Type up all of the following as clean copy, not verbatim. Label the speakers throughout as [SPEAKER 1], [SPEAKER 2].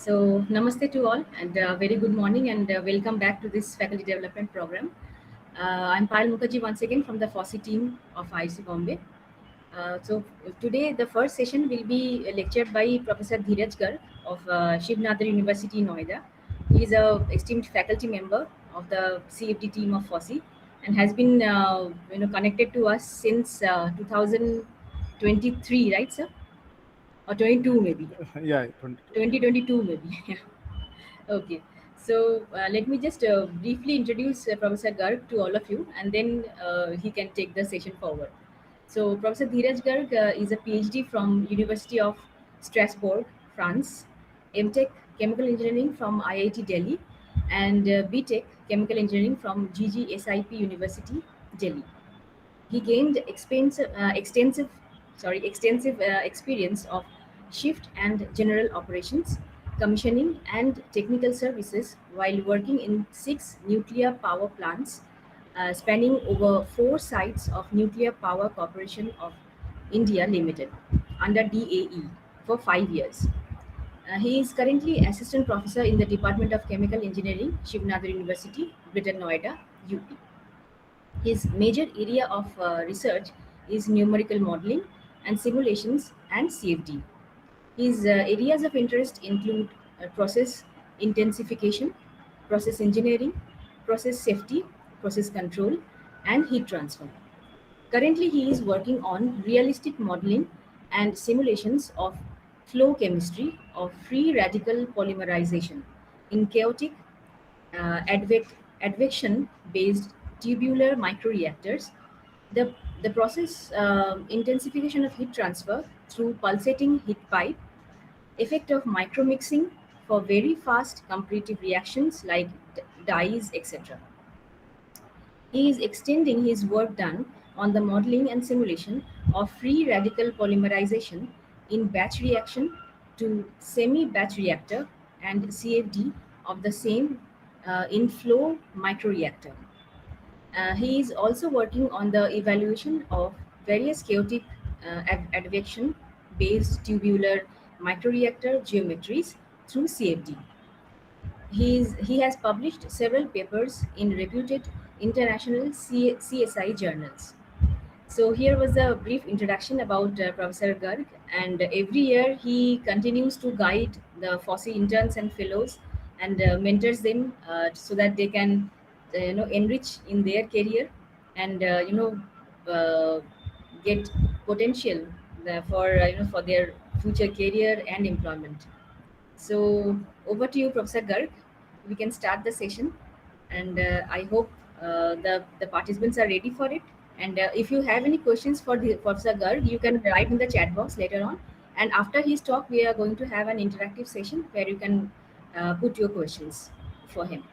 [SPEAKER 1] So, namaste to all, and very good morning, and welcome back to this faculty development program. I'm Payal Mukherjee once again from the FOSSEE team of IIT Bombay. Today the first session will be lectured by Professor Dheeraj Garg of Shiv Nadar University, Noida. He is a esteemed faculty member of the CFD team of FOSSEE and has been connected to us since 2023, right, sir? Or 22 maybe.
[SPEAKER 2] Yeah, 22.
[SPEAKER 1] 2022 maybe. Yeah. Okay. So let me just briefly introduce Professor Garg to all of you, and then he can take the session forward. So Professor Dheeraj Garg is a PhD from University of Strasbourg, France, MTech Chemical Engineering from IIT Delhi, and BTech Chemical Engineering from GGSIP University, Delhi. He gained extensive experience of shift and general operations, commissioning, and technical services while working in 6 nuclear power plants spanning over 4 sites of Nuclear Power Corporation of India Limited under DAE for 5 years. He is currently assistant professor in the Department of Chemical Engineering, Shiv Nadar University, Greater Noida, UP. His major area of research is numerical modeling and simulations and CFD. His areas of interest include process intensification, process engineering, process safety, process control, and heat transfer. Currently, he is working on realistic modeling and simulations of flow chemistry of free radical polymerization in chaotic advection based tubular microreactors. The process intensification of heat transfer through pulsating heat pipe, effect of micromixing for very fast competitive reactions like dyes, etc. He is extending his work done on the modeling and simulation of free radical polymerization in batch reaction to semi-batch reactor and CFD of the same in flow microreactor. He is also working on the evaluation of various chaotic advection based tubular microreactor geometries through CFD. He has published several papers in reputed international CSI journals. So here was a brief introduction about Professor Garg, and every year he continues to guide the FOSSEE interns and fellows and mentors them so that they can, enrich in their career and uh, get potential for their future career and employment. So over to you, Professor Garg. We can start the session, and I hope the participants are ready for it. And if you have any questions for the Professor Garg, you can write in the chat box later on. And after his talk, we are going to have an interactive session where you can put your questions for him.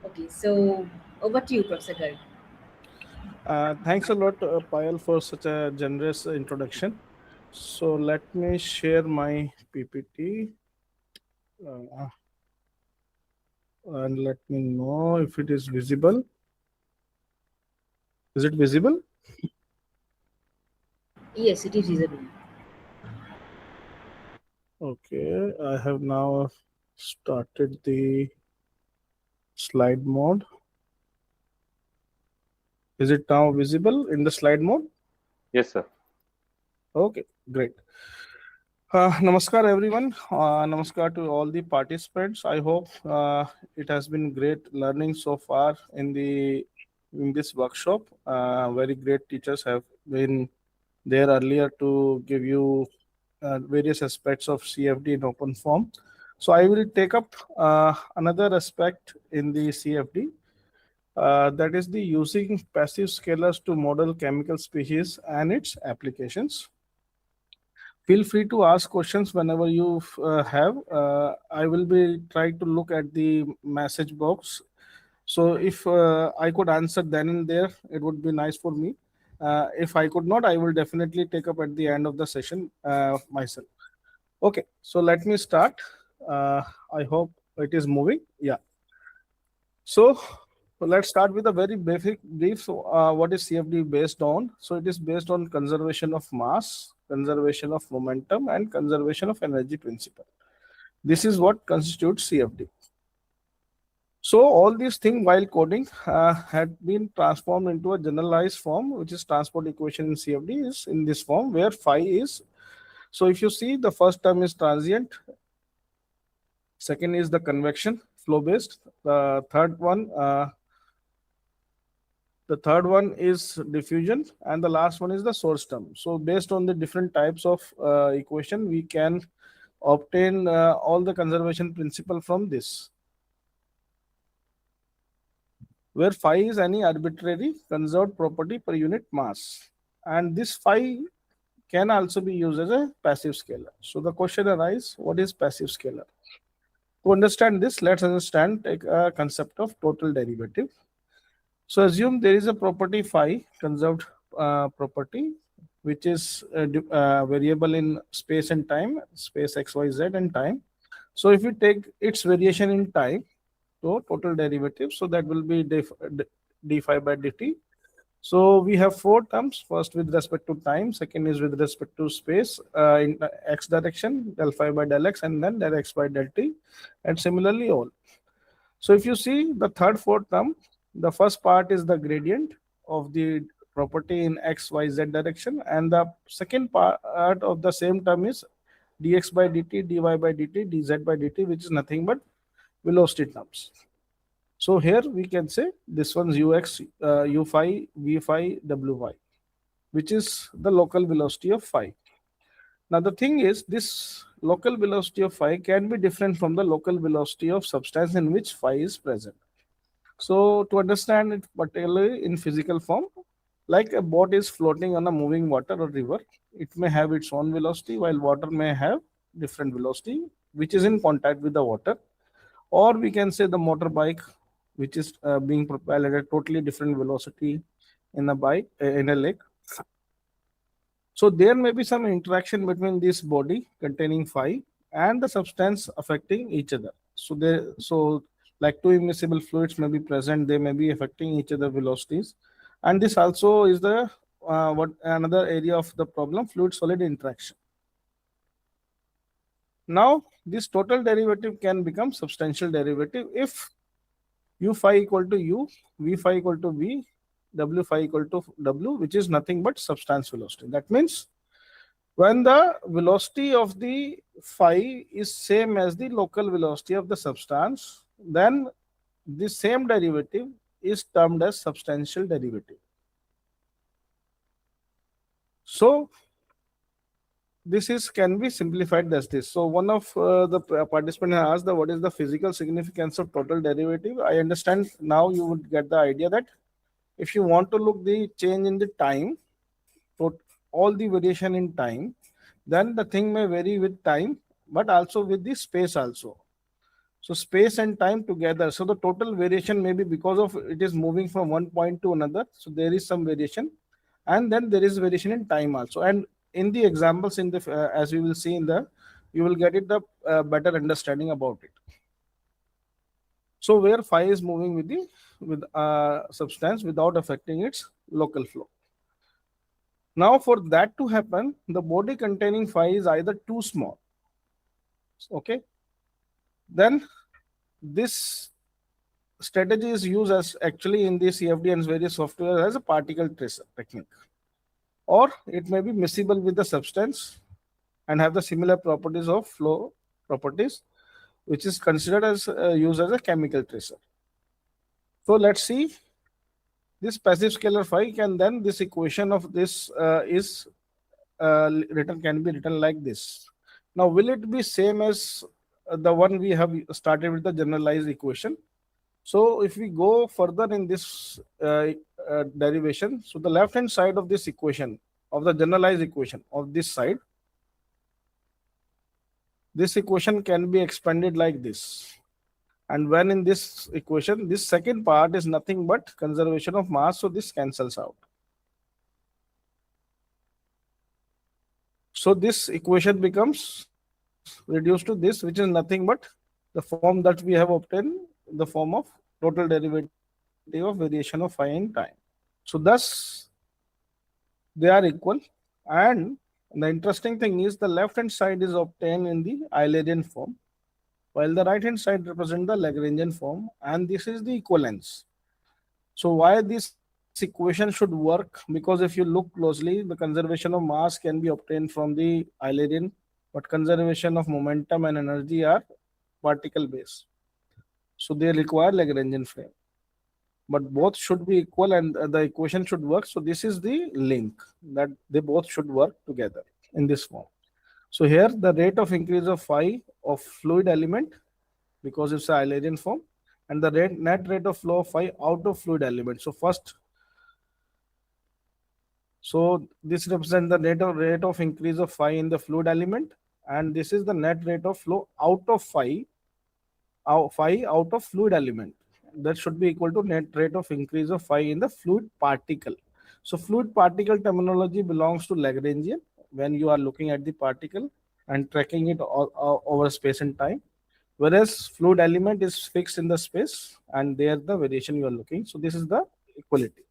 [SPEAKER 1] Okay, so over to you, Professor Garg.
[SPEAKER 2] Thanks a lot, Payal, for such a generous introduction. So let me share my PPT and let me know if it is visible. Is it visible?
[SPEAKER 1] Yes, it is visible.
[SPEAKER 2] Okay, I have now started the slide mode. Is it now visible in the slide mode?
[SPEAKER 3] Yes, sir.
[SPEAKER 2] Okay, great. Namaskar, everyone. Namaskar to all the participants. I hope it has been great learning so far in this workshop. Very great teachers have been there earlier to give you various aspects of CFD in OpenFOAM. So I will take up another aspect in the CFD. That is the using passive scalars to model chemical species and its applications. Feel free to ask questions whenever you have. I will be trying to look at the message box. So if I could answer then and there, it would be nice for me. If I could not, I will definitely take up at the end of the session myself. Okay, so let me start. I hope it is moving. Yeah. So let's start with a very brief. So, what is CFD based on? So it is based on conservation of mass, conservation of momentum, and conservation of energy principle. This is what constitutes CFD. So all these things while coding had been transformed into a generalized form, which is transport equation in CFD is in this form where phi is. So if you see, the first term is transient, second is the convection flow based, the third one is diffusion, and the last one is the source term. So based on the different types of equation, we can obtain all the conservation principle from this, where phi is any arbitrary conserved property per unit mass. And this phi can also be used as a passive scalar. So the question arises, what is passive scalar? To understand this, let's understand a concept of total derivative. So assume there is a property phi, conserved property, which is variable in space and time, space x, y, z and time. So if we take its variation in time, so total derivative, so that will be d phi by dt. So we have four terms. First with respect to time, second is with respect to space in x direction, del phi by del x, and then del x by del t, and similarly all. So if you see the third, fourth term, the first part is the gradient of the property in x, y, z direction, and the second part of the same term is dx by dt, dy by dt, dz by dt, which is nothing but velocity terms. So here we can say this one's ux, u phi, v phi, w phi, which is the local velocity of phi. Now the thing is, this local velocity of phi can be different from the local velocity of substance in which phi is present. So to understand it particularly in physical form, like a boat is floating on a moving water or river, it may have its own velocity while water may have different velocity, which is in contact with the water. Or we can say the motorbike, which is being propelled at a totally different velocity in a bike in a lake. So there may be some interaction between this body containing phi and the substance affecting each other. So like two immiscible fluids may be present, they may be affecting each other velocities, and this also is the what another area of the problem, fluid solid interaction. Now this total derivative can become substantial derivative if u phi equal to u, v phi equal to v, w phi equal to w, which is nothing but substance velocity. That means when the velocity of the phi is same as the local velocity of the substance, then the same derivative is termed as substantial derivative. So this is can be simplified as this. So one of the participants asked what is the physical significance of total derivative. I understand now you would get the idea that if you want to look the change in the time, so all the variation in time, then the thing may vary with time, but also with the space also. So space and time together. So the total variation may be because of it is moving from one point to another. So there is some variation, and then there is variation in time also. And in the examples in the as we will see in the, you will get it the better understanding about it. So where phi is moving with the substance without affecting its local flow. Now for that to happen, the body containing phi is either too small. Okay. Then this strategy is used as actually in the CFD and various software as a particle tracer technique. Or it may be miscible with the substance and have the similar properties of flow properties, which is considered as used as a chemical tracer. So let's see this passive scalar phi can then this equation of this is written can be written like this. Now will it be same as the one we have started with the generalized equation? So if we go further in this derivation, so the left hand side of this equation of the generalized equation of this side, this equation can be expanded like this. And when in this equation, this second part is nothing but conservation of mass, so this cancels out. So this equation becomes reduced to this, which is nothing but the form that we have obtained in the form of total derivative of variation of phi in time. So thus they are equal. And the interesting thing is the left hand side is obtained in the Eulerian form, while the right hand side represents the Lagrangian form, and this is the equivalence. So why this equation should work? Because if you look closely, the conservation of mass can be obtained from the Eulerian, but conservation of momentum and energy are particle based. So they require Lagrangian frame. But both should be equal and the equation should work. So this is the link that they both should work together in this form. So here the rate of increase of phi of fluid element, because it's a Eulerian form, and the net rate of flow of phi out of fluid element. So first, so this represents the rate of increase of phi in the fluid element, and this is the net rate of flow out of phi out of fluid element. That should be equal to net rate of increase of phi in the fluid particle. So fluid particle terminology belongs to Lagrangian when you are looking at the particle and tracking it over space and time, whereas fluid element is fixed in the space and there the variation you are looking. So this is the equality.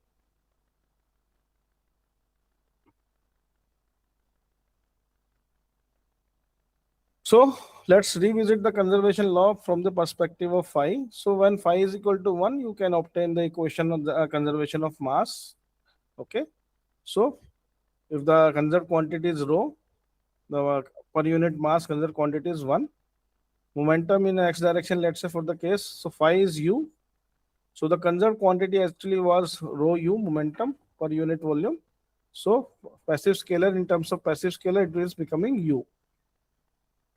[SPEAKER 2] So let's revisit the conservation law from the perspective of phi. So when phi is equal to 1, you can obtain the equation of the conservation of mass. Okay. So if the conserved quantity is rho, the per unit mass conserved quantity is 1. Momentum in x direction, let's say for the case, so phi is u. So the conserved quantity actually was rho u momentum per unit volume. So passive scalar, in terms of passive scalar, it is becoming u.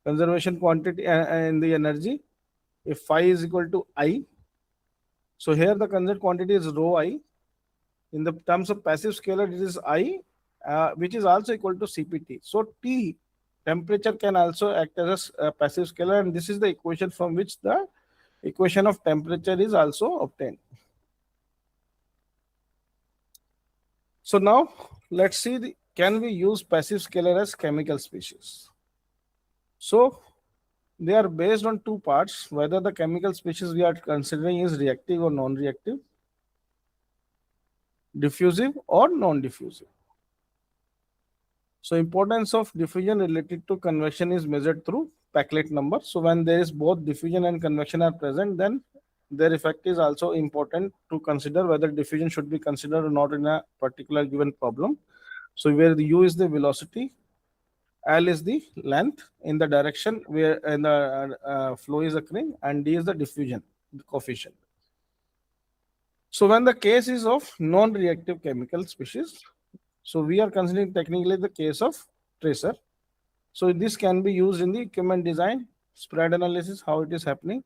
[SPEAKER 2] Conservation quantity and the energy, if phi is equal to I, so here the conserved quantity is rho I. In the terms of passive scalar, it is I, which is also equal to CPT. So T, temperature, can also act as a passive scalar, and this is the equation from which the equation of temperature is also obtained. So now let's see, can we use passive scalar as chemical species? So they are based on two parts, whether the chemical species we are considering is reactive or non-reactive, diffusive or non-diffusive. So importance of diffusion related to convection is measured through Packlet number. So when there is both diffusion and convection are present, then their effect is also important to consider whether diffusion should be considered or not in a particular given problem. So where the u is the velocity, L is the length in the direction where in the flow is occurring, and D is the diffusion coefficient. So when the case is of non-reactive chemical species, so we are considering technically the case of tracer. So this can be used in the equipment design, spread analysis, how it is happening.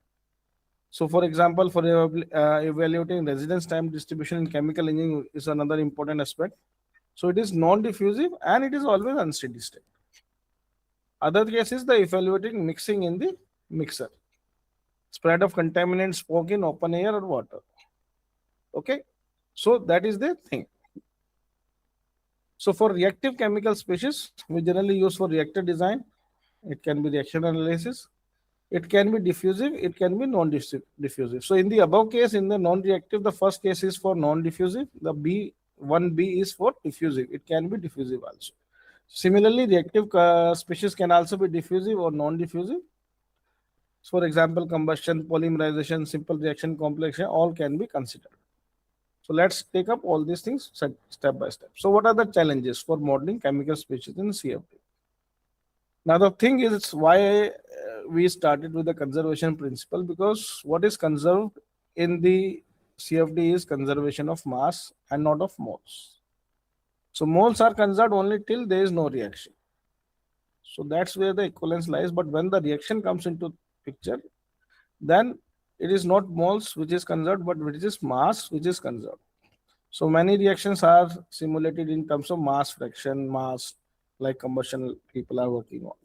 [SPEAKER 2] So for example, for evaluating residence time distribution in chemical engineering is another important aspect. So it is non-diffusive and it is always unsteady state. Other case is the evaluating mixing in the mixer. Spread of contaminants spoke in open air or water. Okay, so that is the thing. So for reactive chemical species, we generally use for reactor design. It can be reaction analysis. It can be diffusive. It can be non-diffusive. So in the above case, in the non-reactive, the first case is for non-diffusive. The B1B is for diffusive. It can be diffusive also. Similarly, reactive species can also be diffusive or non-diffusive. So for example, combustion, polymerization, simple reaction, complex reaction, all can be considered. So let's take up all these things step by step. So what are the challenges for modeling chemical species in CFD? Now the thing is why we started with the conservation principle, because what is conserved in the CFD is conservation of mass and not of moles. So moles are conserved only till there is no reaction. So that's where the equivalence lies. But when the reaction comes into picture, then it is not moles which is conserved, but which is mass which is conserved. So many reactions are simulated in terms of mass fraction, mass, like combustion people are working on.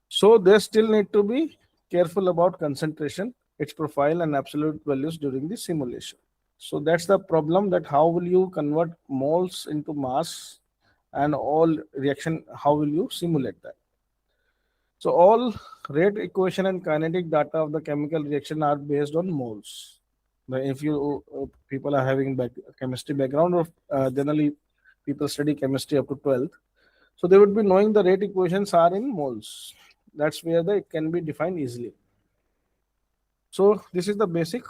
[SPEAKER 2] So they still need to be careful about concentration, its profile and absolute values during the simulation. So that's the problem, that how will you convert moles into mass and all reaction, how will you simulate that? So all rate equation and kinetic data of the chemical reaction are based on moles. If you people are having chemistry background, or generally people study chemistry up to 12th, so they would be knowing the rate equations are in moles. That's where it can be defined easily. So this is the basic.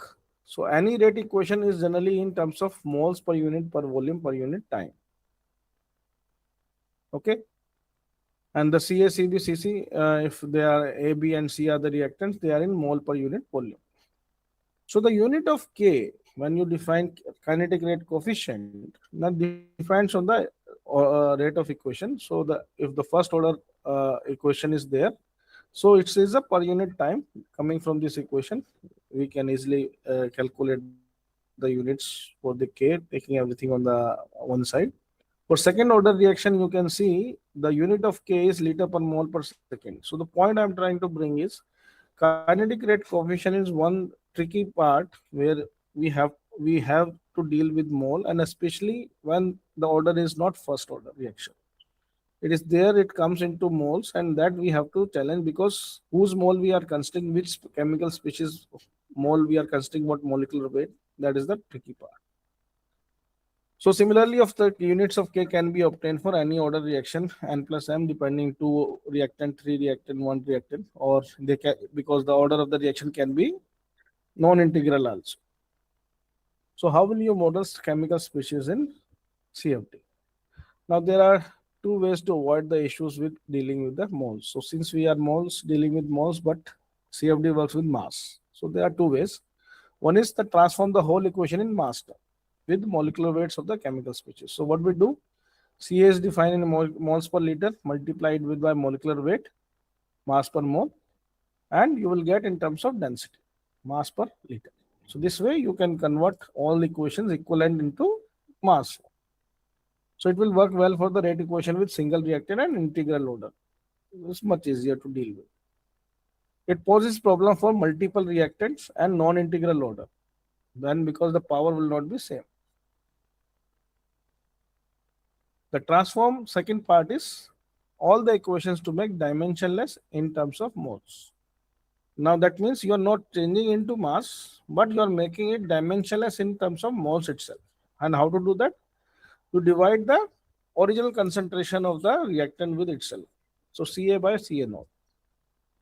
[SPEAKER 2] So any rate equation is generally in terms of moles per unit per volume per unit time. Okay. And the CA, CB, CC, if they are A, B, and C are the reactants, they are in mole per unit volume. So the unit of K, when you define kinetic rate coefficient, that depends on the rate of equation. So if the first order equation is there, so it is a per unit time coming from this equation. We can easily calculate the units for the K, taking everything on the one side. For second order reaction, you can see the unit of K is liter per mole per second. So the point I'm trying to bring is kinetic rate coefficient is one tricky part where we have we have to deal with mole, and especially when the order is not first order reaction. It is there, it comes into moles, and that we have to challenge, because whose mole we are considering, which chemical species mole we are considering, what molecular weight, that is the tricky part. So similarly, of the units of K can be obtained for any order reaction n plus m, depending 2 reactant, 3 reactant, 1 reactant, or they can, because the order of the reaction can be non-integral also. So how will you model chemical species in CFD? Now there are two ways to avoid the issues with dealing with the moles. So since we are moles dealing with moles, but CFD works with mass. So there are two ways. One is to transform the whole equation in mass term with molecular weights of the chemical species. So what we do, Ca is defined in moles per liter, multiplied with by molecular weight, mass per mole, and you will get in terms of density, mass per liter. So this way you can convert all equations equivalent into mass. So it will work well for the rate equation with single reactant and integral order. It's much easier to deal with. It poses problem for multiple reactants and non-integral order, then because the power will not be same. The transform second part is all the equations to make dimensionless in terms of moles. Now that means you are not changing into mass, but you are making it dimensionless in terms of moles itself. And how to do that? To divide the original concentration of the reactant with itself. So Ca by Ca naught.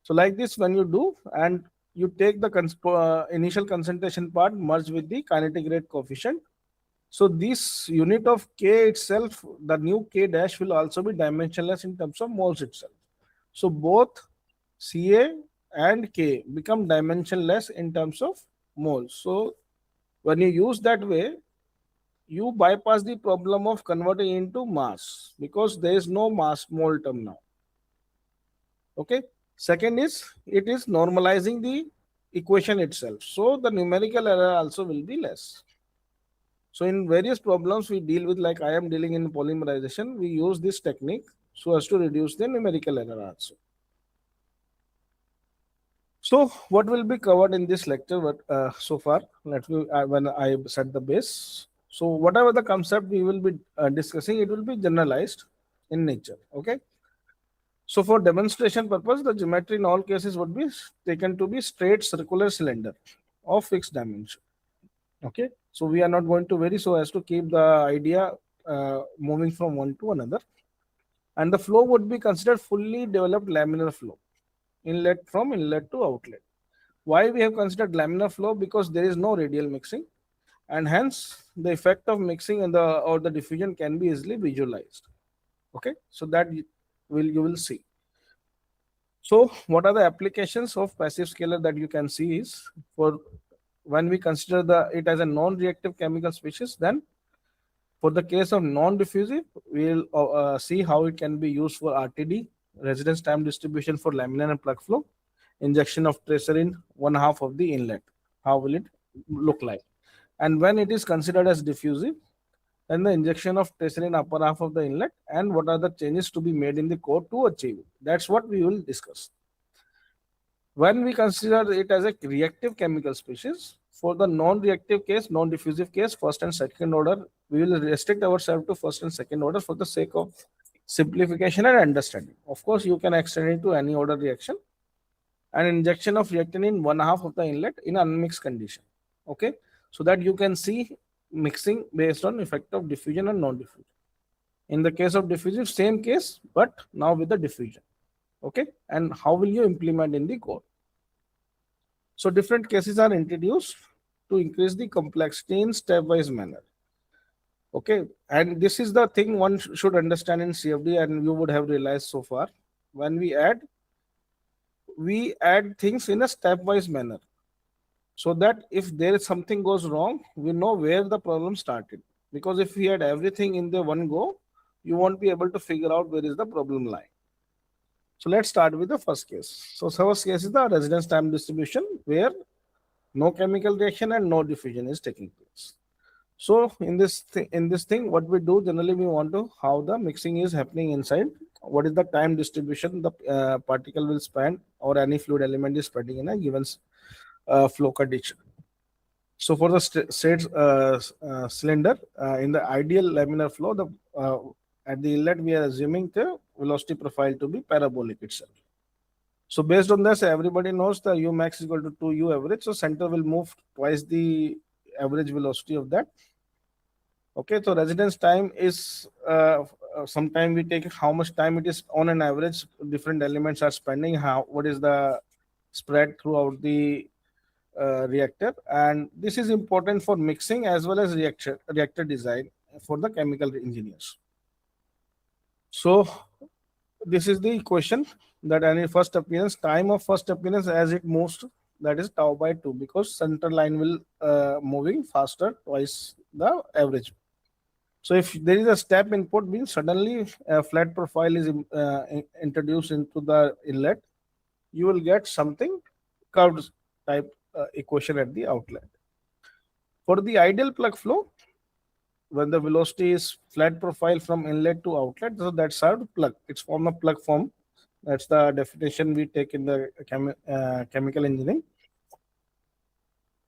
[SPEAKER 2] So like this, when you do, and you take the initial concentration part, merge with the kinetic rate coefficient. So this unit of K itself, the new K dash, will also be dimensionless in terms of moles itself. So both Ca and K become dimensionless in terms of moles. So when you use that way, you bypass the problem of converting into mass, because there is no mass mole term now. Okay. Second is, it is normalizing the equation itself. So the numerical error also will be less. So in various problems we deal with, like I am dealing in polymerization, we use this technique so as to reduce the numerical error also. So what will be covered in this lecture so far? Let me when I set the base. So whatever the concept we will be discussing, it will be generalized in nature. Okay. So for demonstration purpose, the geometry in all cases would be taken to be straight circular cylinder of fixed dimension. Okay. So we are not going to vary so as to keep the idea moving from one to another. And the flow would be considered fully developed laminar flow, inlet from inlet to outlet. Why we have considered laminar flow? Because there is no radial mixing, and hence the effect of mixing and the diffusion can be easily visualized. Okay, so that you will see. So what are the applications of passive scalar that you can see is, for when we consider it as a non-reactive chemical species, then for the case of non-diffusive, we will see how it can be used for RTD, residence time distribution for laminar and plug flow, injection of tracer in one half of the inlet. How will it look like? And when it is considered as diffusive, then the injection of tracer in upper half of the inlet, and what are the changes to be made in the core to achieve it. That's what we will discuss. When we consider it as a reactive chemical species, for the non-reactive case, non-diffusive case, first and second order, we will restrict ourselves to first and second order for the sake of simplification and understanding. Of course, you can extend it to any order reaction. And injection of reactant in one half of the inlet in unmixed condition. Okay, so that you can see mixing based on effect of diffusion and non-diffusion. In the case of diffusive, same case, but now with the diffusion. Okay, and how will you implement in the code? So different cases are introduced to increase the complexity in stepwise manner. Okay, and this is the thing one should understand in CFD, and you would have realized so far. When we add things in a stepwise manner, so that if there is something goes wrong, we know where the problem started. Because if we had everything in the one go, you won't be able to figure out where is the problem lying. So let's start with the first case. So first case is the residence time distribution, where no chemical reaction and no diffusion is taking place. So in this thing, what we do generally, we want to how the mixing is happening inside. What is the time distribution the particle will spend or any fluid element is spending in a given flow condition. So for the straight cylinder, in the ideal laminar flow, the at the inlet we are assuming the velocity profile to be parabolic itself. So based on this, everybody knows the u max is equal to 2u average. So center will move twice the average velocity of that. Okay, so residence time is sometime we take how much time it is on an average different elements are spending, how what is the spread throughout the reactor, and this is important for mixing as well as reactor design for the chemical engineers. So this is the equation that any first appearance time of first appearance as it moves, that is tau by 2, because center line will moving faster twice the average. So if there is a step input, means suddenly a flat profile is introduced into the inlet, you will get something curved type equation at the outlet. For the ideal plug flow, when the velocity is flat profile from inlet to outlet, so that's our plug. It's form a plug form. That's the definition we take in the chemical engineering.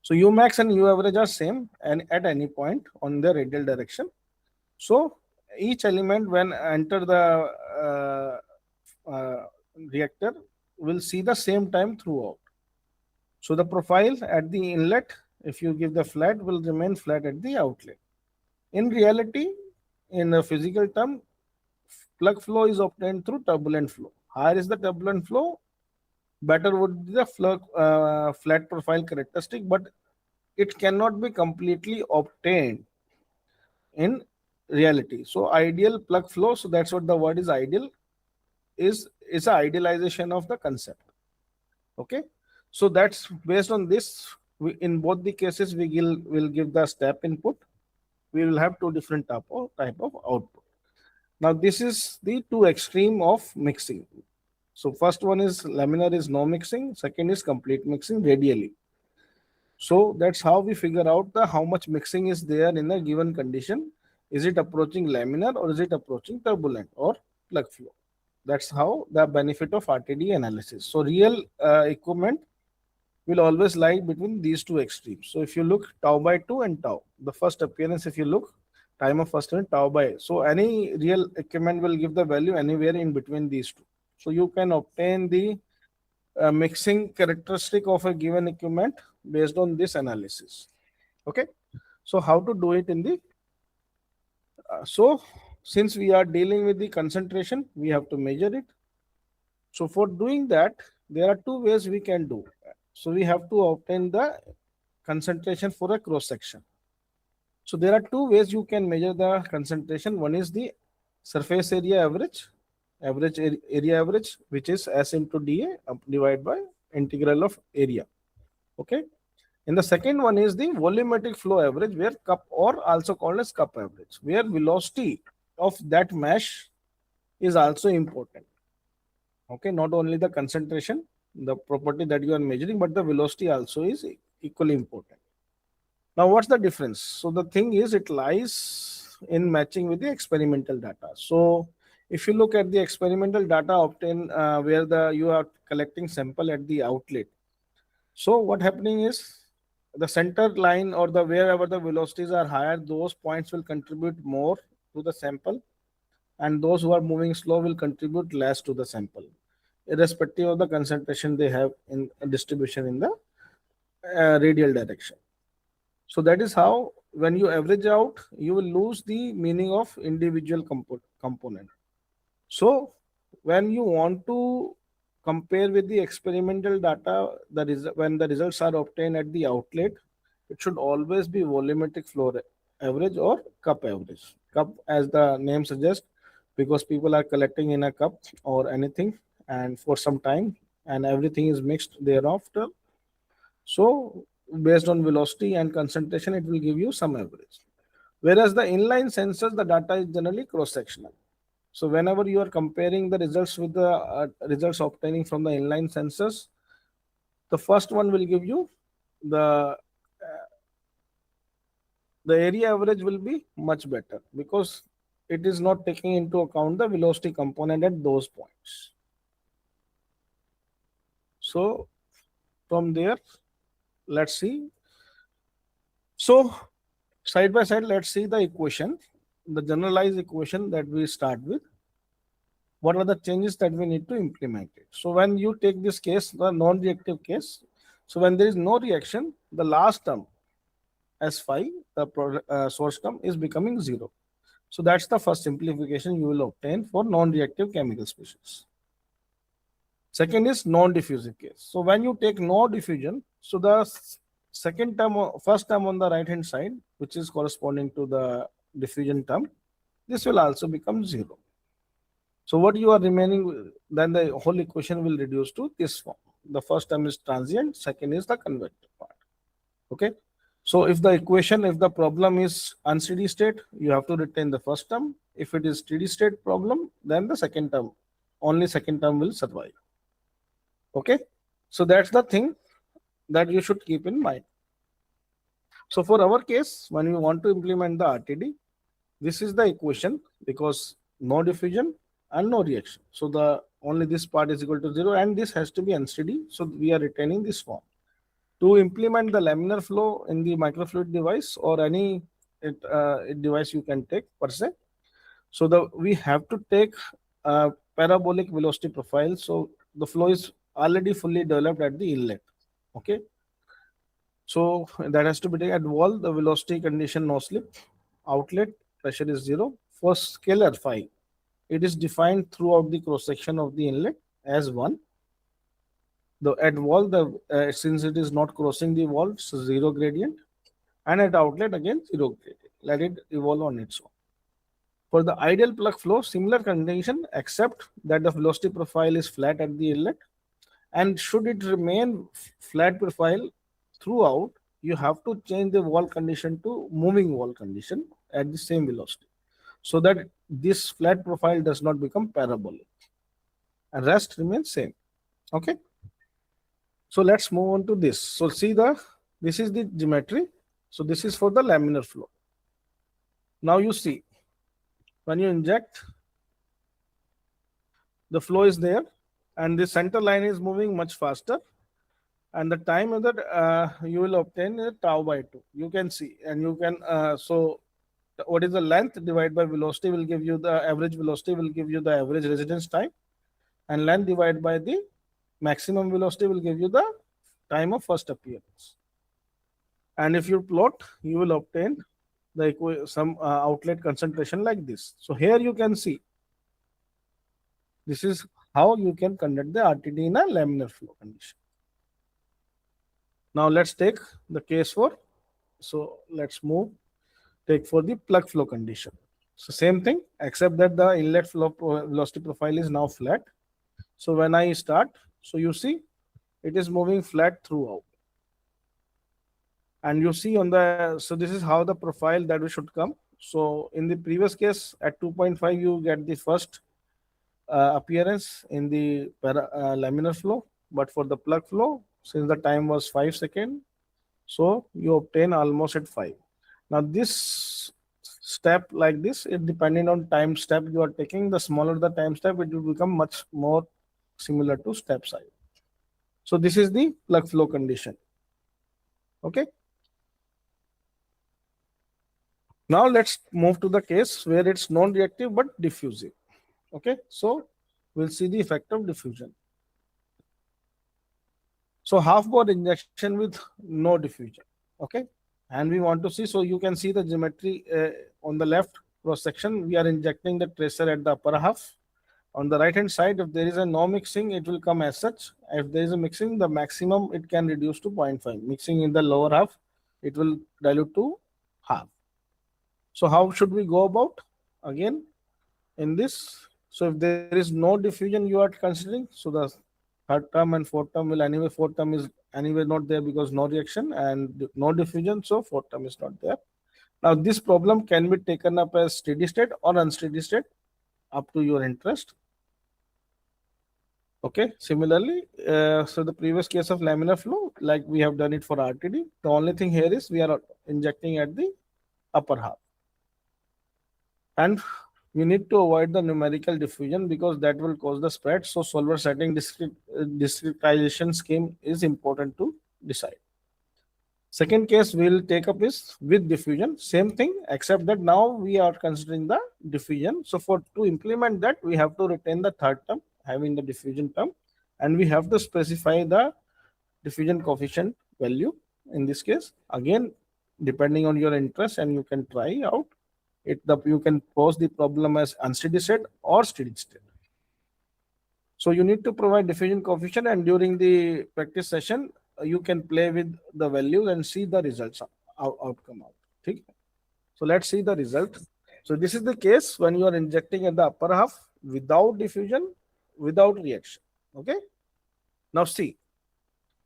[SPEAKER 2] So U max and U average are same and at any point on the radial direction. So each element when enter the reactor will see the same time throughout. So the profile at the inlet, if you give the flat, will remain flat at the outlet. In reality, in a physical term, plug flow is obtained through turbulent flow. Higher is the turbulent flow, better would be the flat profile characteristic, but it cannot be completely obtained in reality. So ideal plug flow, so that's what the word is ideal, is an idealization of the concept. Okay, so that's based on this. In both the cases, we will give the step input. We will have two different type of output. Now this is the two extreme of mixing. So first one is laminar is no mixing, second is complete mixing radially. So that's how we figure out the how much mixing is there in a given condition. Is it approaching laminar or is it approaching turbulent or plug flow? That's how the benefit of RTD analysis. So real equipment will always lie between these two extremes. So if you look tau by 2 and tau, the first appearance, if you look time of first appearance tau by, so any real equipment will give the value anywhere in between these two. So you can obtain the mixing characteristic of a given equipment based on this analysis. Okay, so how to do it in the so since we are dealing with the concentration, we have to measure it. So for doing that, there are two ways we can do. So we have to obtain the concentration for a cross section. So there are two ways you can measure the concentration. One is the surface area average, area average, which is S into dA divided by integral of area. Okay. And the second one is the volumetric flow average, where cup, or also called as cup average, where velocity of that mesh is also important. Okay, not only the concentration, the property that you are measuring, but the velocity also is equally important. Now, what's the difference? So the thing is, it lies in matching with the experimental data. So if you look at the experimental data obtained where you are collecting sample at the outlet. So what happening is the center line or the wherever the velocities are higher, those points will contribute more to the sample, and those who are moving slow will contribute less to the sample, irrespective of the concentration they have in distribution in the radial direction. So that is how when you average out, you will lose the meaning of individual component. So when you want to compare with the experimental data, when the results are obtained at the outlet, it should always be volumetric flow average or cup average. Cup, as the name suggests, because people are collecting in a cup or anything and for some time, and everything is mixed thereafter. So based on velocity and concentration, it will give you some average. Whereas the inline sensors, the data is generally cross-sectional. So whenever you are comparing the results with the results obtaining from the inline sensors, the first one will give you the area average will be much better because it is not taking into account the velocity component at those points. So from there, let's see. So side by side, let's see the equation, the generalized equation that we start with. What are the changes that we need to implement it? So when you take this case, the non-reactive case, so when there is no reaction, the last term as phi, the source term, is becoming 0. So that's the first simplification you will obtain for non-reactive chemical species. Second is non-diffusive case. So when you take no diffusion, so the second term, first term on the right hand side, which is corresponding to the diffusion term, this will also become 0. So what you are remaining, then the whole equation will reduce to this form. The first term is transient, second is the convective part. Okay. So if the problem is unsteady state, you have to retain the first term. If it is steady state problem, then the second term, only second term will survive. Okay. So that's the thing that you should keep in mind. So for our case, when we want to implement the RTD, this is the equation because no diffusion and no reaction. So the only this part is equal to 0 and this has to be unsteady. So we are retaining this form. To implement the laminar flow in the microfluid device or any device you can take per se. So we have to take a parabolic velocity profile. So the flow is already fully developed at the inlet. Okay. So that has to be taken at wall, the velocity condition no slip, outlet pressure is 0. For scalar phi, it is defined throughout the cross section of the inlet as 1. At wall, since it is not crossing the wall, it's 0 gradient, and at outlet again 0 gradient. Let it evolve on its own. For the ideal plug flow, similar condition, except that the velocity profile is flat at the inlet, and should it remain flat profile throughout, you have to change the wall condition to moving wall condition at the same velocity, so that this flat profile does not become parabolic, and rest remains same. Okay. So let's move on to this. So see this is the geometry. So this is for the laminar flow. Now you see, when you inject, the flow is there and the center line is moving much faster, and the time of that you will obtain is tau by 2. You can see, and you can, so what is the length divided by velocity will give you the average velocity, will give you the average residence time, and length divided by the maximum velocity will give you the time of first appearance. And if you plot, you will obtain some outlet concentration like this. So here you can see, this is how you can conduct the RTD in a laminar flow condition. Now let's take the case for, so let's take for the plug flow condition. So same thing, except that the inlet flow velocity profile is now flat. So when I start, so you see it is moving flat throughout. And you see so this is how the profile that we should come. So in the previous case at 2.5, you get the first appearance in the laminar flow. But for the plug flow, since the time was 5 seconds, so you obtain almost at 5. Now this step like this, it depending on time step you are taking, the smaller the time step, it will become much more similar to step size. So this is the plug flow condition. Okay. Now let's move to the case where it's non-reactive but diffusive. Okay. So we'll see the effect of diffusion. So half bore injection with no diffusion. Okay. And we want to see, so you can see the geometry on the left cross section. We are injecting the tracer at the upper half On the right hand side, if there is a no mixing, it will come as such. If there is a mixing, the maximum it can reduce to 0.5. Mixing in the lower half, it will dilute to half. So how should we go about? Again, in this, so if there is no diffusion you are considering, so the third term and fourth term will anyway, fourth term is anyway not there because no reaction and no diffusion, so fourth term is not there. Now this problem can be taken up as steady state or unsteady state, up to your interest. Okay, similarly, so the previous case of laminar flow, like we have done it for RTD, the only thing here is we are injecting at the upper half. And we need to avoid the numerical diffusion because that will cause the spread. So solver setting discretization scheme is important to decide. Second case we'll take up is with diffusion, same thing, except that now we are considering the diffusion. So for to implement that, we have to retain the third term, having the diffusion term, and we have to specify the diffusion coefficient value in this case. Again, depending on your interest, and you can try out it. You can pose the problem as unsteady state or steady state. So you need to provide diffusion coefficient, and during the practice session, you can play with the values and see the results outcome out. Okay? So let's see the result. So this is the case when you are injecting at the upper half without diffusion, without reaction. Okay. Now see,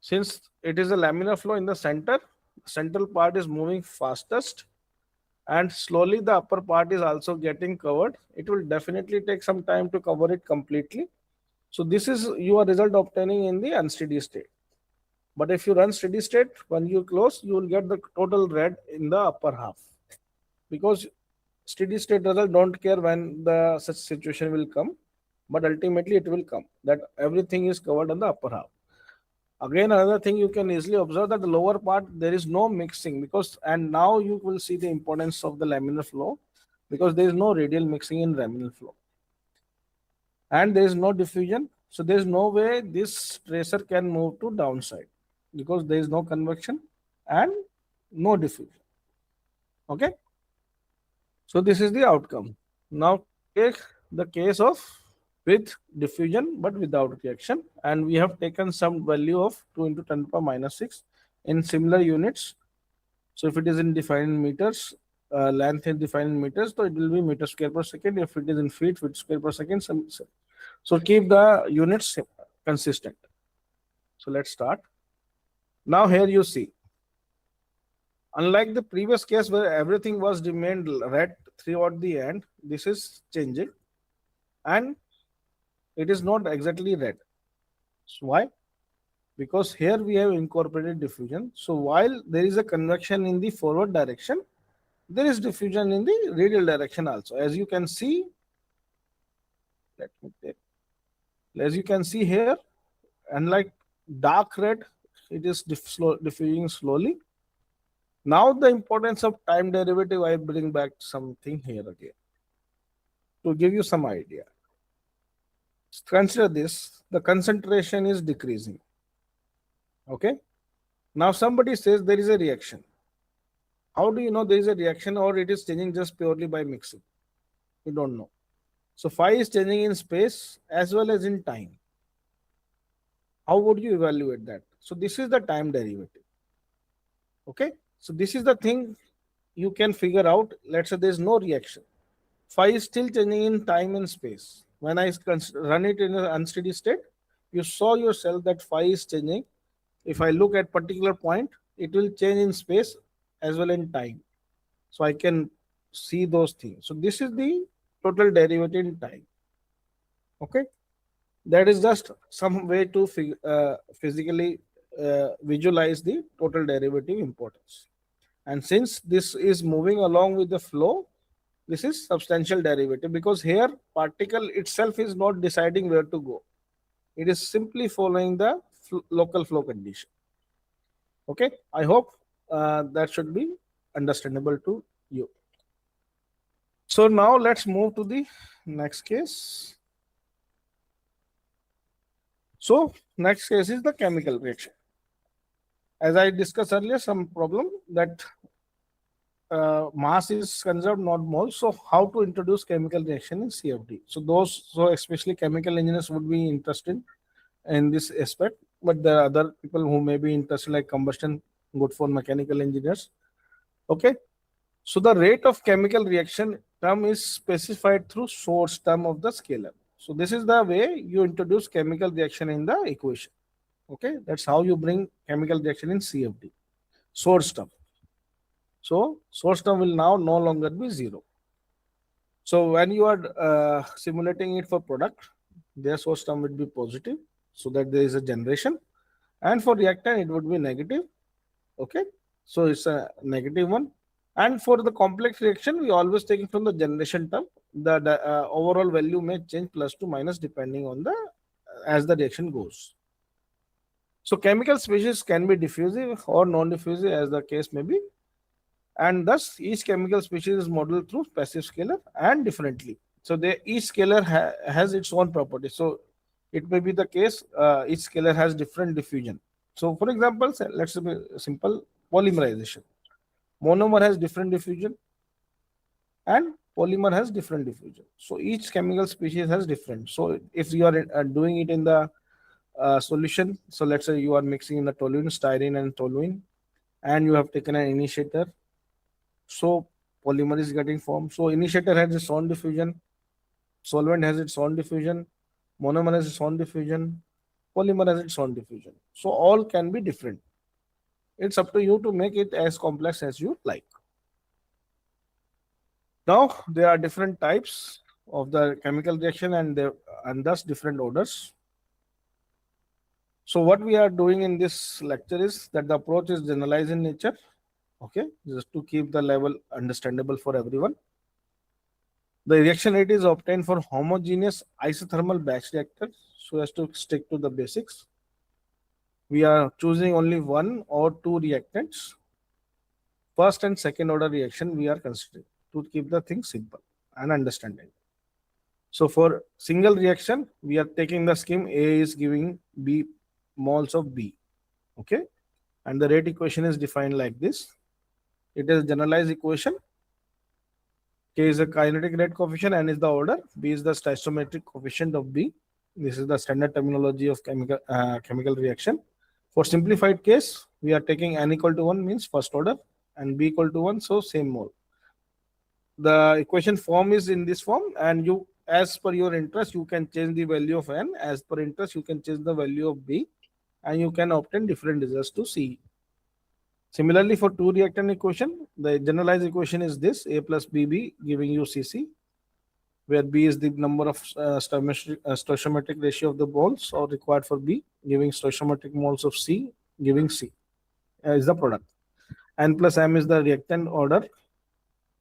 [SPEAKER 2] since it is a laminar flow in the center, central part is moving fastest, and slowly the upper part is also getting covered. It will definitely take some time to cover it completely. So this is your result obtaining in the unsteady state. But if you run steady state, when you close, you will get the total red in the upper half, because steady state result don't care when the such situation will come, but ultimately it will come that everything is covered on the upper half. Again, another thing you can easily observe that the lower part there is no mixing, because, and now you will see the importance of the laminar flow, because there is no radial mixing in laminar flow, and there is no diffusion. So there is no way this tracer can move to downside because there is no convection and no diffusion. Okay. So this is the outcome. Now take the case of with diffusion but without reaction, and we have taken some value of 2 into 10 power minus 6 in similar units. So if it is in defined in meters, length is defined in meters, so it will be meter square per second. If it is in feet square per second. So keep the units consistent. So let's start. Now here you see, unlike the previous case where everything was remained red throughout the end, this is changing and it is not exactly red. So why? Because here we have incorporated diffusion. So while there is a convection in the forward direction, there is diffusion in the radial direction also. As you can see, as you can see here, unlike dark red, it is diffusing slowly. Now the importance of time derivative, I bring back something here again to give you some idea. Consider this, the concentration is decreasing. Okay. Now somebody says there is a reaction. How do you know there is a reaction, or it is changing just purely by mixing? You don't know. So phi is changing in space as well as in time. How would you evaluate that? So this is the time derivative. Okay. So this is the thing you can figure out. Let's say there is no reaction. Phi is still changing in time and space. When I run it in an unsteady state, you saw yourself that phi is changing. If I look at particular point, it will change in space as well in time. So I can see those things. So this is the total derivative in time. Okay. That is just some way to physically visualize the total derivative importance. And since this is moving along with the flow, this is substantial derivative, because here particle itself is not deciding where to go. It is simply following the local flow condition. Okay, I hope that should be understandable to you. So now let's move to the next case. So next case is the chemical reaction. As I discussed earlier, some problem that mass is conserved, not moles. So how to introduce chemical reaction in CFD? So especially chemical engineers would be interested in this aspect, but there are other people who may be interested, like combustion, good for mechanical engineers. Okay. So the rate of chemical reaction term is specified through source term of the scalar. So this is the way you introduce chemical reaction in the equation. Okay, that's how you bring chemical reaction in CFD. Source term. So source term will now no longer be zero. So when you are simulating it for product, their source term would be positive, so that there is a generation, and for reactant it would be negative. Okay, so it's a negative one. And for the complex reaction, we always take it from the generation term. The overall value may change plus to minus depending on the as the reaction goes. So chemical species can be diffusive or non-diffusive as the case may be, and thus each chemical species is modeled through passive scalar and differently. So each scalar has its own property. So it may be the case each scalar has different diffusion. So for example, let's be simple polymerization. Monomer has different diffusion and polymer has different diffusion. So each chemical species has different. So if you are doing it in the solution, so let's say you are mixing in the toluene, styrene and toluene, and you have taken an initiator. So polymer is getting formed. So initiator has its own diffusion, solvent has its own diffusion, monomer has its own diffusion, polymer has its own diffusion. So all can be different. It's up to you to make it as complex as you like. Now there are different types of the chemical reaction and thus different orders. So what we are doing in this lecture is that the approach is generalized in nature. Okay, just to keep the level understandable for everyone. The reaction rate is obtained for homogeneous isothermal batch reactor, so as to stick to the basics. We are choosing only one or two reactants. First and second order reaction we are considering to keep the thing simple and understanding. So for single reaction, we are taking the scheme A is giving B moles of B. Okay, and the rate equation is defined like this. It is generalized equation. K is the kinetic rate coefficient, N is the order, B is the stoichiometric coefficient of B. This is the standard terminology of chemical reaction. For simplified case, we are taking N equal to 1 means first order and B equal to 1, so same mole. The equation form is in this form, and you, as per your interest, you can change the value of N. As per interest, you can change the value of B, and you can obtain different results to C. Similarly, for two reactant equation, the generalized equation is this: A plus BB giving you CC, where B is the number of stoichiometric ratio of the moles or required for B, giving stoichiometric moles of C, giving C is the product. N plus M is the reactant order.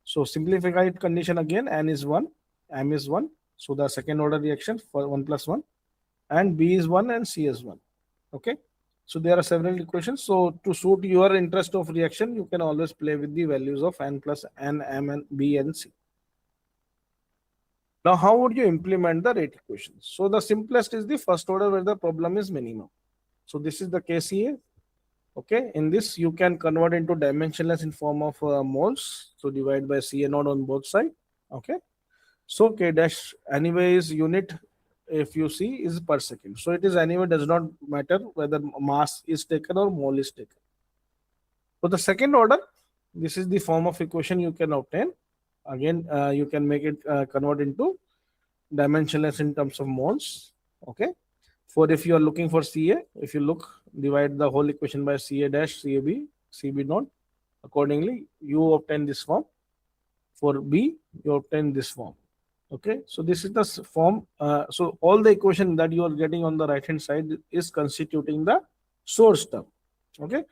[SPEAKER 2] So simplified condition again, N is 1, M is 1. So the second order reaction for 1 plus 1, and B is 1 and C is 1. Okay. So there are several equations. So to suit your interest of reaction, you can always play with the values of N plus N, M, and B and C. Now, how would you implement the rate equations? So the simplest is the first order where the problem is minimum. So this is the KCA. Okay, in this you can convert into dimensionless in form of moles. So divide by CA naught on both sides. Okay, so K dash anyway is unit, if you see, is per second. So it is anyway, does not matter whether mass is taken or mole is taken. For the second order, this is the form of equation you can obtain. Again, you can make it convert into dimensionless in terms of moles. Okay. For if you are looking for CA, if you look, divide the whole equation by CA dash, CAB, CB naught. Accordingly, you obtain this form. For B, you obtain this form. Okay, so this is the form. So all the equation that you are getting on the right hand side is constituting the source term. Okay,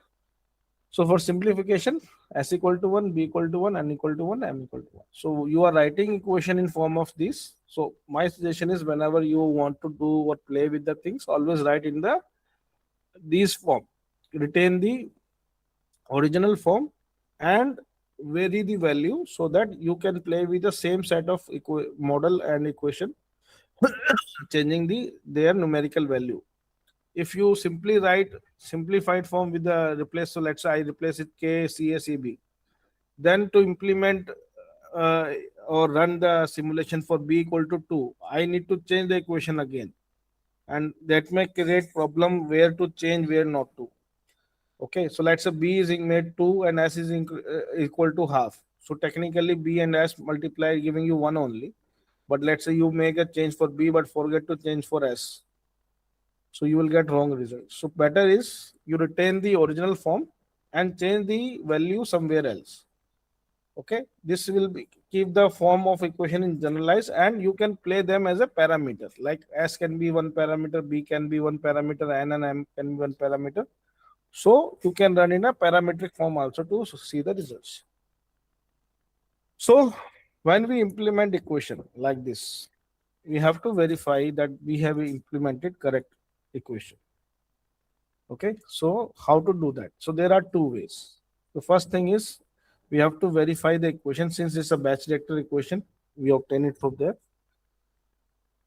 [SPEAKER 2] so for simplification, S equal to 1, B equal to 1, N equal to 1, M equal to 1. So you are writing equation in form of this. So my suggestion is, whenever you want to do or play with the things, always write in the these form. Retain the original form and vary the value so that you can play with the same set of model and equation, changing their numerical value. If you simply write simplified form with the replace, so let's say I replace it K C A C B. Then to implement uh, or run the simulation for b equal to 2, I need to change the equation again, and that may create problem where to change, where not to. Okay, so let's say b is made 2 and s is equal to half. So technically b and s multiply giving you 1 only. But let's say you make a change for b but forget to change for s. So you will get wrong result. So better is you retain the original form and change the value somewhere else. Okay, this will keep the form of equation in generalized, and you can play them as a parameter. Like s can be one parameter, b can be one parameter, n and m can be one parameter. So you can run in a parametric form also to see the results. So when we implement equation like this, we have to verify that we have implemented correct equation. Okay, so how to do that? So there are two ways. The first thing is we have to verify the equation. Since it's a batch reactor equation, we obtain it from there.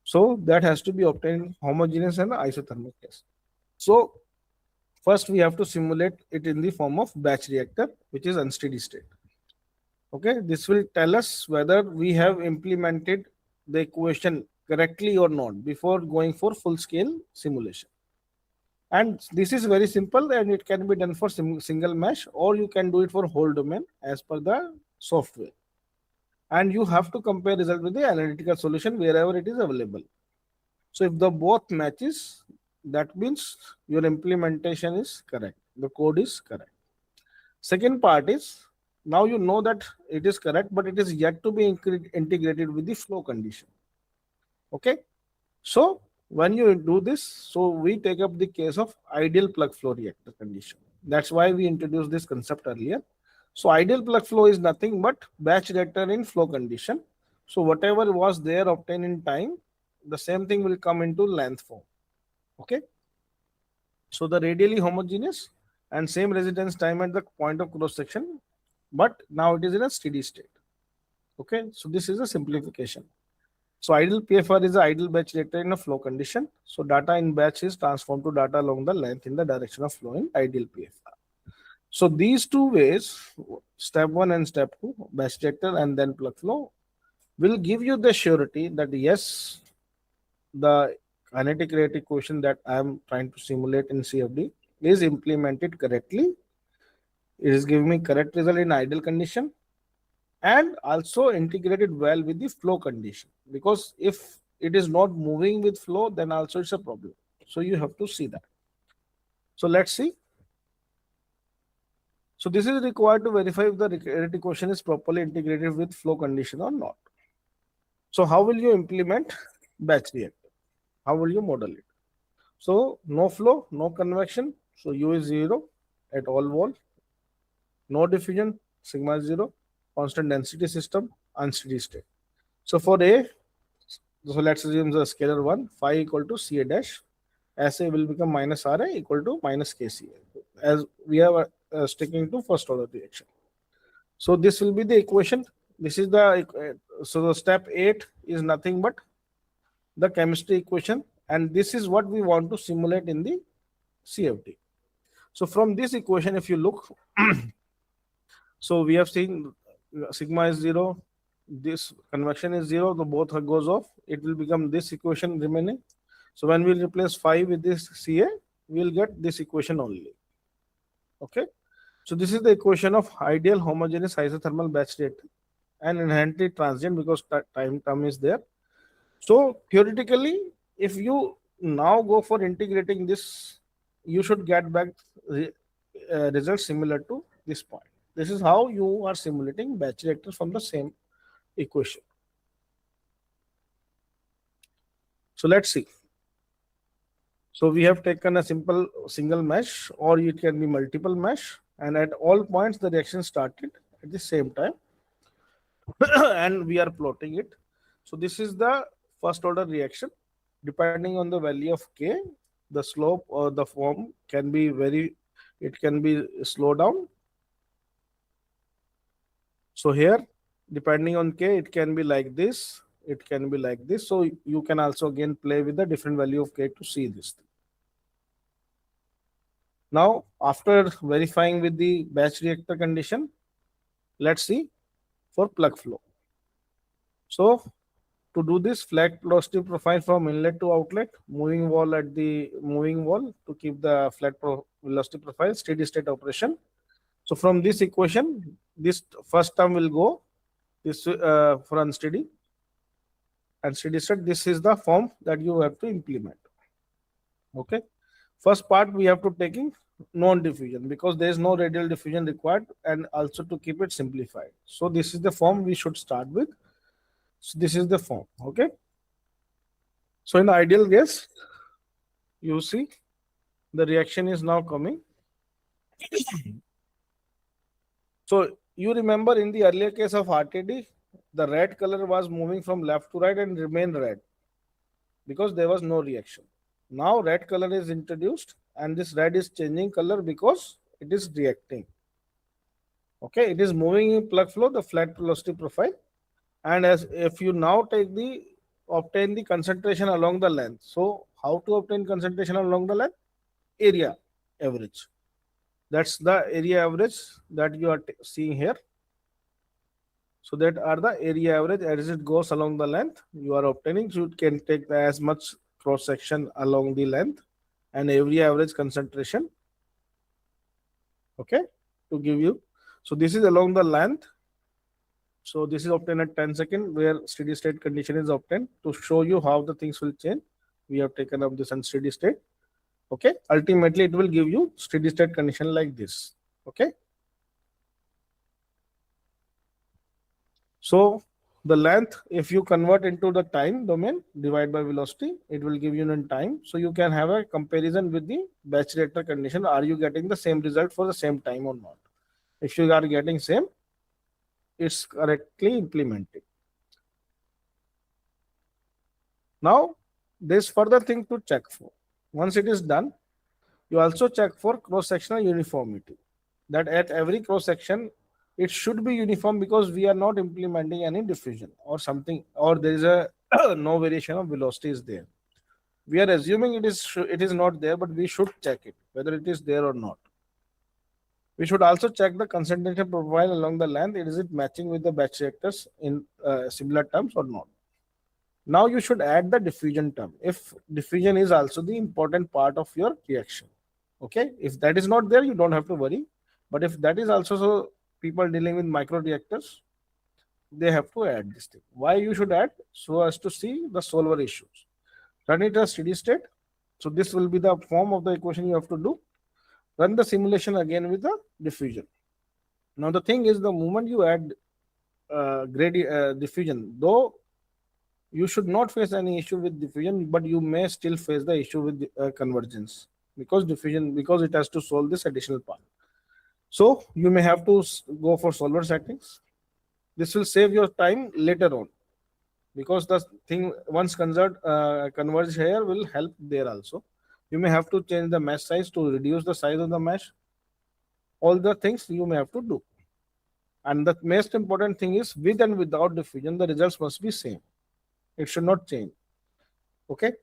[SPEAKER 2] So that has to be obtained homogeneous and isothermal case. So first we have to simulate it in the form of batch reactor, which is unsteady state. Okay, this will tell us whether we have implemented the equation correctly or not before going for full scale simulation. And this is very simple, and it can be done for single mesh, or you can do it for whole domain as per the software. And you have to compare result with the analytical solution wherever it is available. So if the both matches, that means your implementation is correct, the code is correct. Second part is, now you know that it is correct, but it is yet to be integrated with the flow condition. Okay, so when you do this, so we take up the case of ideal plug flow reactor condition. That's why we introduced this concept earlier. So ideal plug flow is nothing but batch reactor in flow condition. So whatever was there obtained in time, the same thing will come into length form. Okay, so the radially homogeneous and same residence time at the point of cross section, but now it is in a steady state. Okay, so this is a simplification. So ideal PFR is the ideal batch reactor in a flow condition. So data in batch is transformed to data along the length in the direction of flow in ideal PFR. So these two ways, step 1 and step 2, batch reactor and then plug flow, will give you the surety that yes, the kinetic rate equation that I am trying to simulate in CFD is implemented correctly. It is giving me correct result in ideal condition, and also integrated well with the flow condition, because if it is not moving with flow, then also it's a problem. So you have to see that. So let's see. So this is required to verify if the rate equation is properly integrated with flow condition or not. So how will you implement batch reactor? How will you model it? So no flow, no convection, so U is 0 at all wall. No diffusion, sigma is 0. Constant density system, unsteady state. So for A, so let's assume the scalar 1, phi equal to Ca dash. SA will become minus Ra equal to minus Kca, as we are sticking to first order reaction. So this will be the equation. This is the, so the step 8 is nothing but the chemistry equation, and this is what we want to simulate in the CFD. So from this equation, if you look, so we have seen sigma is 0, this convection is 0, the both goes off, it will become this equation remaining. So when we replace phi with this Ca, we will get this equation only. Okay, so this is the equation of ideal homogeneous isothermal batch reactor, and inherently transient because time term is there. So theoretically, if you now go for integrating this, you should get back results similar to this point. This is how you are simulating batch reactor from the same equation. So let's see. So we have taken a simple single mesh, or it can be multiple mesh, and at all points the reaction started at the same time and we are plotting it. So this is the first order reaction. Depending on the value of K, the slope or the form can be it can be slowed down. So here, depending on K, it can be like this, it can be like this. So you can also again play with the different value of K to see this thing. Now, after verifying with the batch reactor condition, Let's see for plug flow. So to do this, flat velocity profile from inlet to outlet, moving wall at the moving wall to keep the flat velocity profile, steady state operation. So from this equation, this first term will go this for unsteady and steady state. This is the form that you have to implement. Okay. First part we have to taking non-diffusion because there is no radial diffusion required, and also to keep it simplified. So this is the form we should start with. So this is the form. Okay. So in ideal case, you see the reaction is now coming. So you remember in the earlier case of RTD, the red color was moving from left to right and remained red because there was no reaction. Now red color is introduced and this red is changing color because it is reacting. Okay, it is moving in plug flow, the flat velocity profile. And as if you now take the obtain the concentration along the length. So how to obtain concentration along the length? Area average. That's the area average that you are seeing here. So that are the area average as it goes along the length you are obtaining. So you can take as much cross section along the length and area average concentration. Okay, to give you. So this is along the length. So this is obtained at 10 seconds where steady state condition is obtained. To show you how the things will change, we have taken up this unsteady state. Okay, ultimately it will give you steady state condition like this. Okay. So the length, if you convert into the time domain, divide by velocity, it will give you in time. So you can have a comparison with the batch reactor condition. Are you getting the same result for the same time or not? If you are getting same, it's correctly implemented. Now, there's further thing to check for. Once it is done, you also check for cross-sectional uniformity. That at every cross-section, it should be uniform because we are not implementing any diffusion or something, or there is a no variation of velocity is there. We are assuming it is not there, but we should check it whether it is there or not. We should also check the concentration profile along the length. Is it matching with the batch reactors in similar terms or not? Now you should add the diffusion term if diffusion is also the important part of your reaction. Okay, if that is not there, you don't have to worry. But if that is also, so people dealing with micro reactors, they have to add this thing. Why you should add? So as to see the solver issues. Run it as steady state. So this will be the form of the equation you have to do. Run the simulation again with the diffusion. Now the thing is, the moment you add diffusion, though you should not face any issue with diffusion, but you may still face the issue with convergence because it has to solve this additional part. So you may have to go for solver settings. This will save your time later on because the thing once converge here will help there also. You may have to change the mesh size to reduce the size of the mesh. All the things you may have to do. And the most important thing is, with and without diffusion, the results must be same. It should not change. Okay.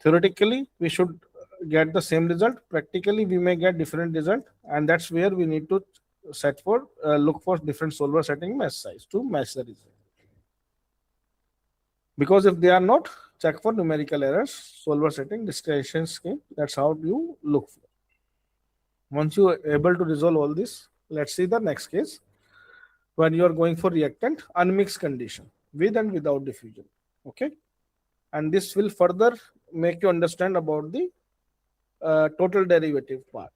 [SPEAKER 2] Theoretically, we should get the same result. Practically, we may get different result, and that's where we need to look for different solver setting mesh size to match the result. Because if they are not, check for numerical errors, solver setting, discretion scheme. That's how you look for. Once you are able to resolve all this, let's see the next case when you are going for reactant unmixed condition with and without diffusion. Okay, and this will further make you understand about the total derivative part.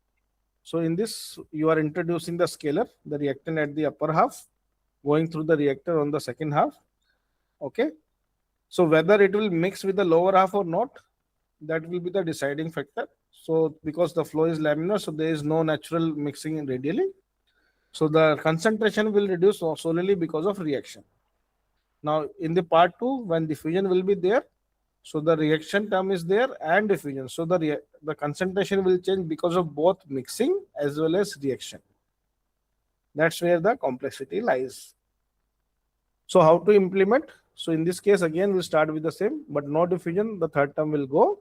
[SPEAKER 2] So in this, you are introducing the scalar, the reactant at the upper half, going through the reactor on the second half. Okay, so whether it will mix with the lower half or not, that will be the deciding factor. So because the flow is laminar, so there is no natural mixing radially. So the concentration will reduce solely because of reaction. Now in the part 2, when diffusion will be there, so the reaction term is there and diffusion. So the concentration will change because of both mixing as well as reaction. That's where the complexity lies. So how to implement? So in this case, again, we'll start with the same, but no diffusion, the third term will go.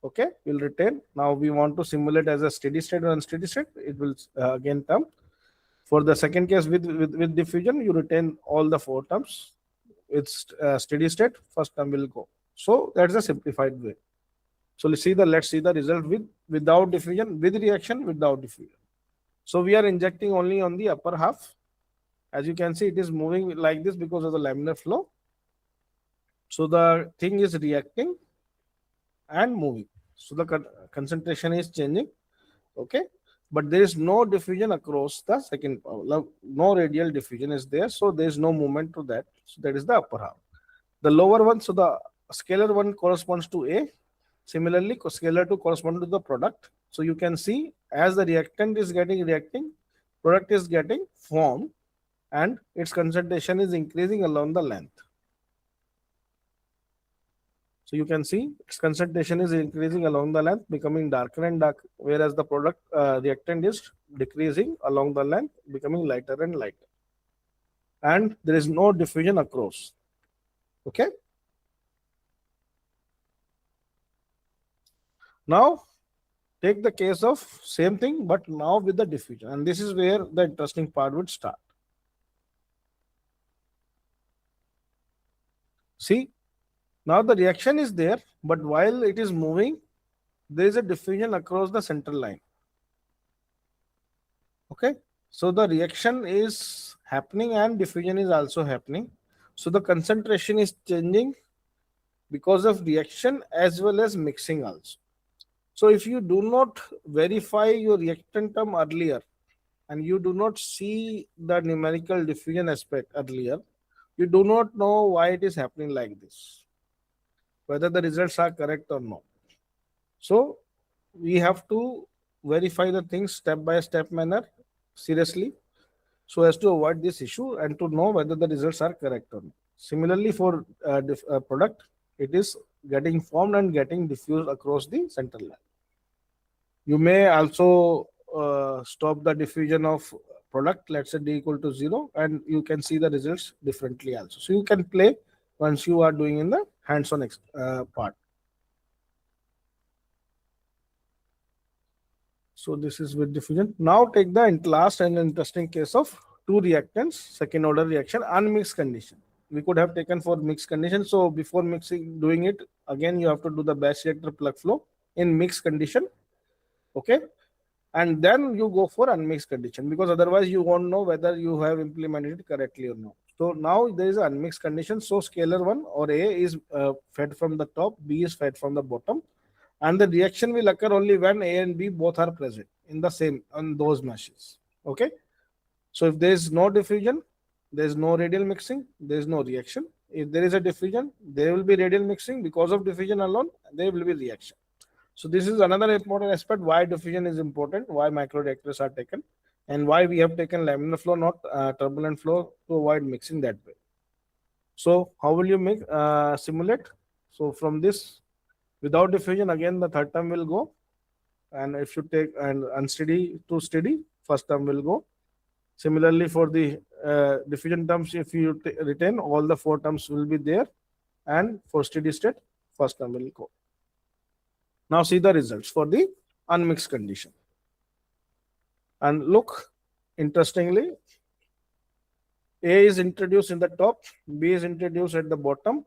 [SPEAKER 2] Okay, we'll retain. Now we want to simulate as a steady state or unsteady state. It will again come. For the second case with diffusion, you retain all the four terms. It's steady state, first term will go. So that's a simplified way. So let's see the result without diffusion, with reaction, without diffusion. So we are injecting only on the upper half. As you can see, it is moving like this because of the laminar flow. So the thing is reacting and moving. So the concentration is changing. Okay, but there is no diffusion across the second, no radial diffusion is there, so there is no movement to that. So that is the upper half. The lower one, so the scalar one corresponds to A. Similarly, scalar 2 corresponds to the product. So you can see as the reactant is getting reacting, product is getting formed, and its concentration is increasing along the length. So you can see its concentration is increasing along the length, becoming darker and darker, whereas the product reactant is decreasing along the length, becoming lighter and lighter. And there is no diffusion across. Okay. Now take the case of same thing, but now with the diffusion. And this is where the interesting part would start. See, now the reaction is there, but while it is moving, there is a diffusion across the central line. Okay, so the reaction is happening and diffusion is also happening. So the concentration is changing because of reaction as well as mixing also. So if you do not verify your reactant term earlier and you do not see the numerical diffusion aspect earlier, you do not know why it is happening like this, whether the results are correct or not. So we have to verify the things step by step manner seriously, so as to avoid this issue and to know whether the results are correct or not. Similarly, for product, it is getting formed and getting diffused across the central line. You may also stop the diffusion of product, let's say d equal to 0, and you can see the results differently also. So you can play once you are doing in the hands-on part. So this is with diffusion. Now take the last and interesting case of two reactants, second order reaction, unmixed condition. We could have taken for mixed condition. So before mixing, doing it, again, you have to do the batch reactor plug flow in mixed condition. Okay. And then you go for unmixed condition, because otherwise you won't know whether you have implemented it correctly or not. So now there is an unmixed condition. So scalar 1 or A is fed from the top, B is fed from the bottom. And the reaction will occur only when A and B both are present in the same, on those meshes. Okay. So if there is no diffusion, there is no radial mixing, there is no reaction. If there is a diffusion, there will be radial mixing. Because of diffusion alone, there will be reaction. So this is another important aspect why diffusion is important, why microreactors are taken, and why we have taken laminar flow, not turbulent flow, to avoid mixing that way. So how will you make simulate? So from this, without diffusion, again the third term will go, and if you take an unsteady to steady, first term will go. Similarly, for the diffusion terms, if you retain, all the four terms will be there, and for steady state, first term will go. Now see the results for the unmixed condition. And look, interestingly, A is introduced in the top, B is introduced at the bottom.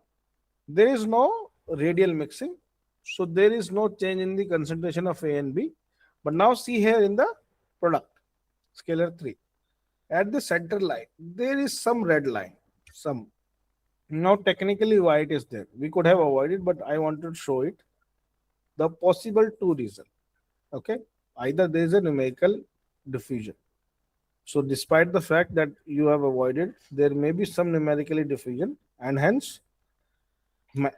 [SPEAKER 2] There is no radial mixing, so there is no change in the concentration of A and B. But now see here in the product, scalar 3. At the center line, there is some red line. Now technically why it is there? We could have avoided, but I wanted to show it. The possible two reasons. Okay, either there is a numerical diffusion. So despite the fact that you have avoided, there may be some numerically diffusion, and hence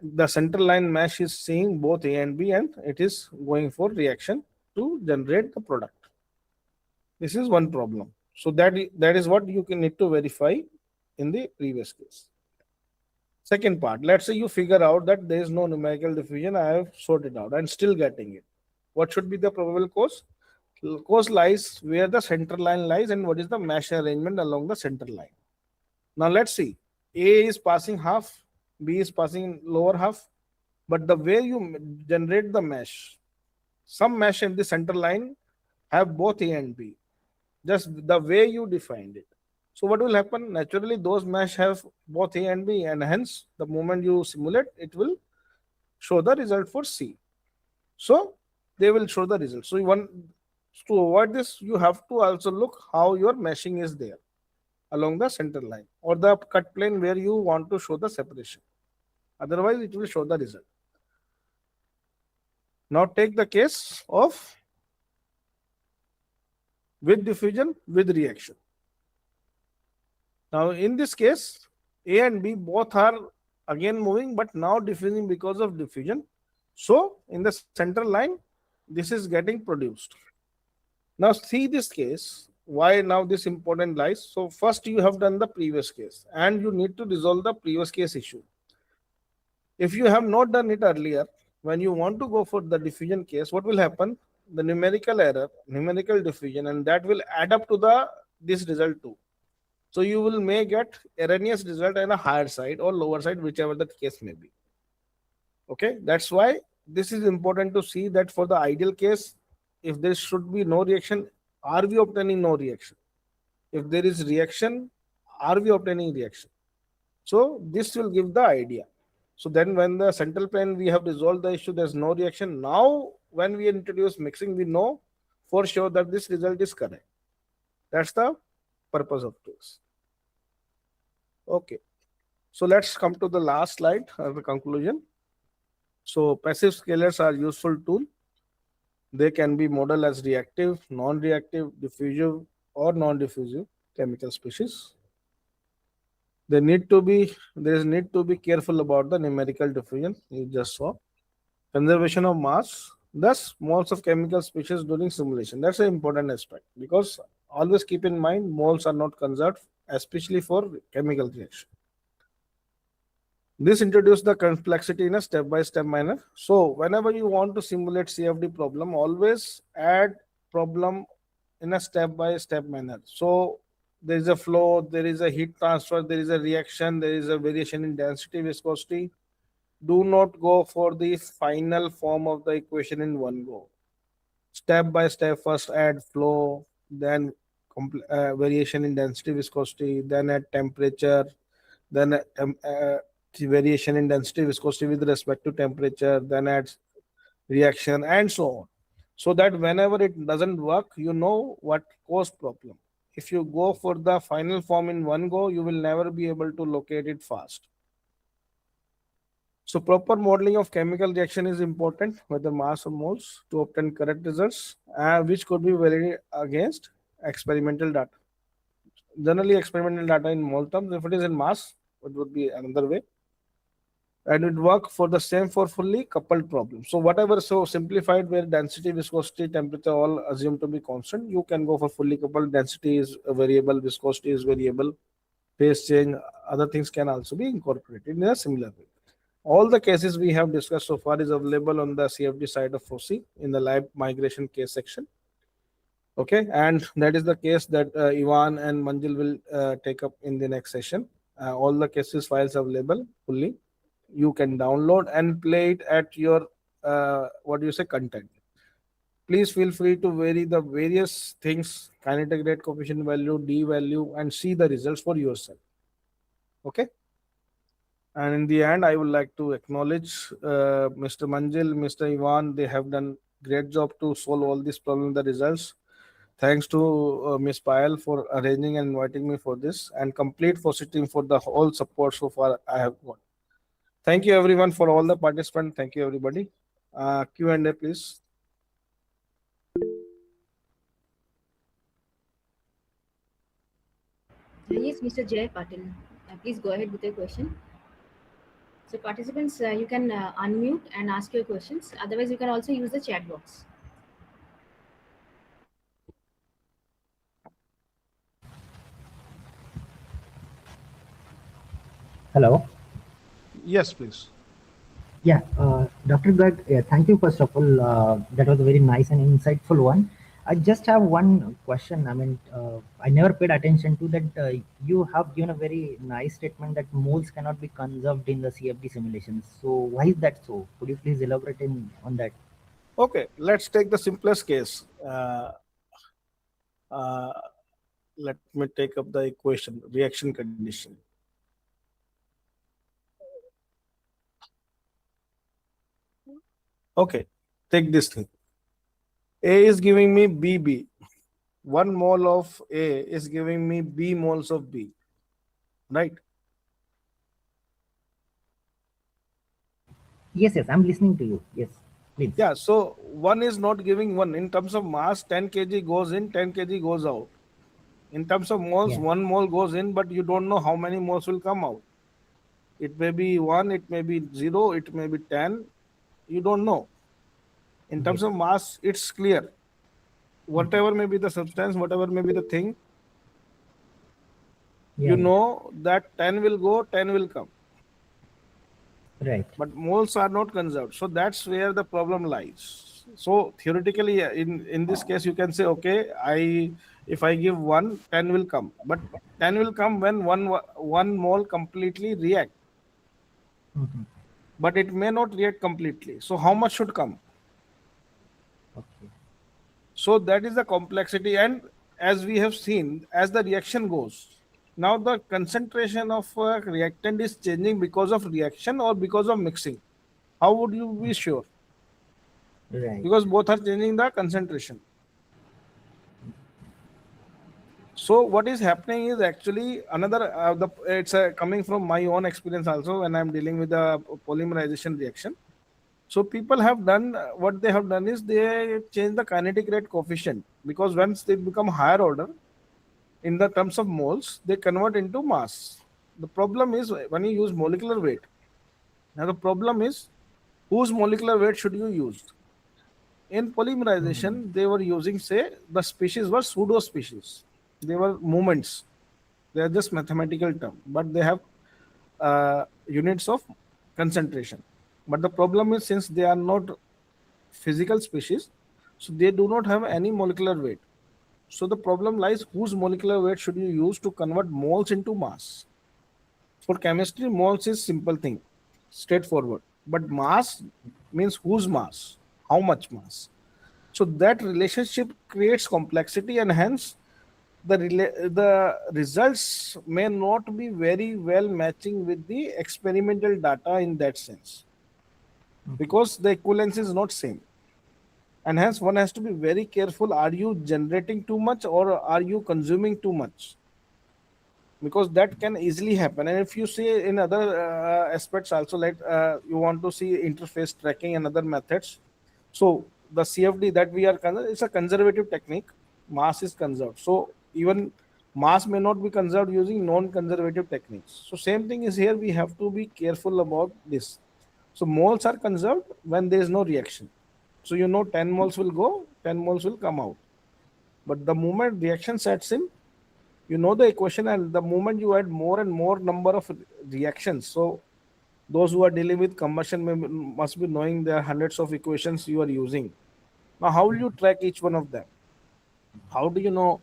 [SPEAKER 2] the central line mesh is seeing both A and B, and it is going for reaction to generate the product. This is one problem. So that is what you can need to verify in the previous case. Second part, let's say you figure out that there is no numerical diffusion, I have sorted out and still getting it. What should be the probable cause? Cause lies where the center line lies and what is the mesh arrangement along the center line. Now let's see, A is passing half, B is passing lower half, but the way you generate the mesh, some mesh in the center line have both A and B. just the way you defined it. So what will happen? Naturally, those mesh have both A and B, and hence the moment you simulate, it will show the result for C. So they will show the result. So you want to avoid this, you have to also look how your meshing is there along the center line or the cut plane where you want to show the separation. Otherwise, it will show the result. Now take the case of with diffusion with reaction. Now in this case, A and B both are again moving, but now diffusing because of diffusion. So in the center line, this is getting produced. Now see this case, why now this important lies. So first you have done the previous case and you need to resolve the previous case issue. If you have not done it earlier, when you want to go for the diffusion case, what will happen? The numerical error, numerical diffusion, and that will add up to this result too. So you will may get erroneous result on a higher side or lower side, whichever the case may be. Okay, that's why this is important to see that for the ideal case, if there should be no reaction, are we obtaining no reaction? If there is reaction, are we obtaining reaction? So this will give the idea. So then when the central plane we have resolved the issue, there's no reaction. Now when we introduce mixing, we know for sure that this result is correct. That's the purpose of this. Okay. So let's come to the last slide of the conclusion. So passive scalars are useful tool. They can be modeled as reactive, non-reactive, diffusive or non-diffusive chemical species. There need to be careful about the numerical diffusion you just saw. Conservation of mass, thus moles of chemical species during simulation. That's an important aspect because always keep in mind moles are not conserved, especially for chemical reaction. This introduced the complexity in a step-by-step manner. So whenever you want to simulate CFD problem, always add problem in a step-by-step manner. So there is a flow, there is a heat transfer, there is a reaction, there is a variation in density, viscosity. Do not go for the final form of the equation in one go. Step by step, first add flow, then variation in density, viscosity, then add temperature, then the variation in density, viscosity with respect to temperature, then add reaction, and so on. So that whenever it doesn't work, you know what caused problem. If you go for the final form in one go, you will never be able to locate it fast. So proper modeling of chemical reaction is important, whether mass or moles, to obtain correct results, which could be varied against experimental data. Generally, experimental data in mole terms. If it is in mass, it would be another way. And it work for the same for fully coupled problems. So whatever, so simplified where density, viscosity, temperature all assumed to be constant, you can go for fully coupled. Density is a variable, viscosity is variable, phase change, other things can also be incorporated in a similar way. All the cases we have discussed so far is available on the CFD side of FOSSEE in the live migration case section. Okay, and that is the case that Ivan and Manjil will take up in the next session. All the cases files available fully. You can download and play it at your content. Please feel free to vary the various things, kinetic rate, coefficient value, D value, and see the results for yourself. Okay. And in the end, I would like to acknowledge Mr. Manjil, Mr. Ivan. They have done great job to solve all these problems, the results. Thanks to Ms. Payal for arranging and inviting me for this, and complete FOSSEE team for the whole support so far I have got. Thank you everyone for all the participants. Thank you everybody. Q&A please.
[SPEAKER 1] Yes, Mr. Jay Patil. Please go ahead with your question. So participants, you can unmute and ask your questions. Otherwise, you can also use the chat box.
[SPEAKER 3] Hello.
[SPEAKER 2] Yes, please.
[SPEAKER 3] Yeah, Dr. Garg, thank you first of all. That was a very nice and insightful one. I just have one question. I mean, I never paid attention to that. You have given a very nice statement that moles cannot be conserved in the CFD simulations. So why is that so? Could you please elaborate on that?
[SPEAKER 2] Okay, let's take the simplest case. Let me take up the equation, reaction condition. Okay, take this thing. A is giving me BB. 1 mole of A is giving me B moles of B, right?
[SPEAKER 3] Yes, yes, I'm listening to you. Yes, please.
[SPEAKER 2] Yeah, so one is not giving one. In terms of mass, 10 kg goes in, 10 kg goes out. In terms of moles,
[SPEAKER 3] Yeah,
[SPEAKER 2] 1 mole goes in, but you don't know how many moles will come out. It may be 1, it may be 0, it may be 10. You don't know. In
[SPEAKER 3] yes.
[SPEAKER 2] terms of mass, it's clear.
[SPEAKER 3] Mhm.
[SPEAKER 2] Whatever may be the substance, whatever may be the thing,
[SPEAKER 3] Yeah,
[SPEAKER 2] you
[SPEAKER 3] yeah,
[SPEAKER 2] know that 10 will go, 10 will come.
[SPEAKER 3] right.
[SPEAKER 2] But moles are not conserved. So that's where the problem lies. So theoretically, in this case, you can say, okay, if I give 1, 10 will come. But 10 will come when one mole completely react.
[SPEAKER 3] Mhm.
[SPEAKER 2] But it may not react completely. So how much should come?
[SPEAKER 3] Okay.
[SPEAKER 2] So that is the complexity. And as we have seen, as the reaction goes, now the concentration of a reactant is changing because of reaction or because of mixing. How would you be sure?
[SPEAKER 3] Right.
[SPEAKER 2] Because both are changing the concentration. So what is happening is actually another it's coming from my own experience also when I'm dealing with the polymerization reaction. So people have done what they have done is they change the kinetic rate coefficient, because once they become higher order in the terms of moles, they convert into mass. The problem is when you use molecular weight. Now the problem is whose molecular weight should you use? In
[SPEAKER 3] Mhm.
[SPEAKER 2] polymerization, they were using, say, the species were pseudo species. They were moments. They are just mathematical term, but they have units of concentration. But the problem is since they are not physical species, so they do not have any molecular weight. So the problem lies whose molecular weight should you use to convert moles into mass. For chemistry, moles is simple thing, straightforward. But mass means whose mass, how much mass. So that relationship creates complexity, and hence the results may not be very well matching with the experimental data in that sense,
[SPEAKER 3] Mhm.
[SPEAKER 2] because the equivalence is not same. And hence one has to be very careful, are you generating too much or are you consuming too much, because that can easily happen. And if you see in other aspects also, like you want to see interface tracking and other methods, so the CFD that we are it's a conservative technique. Mass is conserved, so even mass may not be conserved using non-conservative techniques. So same thing is here, we have to be careful about this. So moles are conserved when there is no reaction. So 10 moles will go, 10 moles will come out. But the moment reaction sets in, the equation, and the moment you add more and more number of reactions, so those who are dealing with combustion must be knowing there are hundreds of equations you are using. Now how will you track each one of them? How do you know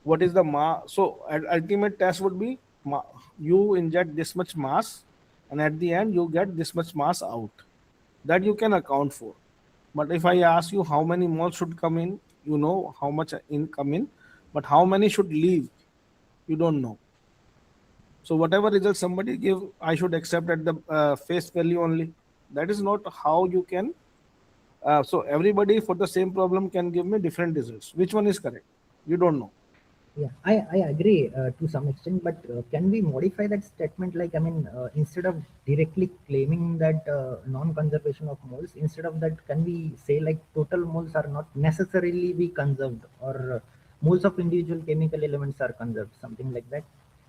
[SPEAKER 2] what is the mass? So ultimate test would be you inject this much mass, and at the end you get this much mass out, that you can account for. But if I ask you how many moles should come in, you know how much in come in, but how many should leave, you don't know. So whatever result somebody give, I should accept at the face value only. That is not how you can. So everybody for the same problem can give me different results. Which one is correct? You don't know.
[SPEAKER 3] Yeah, I agree to some extent, but can we modify that statement? Like, I mean, instead of directly claiming that non-conservation of moles, instead of that, can we say like total moles are not necessarily be conserved, or moles of individual chemical elements are conserved, something like that,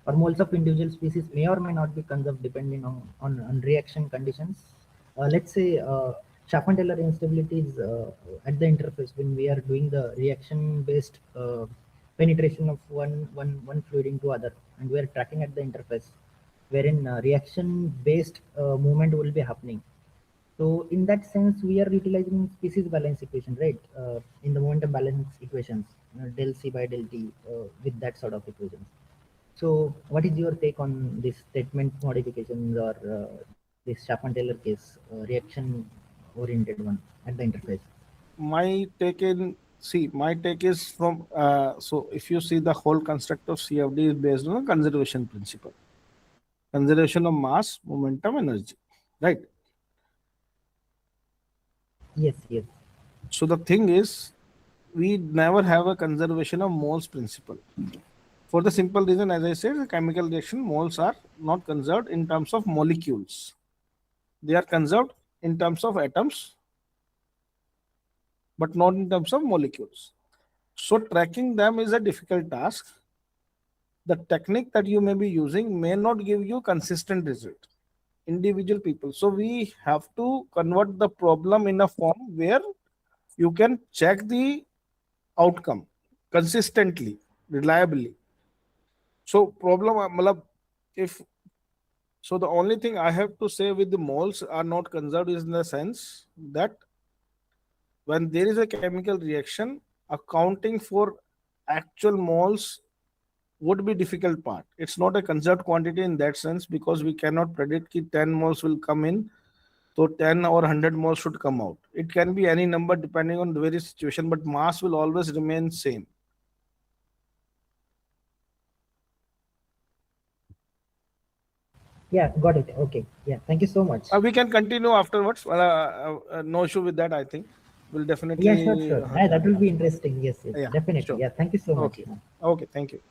[SPEAKER 3] or moles of individual species may or may not be conserved depending on reaction conditions. Let's say Schaffner-Taylor instabilities at the interface when we are doing the reaction-based penetration of one fluid into other, and we are tracking at the interface wherein reaction based movement will be happening. So in that sense we are utilizing species balance equation, right? In the momentum balance equations, del C by del T, with that sort of equations. So what is your take on this statement modifications, or this Chapman-Taylor case, reaction oriented one at the interface?
[SPEAKER 2] My take in see, my take is from, so if you see the whole construct of CFD is based on a conservation principle. Conservation of mass, momentum, energy, right?
[SPEAKER 3] Yes, yes.
[SPEAKER 2] So the thing is, we never have a conservation of moles principle. For the simple reason, as I said, the chemical reaction moles are not conserved in terms of molecules. They are conserved in terms of atoms, but not in terms of molecules. So tracking them is a difficult task. The technique that you may be using may not give you consistent result. Individual people. So we have to convert the problem in a form where you can check the outcome consistently, reliably. So problem, if so, the only thing I have to say with the moles are not conserved is in the sense that when there is a chemical reaction, accounting for actual moles would be difficult part. It's not a conserved quantity in that sense because we cannot predict that 10 moles will come in, so 10 or 100 moles should come out. It can be any number depending on the various situation, but mass will always remain same.
[SPEAKER 3] Yeah, got it. Okay. Yeah, thank you so much.
[SPEAKER 2] We can continue afterwards. No issue with that, I think. We'll
[SPEAKER 3] Yeah, sure,
[SPEAKER 2] definitely.
[SPEAKER 3] sure. Yeah, that will be interesting. Yes, yes,
[SPEAKER 2] Yeah,
[SPEAKER 3] definitely.
[SPEAKER 2] sure.
[SPEAKER 3] Yeah, thank you so much.
[SPEAKER 2] Okay. Okay, thank you.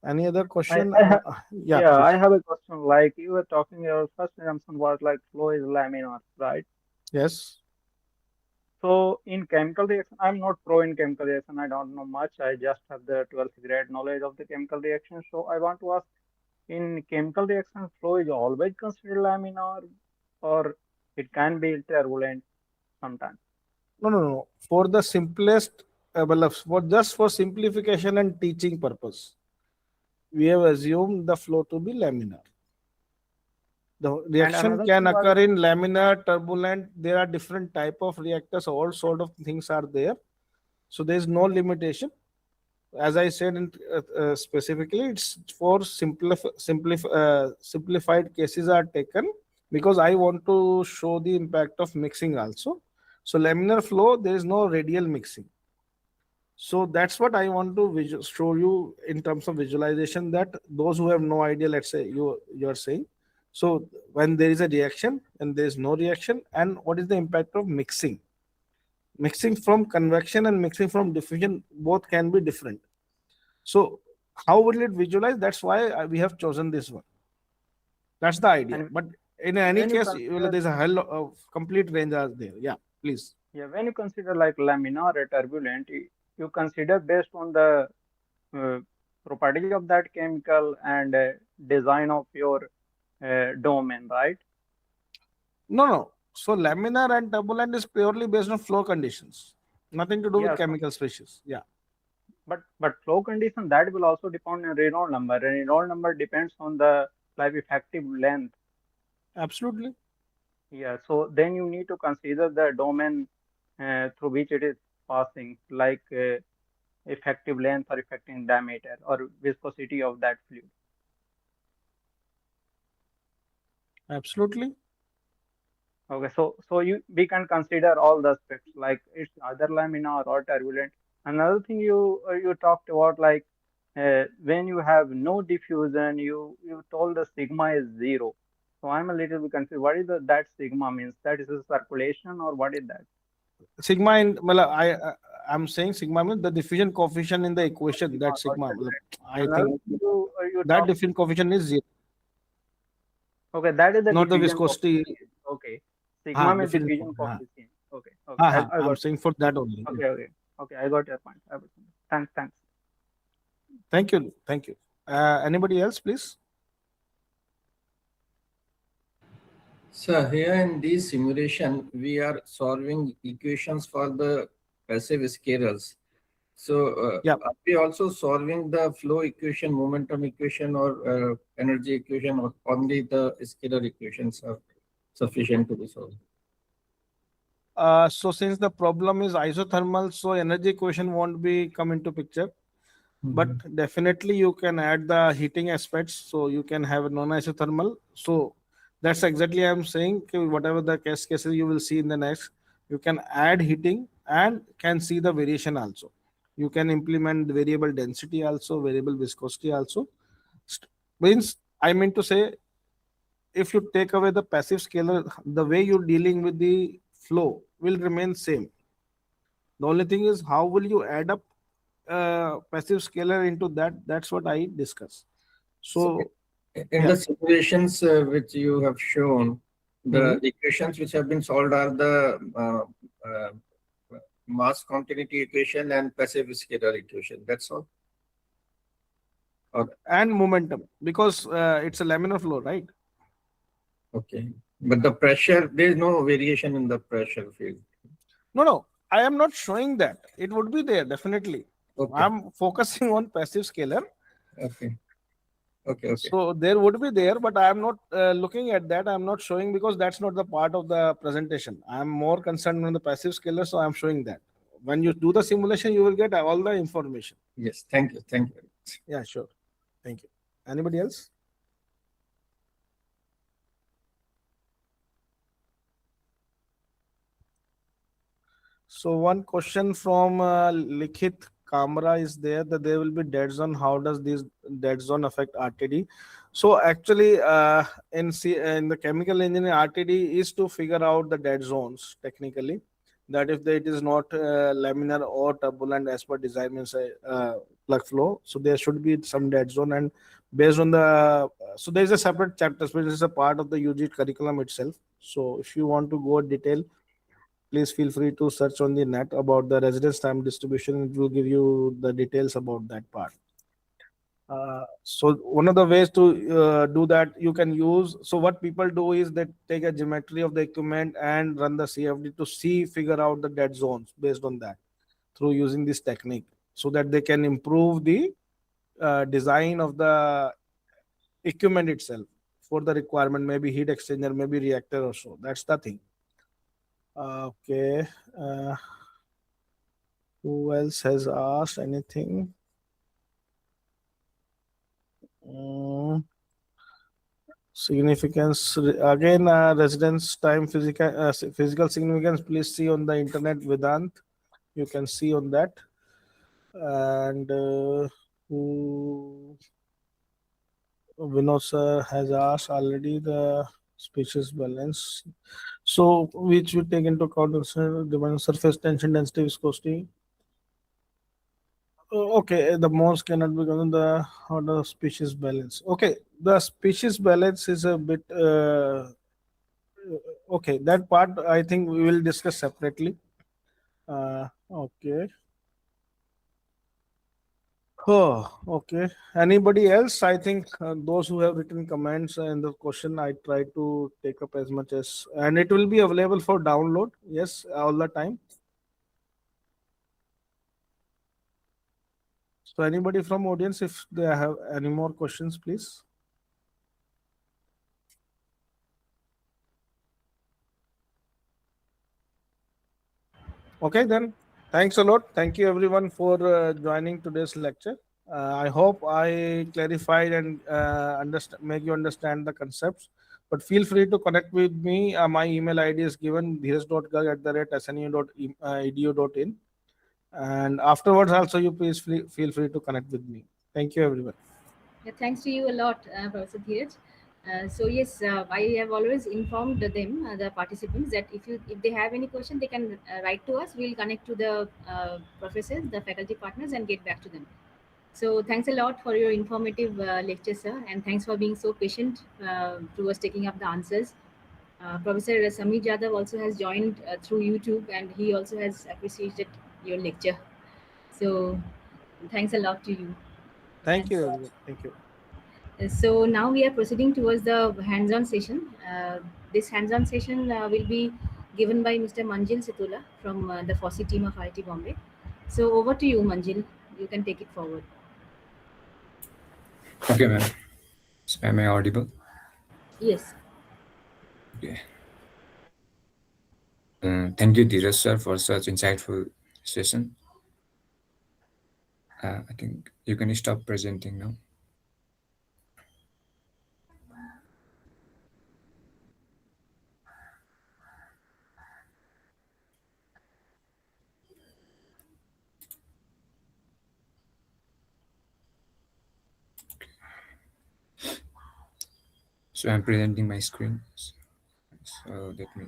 [SPEAKER 2] Any other question? Yeah,
[SPEAKER 4] Yeah, I
[SPEAKER 2] please.
[SPEAKER 4] have a question. Like you were talking, your first assumption was like flow is laminar, right?
[SPEAKER 2] Yes.
[SPEAKER 4] So in chemical reaction, I'm not pro in chemical reaction. I don't know much. I just have the 12th grade knowledge of the chemical reaction. So I want to ask, in chemical reaction, flow is always considered laminar, or it can be turbulent sometimes.
[SPEAKER 2] No. For the simplest, for simplification and teaching purpose, we have assumed the flow to be laminar. The
[SPEAKER 4] And
[SPEAKER 2] reaction
[SPEAKER 4] another
[SPEAKER 2] can
[SPEAKER 4] thing was,
[SPEAKER 2] occur in laminar, turbulent. There are different type of reactors. All sort of things are there. So there is no limitation. As I said, specifically, it's for simplified cases are taken because I want to show the impact of mixing also. So laminar flow, there is no radial mixing. So that's what I want to show you in terms of visualization, that those who have no idea, let's say you're saying, so when there is a reaction and there is no reaction, and what is the impact of mixing from convection and mixing from diffusion, both can be different. So how will it visualize? That's why we have chosen this one. That's the idea.
[SPEAKER 4] and
[SPEAKER 2] But in any
[SPEAKER 4] when you
[SPEAKER 2] case,
[SPEAKER 4] consider,
[SPEAKER 2] there's a hell of complete range are there. Yeah, please.
[SPEAKER 4] yeah, when you consider like laminar or turbulent, you consider based on the uh, property of that chemical and design of your domain, right?
[SPEAKER 2] No. So laminar and turbulent is purely based on flow conditions, nothing to do with
[SPEAKER 4] Yeah, so,
[SPEAKER 2] chemical species. Yeah,
[SPEAKER 4] but flow condition that will also depend on Reynolds number, and Reynolds number depends on the life effective length.
[SPEAKER 2] absolutely.
[SPEAKER 4] Yeah, so then you need to consider the domain through which it is passing, like effective length or effective diameter or viscosity of that fluid.
[SPEAKER 2] Absolutely.
[SPEAKER 4] Okay, so we can consider all the aspects like it's either laminar or turbulent. Another thing you talked about, like when you have no diffusion, you told the sigma is 0. So I'm a little bit confused. What is that sigma means? That is a circulation or what is that?
[SPEAKER 2] Sigma in, I'm saying sigma means the diffusion coefficient in the equation.
[SPEAKER 4] Sigma
[SPEAKER 2] That
[SPEAKER 4] got
[SPEAKER 2] sigma,
[SPEAKER 4] that right.
[SPEAKER 2] I
[SPEAKER 4] Another
[SPEAKER 2] think
[SPEAKER 4] thing you
[SPEAKER 2] that
[SPEAKER 4] talked.
[SPEAKER 2] diffusion coefficient is zero,
[SPEAKER 4] Okay, that is the
[SPEAKER 2] not the
[SPEAKER 4] diffusion
[SPEAKER 2] viscosity.
[SPEAKER 4] coefficient. Okay, sigma means
[SPEAKER 2] Diffusion
[SPEAKER 4] diffusion
[SPEAKER 2] coefficient.
[SPEAKER 4] coefficient. Okay, I
[SPEAKER 2] I'm
[SPEAKER 4] got.
[SPEAKER 2] saying for that only.
[SPEAKER 4] Okay, I got your point. Thanks.
[SPEAKER 2] Thank you. Thank you. Anybody else, please?
[SPEAKER 5] So here in this simulation, we are solving equations for the passive scalars. So
[SPEAKER 2] Yeah.
[SPEAKER 5] are we also solving the flow equation, momentum equation, or energy equation, or only the scalar equations are sufficient to be solved?
[SPEAKER 2] So since the problem is isothermal, so energy equation won't be come into picture. but definitely you can add the heating aspects, so you can have a non-isothermal. So that's exactly I'm saying, whatever the cases you will see in the next, you can add heating and can see the variation also. You can implement variable density also, variable viscosity also. Means I mean to say, if you take away the passive scalar, the way you're dealing with the flow will remain same. The only thing is how will you add up passive scalar into that. That's what I discuss.
[SPEAKER 5] So
[SPEAKER 2] So
[SPEAKER 5] in
[SPEAKER 2] yeah.
[SPEAKER 5] the simulations which you have shown,
[SPEAKER 2] Mhm.
[SPEAKER 5] the equations which have been solved are the uh, mass continuity equation and passive scalar equation. That's all. Or,
[SPEAKER 2] And momentum, because it's a laminar flow, right?
[SPEAKER 5] okay. But the pressure, there is no variation in the pressure field.
[SPEAKER 2] No, I am not showing that. It would be there definitely.
[SPEAKER 5] Okay.
[SPEAKER 2] I'm focusing on passive scalar.
[SPEAKER 5] Okay. Okay.
[SPEAKER 2] So there would be there, but I am not looking at that. I'm not showing because that's not the part of the presentation. I'm more concerned on the passive scalar, so I'm showing that. When you do the simulation, you will get all the information.
[SPEAKER 5] Yes. Thank you. Thank you.
[SPEAKER 2] Yeah, sure. Thank you. Anybody else? So one question from Likhit Kamra is there, that there will be dead zone. How does this dead zone affect RTD? So actually, in the chemical engineering, RTD is to figure out the dead zones technically. That if it is not laminar or turbulent as per design means plug flow, so there should be some dead zone. And based on the so there is a separate chapter, which is a part of the UG curriculum itself. So if you want to go detail, please feel free to search on the net about the residence time distribution. It will give you the details about that part. So one of the ways to do that, you can use, so what people do is they take a geometry of the equipment and run the CFD to see figure out the dead zones based on that through using this technique, so that they can improve the design of the equipment itself for the requirement, maybe heat exchanger, maybe reactor or so. That's the thing. Okay. Who else has asked anything? Mm, significance again. Residence time, physical significance. Please see on the internet, Vedant. You can see on that. And who Vinod sir has asked already the species balance. So which we take into account the surface tension, density, viscosity. Okay, the modes cannot be given the how the species balance. Okay, the species balance is a bit okay. That part I think we will discuss separately. Okay. Oh, okay. Anybody else? I think those who have written comments and the question I try to take up as much as, and it will be available for download. Yes, all the time. So anybody from audience, if they have any more questions, please. Okay, then. Thanks a lot. Thank you, everyone, for joining today's lecture. I hope I clarified and make you understand the concepts. But feel free to connect with me. My email ID is given dheeraj.garg@snu.edu.in. And afterwards, also, you please feel free to connect with me. Thank you, everyone.
[SPEAKER 1] Yeah, thanks to you a lot, Professor Dheeraj. So yes, I have always informed them, the participants, that if they have any question, they can write to us. We'll connect to the professors, the faculty partners, and get back to them. So thanks a lot for your informative lecture, sir, and thanks for being so patient towards taking up the answers. Professor Samir Jadhav also has joined through YouTube, and he also has appreciated your lecture. So thanks a lot to you.
[SPEAKER 2] Thank
[SPEAKER 1] And
[SPEAKER 2] you, everyone. Thank you.
[SPEAKER 1] so now we are proceeding towards the hands-on session. This hands-on session will be given by Mr. Manjil Situla from the FOSSEE team of IIT Bombay. So over to you, Manjil. You can take it forward.
[SPEAKER 6] Okay, ma'am. So am I audible?
[SPEAKER 1] Yes.
[SPEAKER 6] Okay. Thank you, Dheeraj sir, for such insightful session. I think you can stop presenting now. So I'm presenting my screen. So let me.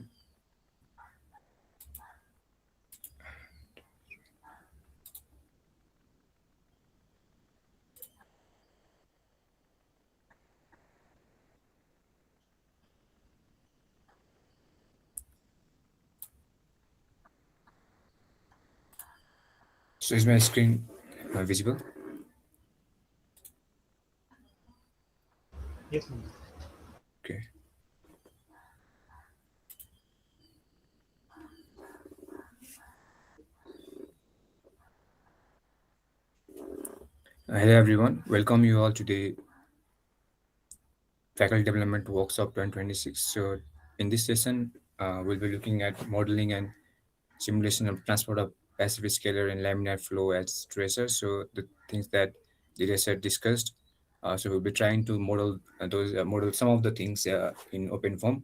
[SPEAKER 6] So is my screen visible?
[SPEAKER 3] Yes.
[SPEAKER 6] Okay. Hello everyone, welcome you all to the Faculty Development Workshop 2026. So in this session, we'll be looking at modeling and simulation of transport of passive scalar in laminar flow as tracers. So the things that the research discussed. So we'll be trying to model model some of the things in OpenFOAM.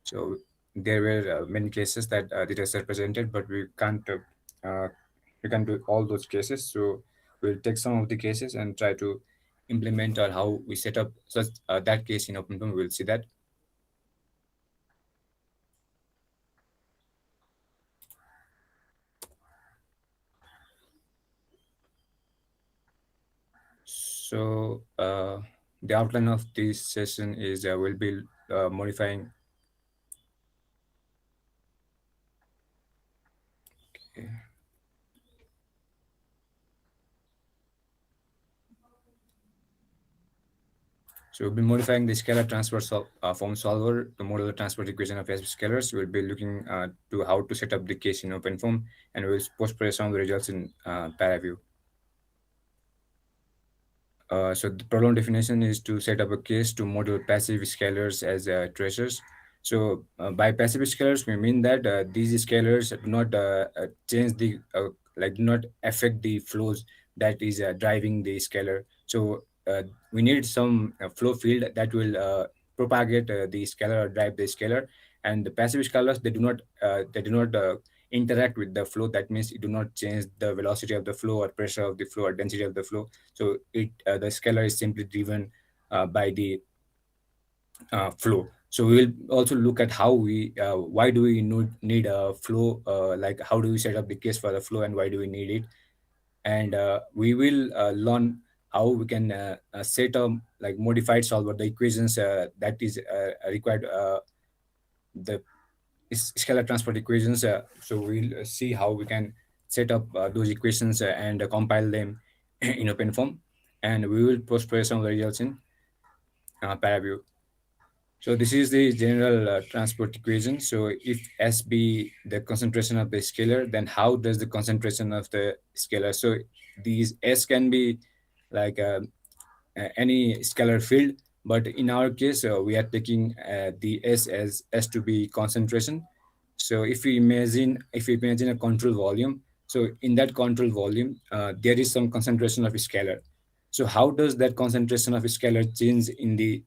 [SPEAKER 6] So there were many cases that the research presented, but we can't do all those cases. So we'll take some of the cases and try to implement or how we set up such that case in OpenFOAM. We'll see that. So the outline of this session is we'll be modifying. Okay. So we'll be modifying the scalar transfer form solver to model the transport equation of passive scalars. We'll be looking to how to set up the case in OpenFOAM, and we'll post-process some of the results in ParaView. So the problem definition is to set up a case to model passive scalars as tracers. So by passive scalars, we mean that these scalars do not change the do not affect the flows that is driving the scalar. So we need some flow field that will propagate the scalar or drive the scalar. And the passive scalars, they do not interact with the flow. That means it do not change the velocity of the flow or pressure of the flow or density of the flow. So the scalar is simply driven by the flow. So we will also look at how why do we need a flow, like how do we set up the case for the flow and why do we need it. And we will learn how we can set a like modified solver, the equations that is required, the scalar transport equations. So we'll see how we can set up those equations and compile them in OpenFOAM, and we will post some of the results in ParaView. So this is the general transport equation. So if S be the concentration of the scalar, then how does the concentration of the scalar? So these S can be like any scalar field, but in our case, we are taking the S as S to be concentration. So if we imagine a control volume, so in that control volume, there is some concentration of scalar. So how does that concentration of scalar change in the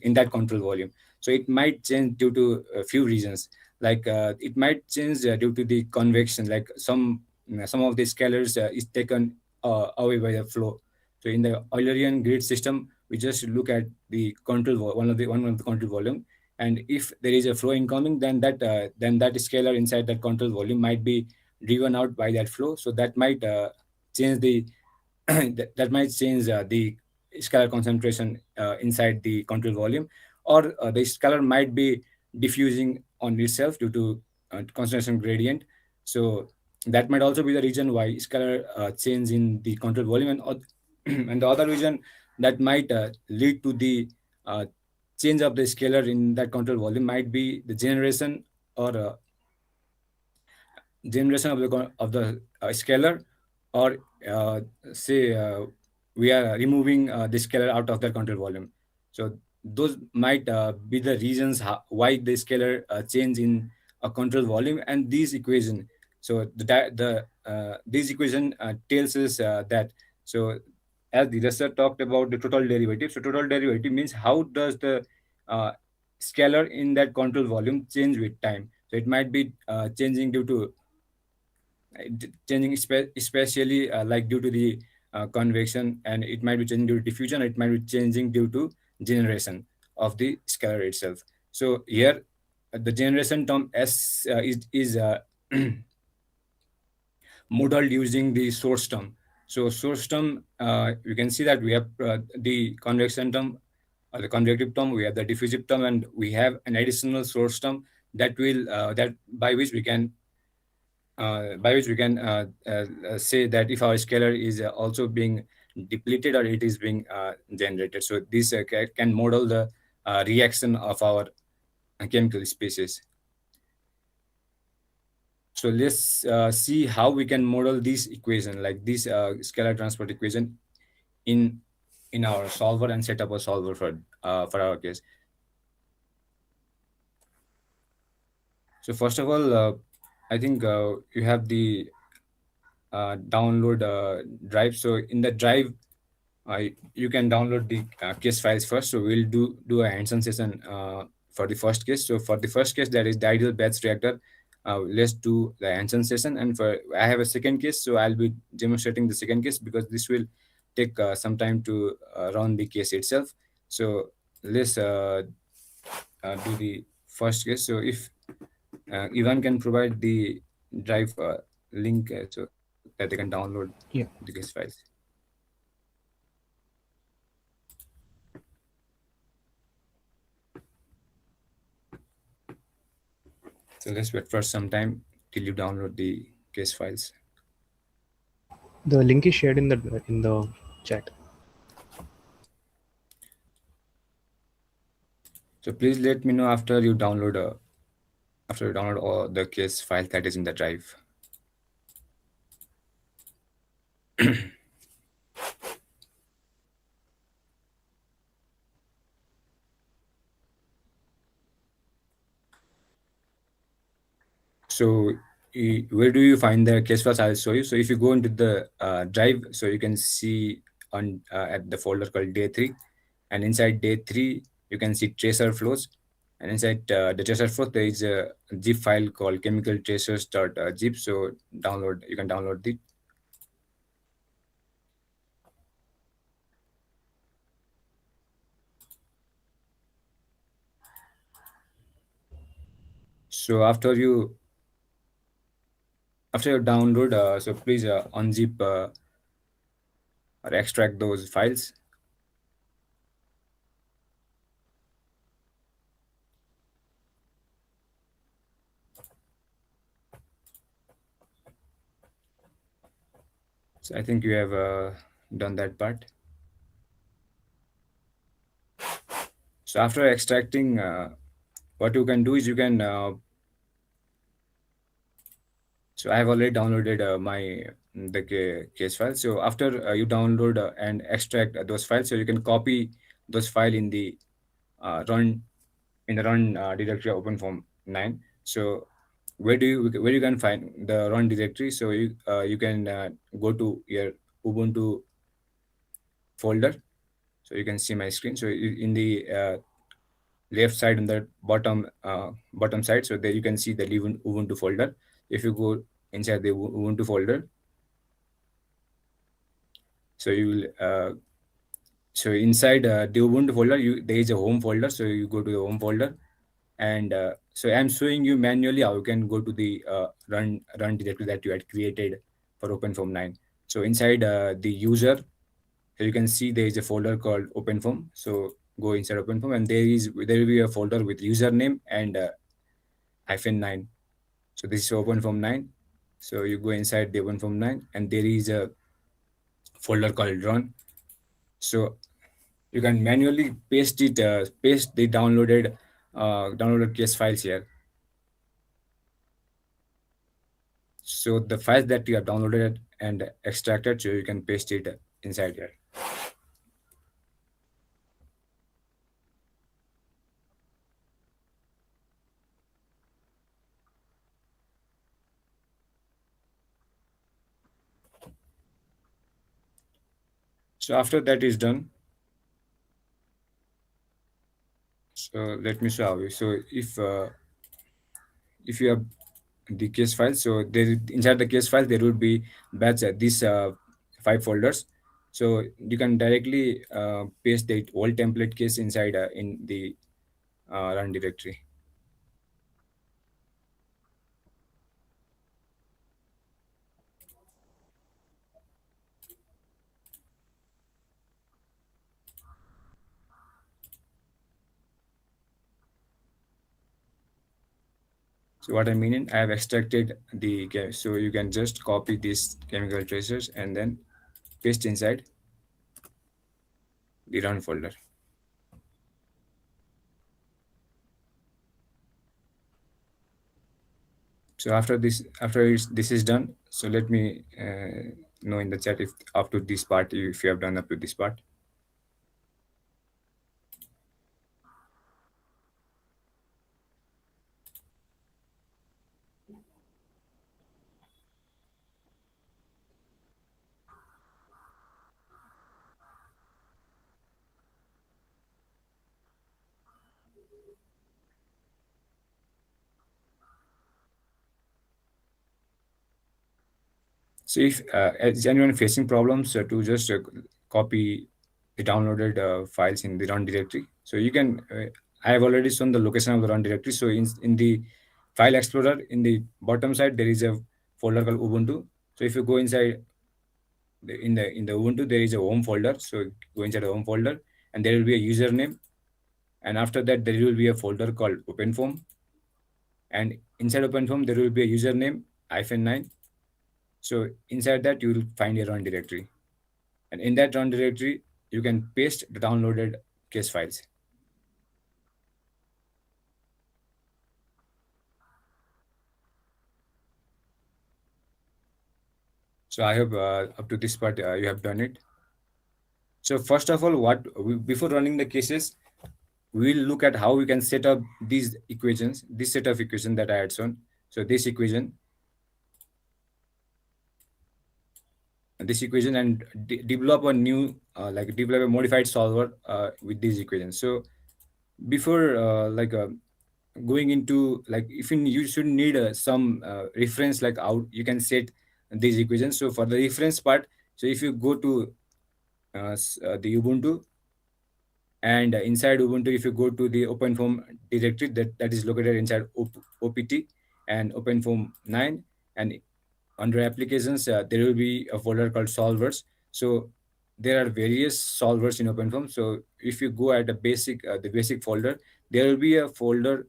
[SPEAKER 6] in that control volume? So it might change due to a few reasons. Like it might change due to the convection. Like some of the scalars is taken away by the flow. So in the Eulerian grid system, we just look at the one of the control volume, and if there is a flow incoming, then that scalar inside that control volume might be driven out by that flow. So that might change the that might change the scalar concentration inside the control volume, or the scalar might be diffusing on itself due to concentration gradient. So that might also be the reason why scalar change in the control volume, and the other reason that might lead to the uh, change of the scalar in that control volume might be the generation or generation of the scalar, or uh, say we are removing the scalar out of the control volume. So those might be the reasons why the scalar change in a control volume. And these equation, so this equation tells us that So as the Rasa talked about the total derivative, so total derivative means how does the uh, scalar in that control volume change with time. So it might be changing due to especially like due to the convection, and it might be changing due to diffusion, it might be changing due to generation of the scalar itself. So here the generation term is modeled using the source term. So source term, you can see that we have the convection term or the convective term, we have the diffusive term, and we have an additional source term that will that by which we can say that if our scalar is also being depleted or it is being generated. So this can model the reaction of our chemical species. So let's see how we can model this equation, like this scalar transport equation, in in our solver and set up a solver for our case. So first of all, I think you have the download drive. So in the drive, you can download the case files first. So we'll do a hands-on session for the first case. So for the first case, that is the ideal batch reactor. Let's do the hands-on session. And for I have a second case, so I'll be demonstrating the second case because this will take some time to run the case itself. So let's do the first case. So if Ivan can provide the drive link so that they can download
[SPEAKER 2] Yeah.
[SPEAKER 6] the case files. So let's wait for some time till you download the case files.
[SPEAKER 2] The link is shared in the chat.
[SPEAKER 6] So please let me know after you download all the case file that is in the drive. So where do you find the case files? I'll show you. So if you go into the drive, so you can see on at the folder called day 3, and inside day 3 you can see tracer flows, and inside the tracer flows there is a zip file called chemical tracers.zip. So you can download it. So after you download, so please unzip or extract those files. So I think you have done that part. So after extracting, what you can do is you can. So I have already downloaded case file. So after you download and extract those files, so you can copy those file in the run directory of OpenFOAM 9. So where you can find the run directory? So you can go to your Ubuntu folder. So you can see my screen. So in the left side on the bottom side, so there you can see the Ubuntu folder. If you go inside the Ubuntu folder, so you will so inside the Ubuntu folder, there is a home folder. So you go to the home folder, and so I'm showing you manually how you can go to the run directory that you had created for OpenFOAM 9. So inside the user, so you can see there is a folder called OpenFOAM. So go inside OpenFOAM, and there will be a folder with username and -9. So this is OpenFOAM 9. So you go inside the OpenFOAM 9, and there is a folder called run. So you can manually paste the downloaded case files here. So the files that you have downloaded and extracted, so you can paste it inside here. So after that is done, so let me show you. So if you have the case file, so there inside the case file there would be batch these 5 folders. So you can directly paste the old template case inside in the run directory. So what I mean in, I have extracted the so you can just copy these chemical tracers and then paste inside the run folder. So this is done, so let me know in the chat if up to this part, if you have done up to this part. So if is anyone facing problems to just copy the downloaded files in the run directory, so you can I have already shown the location of the run directory. So in the file explorer, in the bottom side there is a folder called Ubuntu. So if you go inside in the Ubuntu, there is a home folder. So go inside the home folder and there will be a username, and after that there will be a folder called OpenFOAM, and inside OpenFOAM there will be a username -9. So inside that you will find a run directory, and in that run directory you can paste the downloaded case files. So I hope up to this part you have done it. So first of all, before running the cases, we will look at how we can set up these equations, this set of equation that I had shown. So this equation, and develop a new develop a modified solver with these equations. So before going into if you should need some reference, like how you can set these equations. So for the reference part, so if you go to the Ubuntu, and inside Ubuntu, if you go to the OpenFOAM directory that is located inside OPT and OpenFOAM 9, and under applications there will be a folder called solvers. So there are various solvers in OpenFOAM. So if you go at the basic folder, there will be a folder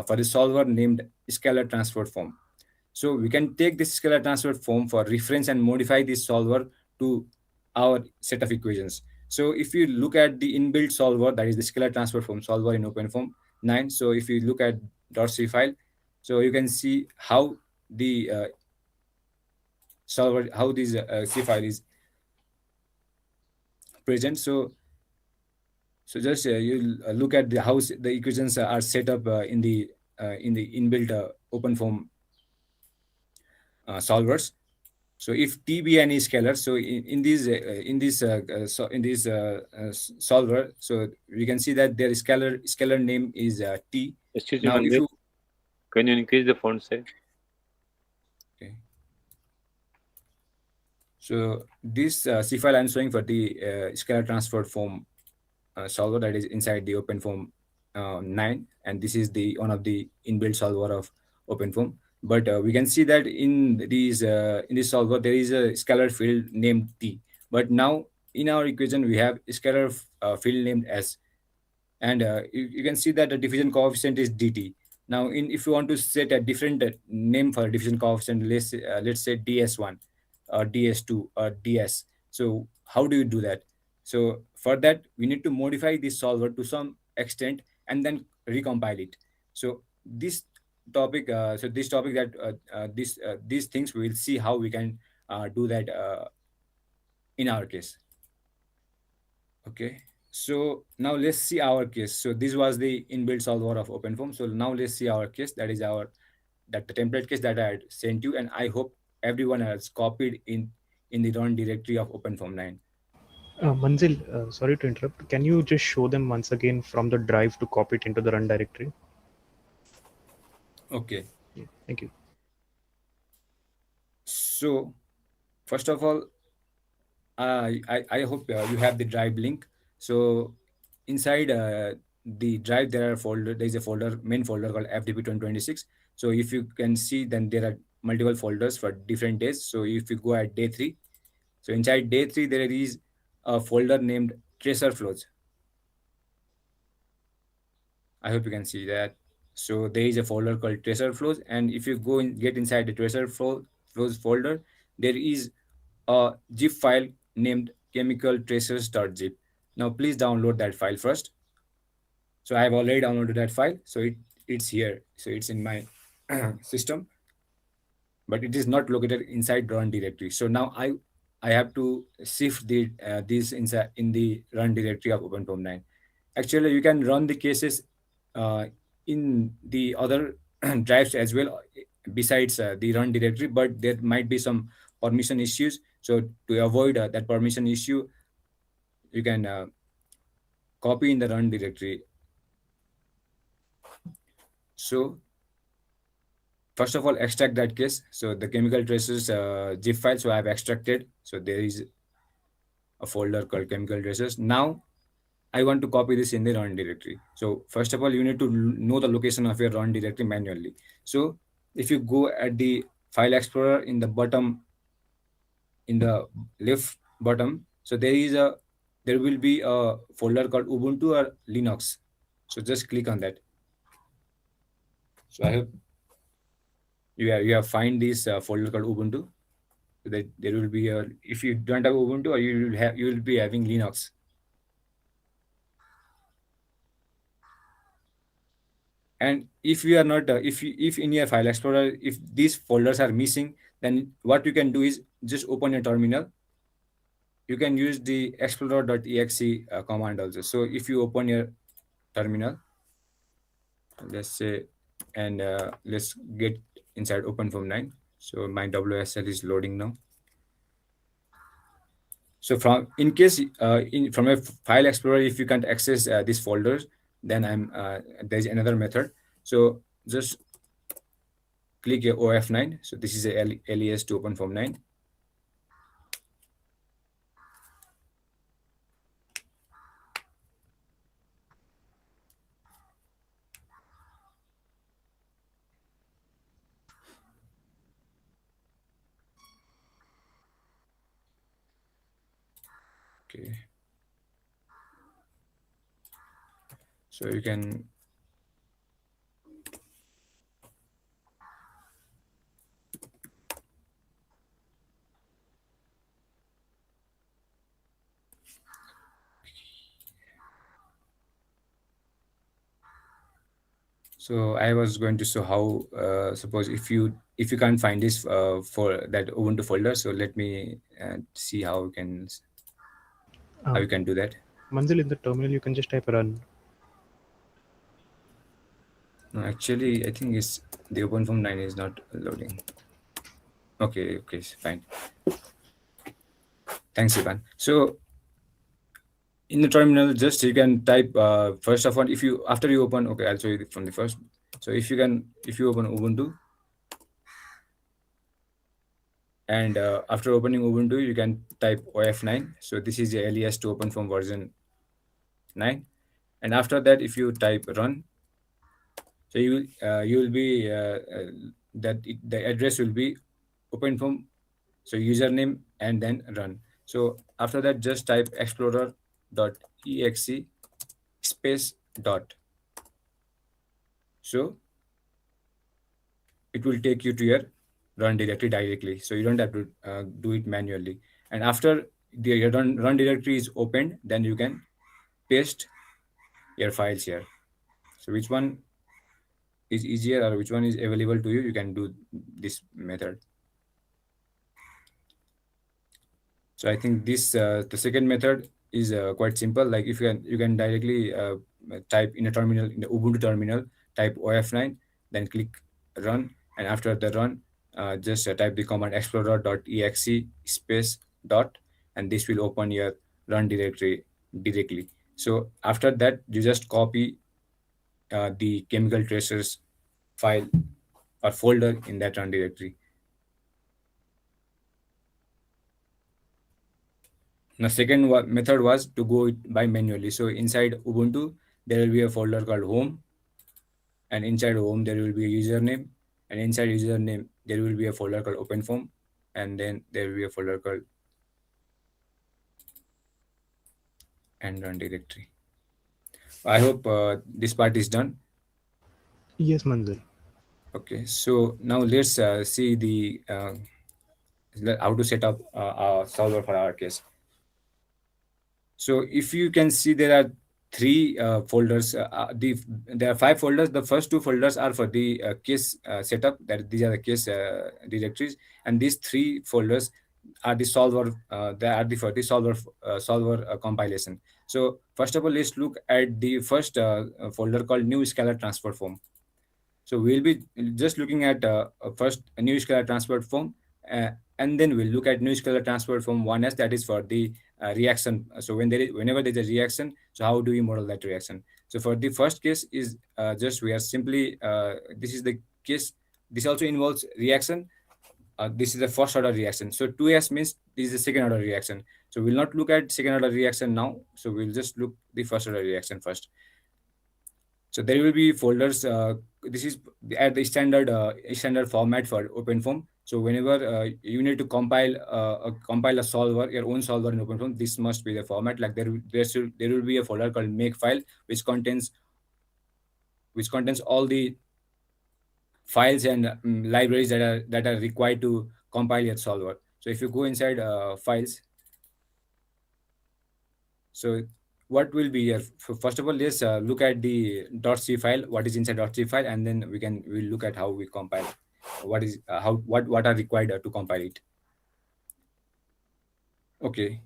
[SPEAKER 6] for the solver named scalar transfer form. So we can take this scalar transfer form for reference and modify this solver to our set of equations. So if you look at the inbuilt solver, that is the scalar transfer form solver in OpenFOAM 9. So if you look at .c file, so you can see how the solver, how this C file is present. So just you look at how the equations are set up in the inbuilt OpenFOAM solvers. So if t be any scalar, so solver, so we can see that their scalar name is t.
[SPEAKER 7] Excuse me,
[SPEAKER 6] Now if
[SPEAKER 7] Mandir.
[SPEAKER 6] you
[SPEAKER 7] Can you increase the font size?
[SPEAKER 6] okay. So this C file I'm showing for the scalar transfer form solver that is inside the OpenFOAM 9, and this is the one of the inbuilt solver of OpenFOAM. But we can see that in this solver there is a scalar field named t. But now in our equation we have a scalar field named s, and you can see that the diffusion coefficient is dt. Now if you want to set a different name for a diffusion coefficient, let's say ds1 or ds2 or ds. So how do you do that? So for that we need to modify this solver to some extent and then recompile it. So this this topic that these things we will see how we can do that in our case. Okay, so now let's see our case. So this was the inbuilt solver of OpenFOAM. So now let's see our case. That is the template case that I had sent you, and I hope everyone has copied in the run directory of OpenFOAM 9.
[SPEAKER 8] Manzil, sorry to interrupt. Can you just show them once again from the drive to copy it into the run directory?
[SPEAKER 6] Okay.
[SPEAKER 8] Yeah, thank you.
[SPEAKER 6] So first of all, I hope you have the drive link. So inside the drive, there is a folder, main folder called FDP 2026. So if you can see, then there are multiple folders for different days. So if you go at day 3, so inside day 3, there is a folder named tracer flows. I hope you can see that. So there is a folder called tracer flows, and if you go and get inside the flows folder, there is a zip file named chemical tracers.zip. Now please download that file first. So I have already downloaded that file, so it's here. So it's in my system, but it is not located inside run directory. So now I have to shift these inside in the run directory of OpenFOAM 9. Actually, you can run the cases uh, in the other drives as well, besides the run directory, but there might be some permission issues. So to avoid that permission issue, you can copy in the run directory. So first of all, extract that case. So the chemical traces zip file, so I have extracted. So there is a folder called chemical traces. Now I want to copy this in the run directory. So first of all, you need to know the location of your run directory manually. So if you go at the file explorer in the bottom, in the left bottom, so there will be a folder called Ubuntu or Linux. So just click on that. So I hope you have find this folder called Ubuntu. So that there will be a, if you don't have Ubuntu, or you will be having Linux. And if you are not if in your file explorer, if these folders are missing, then what you can do is just open your terminal. You can use the explorer.exe command also. So if you open your terminal, let's say, and let's get inside OpenFOAM 9. So my WSL is loading now. So from in case from a file explorer, if you can't access these folders, then there's another method. So just click your OF9. So this is a LES to OpenFOAM 9. Okay. So you can So I was going to show how suppose if you can't find this for that Ubuntu folder, so let me see how
[SPEAKER 8] Uh,
[SPEAKER 6] you can do that.
[SPEAKER 8] Manzil, in the terminal, you can just type run.
[SPEAKER 6] No, actually, I think it's the OpenFOAM 9 is not loading. Okay, fine. Thanks, Ivan. So in the terminal, just you can type first of all, if you after you open, okay, I'll show you from the first. So if you open Ubuntu, and after opening Ubuntu, you can type OF9. So this is the alias to OpenFOAM version 9. And after that, if you type run, so you will be the address will be OpenFOAM, so username and then run. So after that, just type explorer.exe space dot. So it will take you to your run directory directly. So you don't have to do it manually. And after your run directory is opened, then you can paste your files here. So which one is easier, or which one is available to you, you can do this method. So I think this the second method is quite simple. Like if you can directly type in a terminal, in the Ubuntu terminal, type OF9, then click run, and after the run, just type the command explorer.exe space dot, and this will open your run directory directly. So after that, you just copy the chemical tracers file or folder in that run directory. The second method was to go it by manually. So inside Ubuntu, there will be a folder called home, and inside home there will be a username, and inside username there will be a folder called OpenFOAM, and then there will be a folder called and run directory. I hope this part is done.
[SPEAKER 8] Yes, Manzil.
[SPEAKER 6] Okay, so now let's see the how to set up a solver for our case. So if you can see, there are three folders. There are five folders. The first two folders are for the case setup. That these are the case directories, and these three folders are the solver. They are the for the solver compilation. So first of all, let's look at the first folder called new scalar transfer form. So we'll be just looking at first a new scalar transfer form, uh, and then we'll look at new scalar transfer form 1s, that is for the reaction. So whenever there's a reaction, so how do we model that reaction? So for the first case is just we are simply this is the case. This also involves reaction. This is the first order reaction. So 2s means this is the second order reaction. So we'll not look at second order reaction now. So we'll just look the first order reaction first. So there will be folders. This is at the standard format for OpenFOAM. So whenever you need to compile a solver, your own solver in OpenFOAM, this must be the format. Like there will be a folder called makefile, which contains all the files and libraries that are required to compile your solver. So if you go inside files, so what will be here? First of all, let's look at the .c file, what is inside .c file, and then we'll look at how we compile, what are required to compile it. Okay,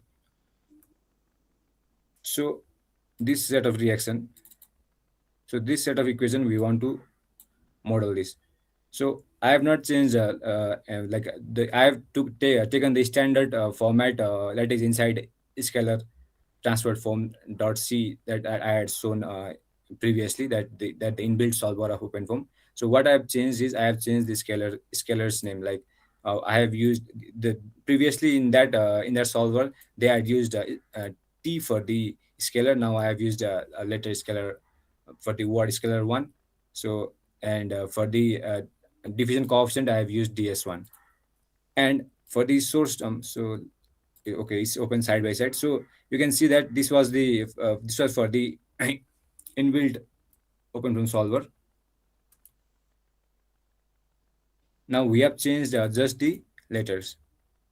[SPEAKER 6] so this set of reaction, so this set of equation we want to model this. So I have not changed I have taken the standard format that is inside scalar transfer form .c that I had shown previously, that the inbuilt solver of OpenFOAM. So what I have changed is I have changed the scalar's name. Like I have used the previously in that solver they had used T for the scalar. Now I have used a letter scalar for the word scalar one. So and for the division coefficient I have used DS1. And for the source term, so okay, it's open side by side. So you can see that this was for the inbuilt OpenFOAM solver. Now we have changed just the letters,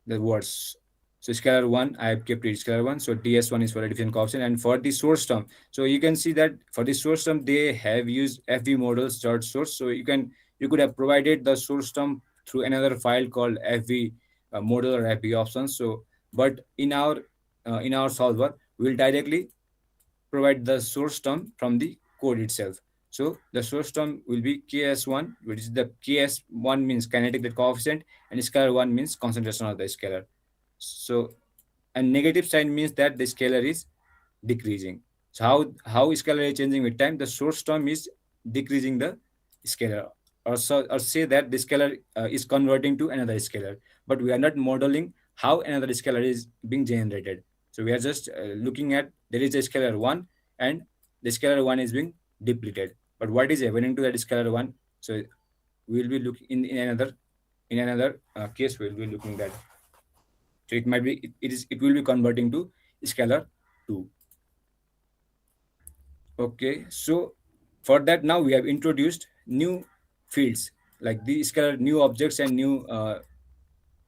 [SPEAKER 6] the words. So scalar 1, I have kept it scalar 1. So DS1 is for the division coefficient. And for the source term, so you can see that for the source term, they have used FB models dot source. So you could have provided the source term through another file called FB model or FB options. So, but in our solver, we will directly provide the source term from the code itself. So the source term will be KS1, which is the KS1 means kinetic rate coefficient, and scalar 1 means concentration of the scalar. So a negative sign means that the scalar is decreasing. So how scalar is changing with time? The source term is decreasing the scalar, or say that the scalar is converting to another scalar, but we are not modeling how another scalar is being generated. So we are just looking at there is a scalar 1 and the scalar 1 is being depleted. But what is happening to that scalar 1? So we will be looking in another case. We will be looking at. So it might be it will be converting to scalar 2. Okay, so for that now we have introduced new fields like the scalar new objects and new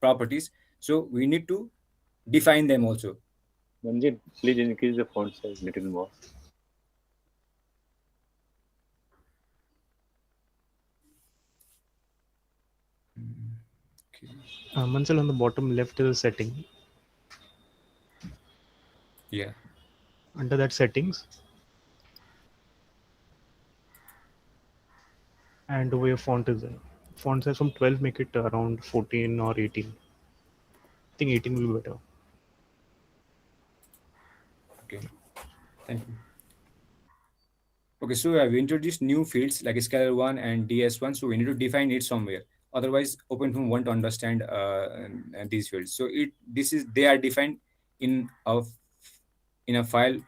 [SPEAKER 6] properties. So we need to define them also.
[SPEAKER 7] Manjit, please increase the font size little more.
[SPEAKER 6] Okay.
[SPEAKER 8] Mansell, on the bottom left is a setting.
[SPEAKER 6] Yeah.
[SPEAKER 8] Under that settings, and over your font is there. Font size from 12 make it around 14 or 18. I think 18 will be better.
[SPEAKER 6] Okay, thank you. Okay, so I've introduced new fields like scalar one and DS1. So we need to define it somewhere. Otherwise, OpenFOAM won't understand these fields. So they are defined in a file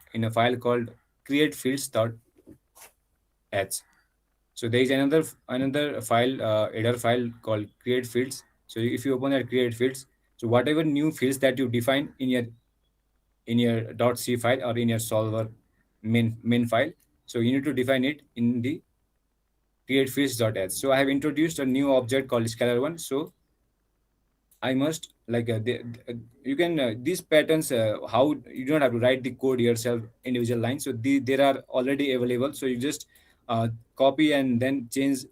[SPEAKER 6] called create fields.h. So there is another file, header file called create fields. So if you open that create fields, so whatever new fields that you define in your .c file or in your solver main file, so you need to define it in the create fields.h. So I have introduced a new object called scalar one. So I must you can these patterns, how you don't have to write the code yourself individual lines. So there are already available. So you just uh, copy and then change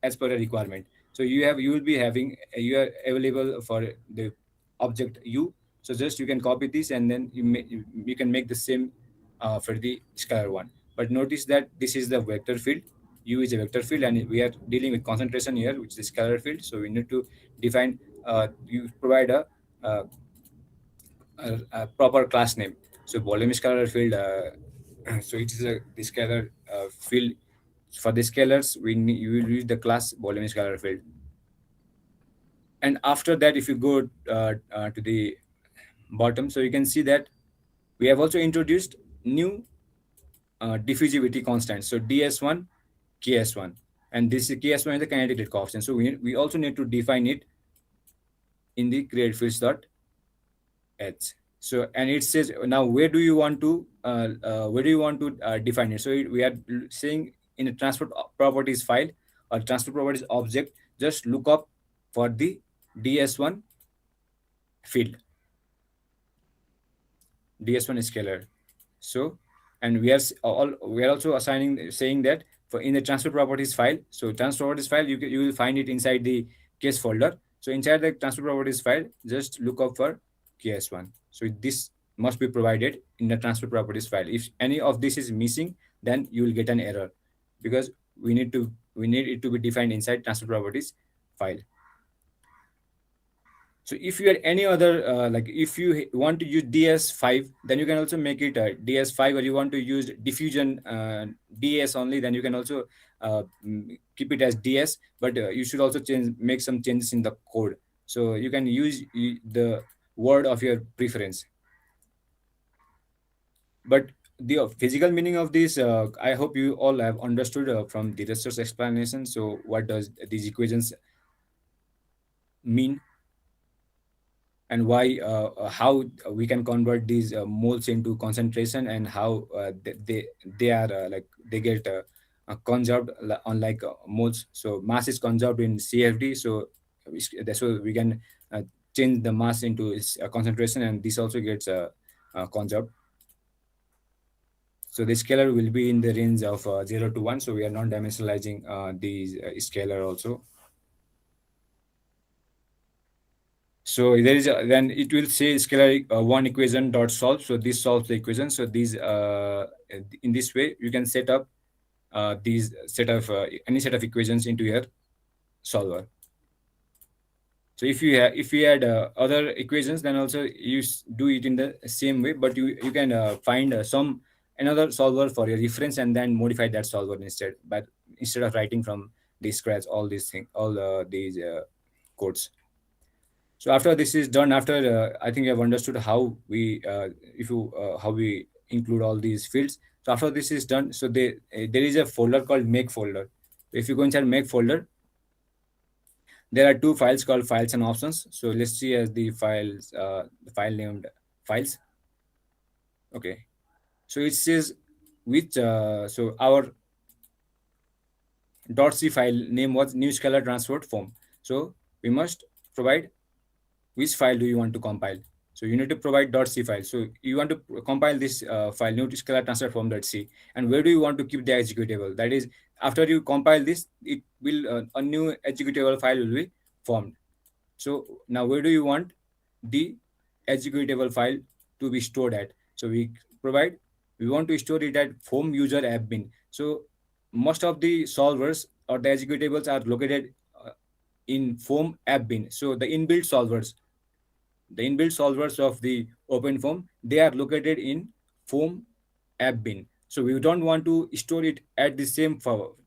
[SPEAKER 6] as per a requirement. So you will be having you are available for the object u. So just you can copy this and then you can make the same for the scalar one. But notice that this is the vector field. U is a vector field, and we are dealing with concentration here, which is scalar field. So we need to define. You provide uh, a proper class name. So volume scalar field. So it is the scalar field. For the scalars, you will use the class volume scalar field. And after that, if you go to the bottom, so you can see that we have also introduced new diffusivity constant. So ds1, ks1, and this ks1 is the kinetic rate constant. So we also need to define it in the create fields dot h. So and it says now where do you want to define it. So we are saying in a transport properties file or transport properties object, just look up for the ds1 field, ds1 scalar. So and we are also assigning saying that for in the transfer properties file. So transfer properties file, you will find it inside the case folder. So inside the transfer properties file, just look up for ks1. So this must be provided in the transfer properties file. If any of this is missing, then you will get an error, because we need it to be defined inside transfer properties file. So if you had any other like if you want to use ds5, then you can also make it ds5, or you want to use diffusion ds only, then you can also keep it as ds. But you should also make some changes in the code. So you can use the word of your preference. But the physical meaning of this, I hope you all have understood from the research explanation. So what does these equations mean, and why how we can convert these moles into concentration, and how they are they get conserved unlike moles. So mass is conserved in CFD. So we can change the mass into its concentration, and this also gets conserved. So the scalar will be in the range of 0 to 1. So we are not dimensionalizing the scalar also. So there is then it will say scalar one equation dot solve. So this solves the equation. So these in this way you can set up these set of any set of equations into your solver. So if you had other equations, then also you do it in the same way, but you can find some another solver for your reference, and then modify that solver instead of writing from the scratch all these things, all these codes. So after this is done, after I think you have understood how we how we include all these fields. So after this is done, so there is a folder called make folder. If you go inside make folder, there are two files called files and options. So let's see as the file named files. Okay, so it says which so our .c file name was new scalar transport form. So we must provide which file do you want to compile. So you need to provide .c file. So you want to compile this file, new scalar transfer form.c, and where do you want to keep the executable? That is, after you compile this, it will a new executable file will be formed. So now where do you want the executable file to be stored at? So we want to store it at foam user app bin. So most of the solvers or the executables are located in foam app bin. So the inbuilt solvers of the OpenFOAM, they are located in foam app bin. So we don't want to store it at the same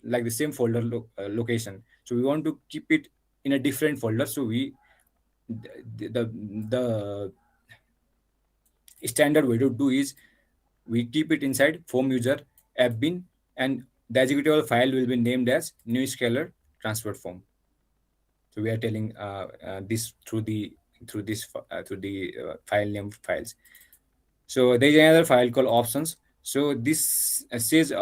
[SPEAKER 6] like the same folder location. So we want to keep it in a different folder. So we the standard way to do is we keep it inside foam user app bin, and the executable file will be named as new scalar transfer form. So we are telling this through the file name files. So there is another file called options. So this says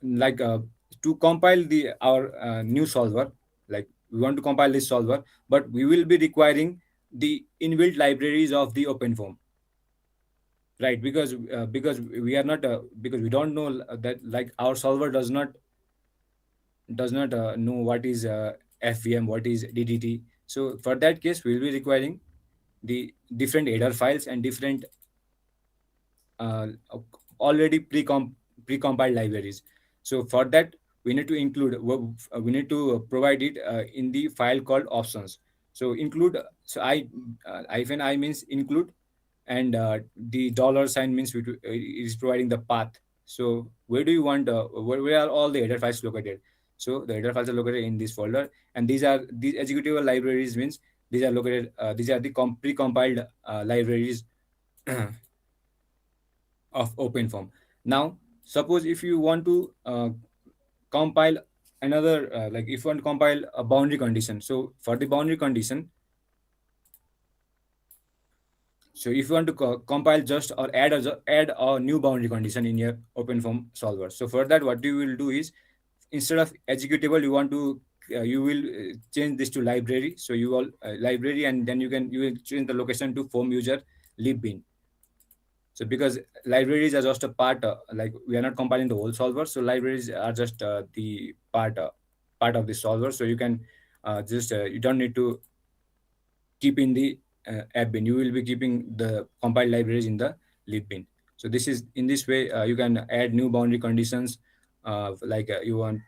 [SPEAKER 6] like to compile the our new solver, like we want to compile this solver, but we will be requiring the inbuilt libraries of the OpenFOAM, right? Because we are not because we don't know that, like, our solver does not know what is FVM, what is DDT. So for that case, we will be requiring the different header files and different uh, already precompiled libraries. So for that, we need to we need to provide it in the file called options. So include, so hyphen I means include, and the dollar sign means it is providing the path. So where do you want where are all the header files located? So the header files are located in this folder, and these executable libraries means these are located these are the precompiled libraries of OpenFOAM. Now, suppose if you want to compile another, like if you want to compile a boundary condition. So for the boundary condition, so if you want to compile just or add a new boundary condition in your OpenFOAM solver. So for that, what you will do is, instead of executable, you want to you will change this to library. So you will library, and then you will change the location to foam user libbin. So because libraries are just a part, like we are not compiling the whole solver, so libraries are just the part of the solver. So you can just you don't need to keep in the app bin. You will be keeping the compiled libraries in the lib bin. So this is, in this way you can add new boundary conditions, like you want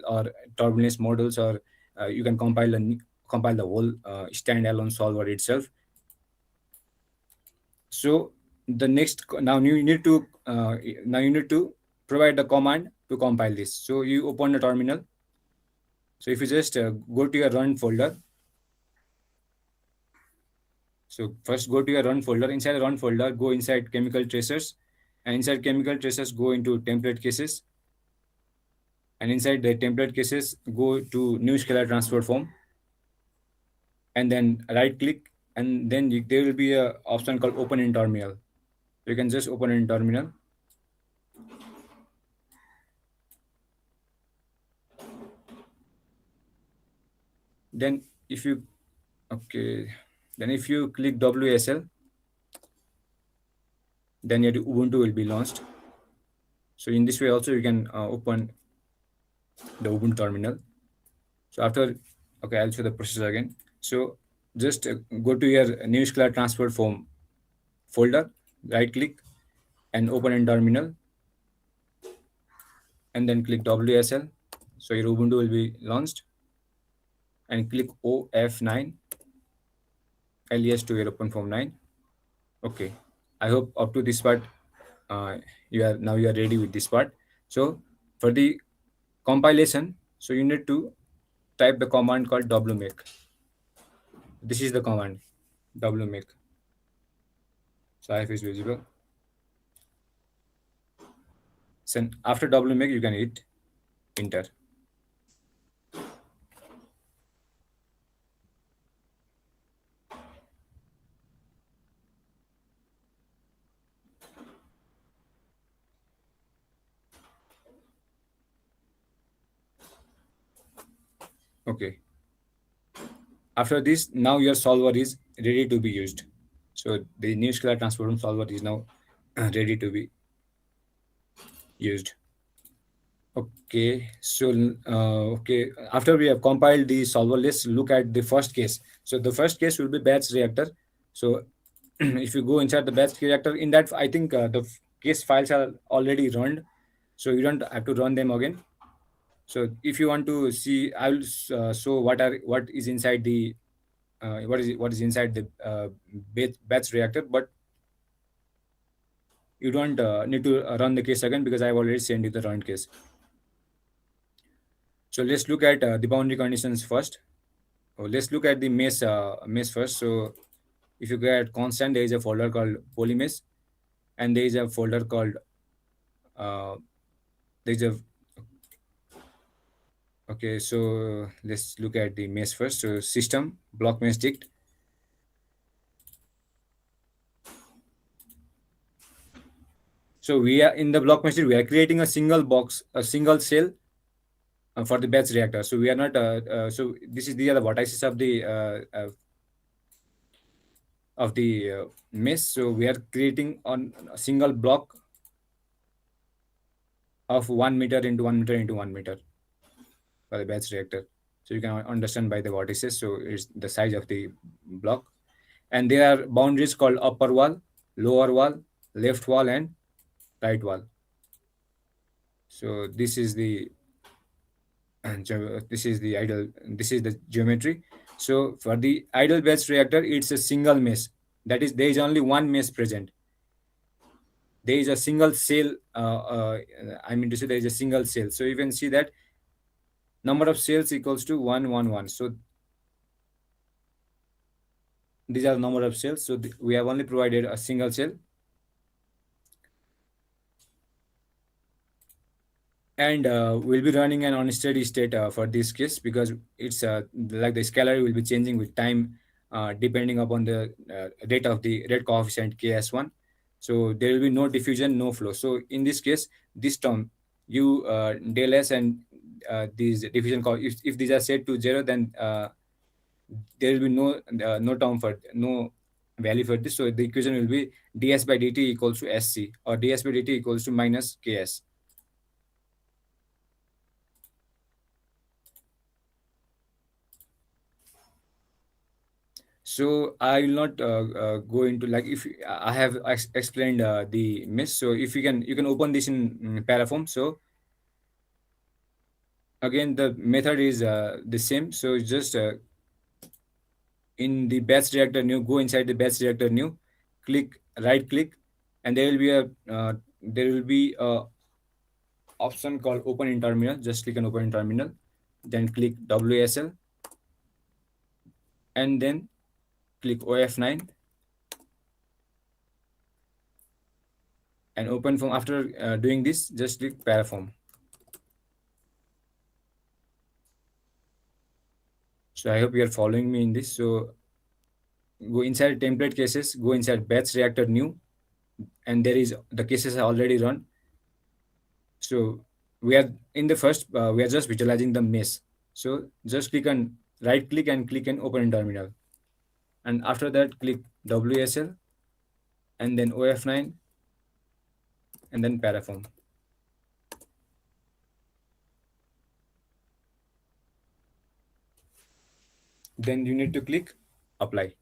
[SPEAKER 6] or turbulence models, or you can compile the whole standalone solver itself. So the next now you need to provide the command to compile this. So you open the terminal. So if you just go to your run folder, so first go to your run folder. Inside the run folder, go inside chemical tracers, and inside chemical tracers, go into template cases, and inside the template cases, go to new scalar transfer form, and then right click, and then there will be a option called open in terminal. You can just open in terminal. Then if you okay, then if you click WSL, then your Ubuntu will be launched. So in this way also you can open the Ubuntu terminal. So after, okay, I'll show the process again. So just go to your new scalar transfer form folder, right click and open in terminal, and then click WSL. So your Ubuntu will be launched, and click OF9 alias to your OpenFOAM 9. Okay, I hope up to this part you are ready with this part. So for the compilation, so you need to type the command called wmake. This is the command wmake. So if is visible. So after wmake, you can hit enter. Okay. After this, now your solver is ready to be used. So the new scalar transform solver is now ready to be used. Okay, so okay, after we have compiled the solver, let's look at the first case. So the first case will be batch reactor. So if you go inside the batch reactor, in that I think the case files are already run, so you don't have to run them again. So if you want to see, I will show what is inside the what is inside the batch reactor. But you don't need to run the case again because I've already sent you the run case. So let's look at the boundary conditions first. Let's look at the mesh first. So if you get constant, there is a folder called polymesh, and there is a folder called uh, there is a okay. So let's look at the mesh first. So system block mesh dict. So we are in the block mesh dict, we are creating a single box, a single cell for the batch reactor. So we are not. So these are the vertices of the mesh. So we are creating on a single block of 1 meter into 1 meter into 1 meter for the batch reactor. So you can understand by the vertices. So it's the size of the block, and there are boundaries called upper wall, lower wall, left wall, and right wall. So this is the this is the ideal. This is the geometry. So for the ideal batch reactor, it's a single mesh. That is, there is only one mesh present. There is a single cell. I mean to say, there is a single cell. So you can see that number of cells equals to 1 1 1. So these are the number of cells. So we have only provided a single cell, and we'll be running an unsteady state for this case because it's like the scalar will be changing with time depending upon the rate of the rate coefficient ks1. So there will be no diffusion, no flow. So in this case, this term u del s and these diffusion if these are set to 0, then there will be no term for no value for this. So the equation will be ds by dt equals to sc, or ds by dt equals to minus ks. So I will not go into, like, if I have explained the mesh. So if you can open this in Paraform. So again, the method is the same. So just in the batch reactor new, go inside the batch reactor new, right click, and there will be a option called open in terminal. Just click on open in terminal, then click WSL, and then click OF9 and OpenFOAM. After doing this, just click Paraform. So I hope you are following me in this. So go inside template cases, go inside batch reactor new, and there is the cases are already run. So we are in the first, we are just visualizing the mesh. So just click on right click and click on open in terminal. And after that, click WSL and then OF9 and then Paraform. Then you need to click apply.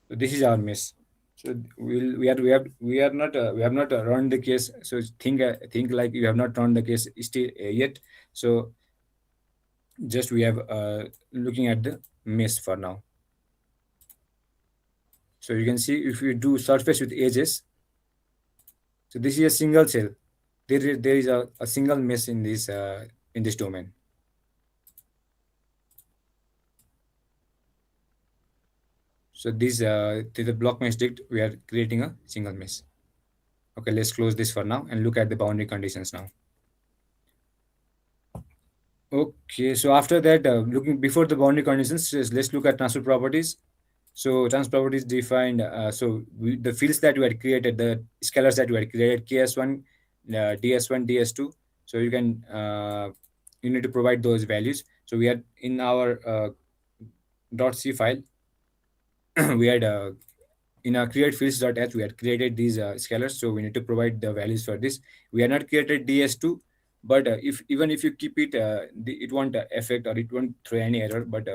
[SPEAKER 6] So this is our mesh. So we have not run the case. So think like you have not run the case still yet. So just we have looking at the mesh for now. So you can see if you do surface with edges. So this is a single cell. There is a single mesh in this domain. So this to the block mesh dict, we are creating a single mesh. Okay, let's close this for now and look at the boundary conditions now. Okay, so after that, looking before the boundary conditions, let's look at transfer properties. So transfer properties defined. The fields that we had created, the scalars that we had created, ks1, ds1, ds2. So you need to provide those values. So we had in our .c file, we had in our create fields.h, we had created these scalars. So we need to provide the values for this. We had not created ds2, but even if you keep it, it won't affect or it won't throw any error. But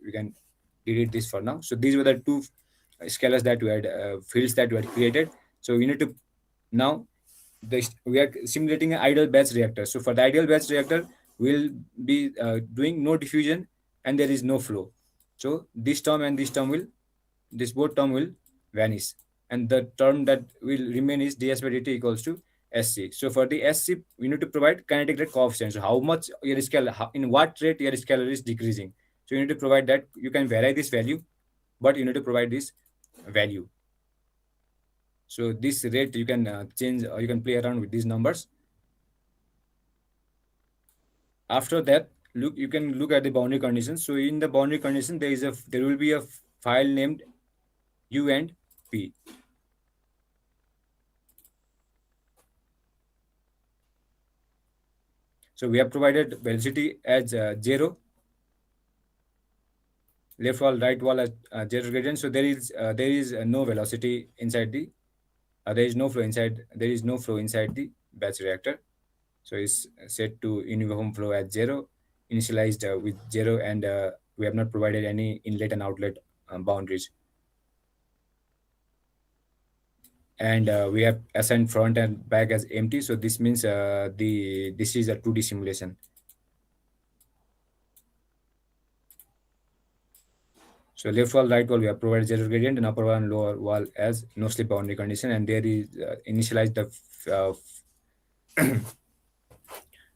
[SPEAKER 6] we can delete this for now. So these were the two scalars that we had, fields that we had created. So we need to now we are simulating an ideal batch reactor. So for the ideal batch reactor, we'll be doing no diffusion and there is no flow. So this term and this both term will vanish, and the term that will remain is ds by dt equals to SC. So for the SC, we need to provide kinetic rate coefficient. So how much your scalar, in what rate your scalar is decreasing. So you need to provide that. You can vary this value, but you need to provide this value. So this rate you can change, or you can play around with these numbers. After that, you can look at the boundary conditions. So in the boundary condition, there will be a file named U and P. So we have provided velocity as 0, left wall, right wall as 0 gradient. So there is no velocity inside the there is no flow inside the batch reactor. So it's set to uniform flow at 0, initialized with 0, and we have not provided any inlet and outlet boundaries. And we have assigned front and back as empty. So this means this is a 2D simulation. So left wall, right wall, we have provided 0 gradient, and upper wall and lower wall as no slip boundary condition, and there is initialized the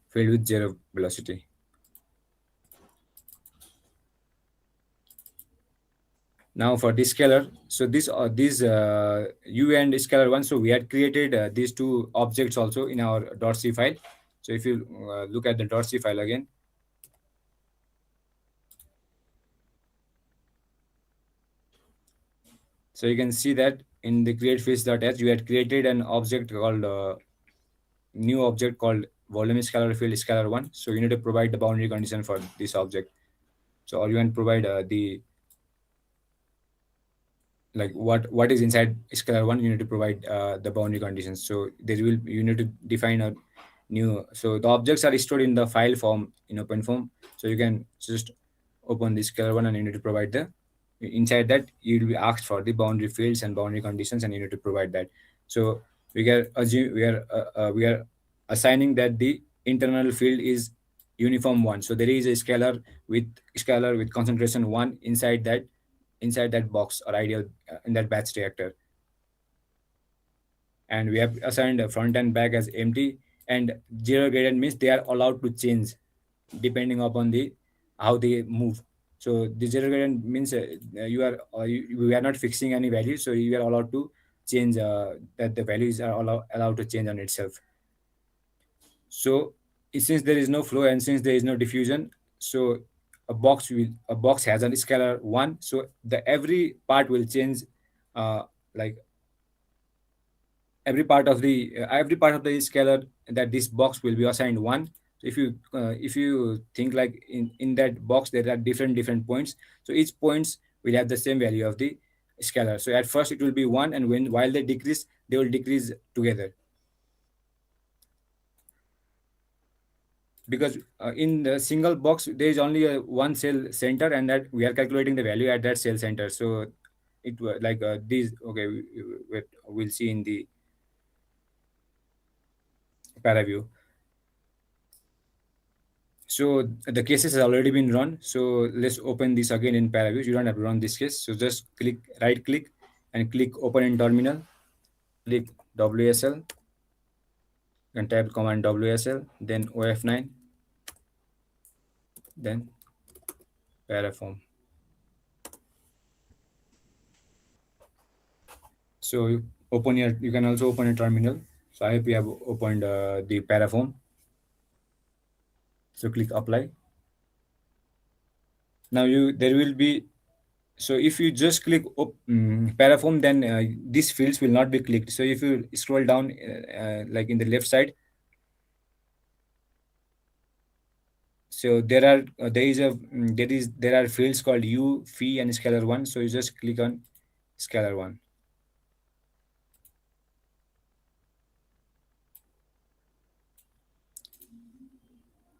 [SPEAKER 6] field with 0 velocity. Now for this scalar, so this U and scalar 1, so we had created these two objects also in our .c file. So if you look at the .c file again, so you can see that in the create fields.h, you had created an object called new object called volume scalar field scalar 1. So you need to provide the boundary condition for this object. So or you can provide the like what is inside scalar 1, you need to provide the boundary conditions. So you need to define a new, so the objects are stored in the file form in OpenFOAM. So you can just open the scalar 1 and you need to provide the, inside that you will be asked for the boundary fields and boundary conditions, and you need to provide that. So we are assigning that the internal field is uniform 1. So there is a scalar with concentration 1 inside that box, or ideal in that batch reactor. And we have assigned front and back as empty, and 0 gradient means they are allowed to change depending upon how they move. So the 0 gradient means we are not fixing any value, so you are allowed to change that the values are allowed to change on itself. So since there is no flow and since there is no diffusion, so a box has a scalar 1, so every part will change, like every part of the scalar that this box will be assigned 1. So if you think like in that box there are different points, so each points will have the same value of the scalar. So at first it will be 1, and while they decrease, they will decrease together. Because in the single box there is only a one cell center, and that we are calculating the value at that cell center. So it like these, okay, we'll see in the paraview. So the cases has already been run. So let's open this again in paraview. You don't have to run this case. So just right click and click open in terminal, click WSL, and type command WSL, then OF9, then parafoam. So you can also open a terminal. So I hope you have opened the parafoam. So click apply. Now there will be, so if you just click parafoam, then these fields will not be clicked. So if you scroll down like in the left side, so there are fields called U, phi, and scalar 1. So you just click on scalar 1.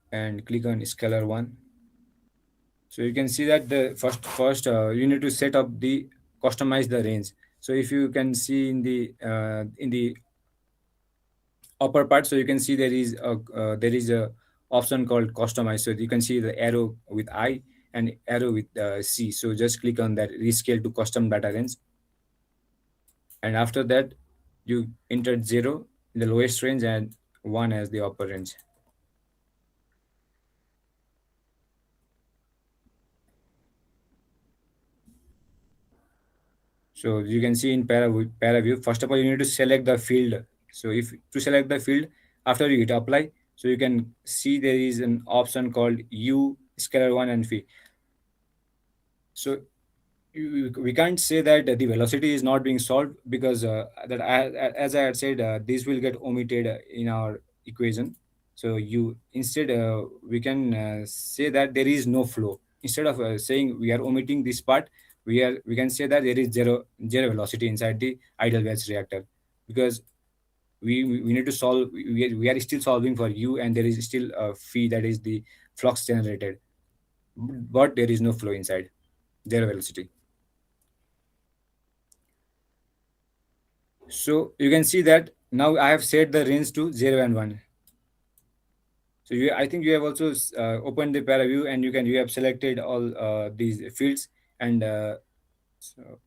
[SPEAKER 6] And click on scalar 1. So you can see that the first you need to set up customize the range. So if you can see in the upper part, so you can see there is a option called customize. So you can see the arrow with I and arrow with C. So just click on that, rescale to custom data range. and after that you enter 0 in the lowest range and 1 as the upper range. So you can see in para view, first of all, you need to select the field. So if to select the field, after you hit apply, so you can see there is an option called U, scalar 1 and phi. So we can't say that the velocity is not being solved, because as I had said, this will get omitted in our equation. So you instead we can say that there is no flow. Instead of saying we are omitting this part, we can say that there is zero velocity inside the ideal batch reactor, because we need to solve, we are still solving for u, and there is still a phi, that is the flux generated, but there is no flow inside, zero velocity. So you can see that now I have set the range to 0 and 1. So I think you have also opened the para view, and you have selected all these fields, and so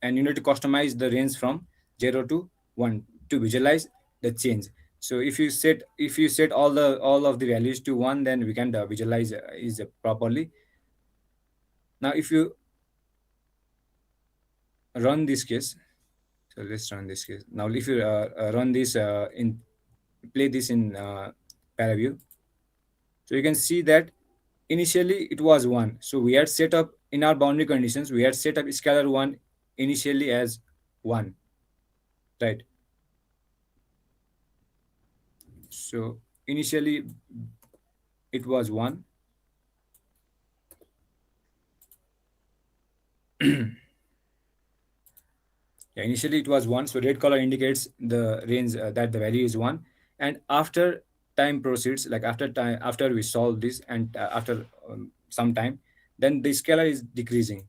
[SPEAKER 6] and you need to customize the range from 0 to 1 to visualize the change. So if you set all of the values to 1, then we can visualize is properly. Now if you run this case, so let's run this case. Now if you run this in play this in paraview, so you can see that initially it was 1. So we had set up in our boundary conditions, we had set up scalar 1 initially as 1, right? So initially it was 1. Yeah, initially it was 1, so red color indicates the range that the value is 1. And after time proceeds, like after we solve this, and after some time, then the scalar is decreasing,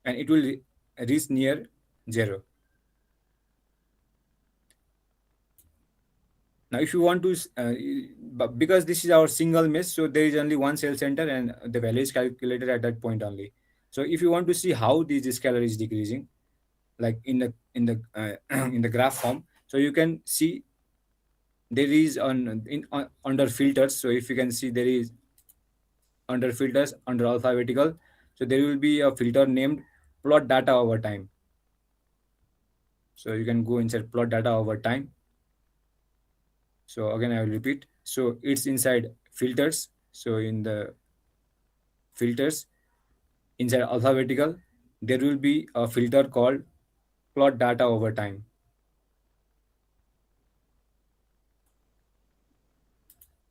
[SPEAKER 6] and it will reach near 0. Now if you want to but because this is our single mesh, so there is only one cell center, and the value is calculated at that point only. So if you want to see how this scalar is decreasing, like in the in the graph form, so you can see there is under filters. So if you can see, there is under filters, under alphabetical, so there will be a filter named plot data over time. So you can go inside plot data over time. So again I will repeat, so it's inside filters. So in the filters, inside alphabetical, there will be a filter called plot data over time.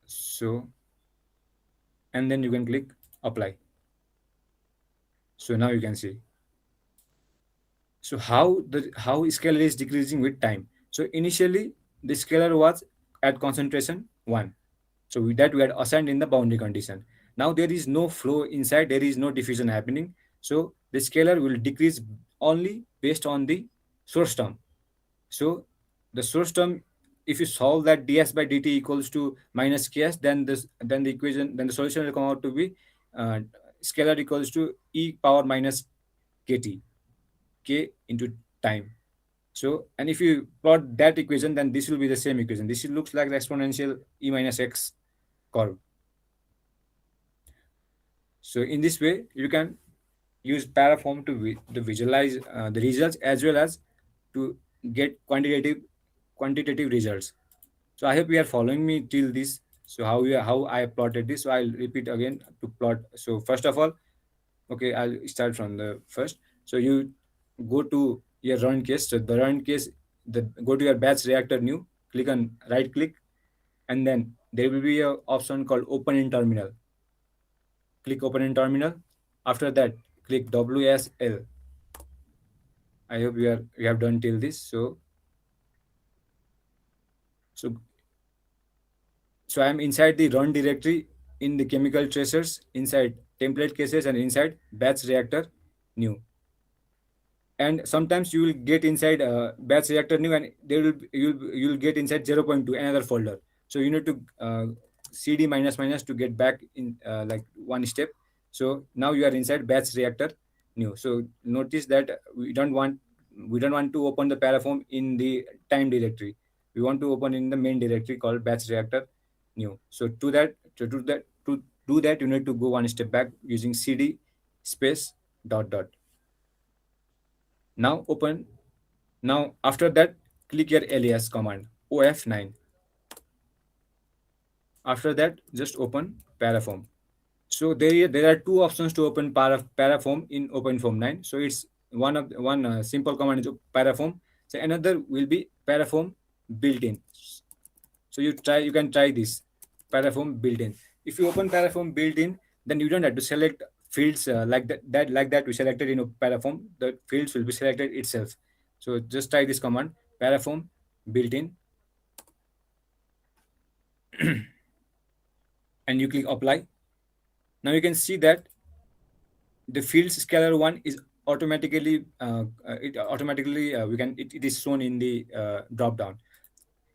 [SPEAKER 6] So and then you can click apply. So now you can see, so how scalar is decreasing with time. So initially the scalar was at concentration 1, so that we had assigned in the boundary condition. Now there is no flow inside, there is no diffusion happening, so the scalar will decrease only based on the source term. So the source term, if you solve that ds by dt equals to minus ks, then the equation, then the solution will come out to be uh, scalar equals to e power minus kt, k into time. So and if you plot that equation, then this will be the same equation. This looks like the exponential e minus x curve. So in this way you can use paraform to visualize the results, as well as to get quantitative results. So I hope you are following me till this. So how I plotted this. So I'll repeat again to plot. So first of all, okay, I'll start from the first. So you go to your run case. So the run case, go to your batch reactor new, click on right click, and then there will be a option called open in terminal. Click open in terminal. After that, click WSL. I hope you have done till this. So so I'm inside the run directory in the chemical tracers, inside template cases, and inside batch reactor new. And sometimes you will get inside batch reactor new, and there will you'll get inside 0.2 another folder. So you need to cd minus minus to get back in like one step. So now you are inside batch reactor new. So notice that we don't want we don't want to open the paraform in the time directory. We want to open in the main directory called batch reactor new. So to do that, you need to go one step back using cd space dot dot. Now open. Now after that, click your alias command of9. After that, just open paraform. So there are two options to open paraform in OpenFOAM 9. So it's one simple command is paraform. So another will be paraform built-in. So you can try this paraform built-in. If you open paraform built-in, then you don't have to select fields like that we selected in a paraform. The fields will be selected itself. So just try this command paraform built-in, and you click apply. Now you can see that the fields scalar one is automatically it is shown in the drop down.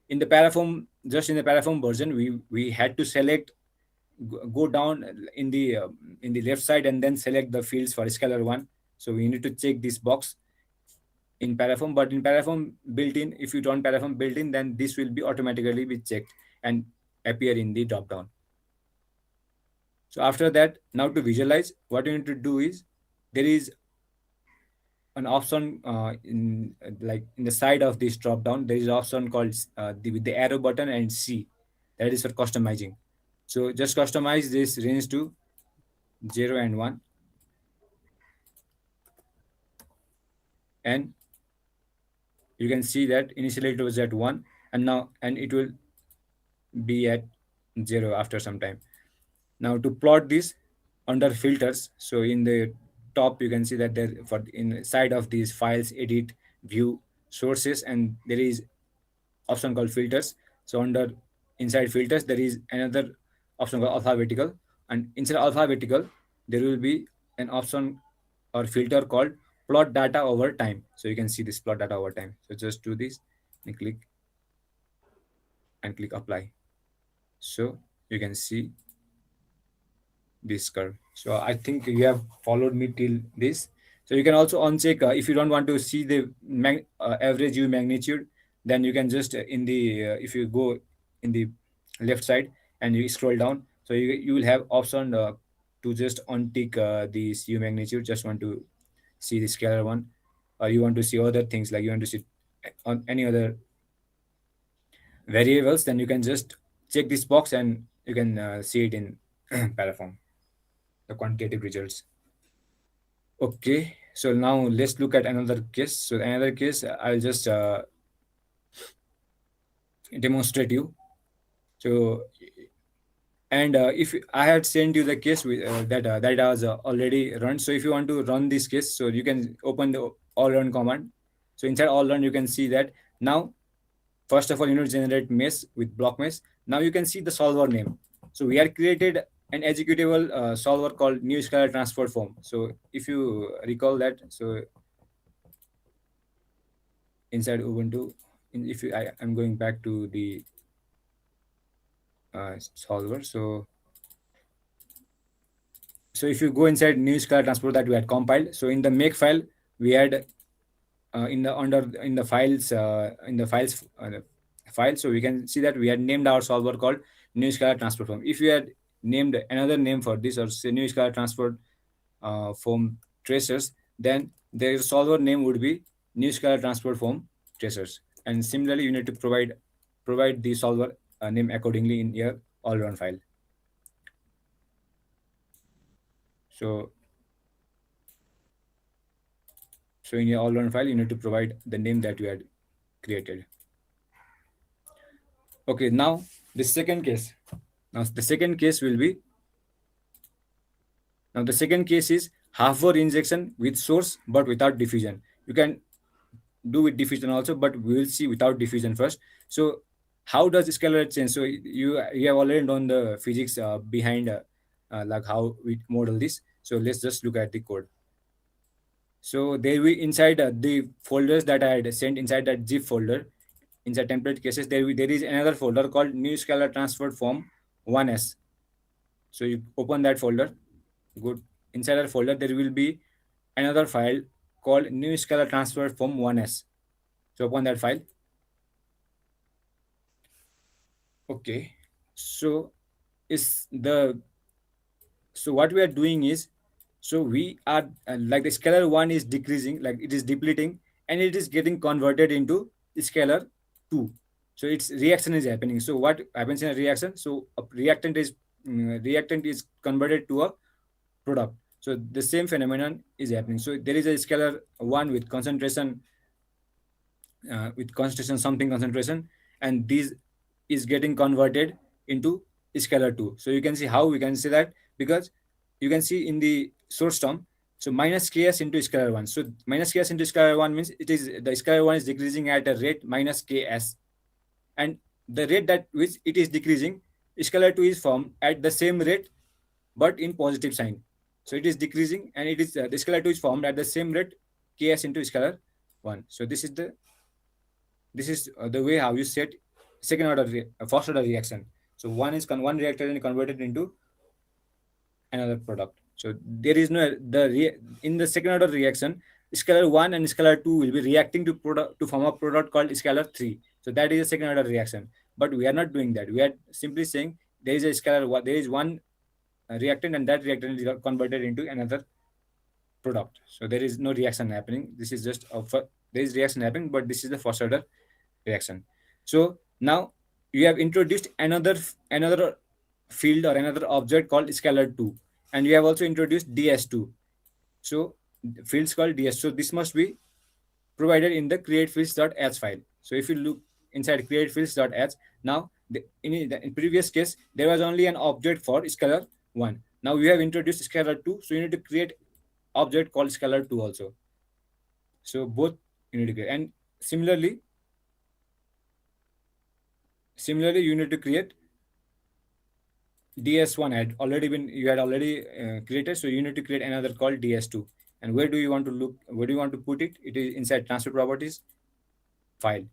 [SPEAKER 6] In the paraform, just in the paraform version, we had to select, go down in the left side and then select the fields for scalar one. So we need to check this box in paraform, but in paraform built-in, if you don't paraform built-in, then this will be automatically be checked and appear in the drop down. So after that, now to visualize, what you need to do is there is an option in the side of this drop down. There is an option called with the arrow button and C, that is for customizing. So just customize this range to 0 and 1, and you can see that initially it was at 1 and it will be at 0 after some time. Now to plot this under filters, so in the top you can see that there for inside of these files, edit, view, sources, and there is option called filters. So under inside filters there is another option called alphabetical, and inside alphabetical there will be an option or filter called plot data over time. So you can see this plot data over time. So just do this and click apply. So you can see this curve. So I think you have followed me till this. So you can also uncheck if you don't want to see the average U magnitude, then you can just in the if you go in the left side and you scroll down, so you will have option to just untick this U magnitude. Just want to see the scalar one, or you want to see other things like you want to see on any other variables, then you can just check this box and you can see it in paraform, the quantitative results. Okay, so now let's look at another case. So another case, I'll just demonstrate you. So and if I had sent you the case with, that was already run. So if you want to run this case, so you can open the all run command. So inside all run you can see that now first of all you need to generate mesh with block mesh. Now you can see the solver name. So we had created an executable solver called new scalar transfer form. So if you recall that, so inside Ubuntu, I'm going back to the solver. So if you go inside new scalar transfer that we had compiled, so in the make file we had in the file, so we can see that we had named our solver called new scalar transfer form. If you had named another name for this, or say new scalar transfer form tracers, then their solver name would be new scalar transfer form tracers. And similarly, you need to provide the solver name accordingly in your all run file. So in your all run file, you need to provide the name that you had created. Okay, now the second case. Now the second case is half-hour injection with source but without diffusion. You can do with diffusion also, but we will see without diffusion first. So how does scalar change? So you have already known the physics behind like how we model this. So let's just look at the code. So there we inside the folders that I had sent inside that zip folder, inside template cases, there is another folder called new scalar transfer form 1s. So you open that folder. Good. Inside that folder there will be another file called new scalar transfer from 1s. So open that file. Okay, so is the so what we are doing is, so we are like the scalar 1 is decreasing, like it is depleting, and it is getting converted into scalar 2. So its reaction is happening. So what happens in a reaction? So a reactant is converted to a product. So the same phenomenon is happening. So there is a scalar 1 with concentration something concentration, and this is getting converted into scalar 2. So you can see how we can see that, because you can see in the source term, so minus ks into scalar 1. So minus ks into scalar 1 means it is the scalar 1 is decreasing at a rate minus ks, and the rate that which it is decreasing, scalar 2 is formed at the same rate but in positive sign. So it is decreasing, and it is the scalar 2 is formed at the same rate ks into scalar 1. So this is the way how you set second order first order reaction. So one reactor and converted into another product. So there is no in the second order reaction, scalar 1 and scalar 2 will be reacting to form a product called scalar 3. So that is a second order reaction. But we are not doing that. We are simply saying there is a there is one reactant, and that reactant is converted into another product. So there is no reaction happening. This is just there is reaction happening, but this is the first order reaction. So now you have introduced another field or another object called scalar 2, and you have also introduced ds2. So fields called ds. So this must be provided in the createfields.h file. So if you look inside createfields.h, now in previous case there was only an object for scalar 1. Now we have introduced scalar 2, so you need to create object called scalar 2 also. So both you need to create, and similarly you need to create ds1 you had already created, so you need to create another called ds2. And where do you want to put it? It is inside transfer properties file.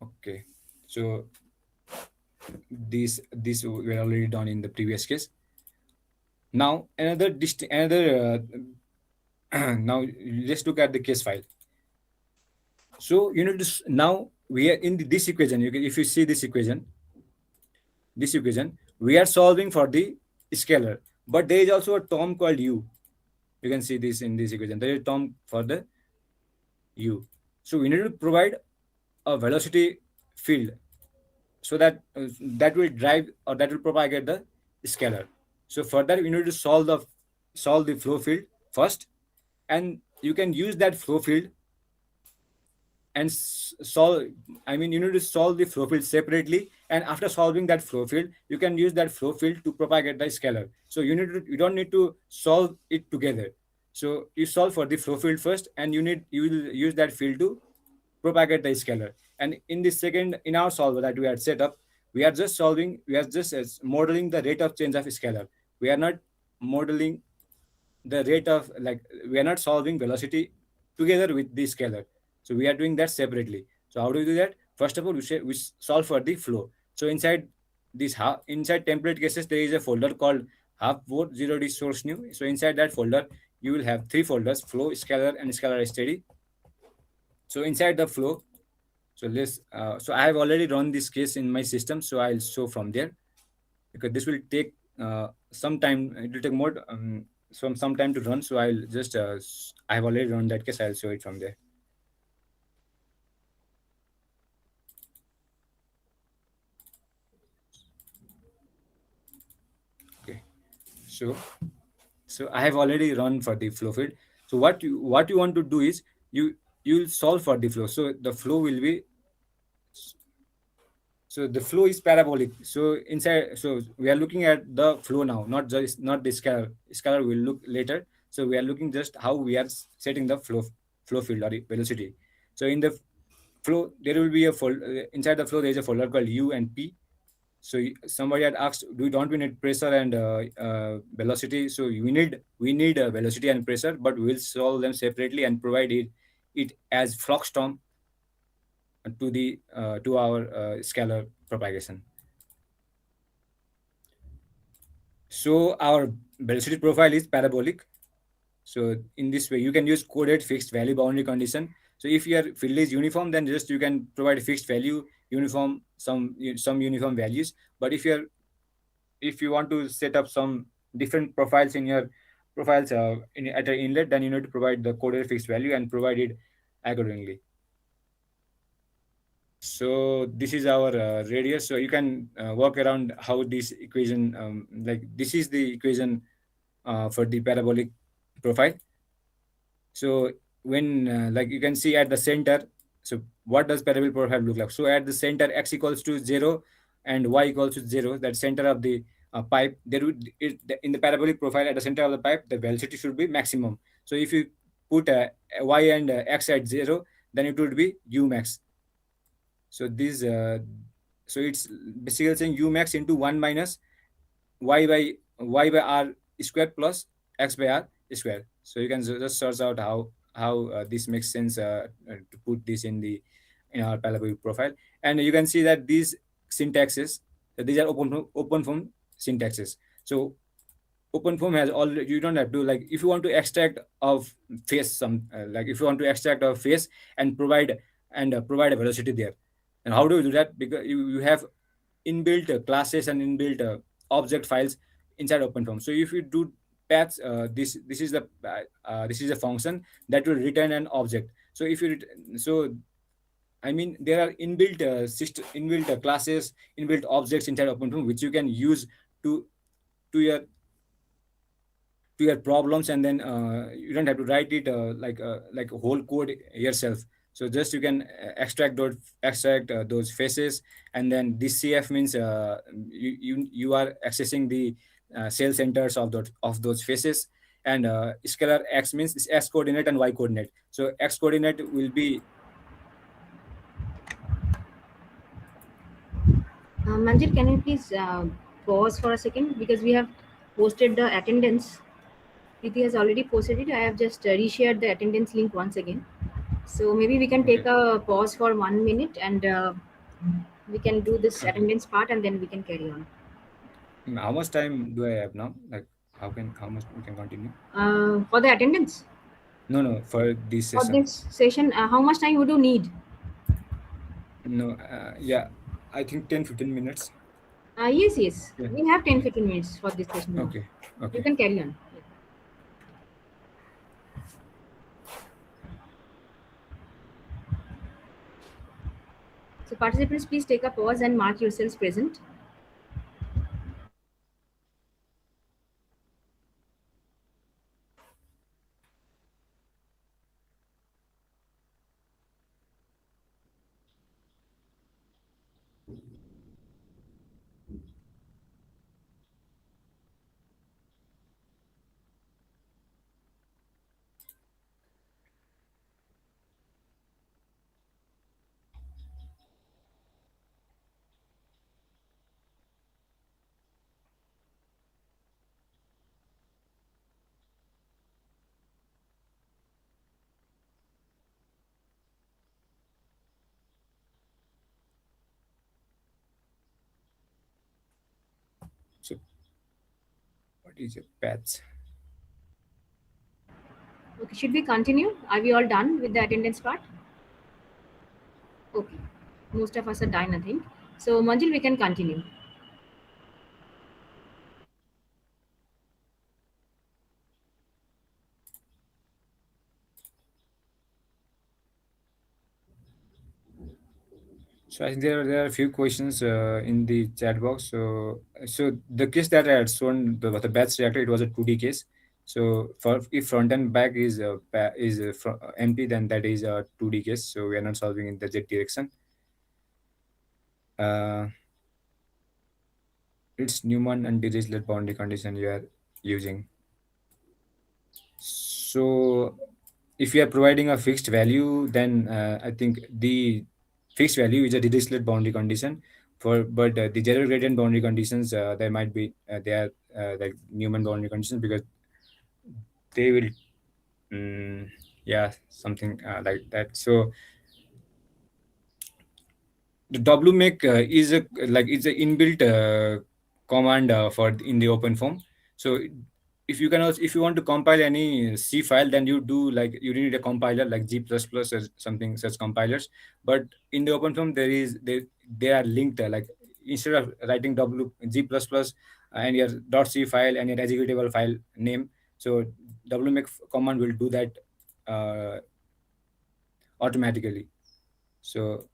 [SPEAKER 6] Okay, so this we are already done in the previous case. Now now let's look at the case file. So you need to now we are in this equation. If you see this equation, we are solving for the scalar, but there is also a term called u. You can see this in this equation. There is a term for the u. So we need to provide a velocity field, so that that will drive or that will propagate the scalar. So for that we need to solve the flow field first, and you can use that flow field and solve. I mean, you need to solve the flow field separately, and after solving that flow field, you can use that flow field to propagate the scalar. So you don't need to solve it together. So you solve for the flow field first, and you will use that field to propagate the scalar. And in this second, in our solver that we had set up, we are just modeling the rate of change of scalar. We are not modeling the rate of, like, we are not solving velocity together with the scalar. So we are doing that separately. So how do we do that? First of all, we solve for the flow. So inside inside template cases, there is a folder called half board 0d source new. So inside that folder, you will have 3 folders: flow, scalar, and scalar steady. So inside the flow, so I have already run this case in my system, so I'll show from there, because this will take some time. It will take more some time to run. So I'll just I have already run that case. I'll show it from there. Okay, so I have already run for the flow field. So what you want to do is you'll solve for the flow. So the flow will be, so the flow is parabolic. So we are looking at the flow now, not the scalar. Scalar will look later. So we are looking just how we are setting the flow field or velocity. So in the flow, there will be a folder. Inside the flow, there is a folder called u and p. So somebody had asked, don't we need pressure and velocity? So we need velocity and pressure, but we will solve them separately and provide it as flux term to our scalar propagation. So our velocity profile is parabolic. So in this way, you can use coded fixed value boundary condition. So if your field is uniform, then just you can provide fixed value, uniform, some uniform values. But if you want to set up some different profiles in your profiles at an inlet, then you need to provide the coded fixed value and provide it accordingly. So this is our radius. So you can work around how this equation, like this is the equation for the parabolic profile. So when like you can see at the center, so what does parabolic profile look like? So at the center, x equals to 0 and y equals to 0, that center of the pipe, there would in the parabolic profile at the center of the pipe, the velocity should be maximum. So if you put y and x at 0, then it would be u max. So this so it's basically saying u max into 1 minus y by r square plus x by r square. So you can just search out how this makes sense to put this in our parabolic profile. And you can see that these syntaxes, these are open form syntaxes. So OpenFOAM has all, you don't have to, like if you want to extract of face some like if you want to extract a face and provide a velocity there, and how do you do that? Because you have inbuilt classes and inbuilt object files inside OpenFOAM. So if you do paths, this is a function that will return an object. So if you so I mean there are inbuilt inbuilt classes, inbuilt objects inside OpenFOAM which you can use to to your to your problems, and then you don't have to write it like a whole code yourself. So just you can extract those faces, and then this CF means you are accessing the cell centers of those faces, and scalar x means this x coordinate and y coordinate. So x coordinate will be
[SPEAKER 1] Manjit, can you please pause for a second, because we have posted the attendance. Preeti has already posted it. I have just reshared the attendance link once again. So maybe we can take a pause for 1 minute, and we can do this attendance part, and then we can carry on.
[SPEAKER 6] how much time do I have now? Like how much we can continue?
[SPEAKER 1] For the attendance?
[SPEAKER 6] No, for this
[SPEAKER 1] For
[SPEAKER 6] session.
[SPEAKER 1] this session, how much time would you need?
[SPEAKER 6] No, yeah, I think 10-15 minutes.
[SPEAKER 1] Yes.
[SPEAKER 6] Yeah.
[SPEAKER 1] We have 10-15 minutes for this session.
[SPEAKER 6] Okay.
[SPEAKER 1] You can carry on. So participants, please take a pause and mark yourselves present.
[SPEAKER 6] So, what is your paths?
[SPEAKER 1] Okay, should we continue? Are we all done with the attendance part? Okay, most of us are done, I think. So Manjil, we can continue.
[SPEAKER 6] So I think there are a few questions in the chat box. So the case that I had shown the batch reactor, it was a 2D case. So for if front and back is empty, then that is a 2D case. So we are not solving in the z direction. It's Newman and Dirichlet boundary condition you are using. So if you are providing a fixed value, then I think the fixed value is a Dirichlet boundary condition. But the general gradient boundary conditions, there might be they are like Newman boundary conditions, because they will something like that. So the wmake is it's an inbuilt command for in the OpenFOAM. So if you can also, if you want to compile any C file, then you do like you need a compiler like G++ or something such compilers. But in the OpenFOAM, they are linked. Like instead of writing G++ and your .c file and your executable file name, so wmake command will do that uh, automatically. So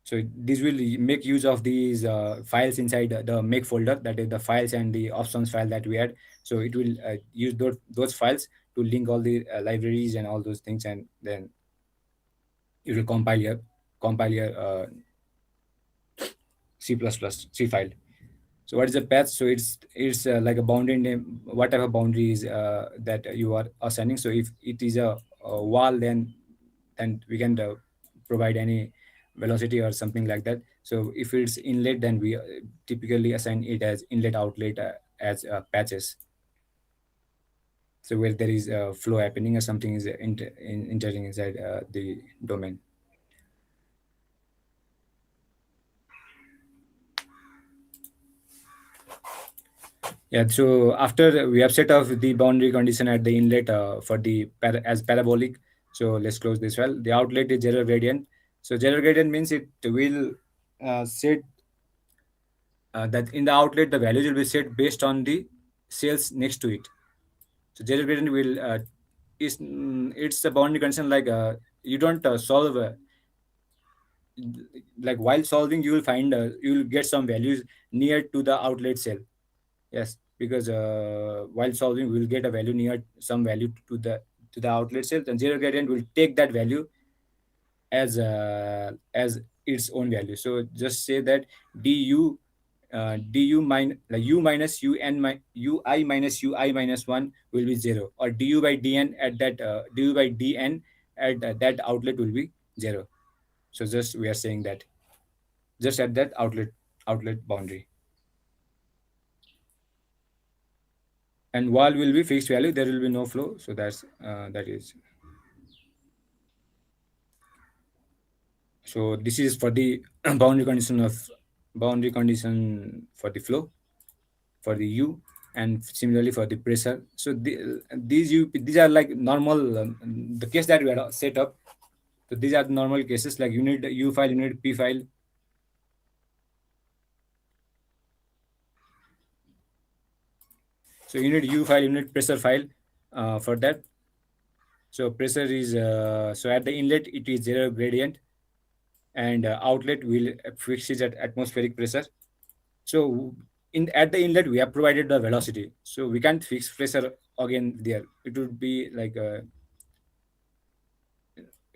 [SPEAKER 6] so this will make use of these files inside the make folder, that is the files and the options file that we had. So it will use those files to link all the libraries and all those things, and then it will compile your C file. So what is a path? So it's like a boundary name, whatever boundaries that you are assigning. So if it is a wall, then we can provide any velocity or something like that. So if it's inlet, then we typically assign it as inlet outlet as patches. So where there is a flow happening or something is entering inside the domain. Yeah, so after we have set off the boundary condition at the inlet for the as parabolic, so let's close this file. The outlet is zero gradient. So zero gradient means it will set that in the outlet the values will be set based on the cells next to it. So zero gradient will it's a boundary condition, like you don't solve like while solving you will find you will get some values near to the outlet cell. Yes, because while solving, we will get a value near some value to the outlet cell, and zero gradient will take that value as its own value. So just say that du like u minus ui minus ui minus 1 will be 0, or du by dn at that du by dn at that outlet will be 0. So just we are saying that just at that outlet boundary. And wall will be fixed value, there will be no flow. So that's that is. So this is for the boundary condition for the flow for the u, and similarly for the pressure. So these are like normal the case that we are set up. So these are the normal cases, like you need u file, you need p file. So you need u file, you need pressure file for that. So pressure is so at the inlet it is zero gradient, and outlet will fix it at atmospheric pressure. So in at the inlet we have provided the velocity, so we can't fix pressure again there. It would be like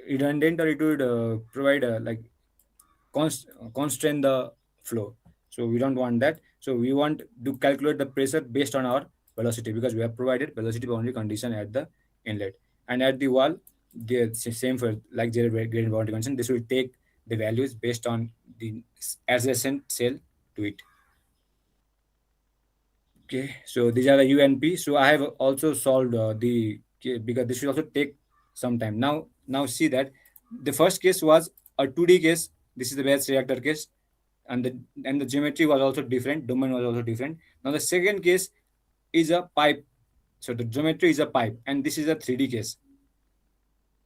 [SPEAKER 6] redundant, or it would provide like constrain the flow. So we don't want that. So we want to calculate the pressure based on our velocity, because we have provided velocity boundary condition at the inlet. And at the wall, the same for like zero gradient boundary condition. This will take the values based on the adjacent cell to it. Okay, so these are the U and P. So I have also solved because this will also take some time. Now see that the first case was a 2D case. This is the batch reactor case, and the geometry was also different. Domain was also different. Now the second case is a pipe. So the geometry is a pipe, and this is a 3D case.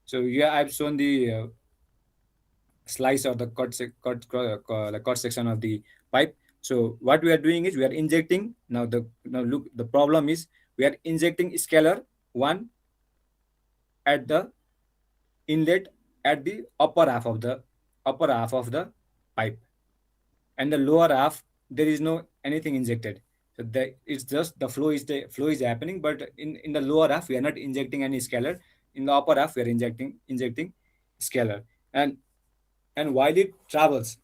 [SPEAKER 6] So yeah, I've shown the slice or the cut section of the pipe. So what we are doing is we are injecting now look, the problem is we are injecting scalar 1 at the inlet at the upper half of the pipe, and the lower half there is no anything injected. So it's just the flow is happening, but in the lower half we are not injecting any scalar. In the upper half we are injecting scalar, and while it travels,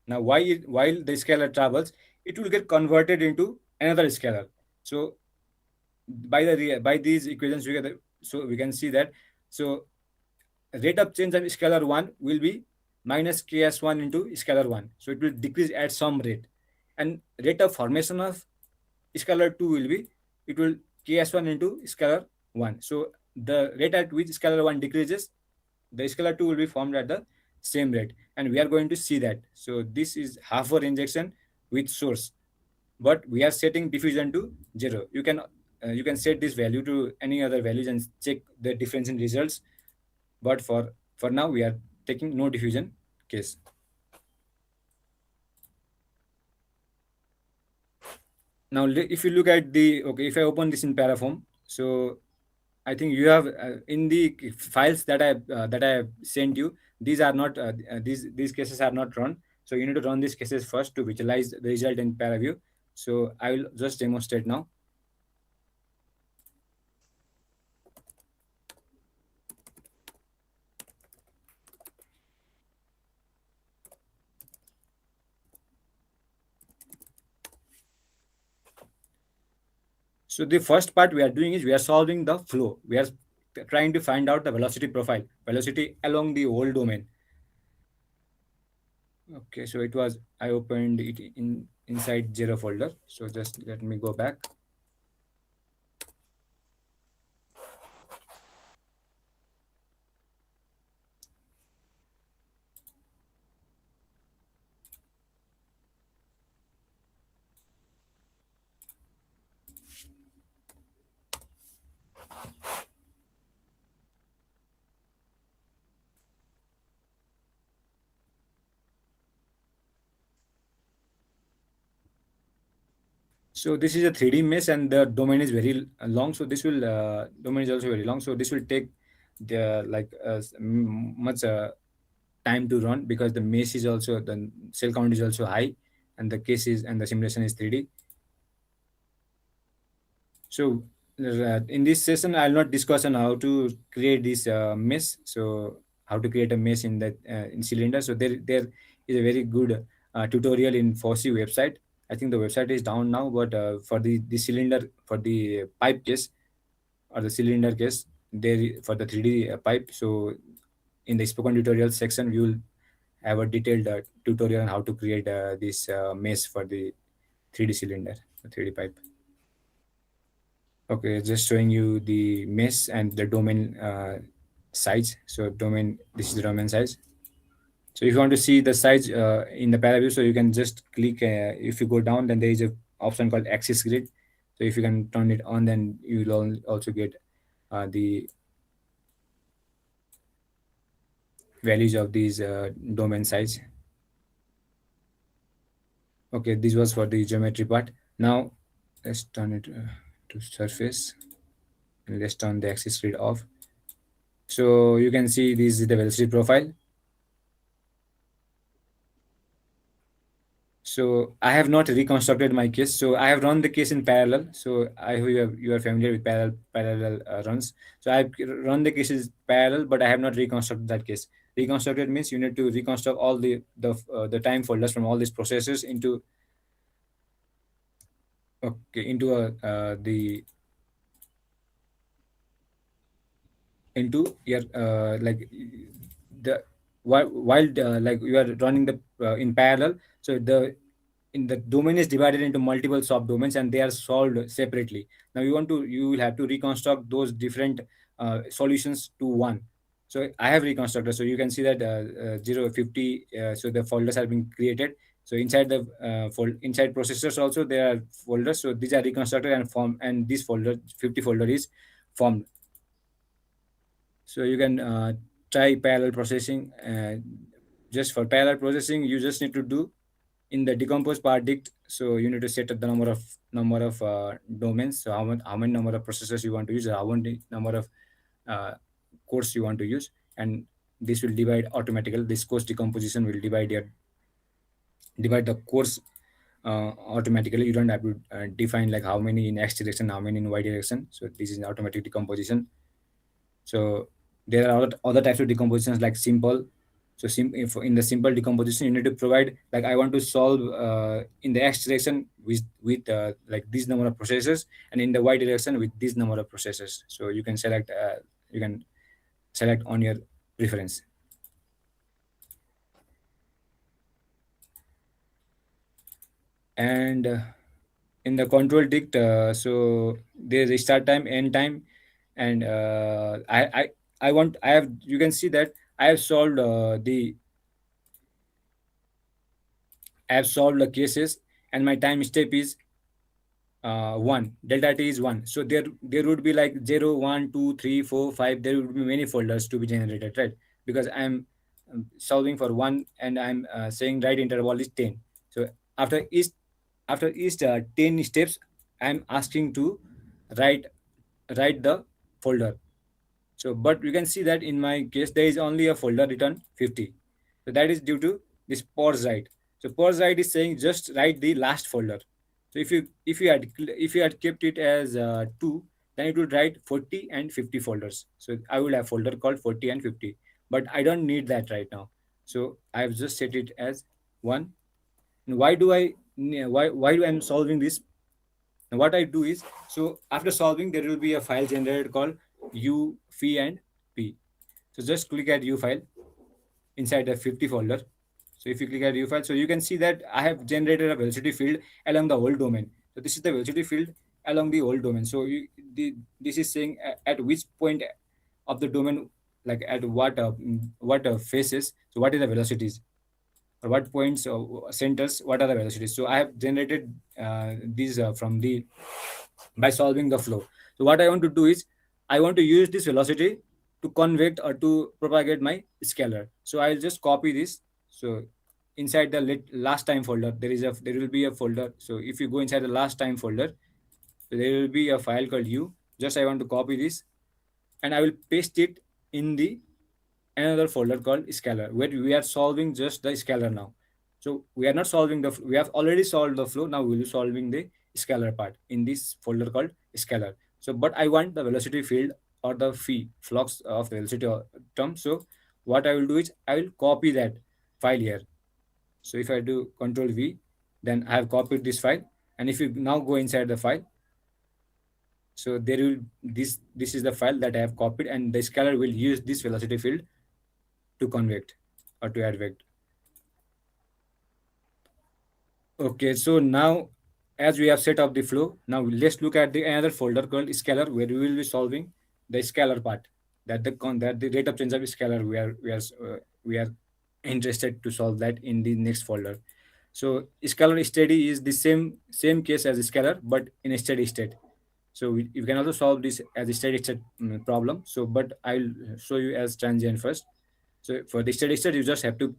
[SPEAKER 6] now while the scalar travels, it will get converted into another scalar. So by these equations together, so we can see that so rate of change of scalar 1 will be minus ks1 into scalar 1. So it will decrease at some rate, and rate of formation of scalar 2 will be, it will ks1 into scalar 1. So the rate at which scalar 1 decreases, the scalar 2 will be formed at the same rate, and we are going to see that. So this is half hour injection with source, but we are setting diffusion to 0. You can set this value to any other values and check the difference in results, but for now we are taking no diffusion case. Now if you look at the, okay, if I open this in Paraform, so I think you have in the files that I have sent you, these are not these cases are not run. So you need to run these cases first to visualize the result in ParaView. So I will just demonstrate now. So the first part we are doing is we are solving the flow. We are trying to find out the velocity profile, velocity along the whole domain. Okay, so it was, I opened it inside 0 folder. So just let me go back. So this is a 3D mesh and the domain is very long. So this will domain is also very long. So this will take the much time to run, because the mesh is also, the cell count is also high, and the case is, and the simulation is 3D. So in this session, I'll not discuss on how to create this mesh. So how to create a mesh in that in Cylinder. So there is a very good tutorial in FOSSEE website. I think the website is down now, but for the cylinder, for the pipe case or the cylinder case, there for the 3D pipe. So in the spoken tutorial section, we will have a detailed tutorial on how to create this mesh for the 3D cylinder, the 3D pipe. Okay, just showing you the mesh and the domain size. So domain, this is the domain size. So if you want to see the size in the ParaView, so you can just click, if you go down, then there is a option called axis grid. So if you can turn it on, then you will also get the values of these domain size. Okay, this was for the geometry part. Now let's turn it to surface, and let's turn the axis grid off. So you can see this is the velocity profile. So I have not reconstructed my case. So I have run the case in parallel. So I hope you are familiar with parallel runs. So I have run the cases parallel, but I have not reconstructed that case. Reconstructed means you need to reconstruct all the time folders from all these processes into the into your like the while like you are running the in parallel. So the domain is divided into multiple subdomains and they are solved separately. Now you will have to reconstruct those different solutions to one. So I have reconstructed. So you can see that 0 50 so the folders have been created. So inside the inside processors also there are folders. So these are reconstructed and formed, and this folder 50 folder is formed. So you can try parallel processing. Just for parallel processing, you just need to do in the decompose partict. So you need to set up the number of domains. So how many number of processors you want to use, or how many number of uh, cores you want to use, and this will divide automatically. This course decomposition will divide the course automatically. You don't have to define like how many in x direction, how many in y direction. So this is automatic decomposition. So there are other types of decompositions like simple. So if in the simple decomposition, you need to provide like I want to solve in the x direction with like this number of processes, and in the y direction with this number of processes. So you can select on your preference. And in the control dict, so there is start time, end time, and I have, you can see that I have solved the cases, and my time step is 1, delta t is 1. So there would be like 0, 1, 2, 3, 4, 5. There would be many folders to be generated, right? Because I'm solving for 1 and I'm saying right interval is 10. So after each after each 10 steps, I'm asking to write write the folder. So, but you can see that in my case, there is only a folder written 50. So that is due to this pause write. So pause write is saying just write the last folder. So if you had kept it as 2, then it would write 40 and 50 folders. So I will have folder called 40 and 50. But I don't need that right now. So I have just set it as 1. And why do I am solving this? And what I do is, so after solving, there will be a file generated called u, phi, and p. So just click at u file inside the 50 folder. So if you click at u file, so you can see that I have generated a velocity field along the whole domain. So this is the velocity field along the whole domain. So this is saying at which point of the domain, like at what faces, so what is the velocities, or what points or centers, what are the velocities. So I have generated these from the by solving the flow. So what I want to do is I want to use this velocity to convect or to propagate my scalar. So I'll just copy this. So inside the last time folder, there will be a folder. So if you go inside the last time folder, so there will be a file called u. Just I want to copy this and I will paste it in the another folder called scalar, where we are solving just the scalar now. So we are not solving we have already solved the flow. Now we will be solving the scalar part in this folder called scalar. So but I want the velocity field or the phi flux of the velocity term. So what I will do is I will copy that file here. So if I do control V, then I have copied this file. And if you now go inside the file, so there will this is the file that I have copied, and the scalar will use this velocity field to convect or to advect. Okay, so now as we have set up the flow, now let's look at the another folder called scalar, where we will be solving the scalar part, that the rate of change of scalar we are interested to solve that in the next folder. So scalar steady is the same case as scalar, but in a steady state. So you can also solve this as a steady state problem. So but I'll show you as transient first. So for the steady state, you just have to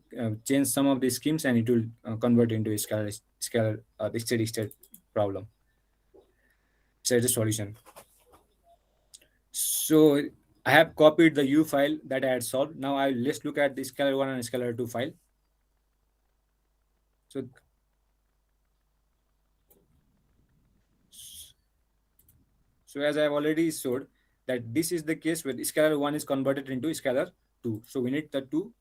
[SPEAKER 6] change some of the schemes, and it will convert into a scalar the steady state problem. So it's a solution. So I have copied the u file that I had solved. Now let's look at the scalar 1 and scalar 2 file. So so as I have already showed that this is the case where scalar 1 is converted into scalar 2. So we need the two.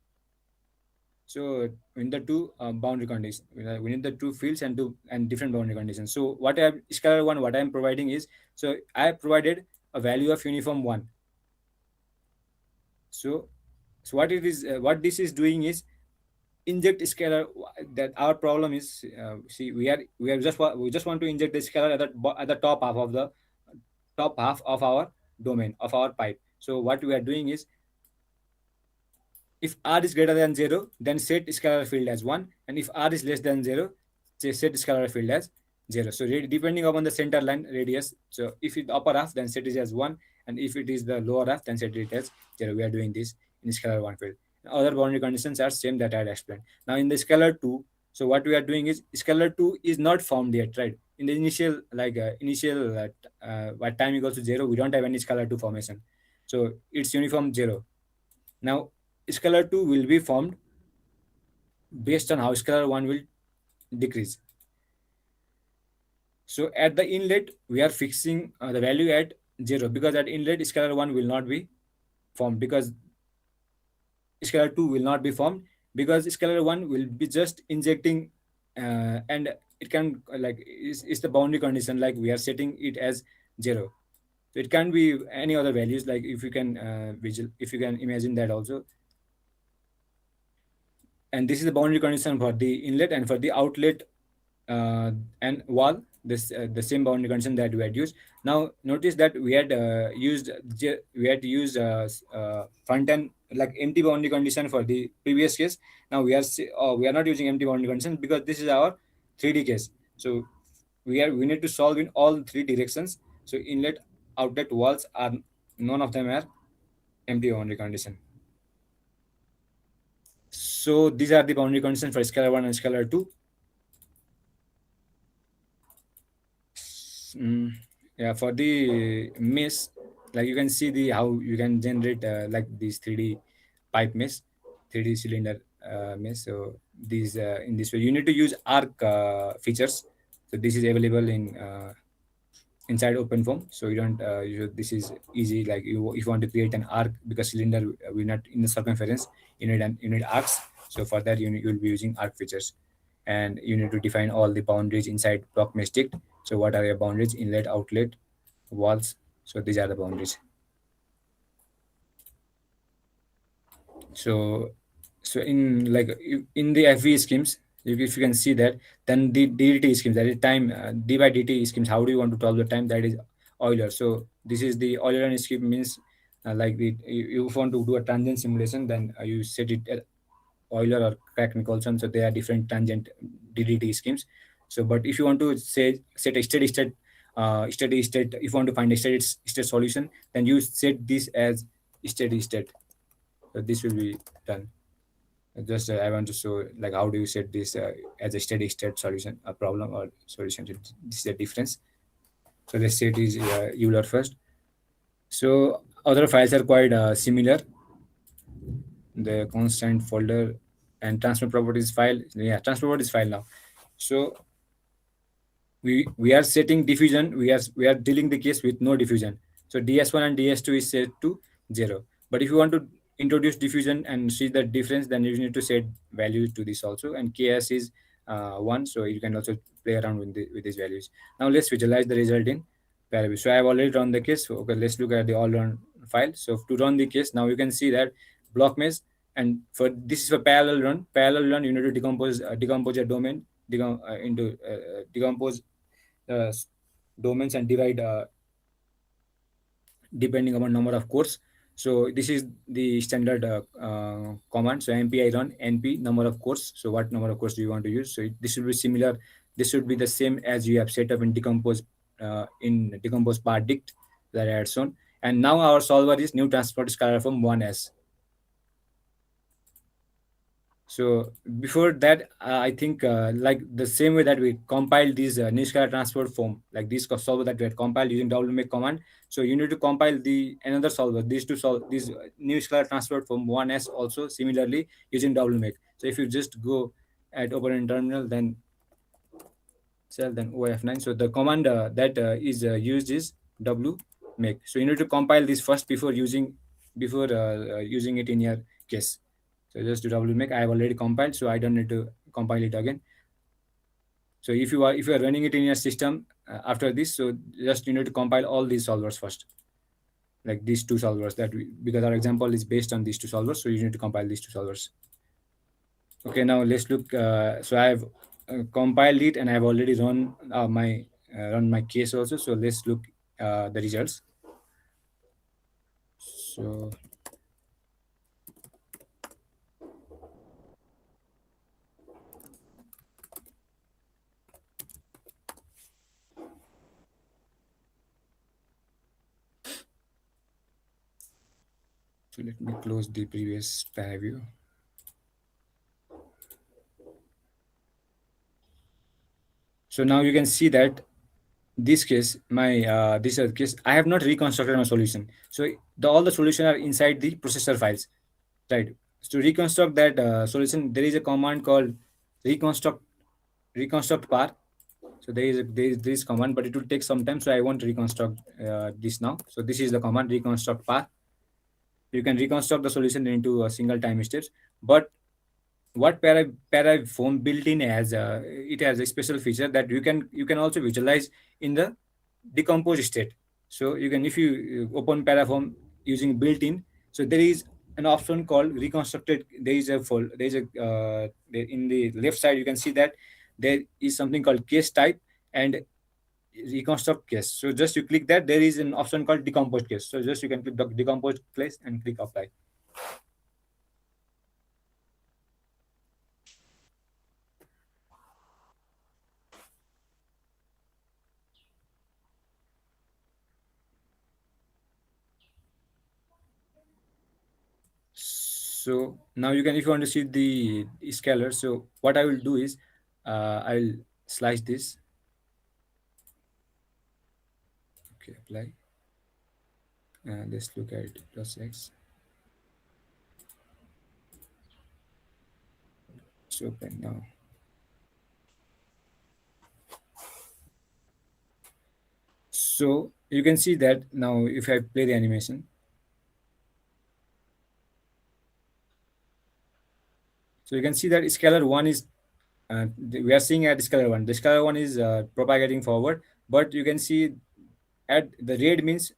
[SPEAKER 6] So in the two boundary conditions, we need the two fields and different boundary conditions. So what I have scalar 1, what I am providing is, so I have provided a value of uniform 1. So what it is, what this is doing is inject scalar. That our problem is, see, we just want to inject the scalar at the top half of our domain of our pipe. So what we are doing is, if r is greater than 0, then set scalar field as 1, and if r is less than 0, set scalar field as 0. So depending upon the center line radius, so if it's upper half, then set it as 1, and if it is the lower half, then set it as 0. We are doing this in scalar 1 field. Other boundary conditions are same that I had explained. Now in the scalar 2, so what we are doing is scalar 2 is not formed yet, right? In the initial what time equals to 0, we don't have any scalar 2 formation. So it's uniform 0. Now scalar 2 will be formed based on how scalar 1 will decrease. So at the inlet, we are fixing the value at 0, because at inlet scalar 1 will not be formed, because scalar 2 will not be formed, because scalar 1 will be just injecting and it can is the boundary condition, like we are setting it as 0. So it can be any other values, like if you can imagine that also. And this is the boundary condition for the inlet, and for the outlet and wall, the same boundary condition that we had used. Now notice that we had used front end like empty boundary condition for the previous case. Now we are not using empty boundary condition, because this is our 3D case. So we need to solve in all three directions. So inlet outlet walls are, none of them are empty boundary condition. So these are the boundary conditions for scalar 1 and scalar 2. Mm, yeah, for the mesh, like you can see the how you can generate like these 3D pipe mesh, 3D cylinder mesh. So these in this way you need to use arc features. So this is available in inside OpenFOAM. So you don't this is easy. Like you, if you want to create an arc, because cylinder will not in the circumference, you need arcs. So for that you will be using arc features, and you need to define all the boundaries inside block mesh dict. So what are your boundaries? Inlet, outlet, walls. So these are the boundaries. So in like in the FV schemes, if you can see that, then the DDT schemes, that is time d by dt schemes, how do you want to solve the time? That is Euler. So this is the Euler scheme, means like you want to do a tangent simulation, then you set it at Euler or Crack-Nicholson. So they are different tangent DDT schemes. So but if you want to say set a steady state, if you want to find a steady state solution, then you set this as steady state. So this will be done. Just I want to show like how do you set this as a steady state solution, a problem or solution. This is the difference. So let's say it is Euler first. So other files are quite similar. The constant folder and transfer properties file. Yeah, transfer properties file now. So we are setting diffusion. We are dealing the case with no diffusion. So ds1 and ds2 is set to 0. But if you want to introduce diffusion and see the difference, then you need to set values to this also. And ks is 1, so you can also play around with these values. Now let's visualize the result in Parallel. So I have already run the case. So, okay, let's look at the all run file. So to run the case, now you can see that block mesh, and for this is a parallel run. Parallel run, you need to decompose a domain, decompose uh, domains and divide depending upon number of cores. So this is the standard command. So mpi run np number of cores. So what number of cores do you want to use? So this should be similar. This should be the same as you have set up in decompose part dict that I had shown. And now our solver is new transport scalar from 1s. So before that, I think like the same way that we compiled these new scalar transport form, like this solver that we had compiled using wmake command. So you need to compile the another solver, these to solve this new scalar transport from 1s also similarly using wmake. So if you just go at open terminal, then then OF9. So the command that is used is wmake. So you need to compile this first before using it in your case. So just do wmake. I have already compiled, so I don't need to compile it again. So if you are running it in your system after this, so just you need to compile all these solvers first, like these two solvers because our example is based on these two solvers, so you need to compile these two solvers. Okay, now let's look. So I have compiled it and I have already run my case also. So let's look the results. So let me close the previous preview. So now you can see that this case, this case, I have not reconstructed my solution. So all the solution are inside the processor files, right? So to reconstruct that solution, there is a command called reconstruct par. So there is this command, but it will take some time. So I won't reconstruct this now. So this is the command reconstruct par. You can reconstruct the solution into a single time steps, but what paraFOAM built in as it has a special feature that you can also visualize in the decomposed state. So you can, if you open paraFOAM using built-in, so there is an option called reconstructed. There is in the left side you can see that there is something called case type and reconstruct case. So just you click that, there is an option called decomposed case. So just you can click the decomposed case and click apply. So now you can, if you want to see the scalar, so what I will do is I will slice this. Okay, apply. Let's look at it plus x. It's open now. So you can see that now if I play the animation, so you can see that scalar 1 is we are seeing at scalar 1. The scalar 1 is propagating forward, but you can see at the red means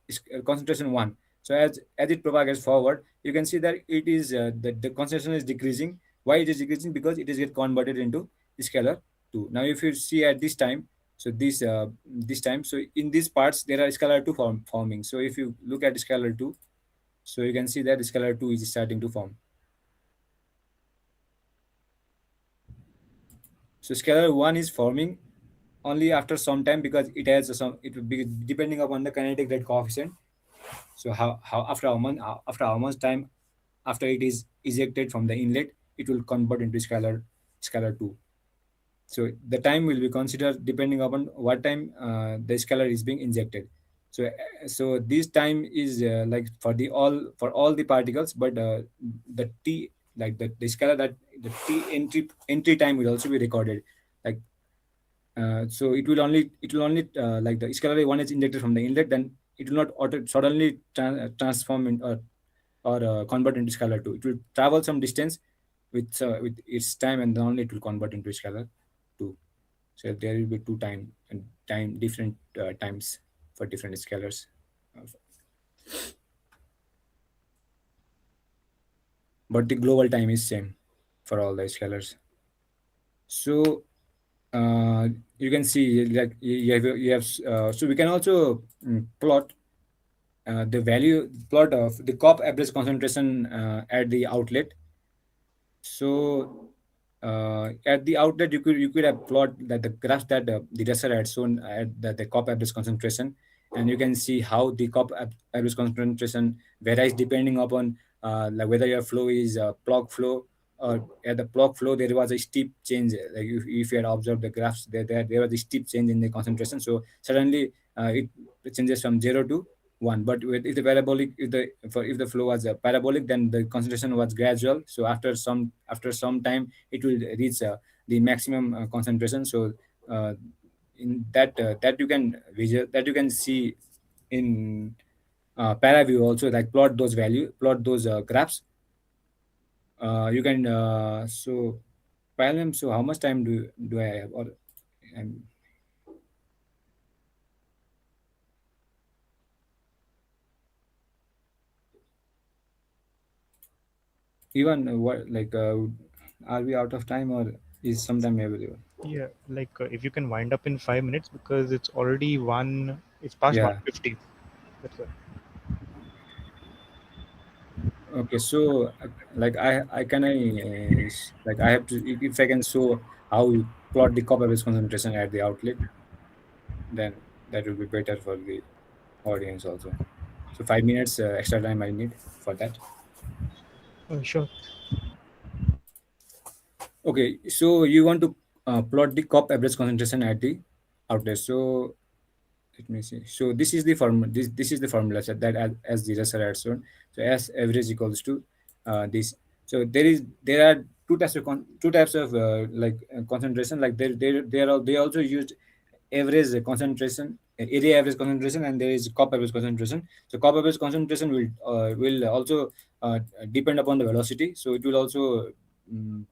[SPEAKER 6] concentration 1. So as it propagates forward, you can see that it is the concentration is decreasing. Why it is decreasing? Because it is get converted into scalar 2. Now if you see at this time, so this time, so in these parts there are scalar 2 forming. So if you look at scalar 2, so you can see that scalar 2 is starting to form. So scalar 1 is forming only after some time, because it has some, it will be depending upon the kinetic rate coefficient. So how after how much time after it is ejected from the inlet, it will convert into scalar 2. So the time will be considered depending upon what time the scalar is being injected. So so this time is like for all the particles, but the t, like the scalar, that the t entry time will also be recorded. Like so it will only like the scalar 1 is injected from the inlet, then it will not suddenly transform in, or convert into scalar 2. It will travel some distance with its time, and then only it will convert into scalar 2. So there will be two time different times for different scalars. But the global time is same for all the scalars. So you can see, like you have so we can also plot the value plot of the COP average concentration at the outlet. So at the outlet, you could have plot that the graph that the Dresser had shown at the COP average concentration, and you can see how the COP average concentration varies depending upon like whether your flow is a plug flow, or at the plug flow there was a steep change. Like if you had observed the graphs, there was a steep change in the concentration. So suddenly it changes from 0 to 1. But if the parabolic, if the flow was parabolic, then the concentration was gradual. So after some time it will reach the maximum concentration. So in that you can see in paraview also, like plot those graphs. You can so parallel. So how much time do I have? Or um, even what, like are we out of time, or is some time available?
[SPEAKER 8] Yeah, like if you can wind up in 5 minutes, because it's already one. It's past
[SPEAKER 6] Yeah.
[SPEAKER 8] 1:50. That's why.
[SPEAKER 6] Okay, so like like I have to, if I can show how you plot the copper base concentration at the outlet, then that will be better for the audience also. So 5 minutes extra time I need for that.
[SPEAKER 8] Sure.
[SPEAKER 6] Okay, so you want to plot the COP average concentration at the outlet. So let me see. So this is the formula. This is the formula set that as the Russell had shown. So S average equals to this. So there are two types of concentration. Like they also used average concentration, area average concentration, and there is COP average concentration. So COP average concentration will also depend upon the velocity. So it will also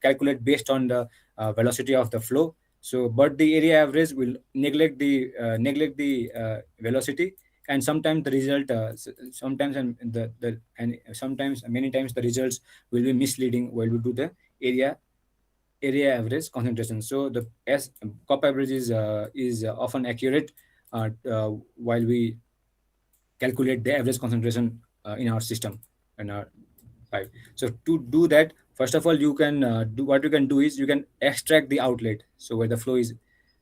[SPEAKER 6] calculate based on the velocity of the flow. So but the area average will neglect the velocity, and sometimes the result sometimes and sometimes many times the results will be misleading while we do the area average concentration. So the COP average is often accurate while we calculate the average concentration in our system and our pipe. So to do that, first of all, you can do what you can do is you can extract the outlet. So where the flow is.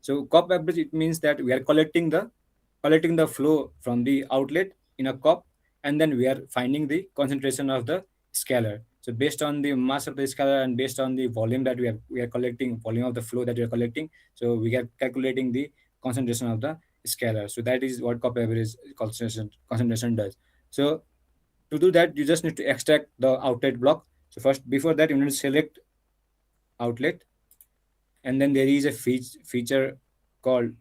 [SPEAKER 6] So COP average, it means that we are collecting the flow from the outlet in a COP, and then we are finding the concentration of the scalar. So based on the mass of the scalar and based on the volume that we are collecting, volume of the flow that we are collecting, so we are calculating the concentration of the scalar. So that is what copy average concentration does. So to do that, you just need to extract the outlet block. So first, before that, you need to select outlet, and then there is a feature called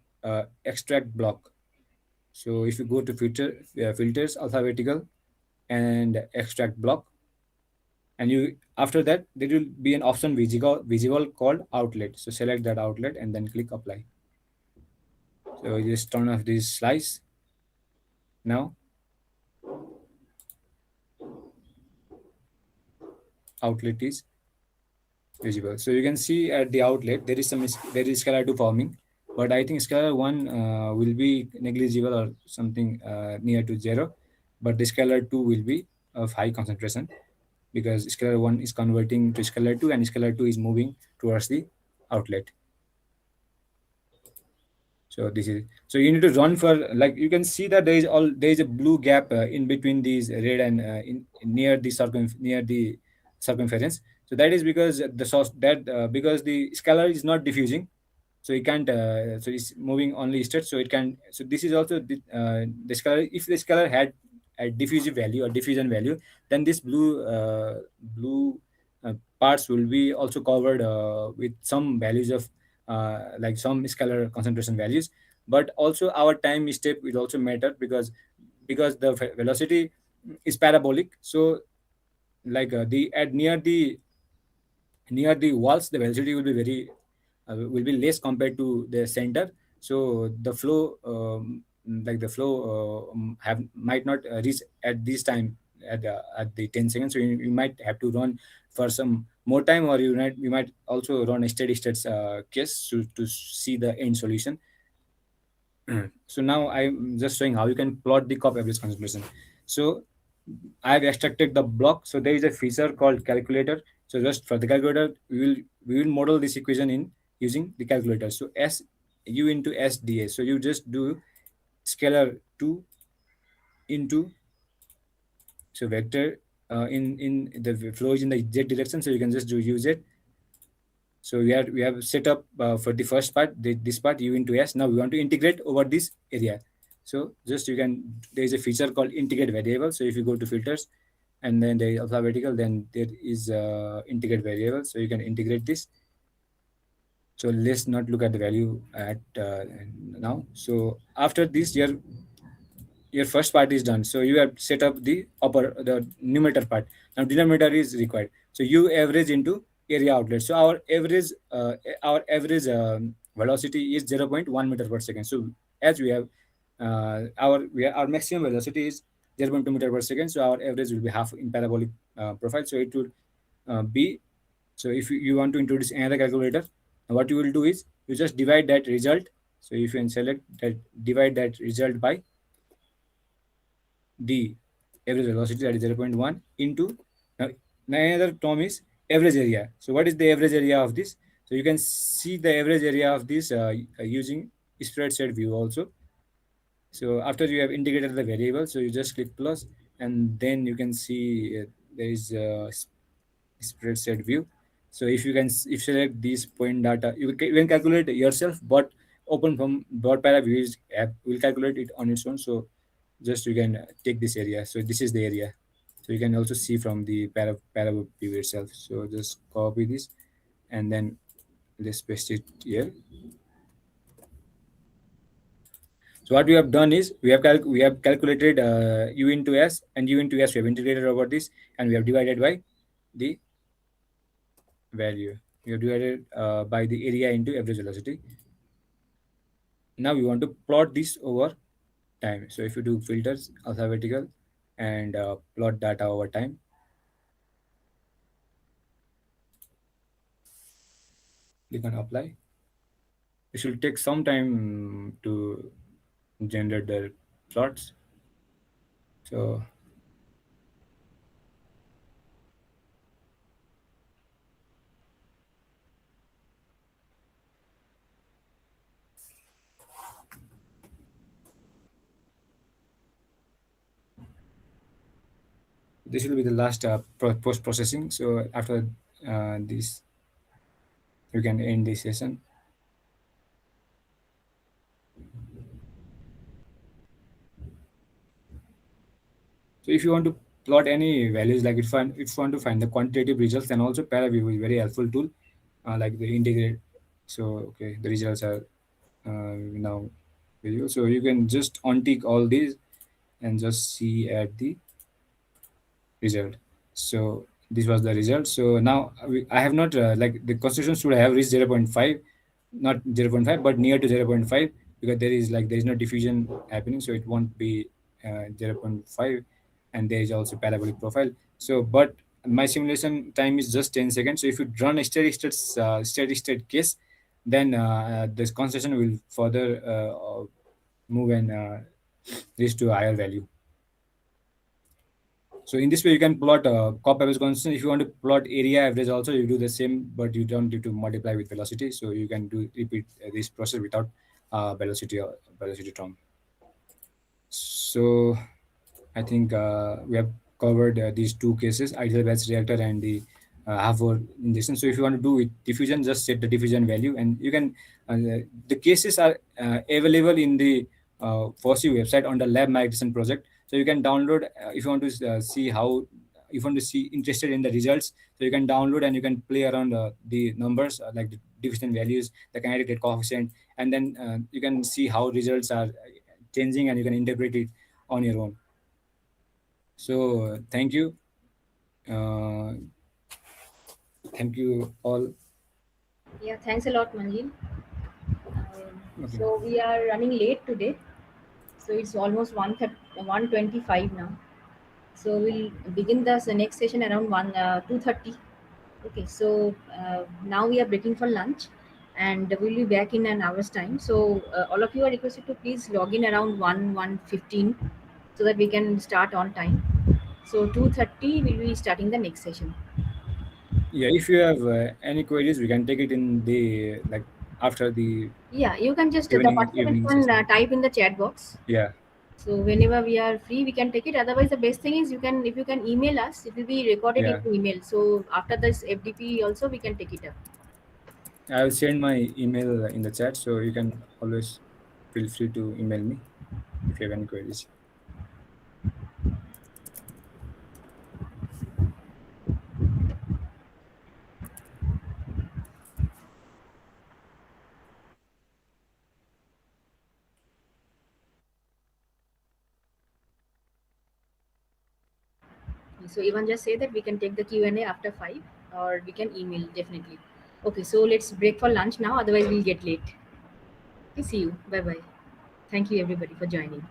[SPEAKER 6] extract block. So if you go to filters, alphabetical, and extract block, and you after that there will be an option visible called outlet. So select that outlet and then click apply. So you just turn off this slice. Now outlet is visible. So you can see at the outlet there is scalar 2 forming, but I think scalar 1 will be negligible or something near to 0, but the scalar 2 will be of high concentration because scalar 1 is converting to scalar 2 and scalar 2 is moving towards the outlet. So this is, so you need to run for, like you can see that there is a blue gap in between these red and near the circumference. So that is because the source that because the scalar is not diffusing, so it can't so it's moving only straight, so it can, so this is also the scalar. If the scalar had a diffusive value or diffusion value, then this blue parts will be also covered with some values of like some scalar concentration values. But also our time step will also matter because the velocity is parabolic. So like the at near the walls, the velocity will be less compared to the center. So the flow like the flow have might not reach at this time at the 10 seconds. So you might have to run for some more time, or you might also run a steady state case to see the end solution. So now I'm just showing how you can plot the cup average concentration. So I have extracted the block. So there is a feature called calculator. So just for the calculator, we will model this equation in using the calculator. So S U into SDA. So you just do scalar 2 into, so vector in the flow is in the z direction. So you can just do use it. So we have set up for the first part, this part U into S. Now we want to integrate over this area. So just you can, there is a feature called integrate variable. So if you go to filters and then there is alphabetical, then there is integrate variable. So you can integrate this. So let's not look at the value at now. So after this, your first part is done. So you have set up the numerator part. Now denominator is required. So you average into area outlet. So our average velocity is 0.1 meter per second. So as we have our maximum velocity is 0.2 meter per second. So our average will be half in parabolic profile. So it will be, so if you want to introduce another calculator, what you will do is you just divide that result. So if you can select that, divide that result by the average velocity, that is 0.1 into, now another term is average area. So what is the average area of this? So you can see the average area of this using spreadsheet view also. So after you have integrated the variable, so you just click plus, and then you can see there is a spreadsheet view. So if you can, if select this point data, you can calculate it yourself, but OpenFOAM para view app will calculate it on its own. So just you can take this area. So this is the area. So you can also see from the para view itself. So just copy this and then let's paste it here. So what we have done is we have calculated U into S and U into S. We have integrated over this and we have divided by the value. We have divided by the area into average velocity. Now we want to plot this over time. So if you do filters, alphabetical, and plot data over time, click on apply. It should take some time to generate the plots. So This will be the last post processing. So after this, we can end this session. So if you want to plot any values, like if you want to find the quantitative results, then also ParaView is very helpful tool, like the integrate. So okay, the results are now video. So you can just untick all these and just see at the result. So this was the result. So now I have not like the constitution should have reached 0.5, not 0.5 but near to 0.5, because there is no diffusion happening, so it won't be 0.5. And there is also parabolic profile. So but my simulation time is just 10 seconds. So if you run a steady state case, then this concentration will further move and reach to a higher value. So in this way, you can plot COP average constant. If you want to plot area average also, you do the same, but you don't need to multiply with velocity. So you can repeat this process without velocity term. So I think we have covered these two cases, ideal batch reactor and the half-hour injection. So if you want to do with diffusion, just set the diffusion value, and you can. The cases are available in the FOSSEE website on the lab migration project. So you can download if you want to see how, if you want to see interested in the results. So you can download and you can play around the numbers, like the diffusion values, the kinetic rate coefficient, and then you can see how results are changing, and you can interpret it on your own. So thank you. Uh, Thank you all.
[SPEAKER 1] Yeah, thanks a lot, Manjil.
[SPEAKER 6] Okay.
[SPEAKER 1] So we are running late today. So it's almost 1:25 now. So we'll begin the next session around 2:30. Okay, so now we are breaking for lunch, and we'll be back in an hour's time. So all of you are requested to please log in around 1:15 so that we can start on time. So 2:30 we'll be starting the next session.
[SPEAKER 6] Yeah, if you have any queries, we can take it in the like after the
[SPEAKER 1] Yeah, you can just the participants
[SPEAKER 6] evening
[SPEAKER 1] can
[SPEAKER 6] session.
[SPEAKER 1] type in the chat box.
[SPEAKER 6] Yeah.
[SPEAKER 1] So whenever we are free, we can take it. Otherwise, the best thing is if you can email us, it will be recorded
[SPEAKER 6] Yeah.
[SPEAKER 1] in email. So after this FDP also we can take it up.
[SPEAKER 6] I will send my email in the chat, so you can always feel free to email me if you have any queries.
[SPEAKER 1] So even just say that we can take the Q&A after 5, or we can email definitely. Okay, so let's break for lunch now. Otherwise, we'll get late. Okay, see you. Bye bye. Thank you everybody for joining.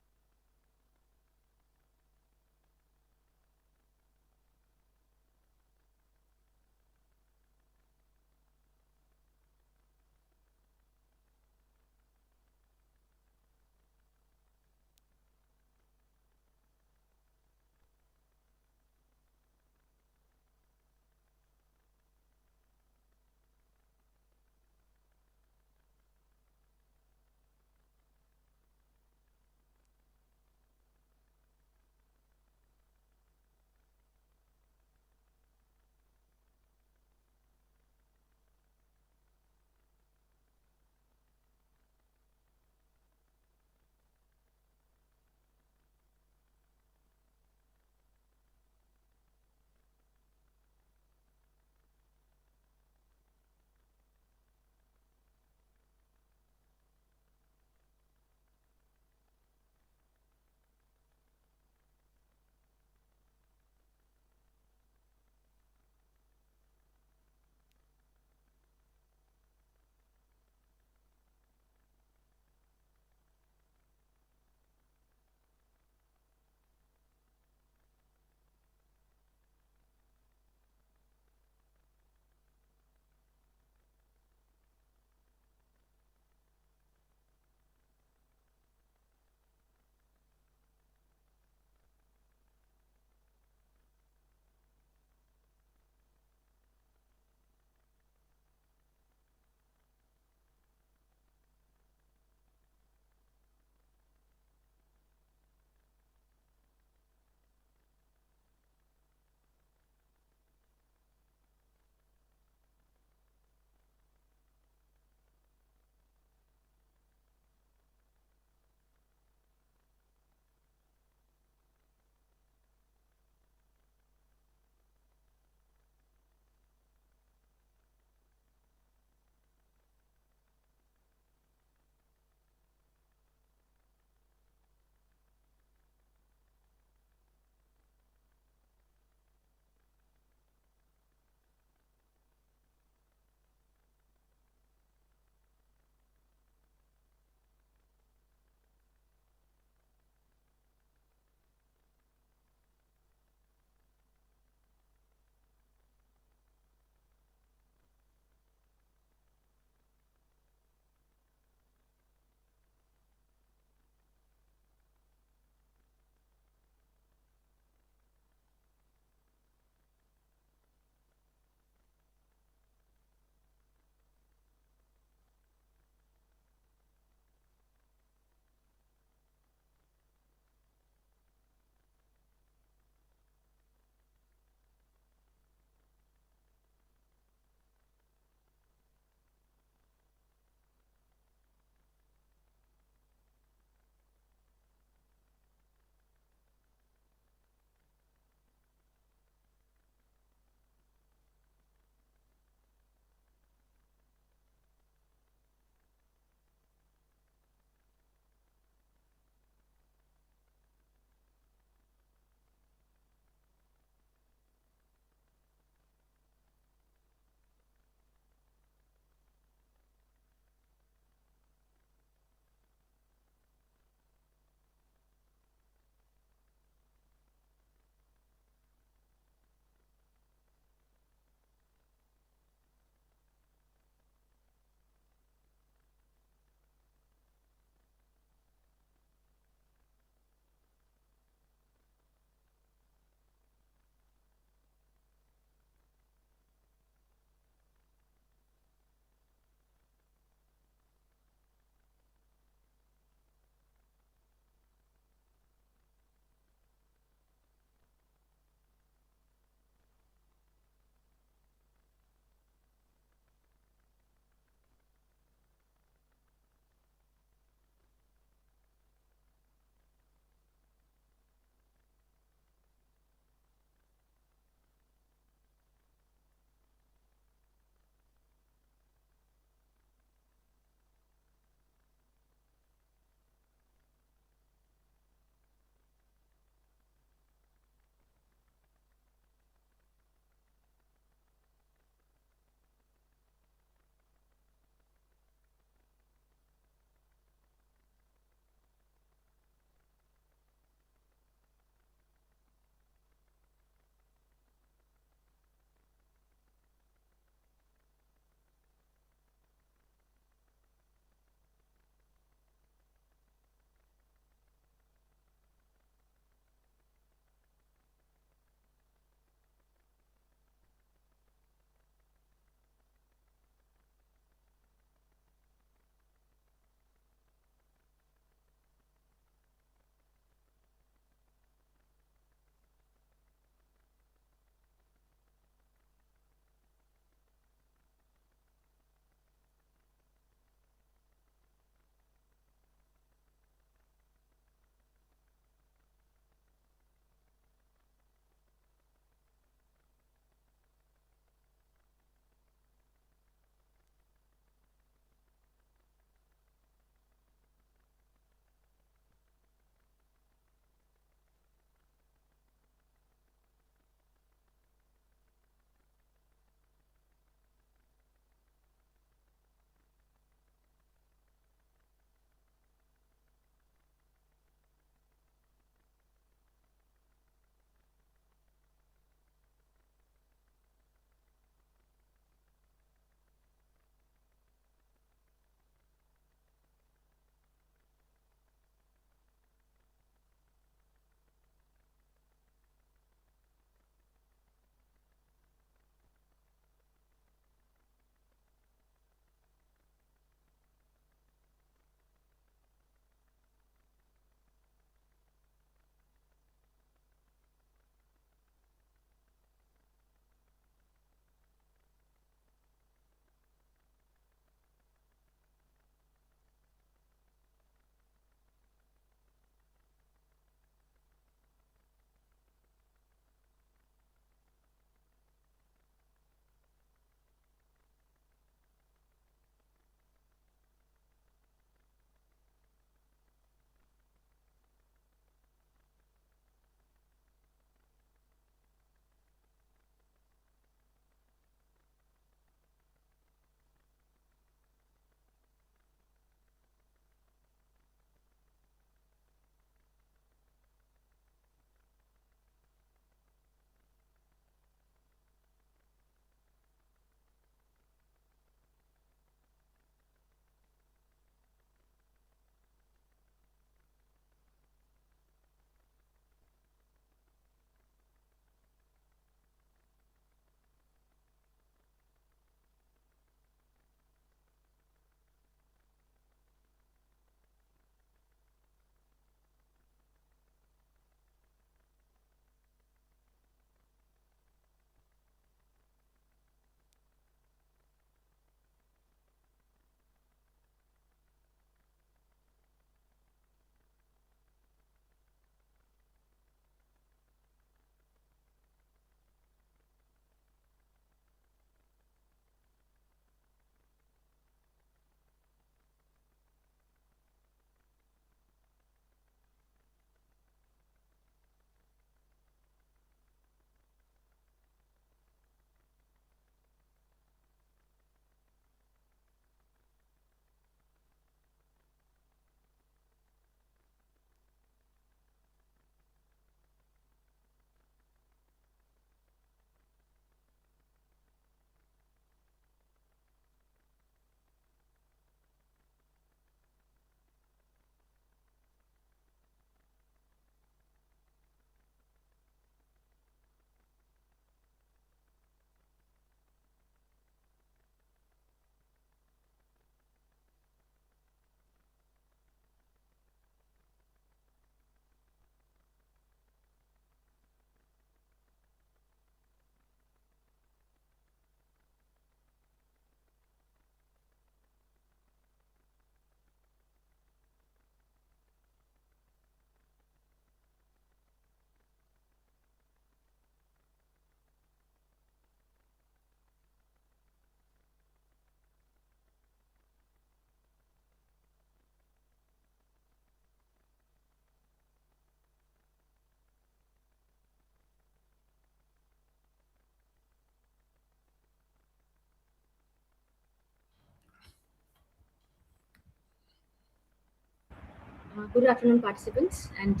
[SPEAKER 1] Good afternoon, participants, and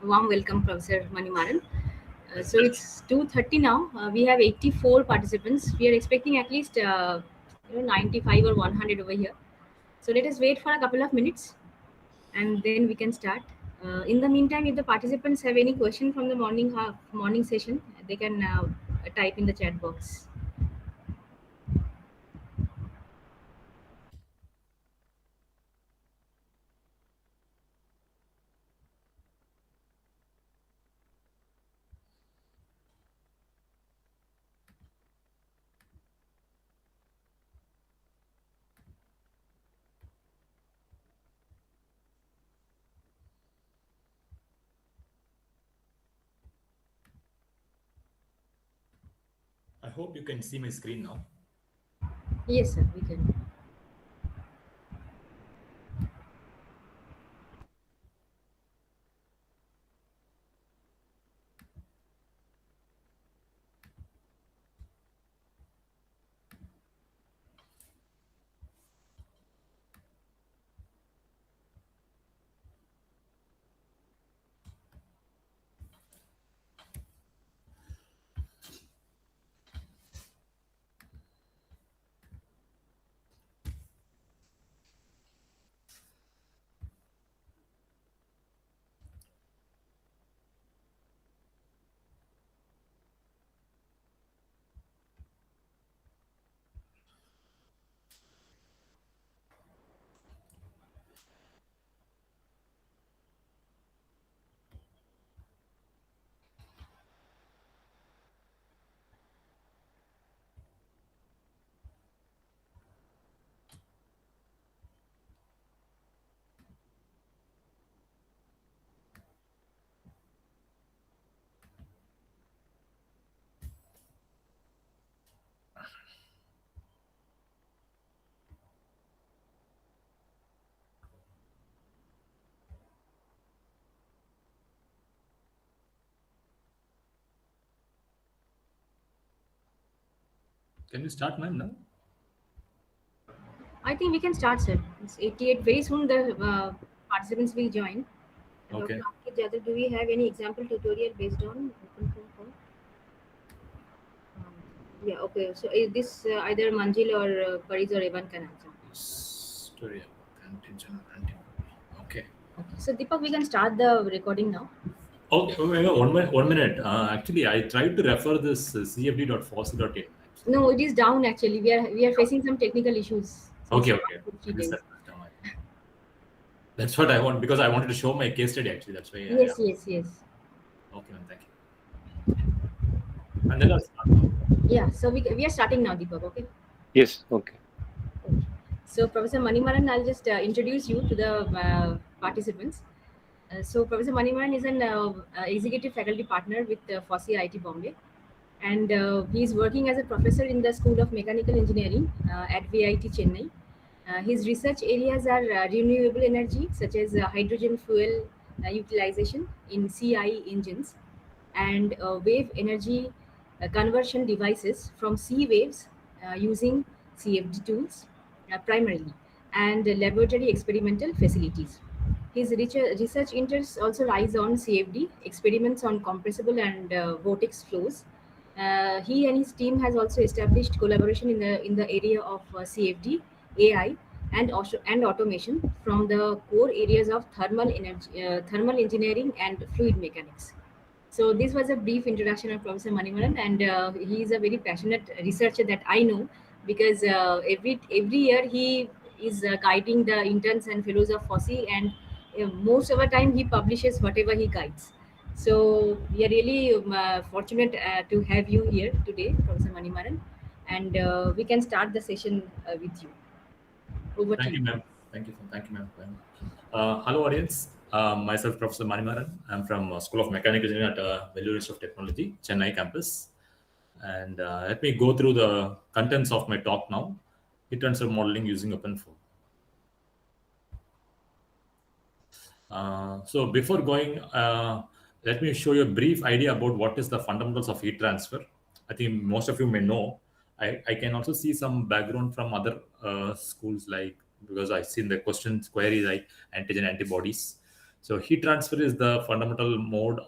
[SPEAKER 1] warm welcome, Professor Manimaran. So it's 2:30 now. We have 84 participants. We are expecting at least 95 or 100 over here. So let us wait for a couple of minutes, and then we can start. In the meantime, if the participants have any question from the morning session, they can type in the chat box.
[SPEAKER 9] I hope you can see my screen now.
[SPEAKER 1] Yes, sir, we can.
[SPEAKER 9] Can we start, ma'am, now?
[SPEAKER 1] I think we can start, sir. It's 88. Very soon the participants will join.
[SPEAKER 9] Okay.
[SPEAKER 1] Dr. Ankit Jadhav, do we have any example tutorial based on OpenFOAM? Yeah, okay. So is this either Manjil or Paris or Evan can answer?
[SPEAKER 9] Story about antigen antibody. Okay.
[SPEAKER 1] Okay. So Deepak, we can start the recording now.
[SPEAKER 9] Okay, wait, 1 minute. Actually, I tried to refer this cfd.fossee.in.
[SPEAKER 1] No, it is down actually. We are facing some technical issues. So
[SPEAKER 9] Okay,
[SPEAKER 1] it's
[SPEAKER 9] okay.
[SPEAKER 1] not details.
[SPEAKER 9] That's what I want, because I wanted to show my case study actually. That's why.
[SPEAKER 1] Yes, yes, yes.
[SPEAKER 9] Okay, ma'am, thank you. And then I'll start now.
[SPEAKER 1] Yeah, so we are starting now, Deepak, okay?
[SPEAKER 7] Yes, okay.
[SPEAKER 1] So Professor Manimaran, I'll just introduce you to the participants. So Professor Manimaran is an executive faculty partner with FOSSEE IIT Bombay, and he is working as a professor in the School of Mechanical Engineering at VIT Chennai. His research areas are renewable energy, such as hydrogen fuel utilization in CI engines, and wave energy conversion devices from sea waves using CFD tools primarily, and laboratory experimental facilities. His research interests also lies on CFD experiments on compressible and vortex flows. He and his team has also established collaboration in the area of CFD, AI, and automation from the core areas of thermal engineering and fluid mechanics. So this was a brief introduction of Professor Manimaran, and he is a very passionate researcher that I know, because every year he is guiding the interns and fellows of FOSSEE, and most of the time he publishes whatever he guides. So we are really fortunate to have you here today, Professor Manimaran, and we can start the session with you. Over
[SPEAKER 9] Thank
[SPEAKER 1] to
[SPEAKER 9] you, ma'am. Thank you, ma'am. Hello, audience. Myself, Professor Manimaran. I'm from School of Mechanical Engineering at Vellore Institute of Technology, Chennai campus. And let me go through the contents of my talk now. Heat transfer modeling using OpenFOAM. So before going, let me show you a brief idea about what is the fundamentals of heat transfer. I think most of you may know. I can also see some background from other schools like because I've seen the questions query like antigen antibodies. So heat transfer is the fundamental mode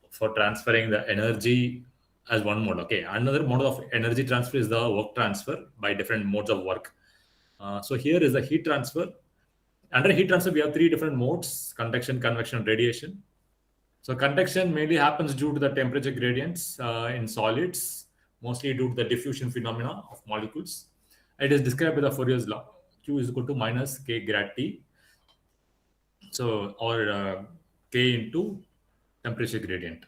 [SPEAKER 9] for transferring the energy as one mode. Okay, another mode of energy transfer is the work transfer by different modes of work. So here is the heat transfer. Under heat transfer, we have three different modes: conduction, convection, radiation. So conduction mainly happens due to the temperature gradients in solids, mostly due to the diffusion phenomena of molecules. It is described by the Fourier's law. Q is equal to minus K grad T. So, or K into temperature gradient.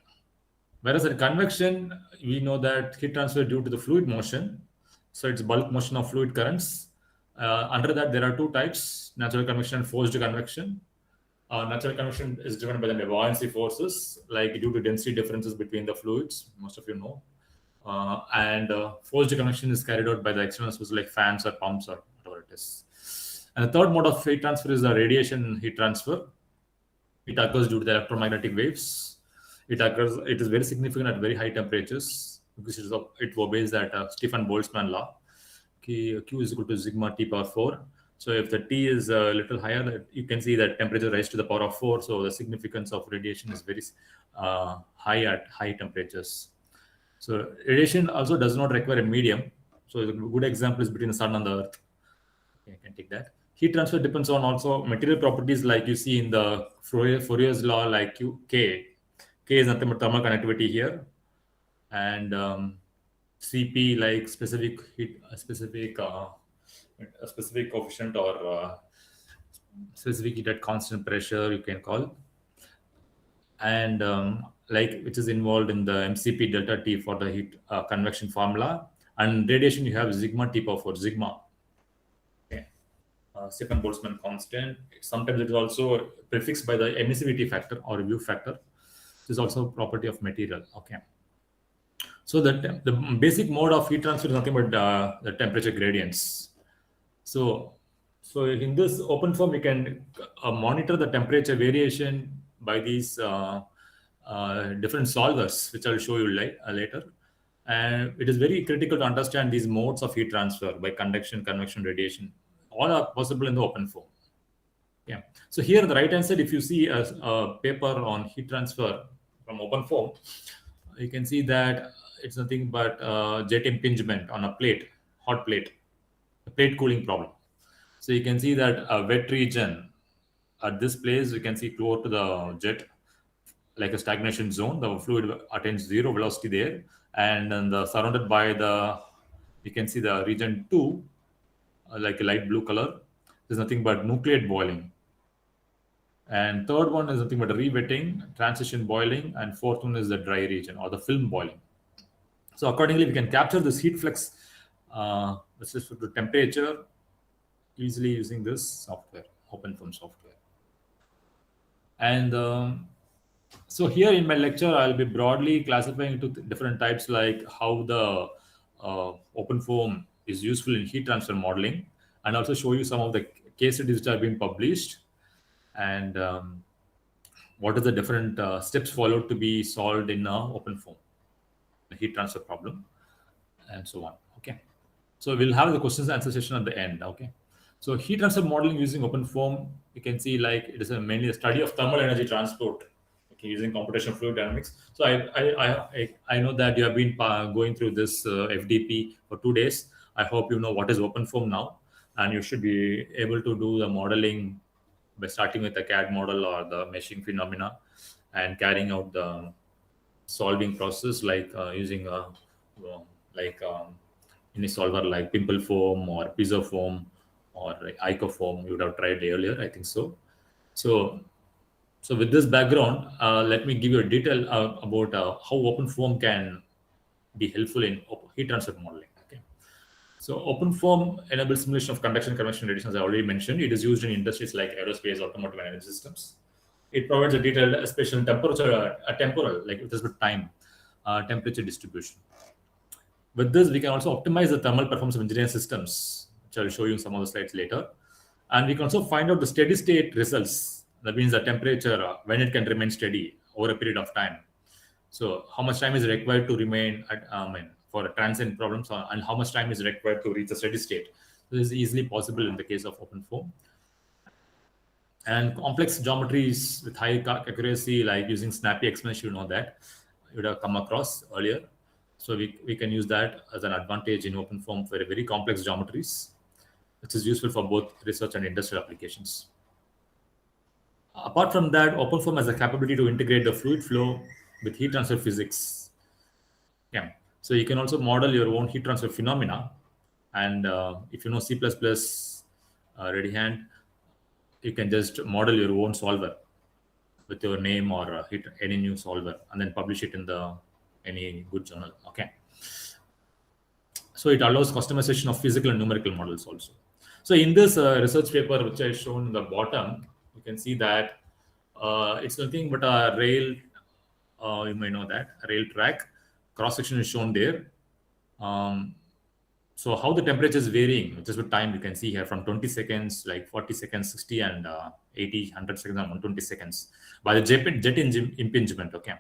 [SPEAKER 9] Whereas in convection, we know that heat transfer due to the fluid motion. So it's bulk motion of fluid currents. Under that, there are two types: natural convection and forced convection. Natural convection is driven by the buoyancy forces, like due to density differences between the fluids, most of you know. And forced convection is carried out by the external sources like fans or pumps or whatever it is. And the third mode of heat transfer is the radiation heat transfer. It occurs due to the electromagnetic waves. It is very significant at very high temperatures because it obeys that Stefan Boltzmann law. Q is equal to sigma T power 4. So if the T is a little higher, you can see that temperature rise to the power of 4. So the significance of radiation is very high at high temperatures. So radiation also does not require a medium. So a good example is between the sun and the earth. Okay, I can take that. Heat transfer depends on also material properties like you see in the Fourier's law, like K. K is nothing but thermal conductivity here. And CP like specific heat, a specific coefficient or specific heat at constant pressure, you can call. And like which is involved in the MCP delta T for the heat convection formula. And radiation, you have sigma T power 4, sigma. Okay. Stefan Boltzmann constant. Sometimes it is also prefixed by the emissivity factor or view factor. This is also a property of material. Okay. So the basic mode of heat transfer is nothing but the temperature gradients. So in this OpenFOAM, we can monitor the temperature variation by these different solvers, which I'll show you later. And it is very critical to understand these modes of heat transfer by conduction, convection, radiation. All are possible in the OpenFOAM. Yeah. So here on the right hand side, if you see a paper on heat transfer from OpenFOAM, you can see that it's nothing but jet impingement on a plate, hot plate, a plate cooling problem. So you can see that a wet region at this place, you can see close to the jet, like a stagnation zone, the fluid attains zero velocity there. And then surrounded by you can see the region 2, like a light blue color. There's nothing but nucleate boiling. And third one is nothing but re-wetting, transition boiling, and fourth one is the dry region or the film boiling. So accordingly, we can capture this heat flux with respect to temperature easily using this software, OpenFOAM software. And so here in my lecture, I'll be broadly classifying into different types, like how the OpenFOAM is useful in heat transfer modeling, and also show you some of the case studies which have been published, and what are the different steps followed to be solved in OpenFOAM, the heat transfer problem, and so on. Okay. So we'll have the questions and answer session at the end. Okay. So heat transfer modeling using OpenFOAM, you can see like it is mainly a study of thermal energy transport, okay, using computational fluid dynamics. So I know that you have been going through this FDP for 2 days. I hope you know what is OpenFOAM now, and you should be able to do the modeling by starting with the CAD model or the meshing phenomena and carrying out the solving process like using any solver like pimple foam or piezo foam or icofoam you would have tried earlier, I think so. So with this background, let me give you a detail about how OpenFOAM can be helpful in heat transfer modeling. Okay. So OpenFOAM enables simulation of conduction, convection, radiation, as I already mentioned. It is used in industries like aerospace, automotive, and energy systems. It provides a detailed spatial temperature, temporal, like with respect to time, temperature distribution. With this, we can also optimize the thermal performance of engineering systems, which I'll show you in some of the slides later. And we can also find out the steady state results. That means the temperature, when it can remain steady over a period of time. So how much time is required to remain for transient problems, and how much time is required to reach a steady state. This is easily possible in the case of OpenFOAM. And complex geometries with high accuracy, like using snappy exponential, you know that you would have come across earlier. So we can use that as an advantage in OpenFOAM for very complex geometries, which is useful for both research and industrial applications. Apart from that, OpenFOAM has the capability to integrate the fluid flow with heat transfer physics. Yeah. So you can also model your own heat transfer phenomena. And if you know C++, ready hand, you can just model your own solver with your name or hit any new solver and then publish it in the any good journal. Okay. So it allows customization of physical and numerical models also. So in this research paper, which I shown in the bottom, you can see that it's nothing but a rail. You may know that a rail track cross section is shown there. So how the temperature is varying just with time, you can see here from 20 seconds, like 40 seconds, 60 and 80, 100 seconds and 120 seconds by the jet impingement. Okay.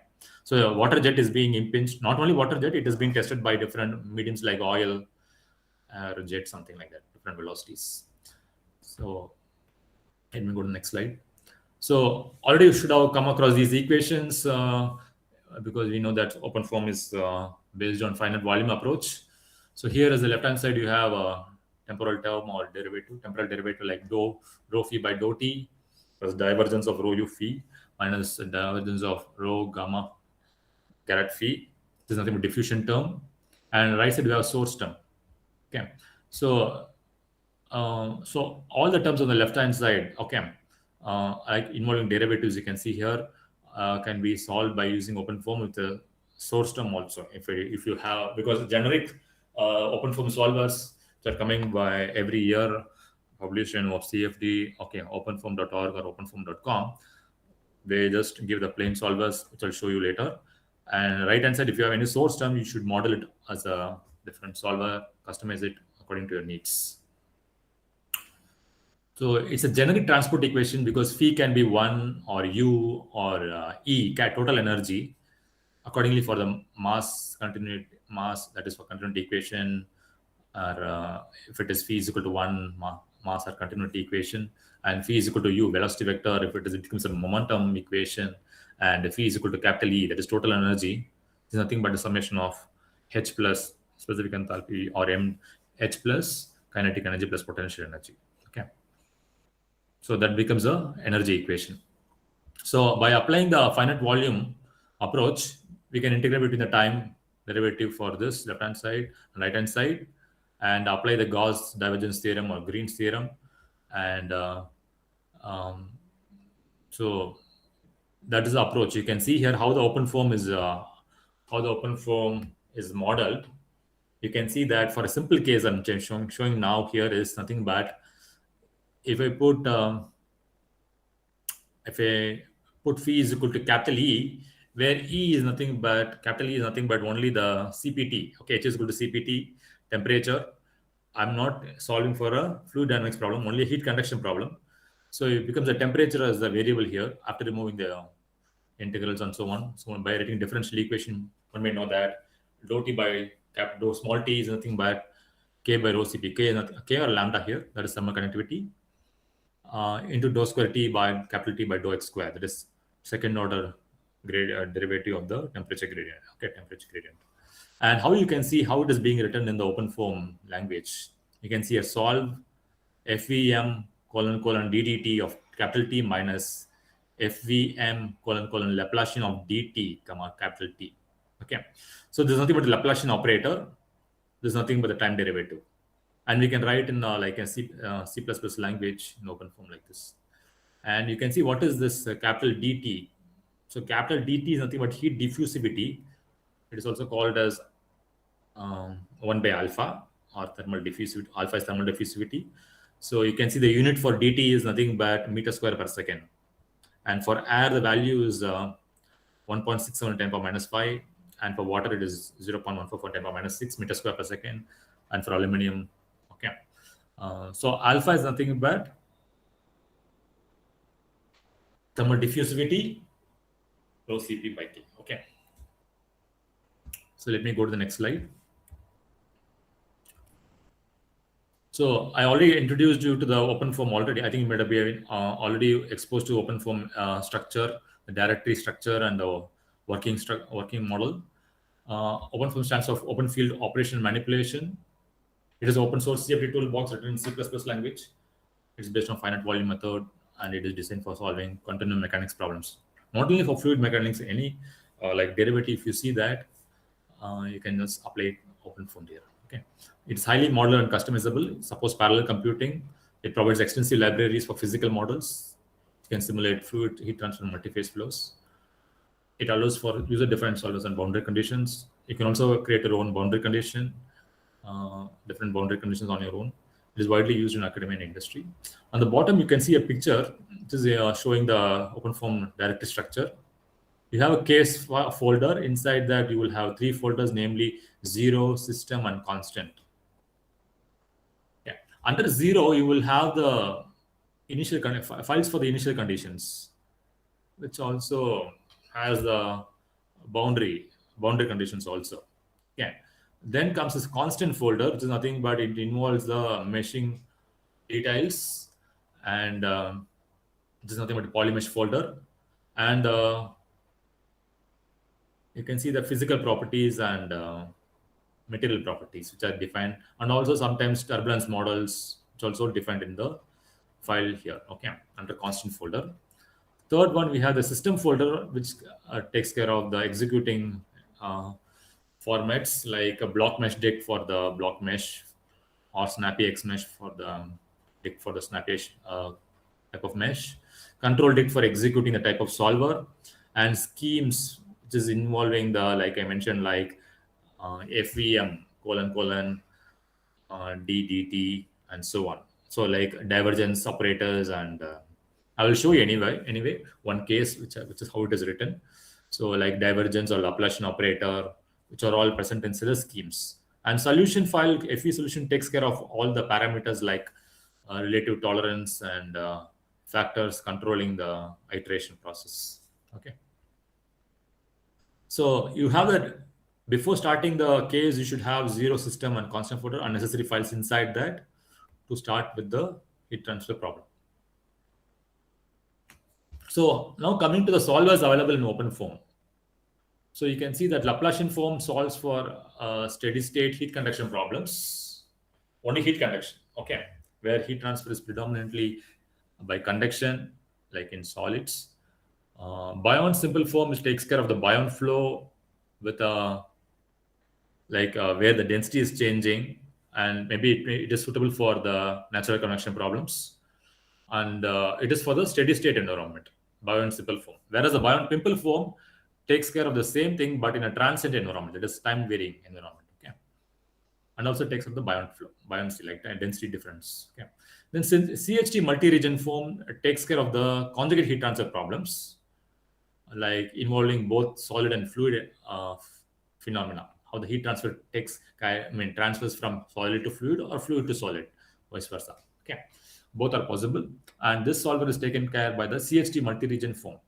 [SPEAKER 9] So water jet is being impinged, not only water jet, it is being tested by different mediums like oil or jet, something like that, different velocities. So let me go to the next slide. So already you should have come across these equations because we know that OpenFOAM is based on finite volume approach. So here as the left-hand side, you have a temporal term or derivative, temporal derivative like rho phi by dou t plus divergence of rho u phi minus divergence of rho gamma caret phi. This is nothing but diffusion term. And right side, we have source term. Okay. So so all the terms on the left-hand side, okay, like involving derivatives, you can see here, can be solved by using OpenFOAM with the source term also. If you have, because generic OpenFOAM solvers that are coming by every year, publication of CFD, okay, openfoam.org or openfoam.com, they just give the plain solvers, which I'll show you later. And right-hand side, if you have any source term, you should model it as a different solver, customize it according to your needs. So it's a generic transport equation because phi can be 1 or u or E, total energy, accordingly for the mass that is for continuity equation, or if it is phi is equal to 1, mass or continuity equation, and phi is equal to u, velocity vector, if it becomes a momentum equation, and phi is equal to capital E, that is total energy, is nothing but the summation of h plus specific enthalpy or m h plus kinetic energy plus potential energy. Okay. So that becomes a energy equation. So by applying the finite volume approach, we can integrate between the time derivative for this left-hand side and right-hand side and apply the Gauss divergence theorem or Green's theorem. And so that is the approach. You can see here how the OpenFOAM is modeled. You can see that for a simple case I'm showing now here is nothing but if I put phi is equal to capital E, where E is nothing but capital E is nothing but only the CPT. Okay, H is equal to CPT, temperature. I'm not solving for a fluid dynamics problem, only a heat conduction problem. So it becomes the temperature as the variable here after removing the integrals and so on. So by writing differential equation, one may know that dou T by dou small t is nothing but K by rho Cp. K or lambda here, that is thermal conductivity. Into dou square T by capital T by dou x square. That is second order derivative of the temperature gradient. Okay, temperature gradient. And how you can see how it is being written in the OpenFOAM language. You can see a solve FVM : ddt of capital T minus FVM : Laplacian of dt, capital T. Okay, so there's nothing but the Laplacian operator. There's nothing but the time derivative. And we can write in like a C++ language in OpenFOAM like this. And you can see what is this capital DT. So capital DT is nothing but heat diffusivity. It is also called as 1 by alpha or thermal diffusivity. Alpha is thermal diffusivity. So you can see the unit for DT is nothing but meter square per second. And for air, the value is 1.67 10 power minus 5. And for water, it is 0.144 10 power minus 6 meter square per second. And for aluminum, okay. So alpha is nothing but thermal diffusivity rho Cp by T. Okay. So let me go to the next slide. So I already introduced you to the OpenFOAM already. I think you might have been already exposed to OpenFOAM structure, the directory structure, and the working model. OpenFOAM stands for Open Field Operation Manipulation. It is an open source CFD toolbox written in C++ language. It's based on finite volume method, and it is designed for solving continuum mechanics problems. Not only for fluid mechanics, any like derivative, if you see that, you can just apply OpenFOAM here. Okay, it's highly modular and customizable. Suppose parallel computing. It provides extensive libraries for physical models. You can simulate fluid heat transfer and multi-phase flows. It allows for user-defined solvers and boundary conditions. You can also create your own boundary condition, different boundary conditions on your own. It is widely used in academia and industry. On the bottom, you can see a picture. This is showing the OpenFOAM directory structure. You have a case folder. Inside that, you will have 3 folders, namely 0, system, and constant. Yeah. Under 0, you will have the initial files for the initial conditions, which also has the boundary conditions also. Yeah. Then comes this constant folder, which is nothing but it involves the meshing details, and this is nothing but a polymesh folder, and you can see the physical properties and material properties which are defined, and also sometimes turbulence models which are also defined in the file here. Okay, under constant folder. Third one, we have the system folder, which takes care of the executing formats like a block mesh dict for the block mesh, or snappy X mesh for the dict for the snappy type of mesh, control dict for executing the type of solver, and schemes which is involving the, like I mentioned, like FVM : DDT and so on. So like divergence operators, and I will show you anyway one case which is how it is written. So like divergence or Laplacian operator, which are all present in scissor schemes. And solution file, FE solution takes care of all the parameters like relative tolerance and factors controlling the iteration process. Okay. So you have that before starting the case, you should have 0, system, and constant folder, unnecessary files inside that to start with the heat transfer problem. So now coming to the solvers available in OpenFOAM. So you can see that Laplacian form solves for steady state heat conduction problems, only heat conduction, okay, where heat transfer is predominantly by conduction, like in solids. Bion simple form, which takes care of the Bion flow with where the density is changing, and maybe it is suitable for the natural convection problems, and it is for the steady state environment, Bion simple form. Whereas the Bion pimple form takes care of the same thing but in a transient environment, it is time varying environment. Okay, and also takes care of the Bion flow, buoyancy, like density difference. Okay, then CHT multi-region form takes care of the conjugate heat transfer problems, like involving both solid and fluid phenomena. How the heat transfer transfers from solid to fluid or fluid to solid, vice versa. Okay, both are possible, and this solver is taken care by the CHT multi-region form.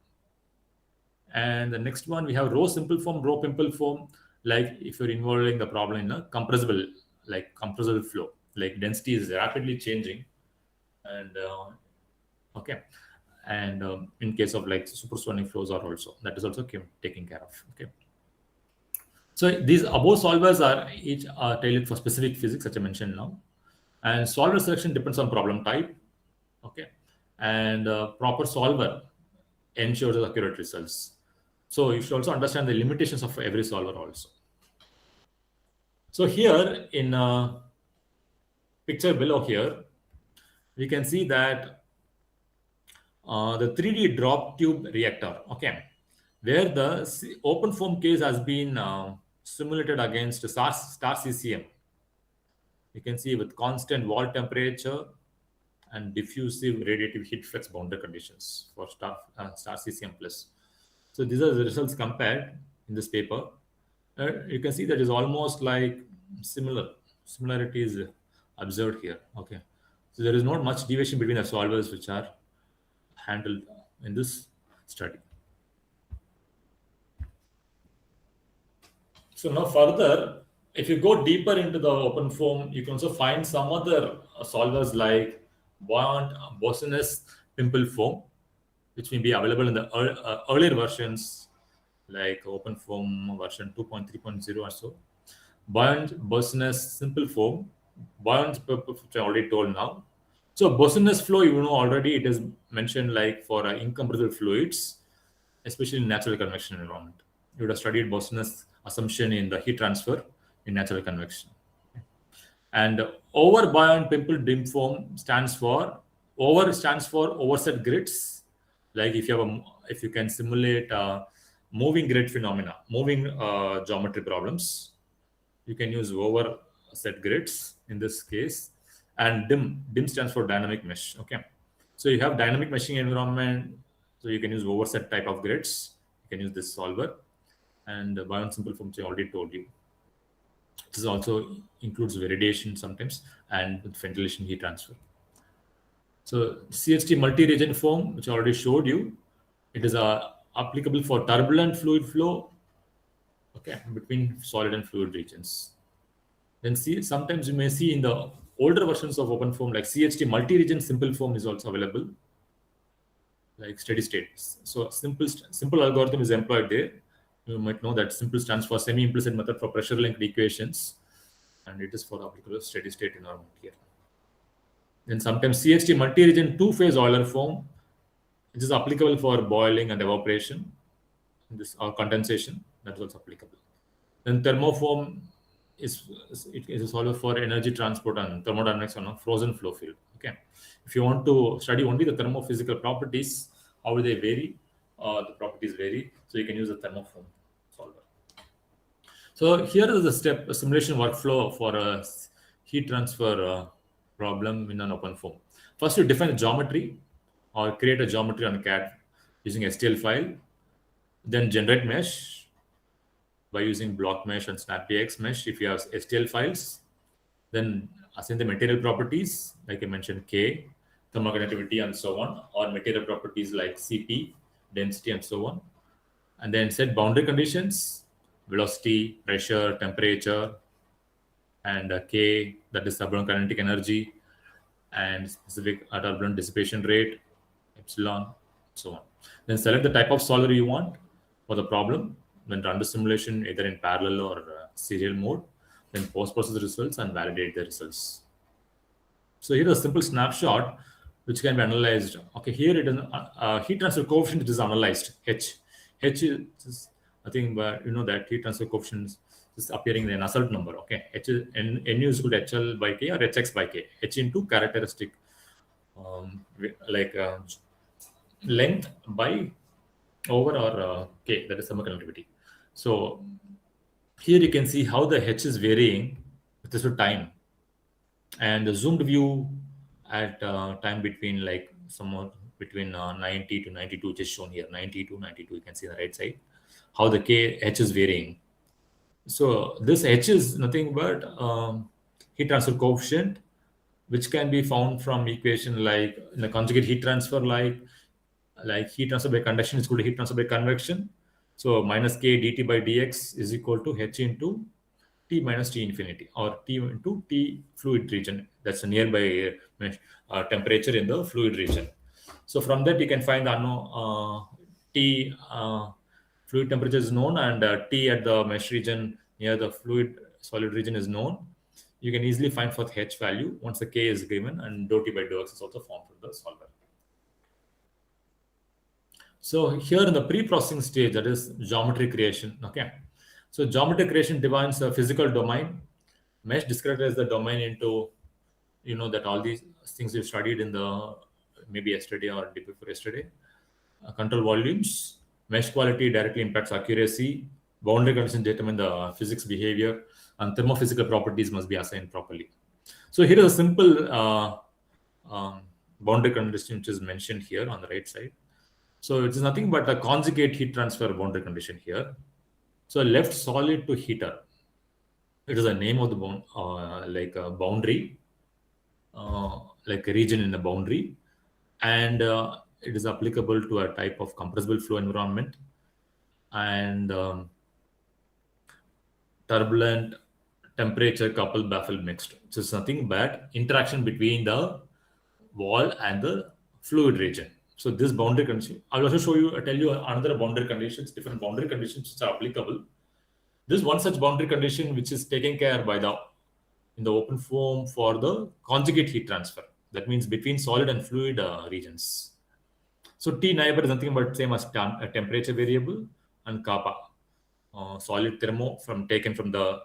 [SPEAKER 9] And the next one, we have rho simple form, rho pimple form. Like if you're involving the problem in a compressible flow, like density is rapidly changing, and okay, and in case of like supersonic flows are also, that is also taken care of. Okay, so these above solvers are each tailored for specific physics, as I mentioned now, and solver selection depends on problem type. Okay, and proper solver ensures accurate results. So you should also understand the limitations of every solver also. So here in picture below here, we can see that the 3D drop tube reactor, okay, where the OpenFOAM case has been simulated against star CCM. You can see with constant wall temperature and diffusive radiative heat flux boundary conditions for star CCM plus. So these are the results compared in this paper. You can see that is almost like similarity is observed here. Okay, so there is not much deviation between the solvers which are handled in this study. So now further, if you go deeper into the OpenFOAM, you can also find some other solvers like buoyant Boston's pimple foam, which may be available in the earlier versions like OpenFOAM version 2.3.0 or so. Buoyant Boston's simple foam, buoyant purple, which I already told now. So Boston's flow, you know already, it is mentioned like for incompressible fluids, especially in natural convection environment. You would have studied Boston's assumption in the heat transfer in natural convection. And over buoyant pimple dim foam stands for overset grids. Like if you can simulate moving grid phenomena, moving geometry problems, you can use overset grids in this case. And dim stands for dynamic mesh. Okay, so you have dynamic meshing environment, so you can use overset type of grids. You can use this solver. And buoyant simple foams I already told you. This also includes variation sometimes and with ventilation heat transfer. So CFD multi-region foam, which I already showed you, it is applicable for turbulent fluid flow, okay, between solid and fluid regions. Then sometimes you may see in the older versions of OpenFOAM, like CFD multi-region simple foam is also available, like steady state. So simple algorithm is employed there. You might know that simple stands for semi-implicit method for pressure-linked equations, and it is for applicable steady state environment here. Then sometimes CFD multi-region two-phase Euler foam, which is applicable for boiling and evaporation, or condensation, that is also applicable. Then thermofoam is a solver for energy transport and thermodynamics on a frozen flow field. Okay, if you want to study only the thermophysical properties, how they vary, the properties vary, so you can use the thermofoam solver. So here is the simulation workflow for a heat transfer problem in an OpenFOAM. First, you define the geometry or create a geometry on CAD using STL file, then generate mesh by using block mesh and SnapPX mesh if you have STL files. Then assign the material properties, like I mentioned, K, thermoconductivity, and so on, or material properties like CP, density, and so on. And then set boundary conditions, velocity, pressure, temperature, and K, that is turbulent kinetic energy, and specific turbulent dissipation rate, epsilon, so on. Then select the type of solver you want for the problem, then run the simulation either in parallel or serial mode, then post-process the results and validate the results. So here is a simple snapshot which can be analyzed. Okay, here it is heat transfer coefficient is analyzed, H. H is nothing but you know that heat transfer coefficient is appearing in an Nusselt number. Okay, H is Nu is equal to HL by K or Hx by K. H into characteristic length by over or K, that is thermoconductivity. So here you can see how the H is varying with respect to time, and the zoomed view at time between like somewhat between 90 to 92, just shown here, 90 to 92. You can see on the right side how the H is varying. So this H is nothing but heat transfer coefficient, which can be found from equation like in the conjugate heat transfer, like heat transfer by conduction is equal to heat transfer by convection. So minus K dt by dx is equal to H into T minus T infinity, or T into T fluid region. That's a nearby temperature in the fluid region. So from that you can find the T fluid temperature is known, and T at the mesh region near the fluid solid region is known. You can easily find for the H value once the K is given, and dou T by dou x is also formed from the solver. So here in the pre-processing stage, that is geometry creation. Okay, so geometry creation defines a physical domain. Mesh discretize the domain into, you know, that all these things you studied in the maybe yesterday or day before yesterday. Control volumes, mesh quality directly impacts accuracy. Boundary conditions determine the physics behavior, and thermophysical properties must be assigned properly. So here is a simple boundary condition which is mentioned here on the right side. So it is nothing but a conjugate heat transfer boundary condition here. So left solid to heater. It is a name of the like a boundary, like a region in the boundary, and it is applicable to a type of compressible flow environment and turbulent temperature coupled baffle mixed. So it's nothing but interaction between the wall and the fluid region. So this boundary condition, I'll also tell you another boundary conditions, different boundary conditions which are applicable. This one such boundary condition which is taken care by in the OpenFOAM for the conjugate heat transfer. That means between solid and fluid regions. So T neighbor is nothing but same as a temperature variable, and kappa, solid thermo taken from the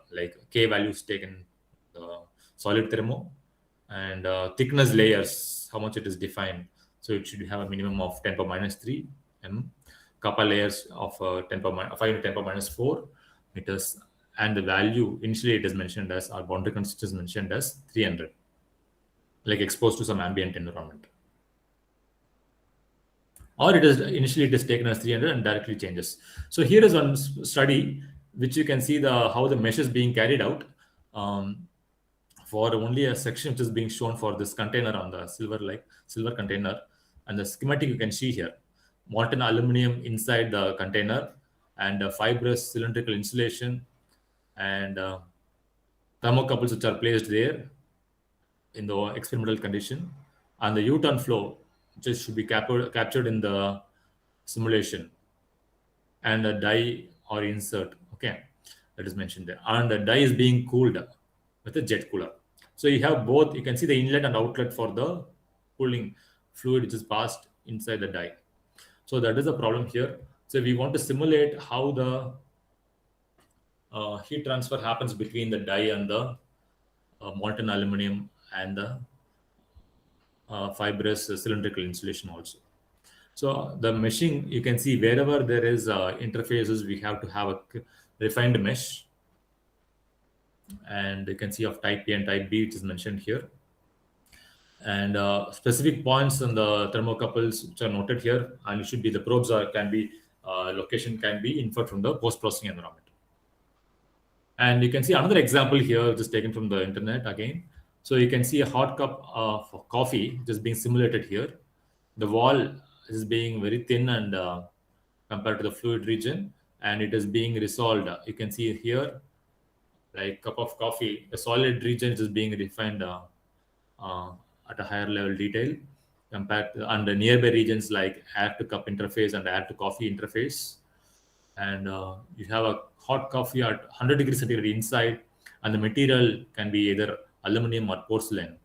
[SPEAKER 9] K values taken the solid thermo, and thickness layers, how much it is defined. So it should have a minimum of 10 power minus 3 m, kappa layers of 10 power 5 to 10 power minus 4 meters, and the value initially it is mentioned as, our boundary condition is mentioned as 300, like exposed to some ambient environment. Or it is initially it is taken as 300 and directly changes. So here is one study which you can see how the mesh is being carried out for only a section which is being shown for this container on the silver container, and the schematic you can see here: molten aluminum inside the container, and a fibrous cylindrical insulation, and thermocouples which are placed there in the experimental condition, and the U-turn flow which should be captured in the simulation, and a die or insert, okay, that is mentioned there, and the die is being cooled with a jet cooler. So you have both, you can see the inlet and outlet for the cooling fluid which is passed inside the die. So that is the problem here. So we want to simulate how the heat transfer happens between the die and the molten aluminum and the fibrous cylindrical insulation also. So the meshing, you can see wherever there is interfaces, we have to have a refined mesh, and you can see of type A and type B, which is mentioned here, and specific points on the thermocouples which are noted here, and it should be the probes location can be inferred from the post-processing environment. And you can see another example here, which is taken from the internet again. So you can see a hot cup of coffee just being simulated here. The wall is being very thin and compared to the fluid region, and it is being resolved. You can see here, like cup of coffee, the solid region is being refined at a higher level detail compared to, and the nearby regions like air to cup interface and air to coffee interface. And you have a hot coffee at 100 degrees centigrade inside, and the material can be either aluminum or porcelain.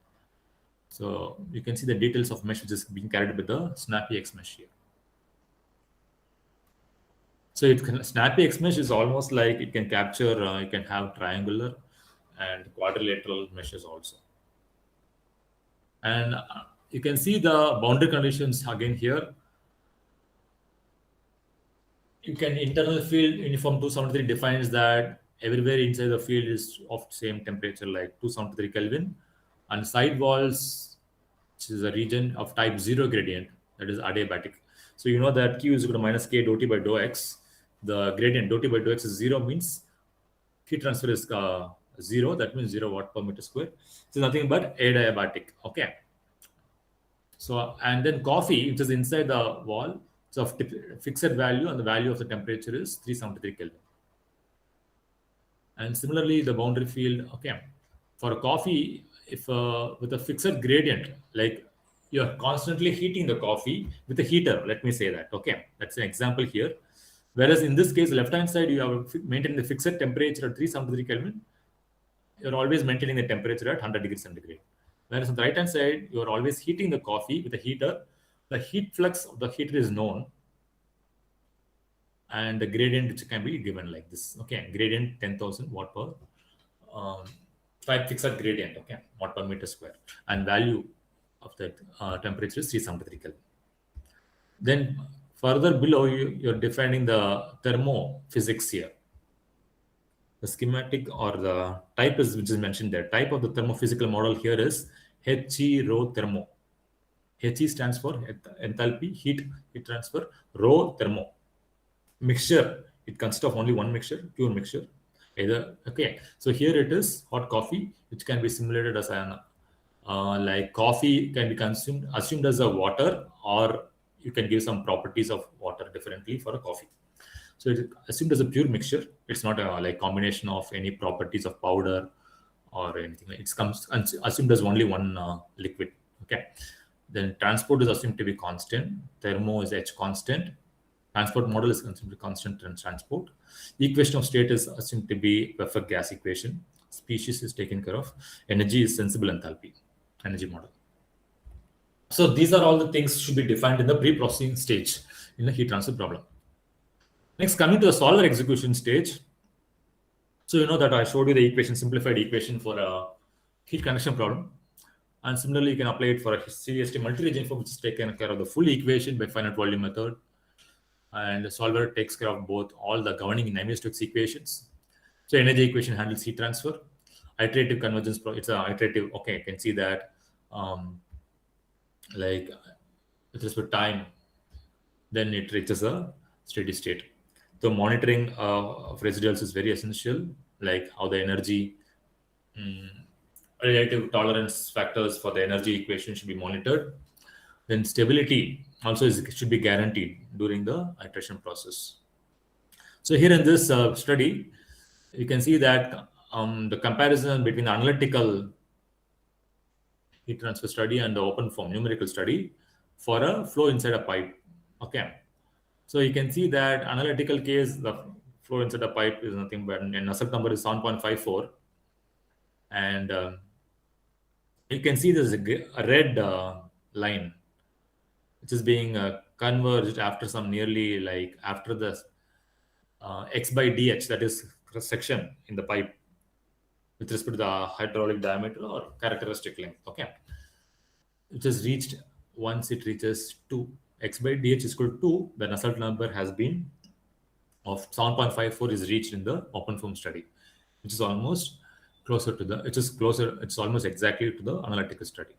[SPEAKER 9] So you can see the details of mesh which is being carried with the Snappy X mesh here. So Snappy X mesh is almost like it can capture, you can have triangular and quadrilateral meshes also. And you can see the boundary conditions again here. You can internal field uniform 273 defines that everywhere inside the field is of same temperature, like 273 Kelvin, and side walls, which is a region of type 0 gradient, that is adiabatic. So you know that Q is equal to minus K dou T by dou X. The gradient dou T by dou X is 0, means heat transfer is 0. That means 0 watt per meter square. So nothing but adiabatic. Okay. So, and then coffee, which is inside the wall, it's of fixed value, and the value of the temperature is 373 Kelvin. And similarly, the boundary field, okay, for a coffee, if with a fixed gradient, like you're constantly heating the coffee with a heater, let me say that, okay, that's an example here. Whereas in this case, left-hand side, you have maintaining the fixed temperature at 373 Kelvin. You're always maintaining the temperature at 100 degrees centigrade. Whereas on the right-hand side, you're always heating the coffee with a heater. The heat flux of the heater is known, and the gradient which can be given like this. Okay, gradient 10,000 watt per type fixed gradient. Okay, watt per meter square, and value of the temperature is 373 Kelvin. Then further below, you're defining the thermophysics here. The schematic or the type is which is mentioned there. Type of the thermophysical model here is HE rho thermo. HE stands for enthalpy, heat transfer, rho thermo. Mixture, it consists of only one mixture, pure mixture. Either, okay, so here it is hot coffee, which can be simulated as an like coffee can be assumed as a water, or you can give some properties of water differently for a coffee. So it's assumed as a pure mixture. It's not a like combination of any properties of powder or anything. It's assumed as only one liquid. Okay. Then transport is assumed to be constant. Thermo is H constant. Transport model is assumed to be constant in transport. Equation of state is assumed to be perfect gas equation. Species is taken care of. Energy is sensible enthalpy. Energy model. So these are all the things should be defined in the pre-processing stage in the heat transfer problem. Next, coming to the solver execution stage. So you know that I showed you the equation, simplified equation for a heat conduction problem. And similarly, you can apply it for a CST multi-region form, which is taken care of the full equation by finite volume method. And the solver takes care of both all the governing Navier-Stokes equations. So energy equation handles heat transfer. Iterative convergence, it's an iterative, okay, you can see that like with respect to time, then it reaches a steady state. So monitoring of residuals is very essential, like how the energy relative tolerance factors for the energy equation should be monitored. Then stability also should be guaranteed during the iteration process. So here in this study, you can see that the comparison between the analytical heat transfer study and the OpenFOAM numerical study for a flow inside a pipe. Okay. So you can see that analytical case, the flow inside a pipe is nothing but an Nusselt number is 7.54. And you can see there's a red line, which is being converged after some nearly like after the x by dh, that is cross section in the pipe with respect to the hydraulic diameter or characteristic length. Okay. Which is reached once it reaches 2. X by dh is equal to 2. The Nusselt number has been of 7.54 is reached in the OpenFOAM study, which is almost closer to the, it's almost exactly to the analytical study.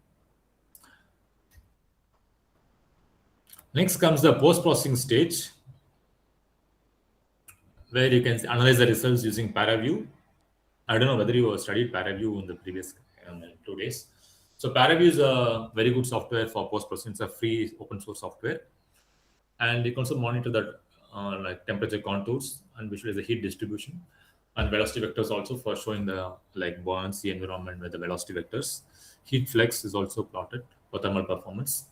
[SPEAKER 9] Next comes the post-processing stage, where you can analyze the results using ParaView. I don't know whether you studied ParaView in the previous 2 days. So ParaView is a very good software for post-processing. It's a free open source software. And you can also monitor that like temperature contours and visualize the heat distribution and velocity vectors also for showing the like buoyancy environment with the velocity vectors. Heat flux is also plotted for thermal performance.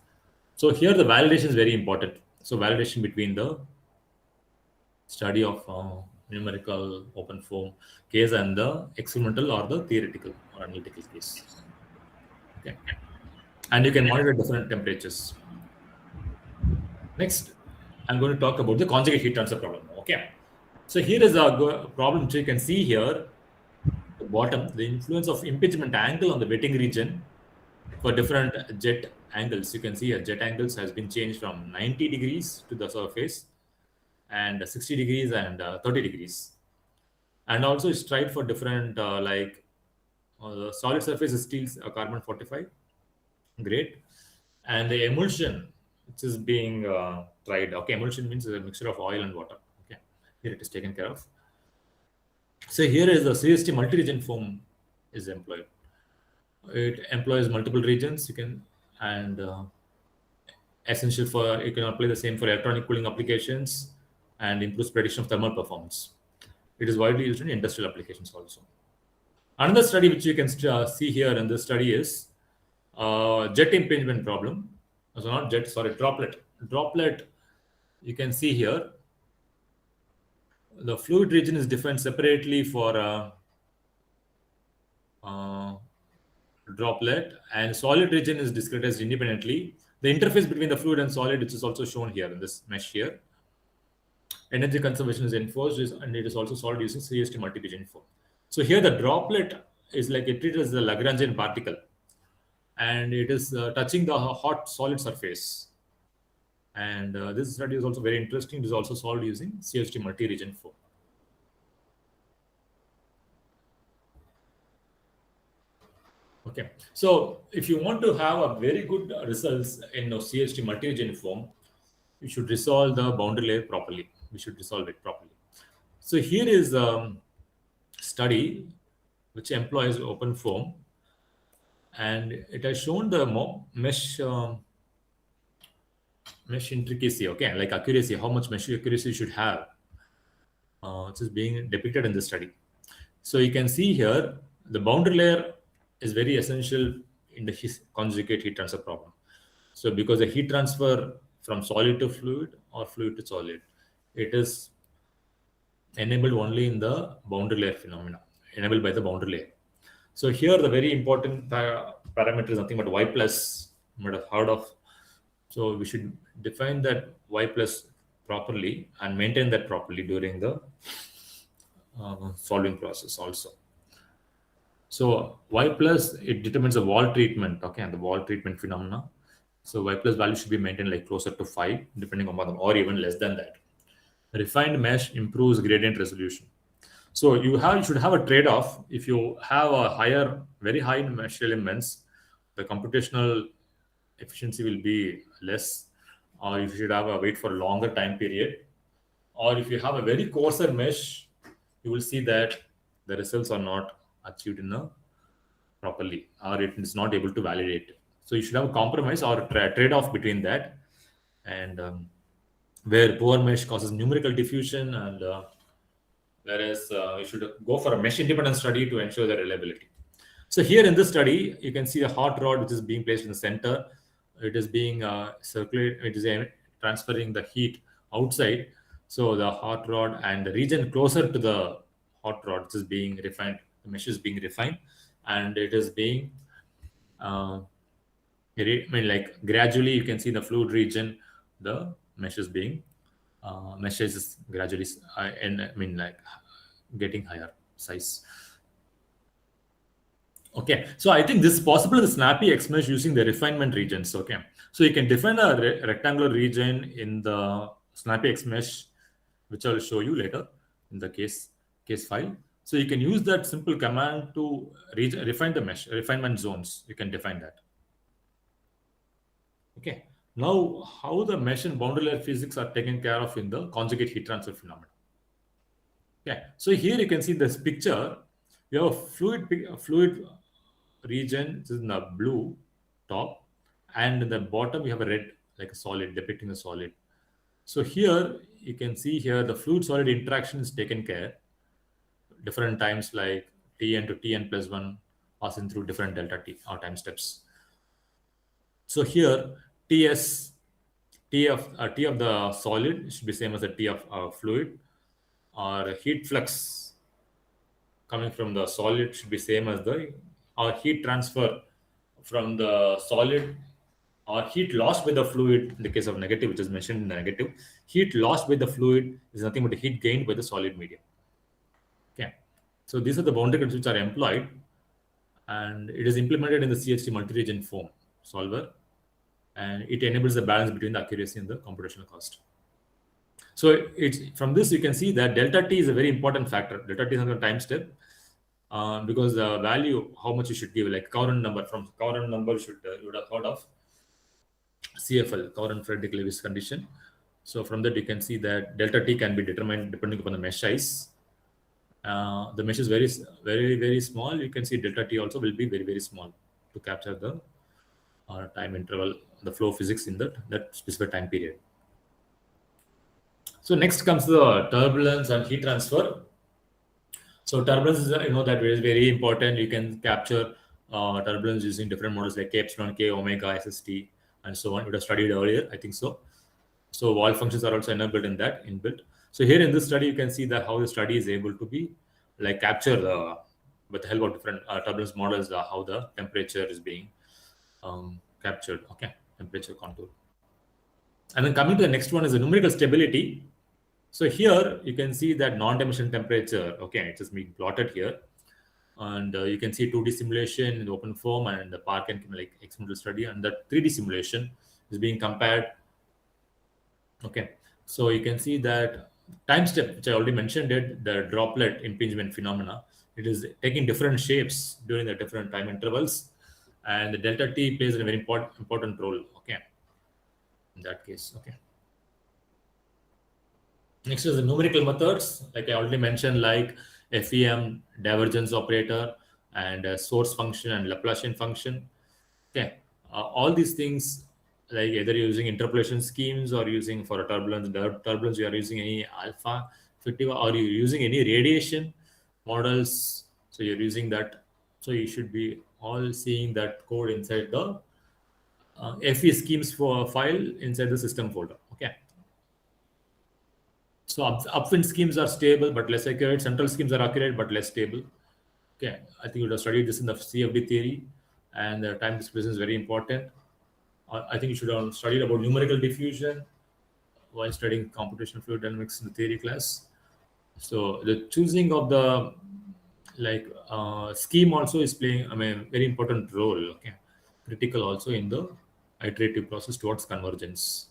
[SPEAKER 9] So here the validation is very important. So validation between the study of numerical OpenFOAM case and the experimental or the theoretical or analytical case. Okay. And you can monitor different temperatures. Next, I'm going to talk about the conjugate heat transfer problem. Okay. So here is a problem which you can see here at the bottom, the influence of impingement angle on the wetting region for different jet angles. You can see here jet angles has been changed from 90 degrees to the surface and 60 degrees and 30 degrees. And also it's tried for different the solid surface is steel carbon 45. Great. And the emulsion, which is being tried. Okay, emulsion means a mixture of oil and water. Okay, here it is taken care of. So here is the CST multi-region foam is employed. It employs multiple regions. You can essential for you can apply the same for electronic cooling applications and improves prediction of thermal performance. It is widely used in industrial applications also. Another study which you can see here in this study is jet impingement problem. So not jet, sorry, droplet. Droplet, you can see here, the fluid region is defined separately for droplet, and solid region is discretized independently. The interface between the fluid and solid, which is also shown here in this mesh here. Energy conservation is enforced, and it is also solved using CST multi-region form. So here the droplet is like it treated as the Lagrangian particle, and it is touching the hot solid surface. And this study is also very interesting. It is also solved using CST multi-region form. Okay, so if you want to have a very good results in CST multi-region form, you should resolve the boundary layer properly. We should resolve it properly. So here is a study which employs OpenFOAM, and it has shown the mesh intricacy, okay, like accuracy, how much mesh accuracy you should have, which is being depicted in this study. So you can see here the boundary layer is very essential in the conjugate heat transfer problem. So because the heat transfer from solid to fluid or fluid to solid, it is enabled only in the boundary layer phenomena, enabled by the boundary layer. So here the very important parameter is nothing but y plus. You might have heard of. So we should define that y plus properly and maintain that properly during the solving process also. So y plus, it determines the wall treatment, okay, and the wall treatment phenomena. So y plus value should be maintained like closer to 5, depending on them, or even less than that. Refined mesh improves gradient resolution. So you should have a trade-off. If you have a very high mesh elements, the computational efficiency will be less, or if you should have a wait for a longer time period, or if you have a very coarser mesh, you will see that the results are not achieved properly, or it is not able to validate. So you should have a compromise or a trade-off between that, and where poor mesh causes numerical diffusion, and whereas you should go for a mesh independent study to ensure the reliability. So here in this study, you can see a hot rod which is being placed in the center. It is being circulated. It is transferring the heat outside. So the hot rod and the region closer to the hot rod, which is being refined, the mesh is being refined, and it is being like gradually you can see the fluid region, the mesh is being meshes gradually like getting higher size. Okay, so I think this is possible with the snappy X mesh using the refinement regions. Okay, so you can define a rectangular region in the snappy X mesh, which I'll show you later in the case file. So you can use that simple command to refine the mesh, refinement zones. You can define that. Okay, now how the mesh and boundary layer physics are taken care of in the conjugate heat transfer phenomenon. Okay, so here you can see this picture. You have a fluid region, which is in the blue top, and in the bottom you have a red, like a solid, depicting a solid. So here you can see here the fluid solid interaction is taken care different times, like Tn to Tn plus 1 passing through different delta T or time steps. So here T of the solid should be same as the T of fluid, or heat flux coming from the solid should be same as or heat transfer from the solid, or heat lost by the fluid in the case of negative, which is mentioned in the negative. Heat lost by the fluid is nothing but heat gained by the solid medium. Okay, so these are the boundary conditions which are employed, and it is implemented in the CFD multi-region foam solver, and it enables the balance between the accuracy and the computational cost. So it's from this you can see that delta T is a very important factor. Delta T is another time step, because the value, how much you should give, like Courant number, from Courant number you would have heard of CFL, Courant Frederick Lewis condition. So from that you can see that delta T can be determined depending upon the mesh size. The mesh is very, very, very small. You can see delta T also will be very, very small to capture the time interval, the flow physics in that specific time period. So next comes the turbulence and heat transfer. So turbulence is, that is very important. You can capture turbulence using different models like K epsilon, K omega, SST, and so on. We would have studied earlier, I think so. So wall functions are also enabled in that inbuilt. So here in this study, you can see that how the study is able to be like capture with the help of different turbulence models, how the temperature is being captured. Okay, temperature contour. And then coming to the next one is the numerical stability. So here you can see that non-dimensional temperature. Okay, it's just being plotted here, and you can see 2D simulation in the OpenFOAM and the Park and like experimental study, and the 3D simulation is being compared. Okay, so you can see that time step, which I already mentioned it, the droplet impingement phenomena, it is taking different shapes during the different time intervals, and the delta T plays a very important role. Okay, in that case. Okay. Next is the numerical methods, like I already mentioned, like FEM, divergence operator, and source function and Laplacian function. Okay, all these things, like either using interpolation schemes or using for a turbulence, you are using any alpha effective, or you're using any radiation models. So you're using that So you should be all seeing that code inside the FE schemes for file inside the system folder. Okay. So upwind schemes are stable but less accurate. Central schemes are accurate but less stable. Okay, I think you would have studied this in the CFD theory, and the time displacement is very important. I think you should have studied about numerical diffusion while studying computational fluid dynamics in the theory class. So the choosing of the scheme also is playing very important role. Okay, critical also in the iterative process towards convergence.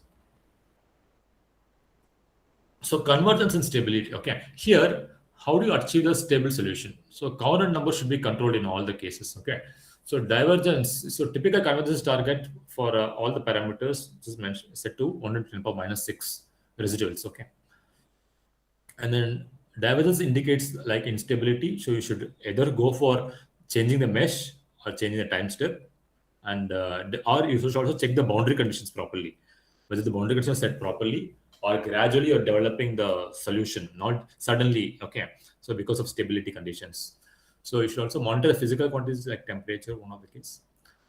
[SPEAKER 9] So convergence and stability. Okay, here how do you achieve the stable solution? So covenant number should be controlled in all the cases. Okay, so divergence. So typical convergence target for all the parameters just mentioned set to 1 to the power minus 6 residuals. Okay, and then divergence indicates like instability. So you should either go for changing the mesh or changing the time step, and or you should also check the boundary conditions properly, whether the boundary conditions are set properly, or gradually you're developing the solution, not suddenly. Okay, so because of stability conditions. So you should also monitor the physical quantities like temperature, one of the case.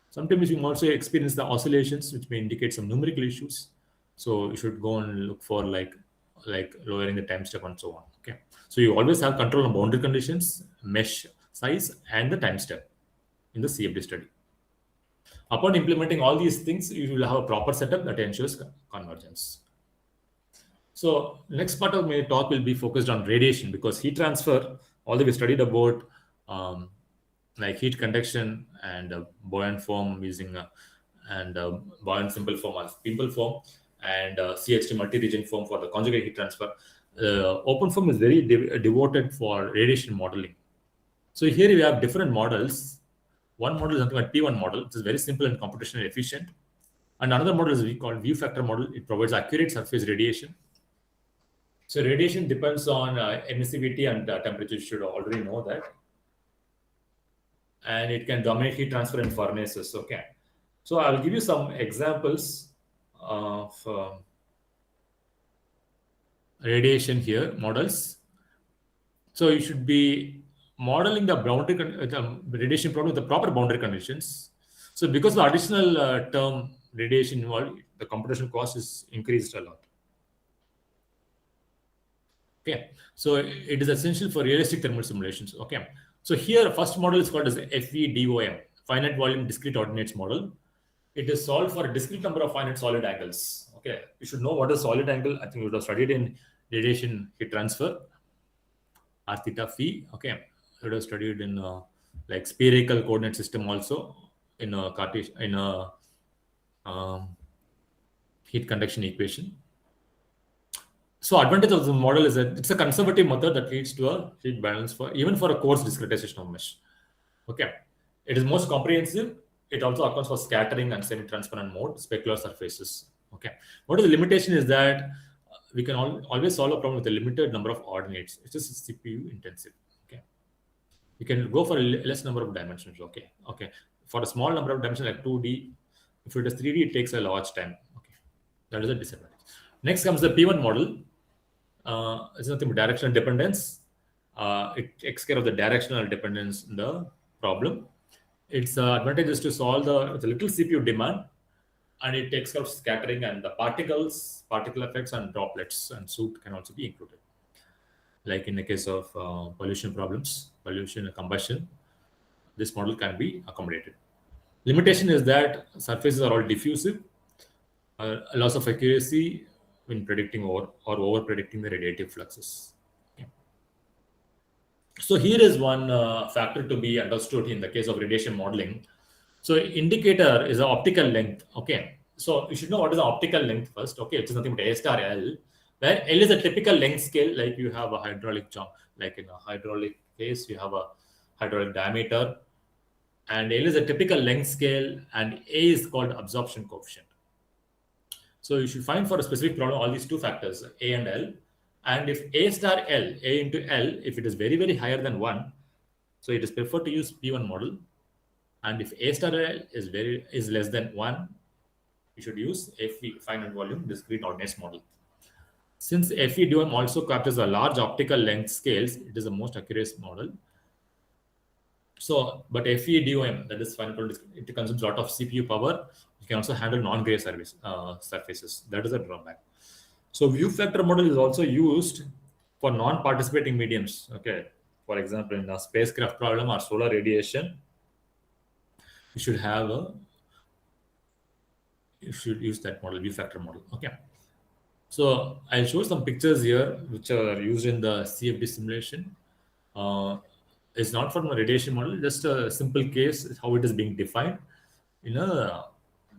[SPEAKER 9] Sometimes you also experience the oscillations, which may indicate some numerical issues. So you should go and look for like lowering the time step and so on. Okay, so you always have control on boundary conditions, mesh size, and the time step in the CFD study. Upon implementing all these things, you will have a proper setup that ensures convergence. So next part of my talk will be focused on radiation, because heat transfer, although we studied about like heat conduction and buoyant form using buoyant simple form as pimple form, and CHT multi-region form for the conjugate heat transfer. OpenFOAM is very devoted for radiation modeling. So here we have different models. One model is something like P1 model, which is very simple and computationally efficient. And another model is called view factor model. It provides accurate surface radiation. So radiation depends on emissivity and temperature. You should already know that. And it can dominate heat transfer in furnaces. Okay. So I'll give you some examples of radiation here, models. So you should be modeling the boundary radiation problem with the proper boundary conditions. So because of the additional term radiation involved, the computational cost is increased a lot. Okay, so it is essential for realistic thermal simulations. Okay, so here first model is called as FEDOM, finite volume discrete ordinates model. It is solved for a discrete number of finite solid angles. Okay, you should know what is solid angle. I think you would have studied in radiation heat transfer, r theta phi. Okay, you would have studied in like spherical coordinate system also in a Cartesian in a heat conduction equation. So advantage of the model is that it's a conservative method that leads to a heat balance for even for a coarse discretization of mesh. Okay, it is most comprehensive. It also accounts for scattering and semi-transparent mode, specular surfaces. Okay, what is the limitation is that we can always solve a problem with a limited number of ordinates. It's just CPU intensive. Okay, you can go for a less number of dimensions. Okay, for a small number of dimensions like 2D, if it is 3D, it takes a large time. Okay, that is a disadvantage. Next comes the P1 model. It's nothing but directional dependence. It takes care of the directional dependence in the problem. Its advantage is to solve with a little CPU demand, and it takes care of scattering and the particles, particle effects, and droplets, and soot can also be included. Like in the case of pollution problems, pollution and combustion, this model can be accommodated. Limitation is that surfaces are all diffusive, loss of accuracy when predicting or over predicting the radiative fluxes. Okay. So here is one factor to be understood in the case of radiation modeling. So indicator is the optical length. Okay, so you should know what is the optical length first. Okay, which is nothing but A star L, where L is a typical length scale. Like you have a hydraulic jump, like in a hydraulic case, you have a hydraulic diameter, and L is a typical length scale, and A is called absorption coefficient. So you should find for a specific problem all these two factors, A and L. And if A star L, A into L, if it is very, very higher than 1, so it is preferred to use P1 model. And if A star L is less than 1, you should use FE, finite volume discrete ordinates model. Since FEDOM also captures a large optical length scales, it is the most accurate model. So, but FEDOM, that is final, it consumes a lot of CPU power. You can also handle non-gray surfaces. That is a drawback. So view factor model is also used for non-participating mediums. Okay, for example, in a spacecraft problem or solar radiation, you should use that model, view factor model. Okay. So I'll show some pictures here which are used in the CFD simulation. It's not from a radiation model, just a simple case how it is being defined in a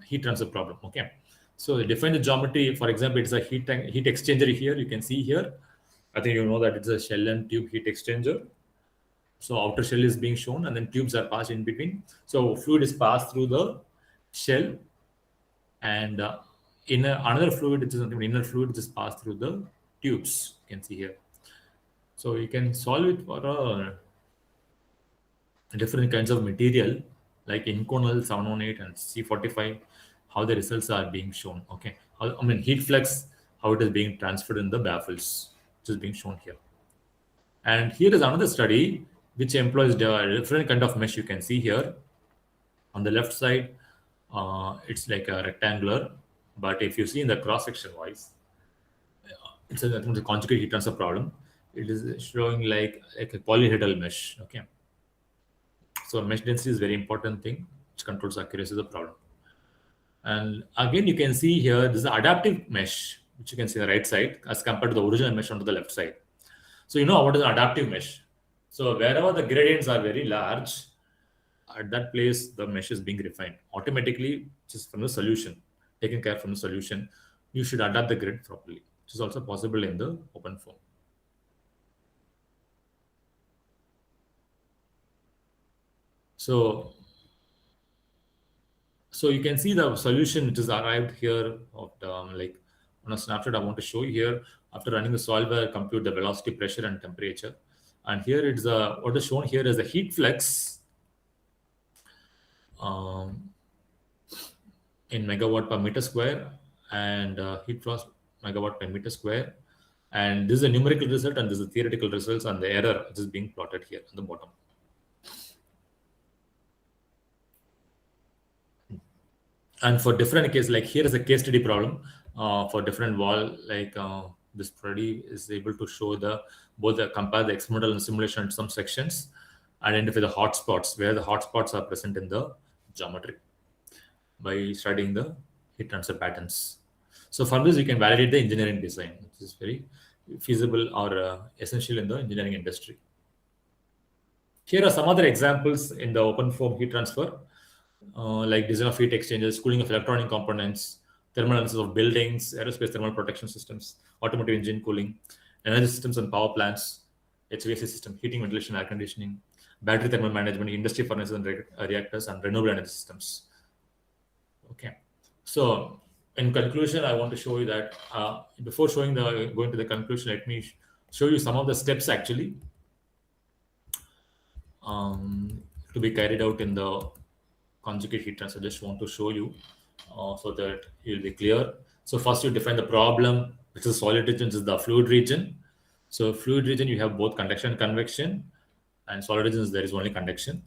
[SPEAKER 9] heat transfer problem. Okay. So define the geometry. For example, it's a heat exchanger here. You can see here. I think you know that it's a shell and tube heat exchanger. So outer shell is being shown, and then tubes are passed in between. So fluid is passed through the shell, and another fluid, which is an inner fluid, which is passed through the tubes. You can see here. So you can solve it for different kinds of material like Inconel 718 and C45, how the results are being shown. Okay, heat flux, how it is being transferred in the baffles, which is being shown here. And here is another study which employs different kind of mesh. You can see here on the left side, it's like a rectangular, but if you see in the cross section wise, it's a conjugate heat transfer problem. It is showing like a polyhedral mesh. Okay, so mesh density is very important thing which controls accuracy of the problem. And again, you can see here this is an adaptive mesh, which you can see on the right side as compared to the original mesh on the left side. So you know what is an adaptive mesh. So wherever the gradients are very large, at that place the mesh is being refined automatically, just from the solution, taking care from the solution. You should adapt the grid properly, which is also possible in the OpenFOAM. So you can see the solution which is arrived here of the, like on a snapshot I want to show you here. After running the solver, compute the velocity, pressure, and temperature. And here it's what is shown here is the heat flux in megawatt per meter square, and heat loss megawatt per meter square. And this is a numerical result, and this is a theoretical results, and the error which is being plotted here at the bottom. And for different cases, like here is a case study problem for different wall, like this study is able to show compare the experimental and simulation in some sections, identify the hotspots, where the hotspots are present in the geometry by studying the heat transfer patterns. So from this, you can validate the engineering design, which is very feasible or essential in the engineering industry. Here are some other examples in the OpenFOAM heat transfer, like design of heat exchangers, cooling of electronic components, thermal analysis of buildings, aerospace thermal protection systems, automotive engine cooling, energy systems and power plants, HVAC system, heating, ventilation, air conditioning, battery thermal management, industry furnaces and reactors, and renewable energy systems. Okay, so in conclusion, I want to show you that before going to the conclusion, let me show you some of the steps actually to be carried out in the conjugate heat transfer. I just want to show you so that you'll be clear. So first you define the problem, which is solid region, which is the fluid region. So fluid region, you have both conduction and convection, and solid regions, there is only conduction.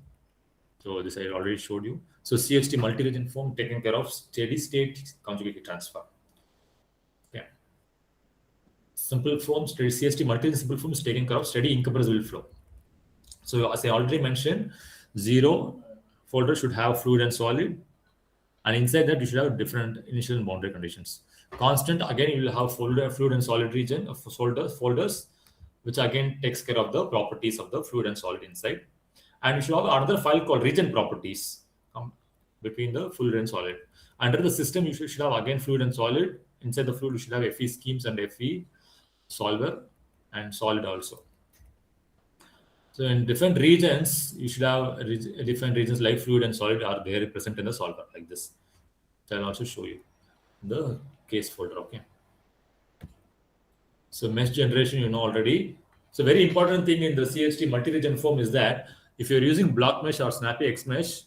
[SPEAKER 9] So this I already showed you. So CHT multi-region form taking care of steady state conjugate heat transfer. Okay. Simple form, CHT multi-region simple form is taking care of steady incompressible flow. So as I already mentioned, 0 folder should have fluid and solid, and inside that you should have different initial and boundary conditions. Constant, again, you will have fluid and solid region of folders, which again takes care of the properties of the fluid and solid inside. And you should have another file called region properties between the fluid and solid. Under the system, you should have again fluid and solid. Inside the fluid, you should have FE schemes and FE solver and solid also. So in different regions, you should have different regions like fluid and solid are there present in the solver like this. So I'll also show you the case folder. Okay. So mesh generation, you know already. So very important thing in the CHT multi-region form is that if you're using block mesh or snappy X mesh,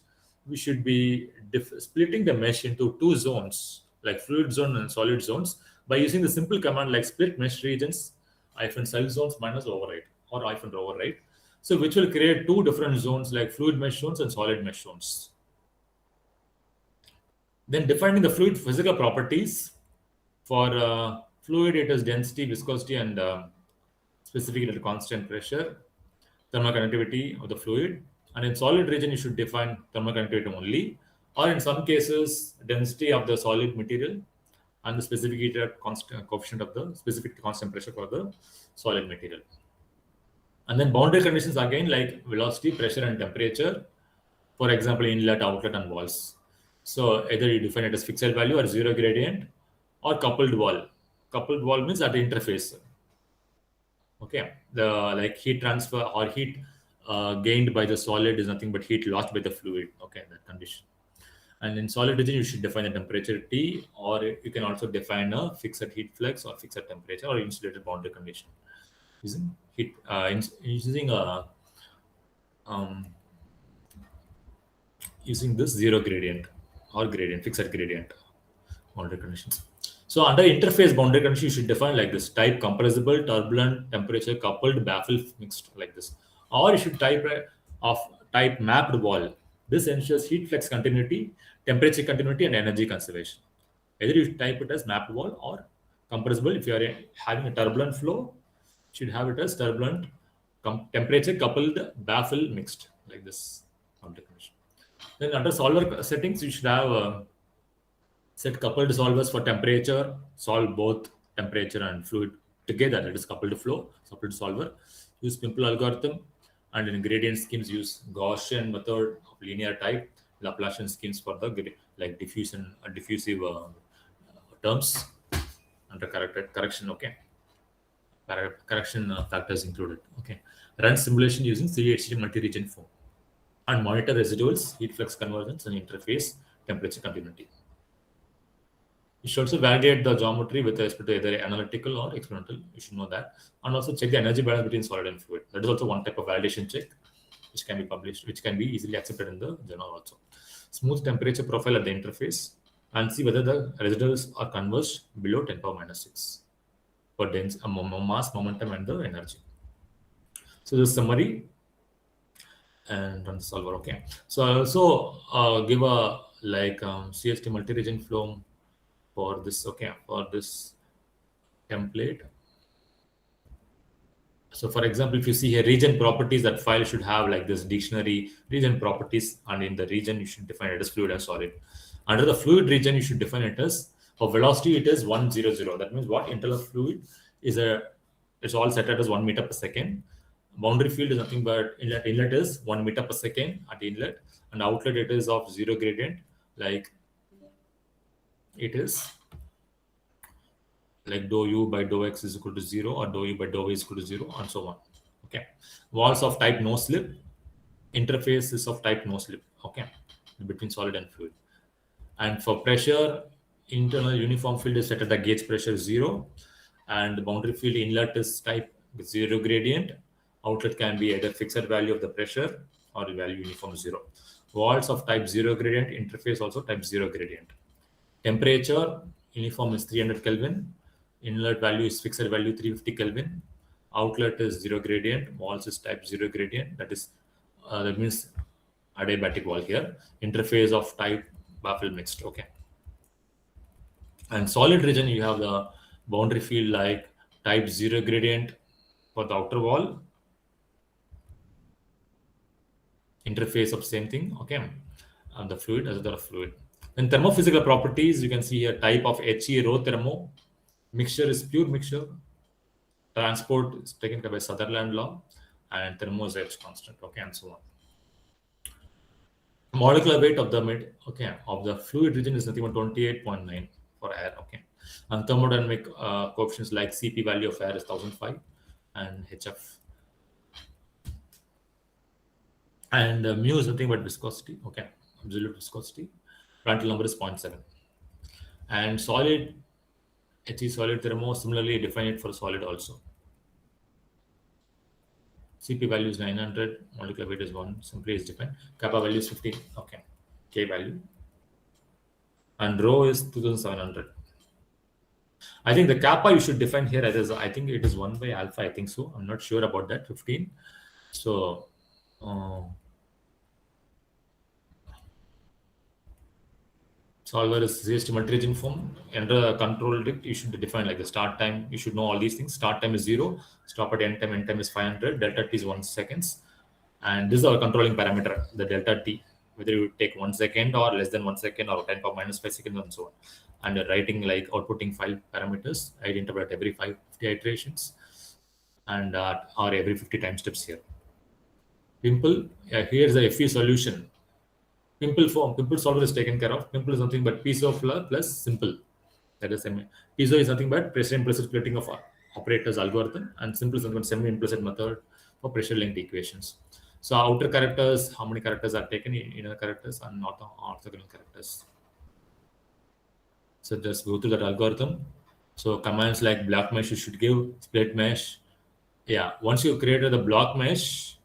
[SPEAKER 9] we should be splitting the mesh into two zones, like fluid zone and solid zones, by using the simple command like split mesh regions -self zones minus override or -override. So which will create two different zones like fluid mesh zones and solid mesh zones. Then defining the fluid physical properties. For fluid, it is density, viscosity, and specifically at constant pressure, thermal conductivity of the fluid. And in solid region, you should define thermal conductivity only, or in some cases, density of the solid material and the specific constant coefficient of the specific constant pressure for the solid material. And then boundary conditions again, like velocity, pressure, and temperature. For example, inlet, outlet, and walls. So either you define it as fixed value or zero gradient, or coupled wall. Coupled wall means at the interface. Okay, the like heat transfer or heat gained by the solid is nothing but heat lost by the fluid. Okay, that condition. And in solid region, you should define the temperature T, or you can also define a fixed heat flux or fixed temperature or insulated boundary condition using heat using a using this zero gradient or gradient, fixed gradient boundary conditions. So under interface boundary condition, you should define like this: type compressible, turbulent, temperature coupled, baffle mixed, like this. Or you should type mapped wall. This ensures heat flux continuity, temperature continuity, and energy conservation. Either you type it as mapped wall or compressible. If you are having a turbulent flow, you should have it as turbulent, temperature coupled, baffle mixed, like this boundary condition. Then under solver settings, you should have set coupled solvers for temperature, solve both temperature and fluid together. That is coupled flow, coupled solver. Use Pimple algorithm, and in gradient schemes use Gaussian method of linear type, Laplacian schemes for the like diffusive terms under correction. Okay, correction factors included. Okay, run simulation using CHD multi-region form, and monitor residuals, heat flux convergence, and interface temperature continuity. You should also validate the geometry with respect to either analytical or experimental. You should know that. And also check the energy balance between solid and fluid. That is also one type of validation check which can be published, which can be easily accepted in the journal also. Smooth temperature profile at the interface and see whether the residuals are converged below 10 power minus 6 for mass, momentum, and the energy. So this summary and run the solver. Okay. So I also give a like CST multi-region flow for this. Okay, for this template. So for example, if you see here region properties, that file should have like this dictionary region properties, and in the region you should define it as fluid and solid. Under the fluid region, you should define it as, for velocity it is 100. That means what internal fluid is it's all set as 1 meter per second. Boundary field is nothing but inlet is 1 meter per second at inlet, and outlet it is of zero gradient, like it is like dou u by dou x is equal to 0, or dou u by dou y is equal to 0, and so on. Okay, walls of type no slip, interface is of type no slip. Okay, between solid and fluid. And for pressure, internal uniform field is set at the gauge pressure 0, and the boundary field inlet is type 0 gradient. Outlet can be either fixed value of the pressure or value uniform 0. Walls of type 0 gradient, interface also type 0 gradient. Temperature, uniform is 300 Kelvin. Inlet value is fixed value 350 Kelvin. Outlet is 0 gradient. Walls is type 0 gradient. That means adiabatic wall here. Interface of type baffle mixed. Okay. And solid region, you have the boundary field like type 0 gradient for the outer wall. Interface of same thing. Okay. And the fluid as the fluid. Then thermophysical properties, you can see here type of HE rho thermo. Mixture is pure mixture. Transport is taken by Sutherland law, and thermo is H constant. Okay, and so on. Molecular weight of the fluid region is nothing but 28.9 for air. Okay, and thermodynamic coefficients like Cp value of air is 1005 and HF. And mu is nothing but viscosity. Okay, absolute viscosity. Prandtl number is 0.7. And solid, He solid thermo, similarly define it for solid also. Cp value is 900, molecular weight is 1, simply is defined. Kappa value is 15, okay. K value. And rho is 2700. I think the kappa you should define here as, I think it is 1 by alpha, I think so. I'm not sure about that, 15. So solver is CST multi-region form. Enter a control dict. You should define like the start time. You should know all these things. Start time is 0. Stop at end time. End time is 500. Delta t is 1 seconds. And this is our controlling parameter, the delta t. Whether you take 1 second or less than 1 second or 10 power minus 5 seconds and so on. And writing like outputting 5 parameters. I interpret every 50 iterations and or every 50 time steps here. Pimple. Here's the FE solution. Pimple form. Pimple solver is taken care of. Pimple is nothing but piece of flour plus simple. That is piezo is nothing but pressure implicit splitting of operators algorithm, and simple is nothing but semi-implicit method for pressure linked equations. So outer characters, how many characters are taken, inner characters, and not orthogonal characters. So just go through that algorithm. So commands like block mesh you should give, split mesh. Yeah, once you created the block mesh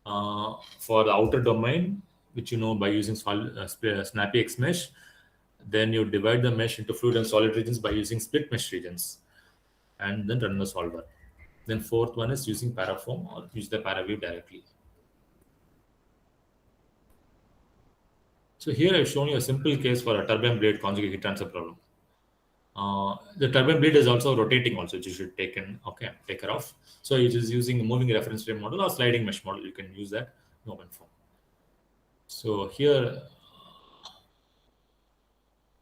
[SPEAKER 9] for the outer domain, which you know by using snappy X mesh, then you divide the mesh into fluid and solid regions by using split mesh regions, and then run the solver. Then fourth one is using parafoam or use the paraview directly. So here I've shown you a simple case for a turbine blade conjugate heat transfer problem. The turbine blade is also rotating also, which you should take care of. So it is using a moving reference frame model or sliding mesh model. You can use that in OpenFOAM. So here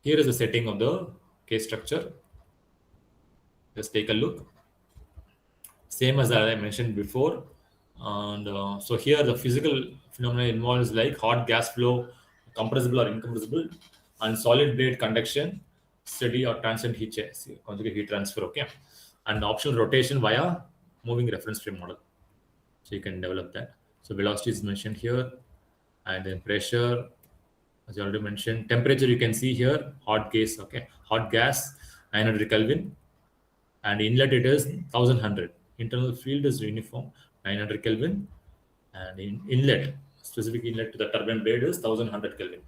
[SPEAKER 9] is the setting of the case structure. Let's take a look. Same as I mentioned before. And so here the physical phenomena involves like hot gas flow, compressible or incompressible, and solid blade conduction, steady or transient conjugate heat transfer, okay, and optional rotation via moving reference frame model. So you can develop that. So velocity is mentioned here, and then pressure, as I already mentioned. Temperature you can see here, hot gas, okay, hot gas 900 Kelvin, and inlet it is 1100. Internal field is uniform 900 Kelvin, and in inlet, specific inlet to the turbine blade is 1100 Kelvin.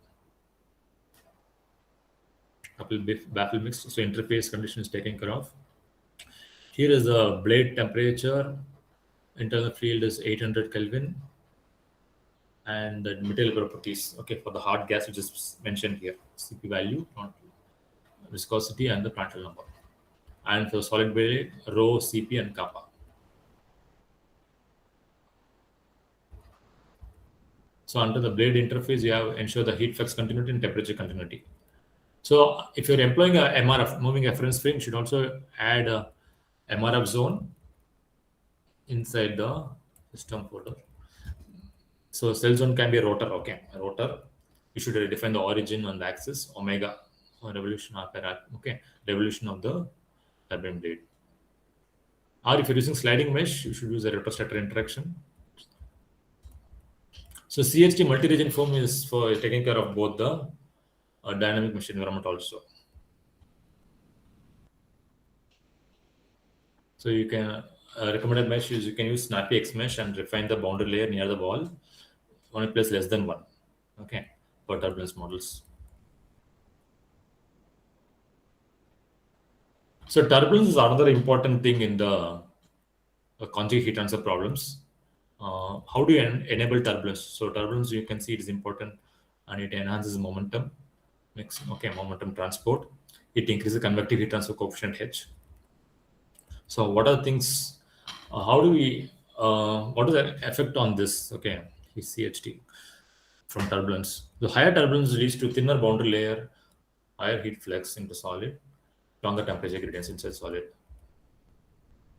[SPEAKER 9] Couple baffle mix, so interface condition is taken care of. Here is the blade temperature. Internal field is 800 Kelvin, and the material properties, okay, for the hot gas which is mentioned here, Cp value, viscosity, and the Prandtl number. And for solid blade, rho, Cp, and kappa. So under the blade interface, you have ensure the heat flux continuity and temperature continuity. So if you're employing a MRF, moving reference frame, you should also add a MRF zone inside the system folder. So cell zone can be a rotor, okay, a rotor. You should define the origin on the axis, omega, or revolution, okay, revolution of the turbine blade. Or if you're using sliding mesh, you should use a rotor-stator interaction. So CHT multi-region foam is for taking care of both the dynamic mesh environment also. So you can recommended mesh is you can use snappy X mesh and refine the boundary layer near the wall. Only place less than 1, okay, for turbulence models. So turbulence is another important thing in the conjugate heat transfer problems. How do you enable turbulence? So turbulence, you can see it is important, and it enhances momentum. Momentum transport. It increases convective heat transfer coefficient H. So what are the things? How do we? What is the effect on this? Okay, CHT from turbulence. The higher turbulence leads to thinner boundary layer, higher heat flux into solid, longer temperature gradients inside solid.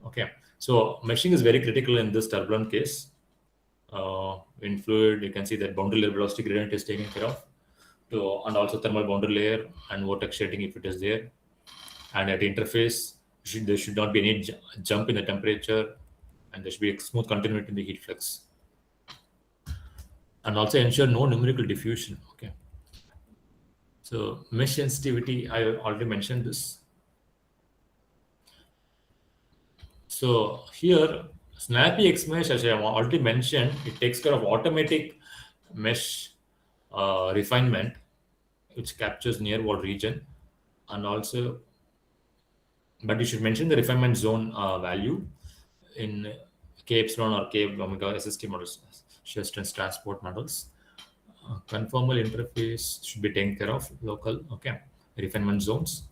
[SPEAKER 9] Okay, so meshing is very critical in this turbulent case. In fluid, you can see that boundary layer velocity gradient is taken care of, and also thermal boundary layer and vortex shading if it is there. And at interface, there should not be any jump in the temperature, and there should be a smooth continuity in the heat flux. And also ensure no numerical diffusion. Okay. So mesh sensitivity, I already mentioned this. So here, snappy X mesh, as I already mentioned, it takes care of automatic mesh refinement, which captures near wall region, and also, but you should mention the refinement zone value in K epsilon or K omega SST models, shear strength transport models. Conformal interface should be taken care of, local, okay, refinement zones.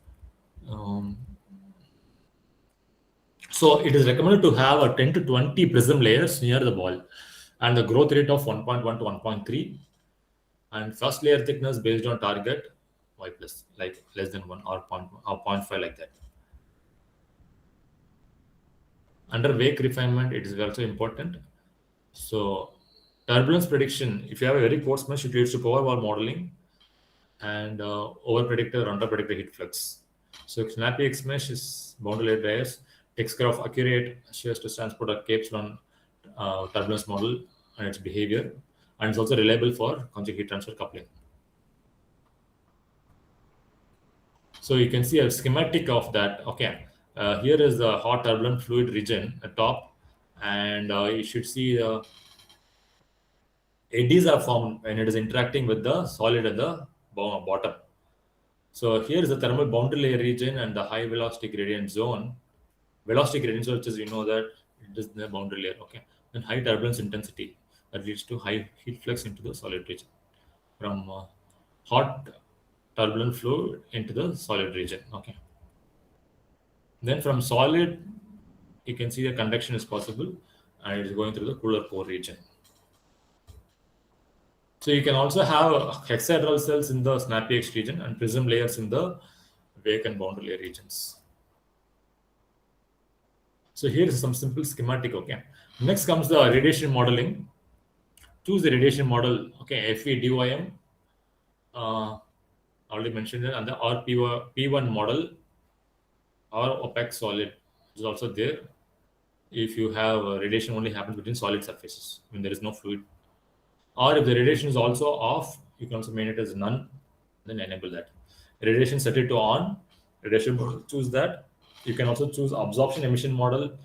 [SPEAKER 9] So it is recommended to have a 10 to 20 prism layers near the ball and the growth rate of 1.1 to 1.3 and first layer thickness based on target y plus, like less than 1 or 0.5 like that. Under wake refinement, it is also important. So turbulence prediction, if you have a very coarse mesh, it leads to power wall modeling and over predictor, under predictor heat flux. So snappy X mesh is boundary layer layers, takes care of accurate shear stress transport of K epsilon turbulence model and its behavior, and it's also reliable for conjugate heat transfer coupling. So you can see a schematic of that. Okay, here is the hot turbulent fluid region at top, and you should see eddies are formed when it is interacting with the solid at the bottom. So here is the thermal boundary layer region and the high velocity gradient zone. Velocity gradient zone, which is, you know, that it is the boundary layer. Okay, and high turbulence intensity that leads to high heat flux into the solid region from hot turbulent fluid into the solid region. Okay, then from solid you can see the conduction is possible and it is going through the cooler core region. So you can also have hexahedral cells in the snappy X region and prism layers in the wake and boundary layer regions. So here is some simple schematic. Okay, next comes the radiation modeling. Choose the radiation model. Okay, FEDYM. Already mentioned it, and the P1 model or opaque solid is also there. If you have radiation only happens between solid surfaces when there is no fluid, or if the radiation is also off, you can also maintain it as none, then enable that. Radiation set it to on, radiation model, choose that. You can also choose absorption emission model,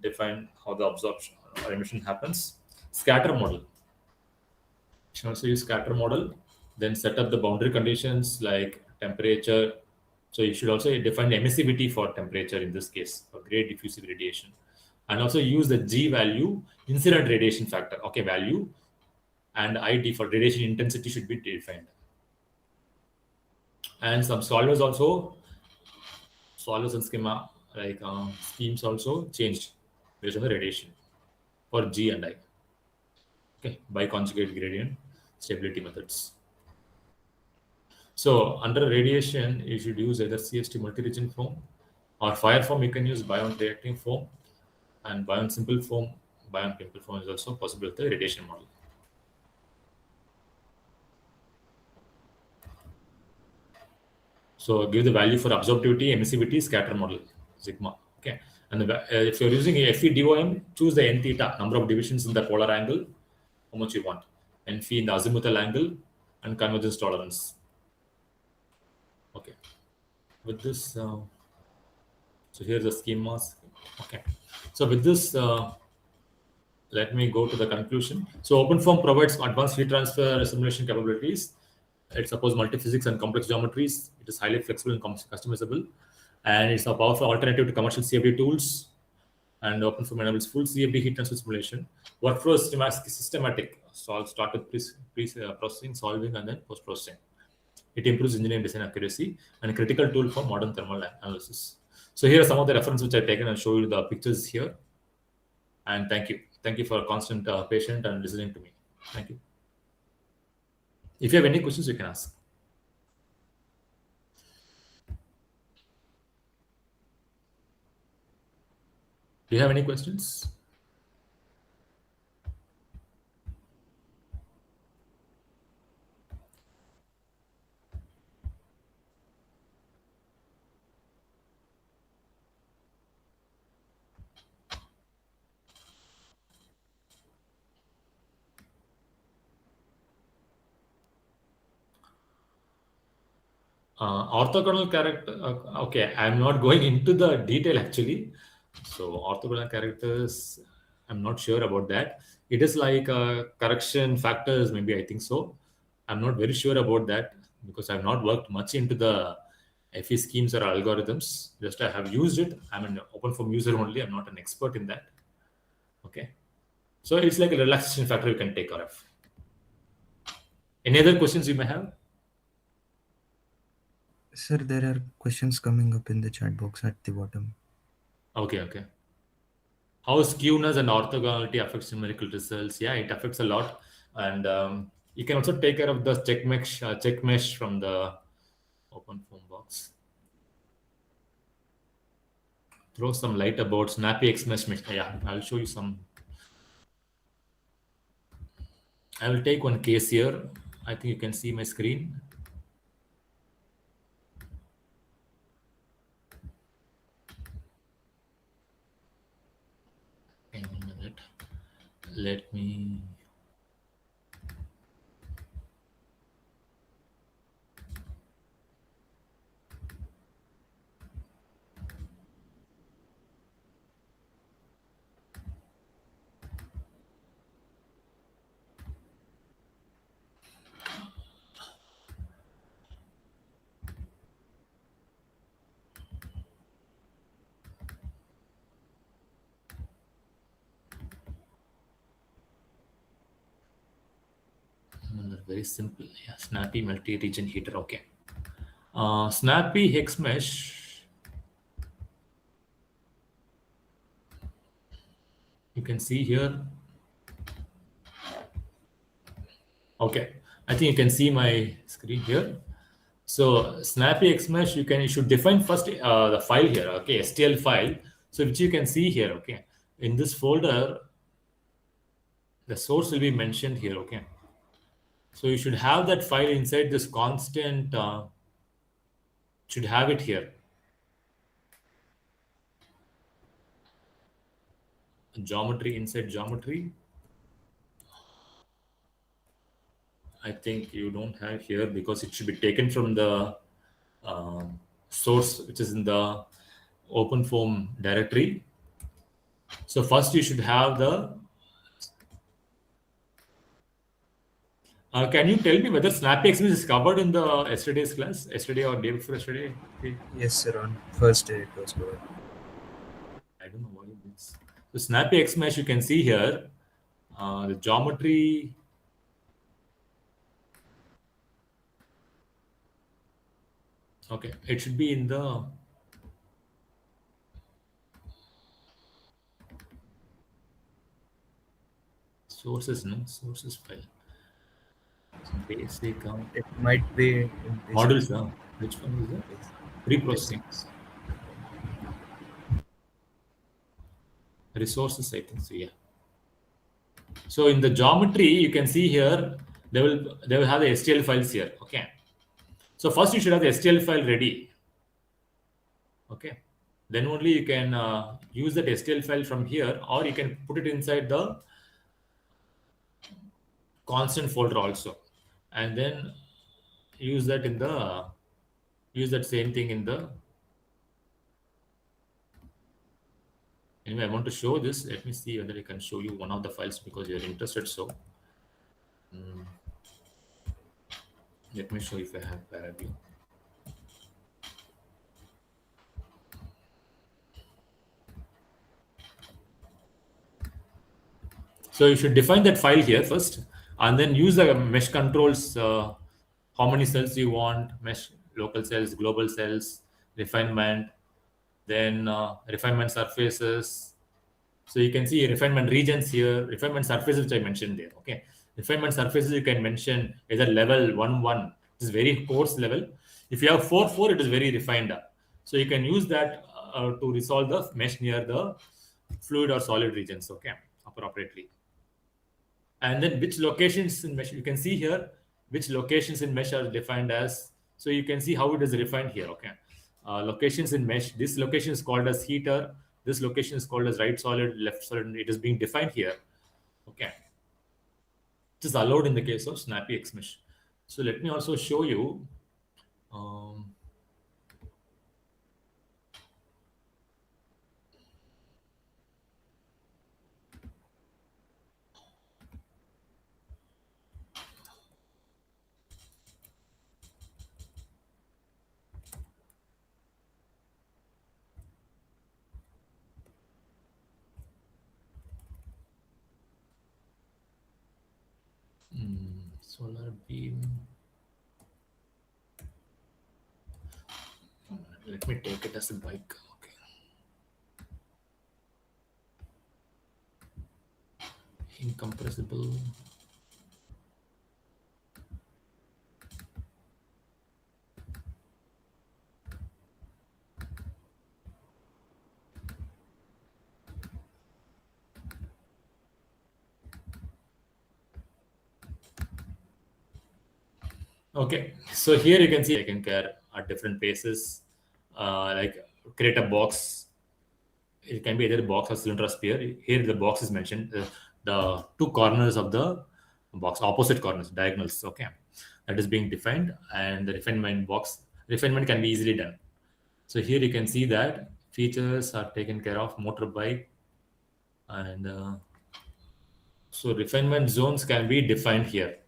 [SPEAKER 9] define how the absorption or emission happens. Scatter model. You can also use scatter model, then set up the boundary conditions like temperature. So you should also define the emissivity for temperature in this case for great diffusive radiation, and also use the G value, incident radiation factor, okay, value, and ID for radiation intensity should be defined. And some solvers also, solvers and schema like schemes also changed based on the radiation for G and I. Okay, by conjugate gradient stability methods. So under radiation, you should use either CST multi-region foam or fire foam. You can use bion reacting foam, and bion simple foam, bion pimple foam is also possible with the radiation model. So give the value for absorptivity, emissivity, scatter model, sigma. Okay, and if you're using a FEDOM, choose the n theta, number of divisions in the polar angle, how much you want, and phi in the azimuthal angle, and convergence tolerance. Okay, with this, so here's the schemas. Okay, so with this, let me go to the conclusion. So OpenFOAM provides advanced heat transfer simulation capabilities. It supports multi-physics and complex geometries. It is highly flexible and customizable, and it's a powerful alternative to commercial CFD tools. And OpenFOAM enables full CFD heat transfer simulation. Workflow is systematic. So I'll start with pre-processing, solving, and then post-processing. It improves engineering design accuracy and a critical tool for modern thermal analysis. So here are some of the references which I've taken and show you the pictures here. And thank you. Thank you for constant patience and listening to me. Thank you. If you have any questions, you can ask. Do you have any questions? Orthogonal character, okay, I'm not going into the detail actually. So orthogonal characters, I'm not sure about that. It is like correction factors, maybe, I think so. I'm not very sure about that because I've not worked much into the FE schemes or algorithms. Just I have used it. I'm an OpenFOAM user only. I'm not an expert in that. Okay. So it's like a relaxation factor you can take care of. Any other questions you may have?
[SPEAKER 10] Sir, there are questions coming up in the chat box at the bottom.
[SPEAKER 9] Okay, okay. How skewness and orthogonality affects numerical results? Yeah, it affects a lot. And you can also take care of the check mesh from the OpenFOAM box. Throw some light about snappy X mesh. Yeah, I'll show you some. I will take one case here. I think you can see my screen. Hang on a minute. Let me. Very simple. Yeah, snappy multi-region heater. Okay. Snappy hex mesh. You can see here. Okay. I think you can see my screen here. So snappy X mesh, you should define first the file here. Okay, STL file. So which you can see here. Okay, in this folder, the source will be mentioned here. Okay. So you should have that file inside this constant. Should have it here. Geometry inside geometry. I think you don't have here because it should be taken from the source, which is in the OpenFOAM directory. So first you should have the. Can you tell me whether Snappy XML is covered in the yesterday's class, yesterday or day before yesterday? Okay.
[SPEAKER 10] Yes, sir. On first day it was covered.
[SPEAKER 9] I don't know why it is. So Snappy XMesh, you can see here the geometry. Okay, it should be in the sources, no sources file. Basic.
[SPEAKER 10] It might be in
[SPEAKER 9] Models. Which one is that? Pre-processing. Resources, I think so. Yeah. So in the geometry, you can see here they will have the STL files here. Okay. So first you should have the STL file ready. Okay. Then only you can use that STL file from here, or you can put it inside the constant folder also, and then use that in the same thing in the. Anyway, I want to show this. Let me see whether I can show you one of the files because you're interested. So let me show if I have Paraview. So you should define that file here first, and then use the mesh controls. How many cells you want, mesh, local cells, global cells, refinement, then refinement surfaces. So you can see refinement regions here, refinement surfaces, which I mentioned there. Okay, refinement surfaces you can mention either level 1, this is very coarse level. If you have 4, it is very refined. So you can use that to resolve the mesh near the fluid or solid regions. Okay, appropriately. And then which locations in mesh, you can see here which locations in mesh are defined as. So you can see how it is refined here. Okay, locations in mesh, this location is called as heater, this location is called as right solid, left solid. It is being defined here. Okay, it is allowed in the case of Snappy X mesh. So let me also show you Solar beam. Let me take it as a bike. Okay. Incompressible. Okay, so here you can see taken care at different paces, like create a box. It can be either a box or cylinder or sphere. Here the box is mentioned, the two corners of the box, opposite corners, diagonals. Okay, that is being defined, and the refinement can be easily done. So here you can see that features are taken care of, motorbike, and so refinement zones can be defined here.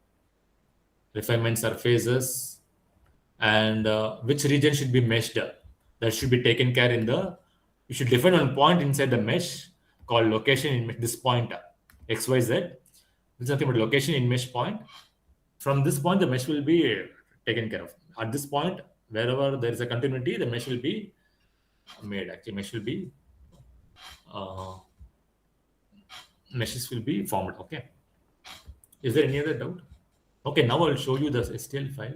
[SPEAKER 9] Refinement surfaces and which region should be meshed. That should be taken care in the. You should define one point inside the mesh called location in this point XYZ. This is nothing but location in mesh point. From this point, the mesh will be taken care of. At this point, wherever there is a continuity, the mesh will be made. Actually, meshes will be formed. Okay. Is there any other doubt? Okay, now I'll show you the STL file.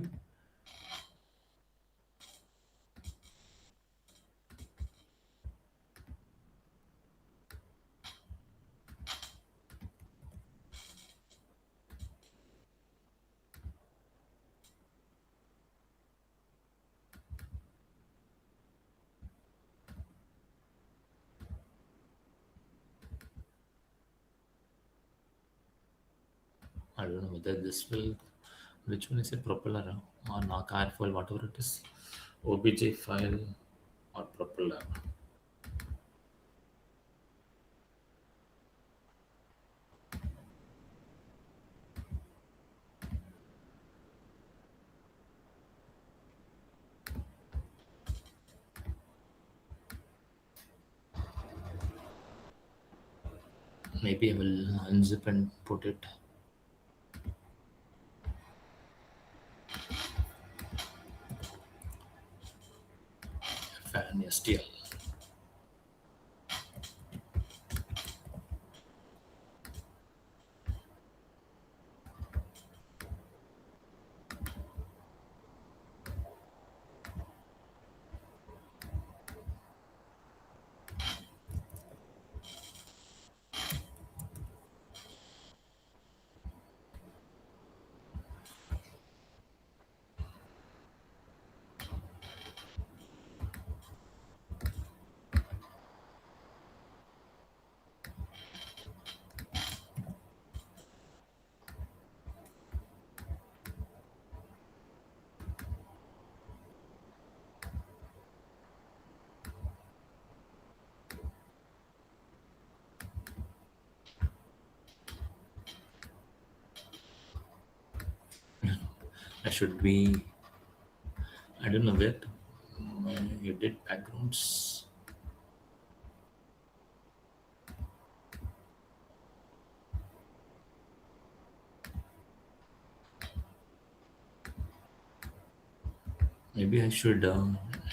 [SPEAKER 9] I don't know whether this will. Which one is a propeller or knock airfoil, whatever it is, OBJ file or propeller. Maybe I will unzip and put it. Fan STL. I should be. I don't know where you did backgrounds. Maybe I should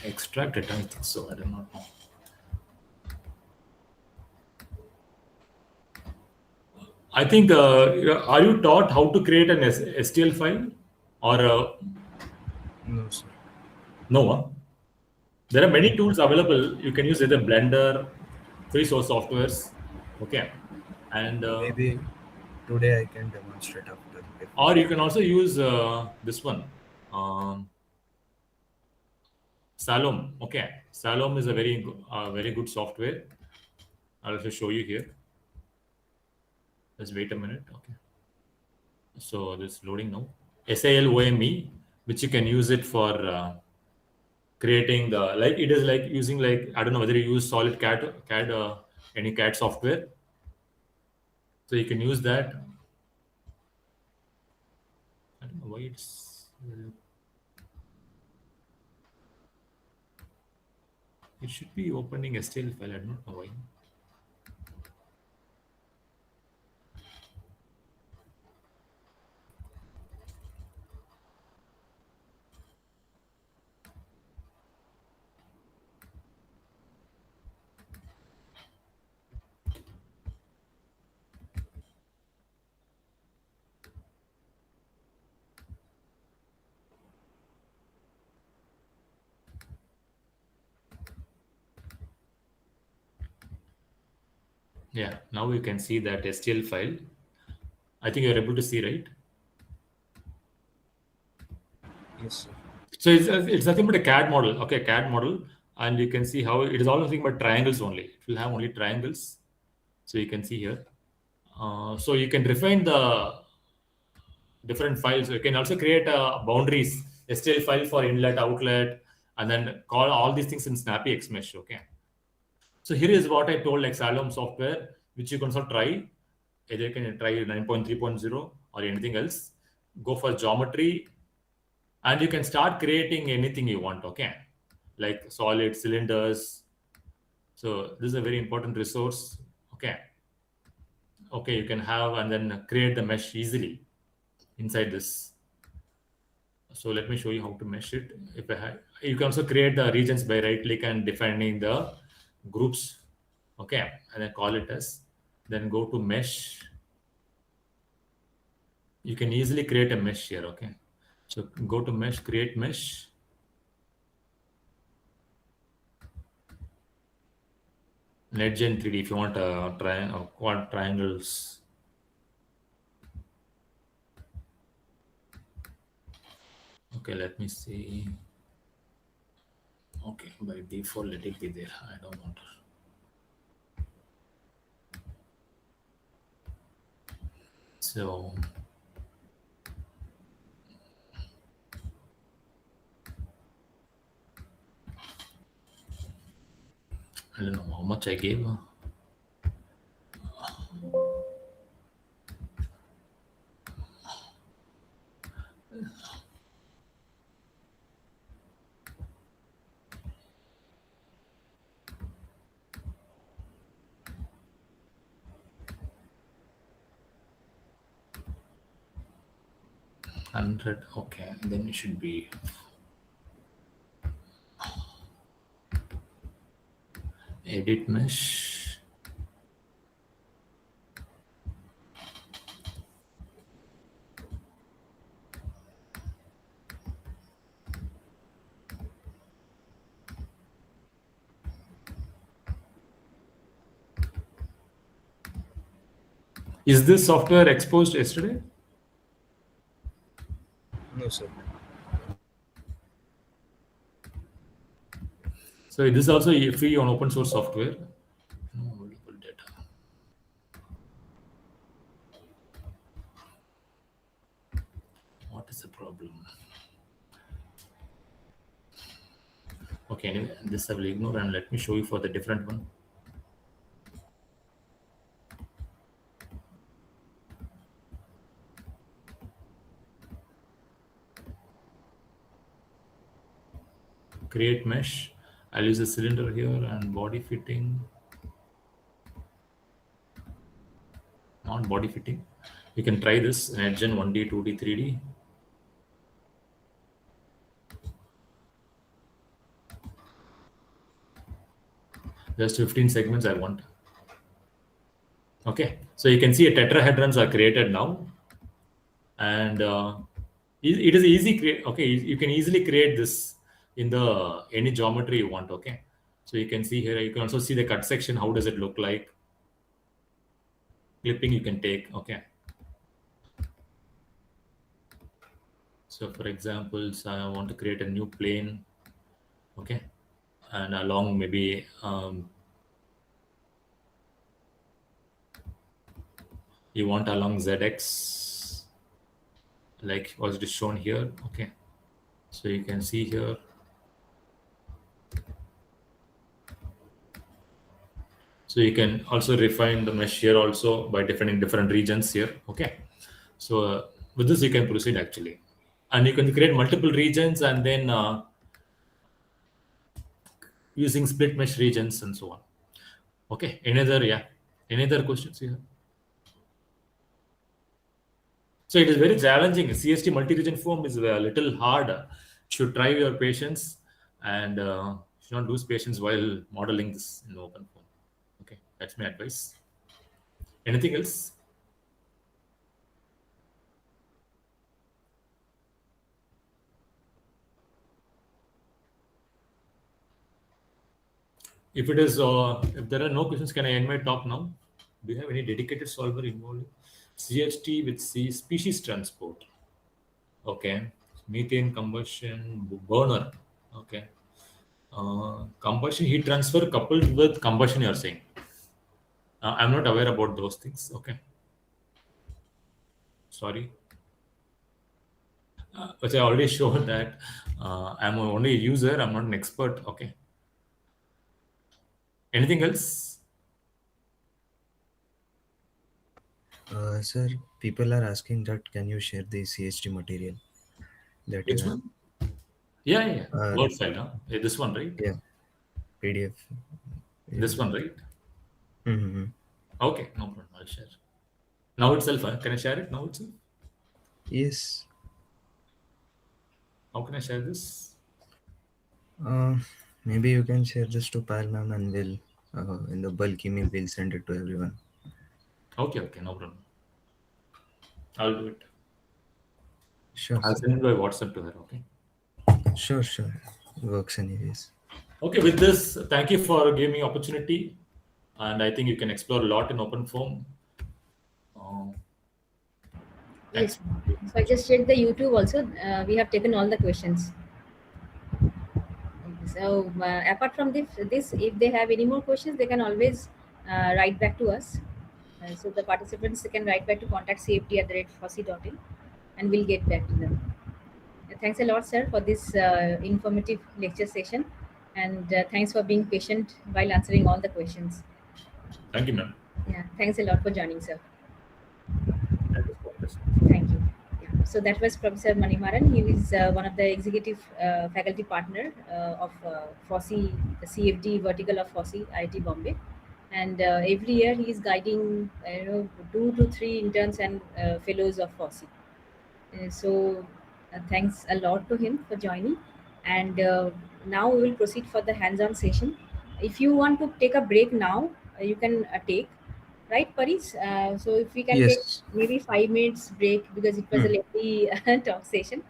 [SPEAKER 9] extract it. I think so. I do not know. I think. Are you taught how to create an STL file, or
[SPEAKER 10] No, sir.
[SPEAKER 9] no? There are many tools available. You can use either Blender, free source softwares. Okay, and
[SPEAKER 10] Maybe today I can demonstrate after.
[SPEAKER 9] or you can also use this one, Salom. Okay, Salom is a very good software. I'll also show you here. Just wait a minute. Okay, so this loading now. SALOME, which you can use it for creating the, like, it is like using, like, I don't know whether you use solid CAD any CAD software, so you can use that. I don't know why it's it should be opening a STL file. I don't know why. Yeah, now you can see that STL file. I think you're able to see, right?
[SPEAKER 10] Yes, sir.
[SPEAKER 9] So it's nothing but a CAD model. Okay, CAD model. And you can see how it is all nothing but triangles only. It will have only triangles. So you can see here. So you can refine the different files. You can also create boundaries, STL file for inlet, outlet, and then call all these things in Snappy Xmesh. Okay. So here is what I told, like Salom software, which you can also try. Either you can try 9.3.0 or anything else. Go for geometry, and you can start creating anything you want. Okay, like solid cylinders. So this is a very important resource. Okay. Okay, you can have and then create the mesh easily inside this. So let me show you how to mesh it. If I have, you can also create the regions by right click and defining the groups. Okay, and then call it as, then go to mesh. You can easily create a mesh here. Okay, so go to mesh, create mesh. NetGen 3D if you want quad triangles. Okay, let me see. Okay, by default let it be there. I don't want. So I don't know how much I gave. $100. Okay, then it should be edit mesh. Is this software exposed yesterday?
[SPEAKER 10] No, sir.
[SPEAKER 9] So this is also free on open source software. No multiple data. What is the problem? Okay, anyway, this I will ignore and let me show you for the different one. Create mesh. I'll use a cylinder here and body fitting. Not body fitting. You can try this NetGen 1D, 2D, 3D. Just 15 segments I want. Okay, so you can see a tetrahedrons are created now, and it is easy. Okay, you can easily create this in the any geometry you want. Okay, so you can see here. You can also see the cut section. How does it look like? Clipping you can take. Okay. So for example, so I want to create a new plane. Okay, and along maybe you want along ZX, like was it shown here. Okay, so you can see here. So you can also refine the mesh here also by defining different regions here. Okay, so with this you can proceed actually, and you can create multiple regions and then using split mesh regions and so on. Okay, any other questions here? So it is very challenging. CST multi-region form is a little hard. Should try your patience and should not lose patience while modeling this in OpenFOAM. Okay, that's my advice. Anything else? If it is, if there are no questions, can I end my talk now? Do you have any dedicated solver involved? CFD with C species transport. Okay. Methane combustion burner. Okay. Combustion heat transfer coupled with combustion, you're saying. I'm not aware about those things. Okay. Sorry. Which I already showed that I'm only a user, I'm not an expert. Okay. Anything else?
[SPEAKER 10] Sir, people are asking that can you share the CHD material that you
[SPEAKER 9] Which
[SPEAKER 10] have?
[SPEAKER 9] one? Yeah.
[SPEAKER 10] Uh,
[SPEAKER 9] Word file, huh? This one, right?
[SPEAKER 10] yeah, PDF.
[SPEAKER 9] This one, right?
[SPEAKER 10] Mm-hmm.
[SPEAKER 9] Okay, no problem. I'll share. Now itself, huh? Can I share it now itself?
[SPEAKER 10] Yes.
[SPEAKER 9] How can I share this?
[SPEAKER 10] Maybe you can share this to Pal ma'am and we'll in the bulk email we'll send it to everyone.
[SPEAKER 9] Okay, no problem. I'll do it.
[SPEAKER 10] Sure,
[SPEAKER 9] I'll
[SPEAKER 10] sir.
[SPEAKER 9] send it by WhatsApp to her, okay?
[SPEAKER 10] Sure. Works anyways.
[SPEAKER 9] Okay, with this, thank you for giving me opportunity. And I think you can explore a lot in OpenFOAM. Thanks.
[SPEAKER 1] Yes. So I just checked the YouTube also. We have taken all the questions. So apart from this, if they have any more questions, they can always write back to us. So the participants can write back to contact cfd@fossee.in and we'll get back to them. Thanks a lot, sir, for this informative lecture session. And thanks for being patient while answering all the questions.
[SPEAKER 9] Thank you, ma'am.
[SPEAKER 1] Yeah, thanks a lot for joining, sir.
[SPEAKER 9] Thank you for this.
[SPEAKER 1] Thank you. Yeah. So that was Professor Manimaran. He is one of the executive faculty partner of FOSSEE, the CFD vertical of FOSSEE, IIT Bombay. And every year he is guiding 2 to 3 interns and fellows of FOSSEE. So thanks a lot to him for joining. And now we will proceed for the hands-on session. If you want to take a break now, you can take. Right, Paris? So if we can take
[SPEAKER 10] Yes.
[SPEAKER 1] maybe 5 minutes break because it was a lengthy talk session.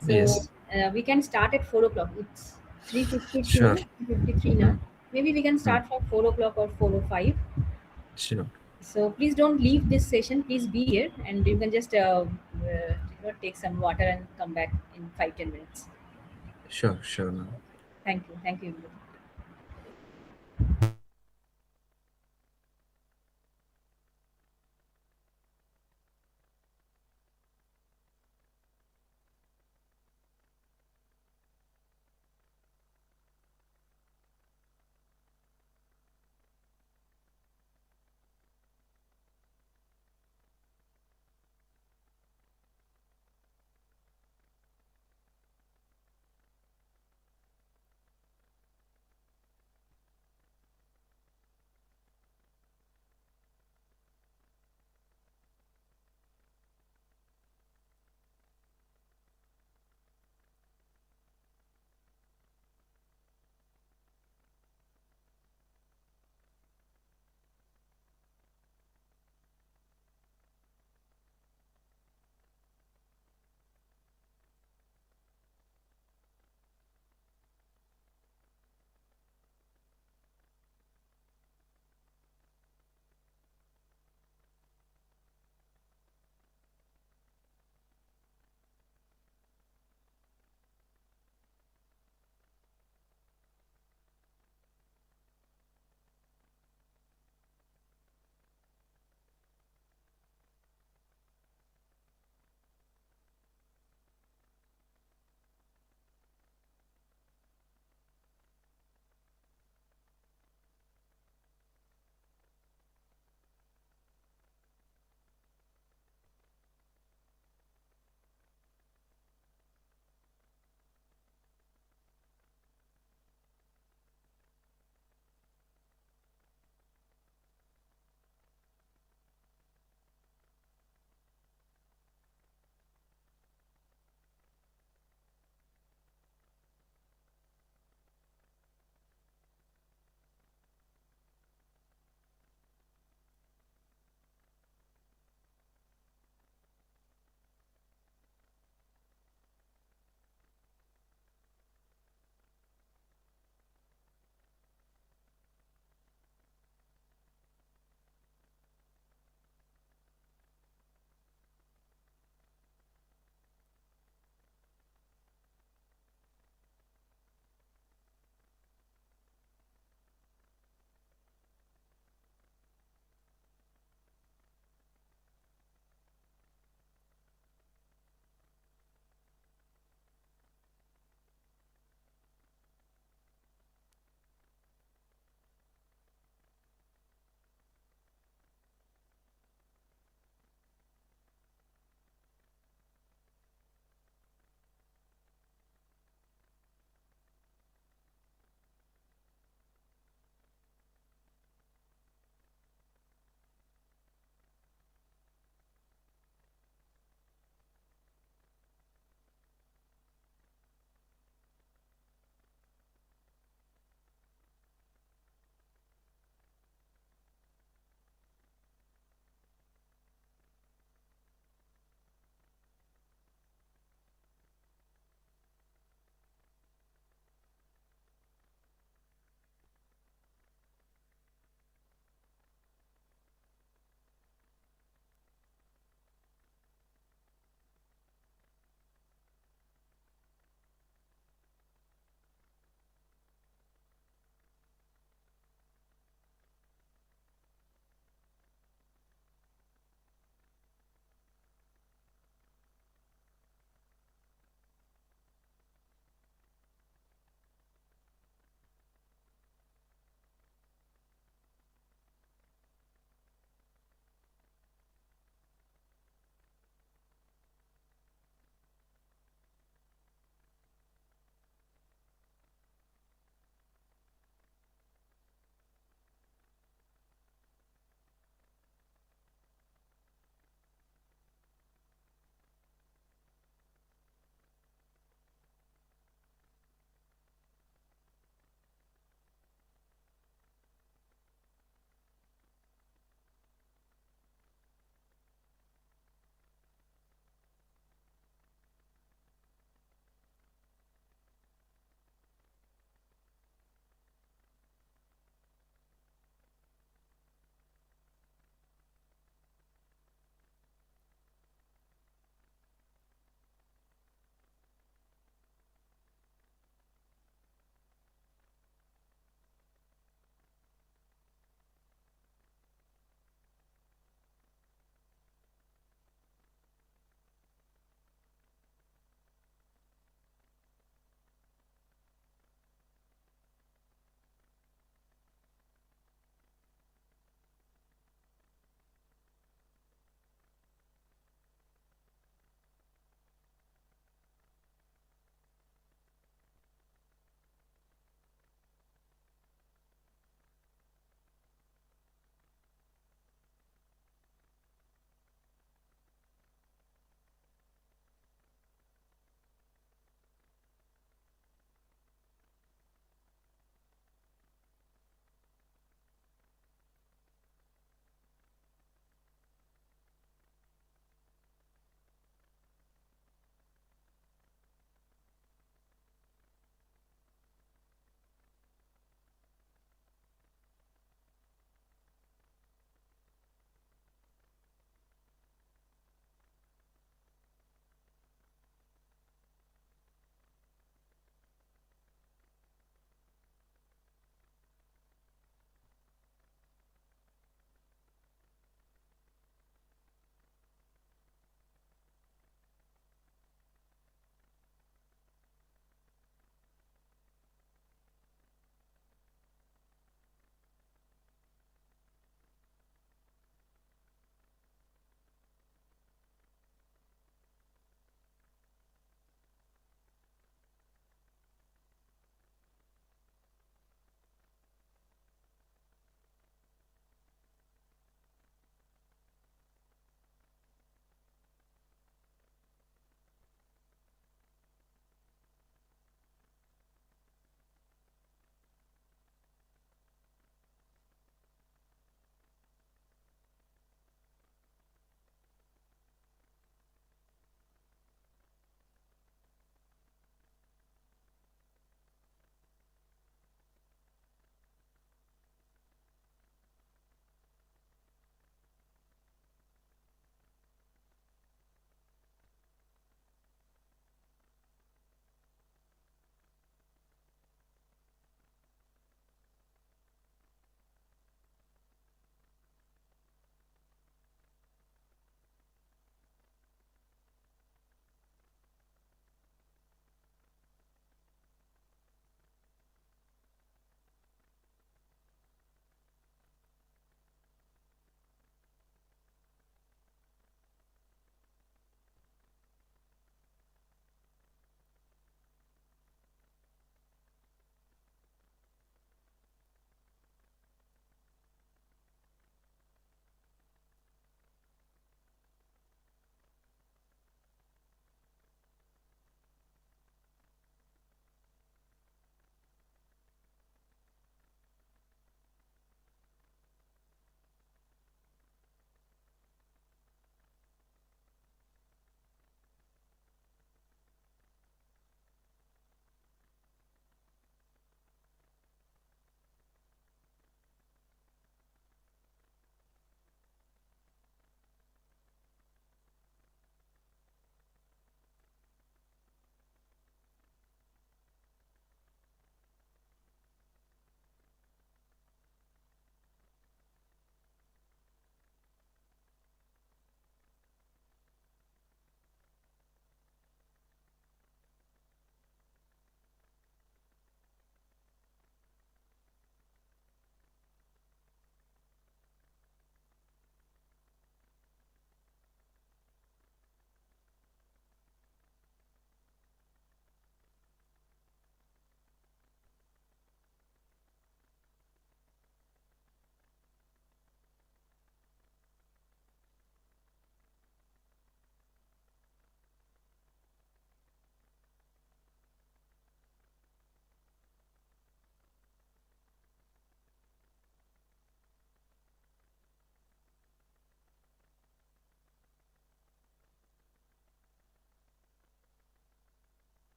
[SPEAKER 1] So
[SPEAKER 10] Yes.
[SPEAKER 1] we can start at 4 o'clock. It's 3:53
[SPEAKER 10] Sure.
[SPEAKER 1] now. 3:53 now. Maybe we can
[SPEAKER 10] Hmm.
[SPEAKER 1] start from 4 o'clock or 4:05.
[SPEAKER 10] Sure.
[SPEAKER 1] So please don't leave this session. Please be here, and you can just take some water and come back in 5-10 minutes.
[SPEAKER 10] Sure, ma'am.
[SPEAKER 1] Thank you.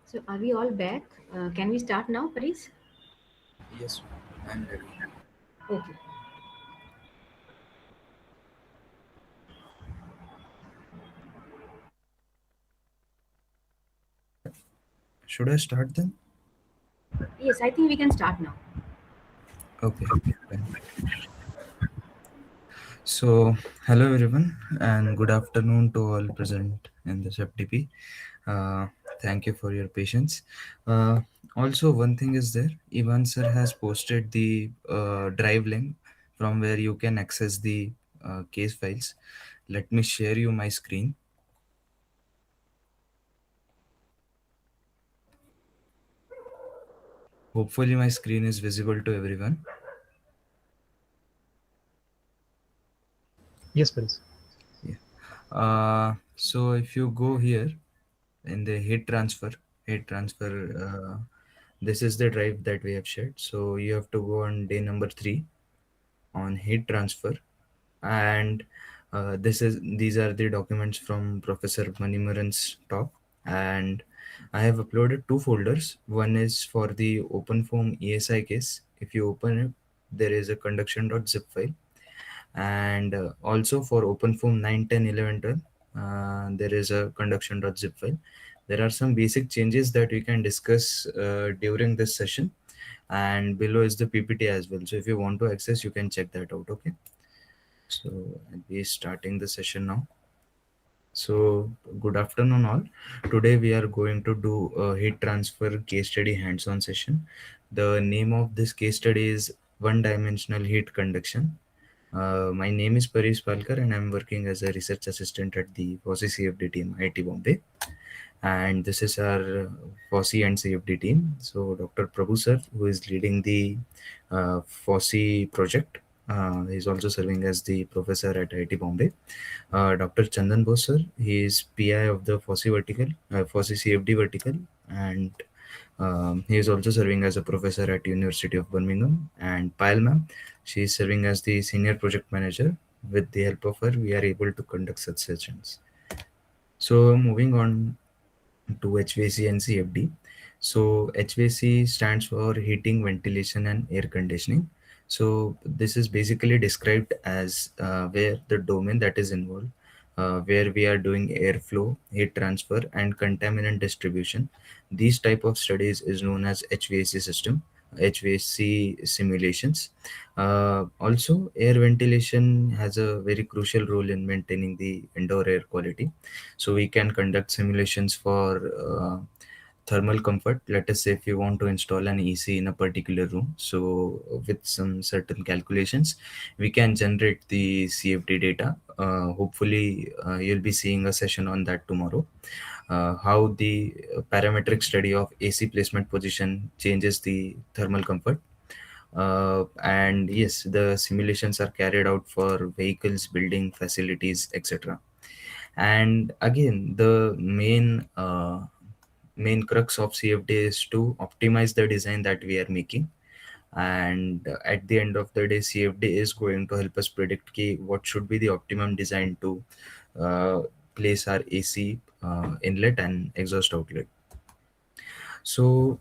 [SPEAKER 1] So are we all back? Can we start now, Paris?
[SPEAKER 10] Yes, I'm ready.
[SPEAKER 1] Okay.
[SPEAKER 10] Should I start then?
[SPEAKER 1] Yes, I think we can start now.
[SPEAKER 10] Okay, fine. So, hello everyone, and good afternoon to all present in this FTP. Uh, Thank you for your patience. Also, one thing is there, Ivan sir has posted the drive link from where you can access the case files. Let me share you my screen. Hopefully, my screen is visible to everyone.
[SPEAKER 8] Yes, Paris.
[SPEAKER 10] Yeah. So if you go here in the heat transfer, this is the drive that we have shared. So you have to go on day number 3 on heat transfer, and these are the documents from Professor Manimaran's talk, and I have uploaded 2 folders. One is for the OpenFOAM ESI case. If you open it, there is a conduction.zip file, and also for OpenFOAM 9, 10, 11, 12, there is a conduction.zip file. There are some basic changes that we can discuss during this session, and below is the PPT as well. So if you want to access, you can check that out. Okay. So I'll be starting the session now. So good afternoon all. Today we are going to do a heat transfer case study hands-on session. The name of this case study is one-dimensional heat conduction. My name is Paris Palkar and I'm working as a research assistant at the FOSSEE CFD team, IIT Bombay. And this is our FOSSEE and CFD team. So Dr. Prabhu sir, who is leading the FOSSEE project, he's also serving as the professor at IIT Bombay. Dr. Chandan Bose sir, he is PI of the FOSSEE vertical, FOSSEE CFD vertical, and he is also serving as a professor at University of Birmingham. And Payal ma'am, she is serving as the senior project manager. With the help of her, we are able to conduct such sessions. So moving on to HVAC and CFD. So HVAC stands for heating, ventilation, and air conditioning. So this is basically described as where the domain that is involved, where we are doing airflow, heat transfer, and contaminant distribution. These type of studies is known as HVAC system, HVAC simulations. Also, air ventilation has a very crucial role in maintaining the indoor air quality. So we can conduct simulations for thermal comfort. Let us say if you want to install an AC in a particular room, so with some certain calculations we can generate the CFD data. Hopefully you'll be seeing a session on that tomorrow, how the parametric study of AC placement position changes the thermal comfort. And yes, the simulations are carried out for vehicles, building facilities, etc. And again, the main crux of CFD is to optimize the design that we are making. And at the end of the day, CFD is going to help us predict what should be the optimum design to uh, place our AC inlet and exhaust outlet. So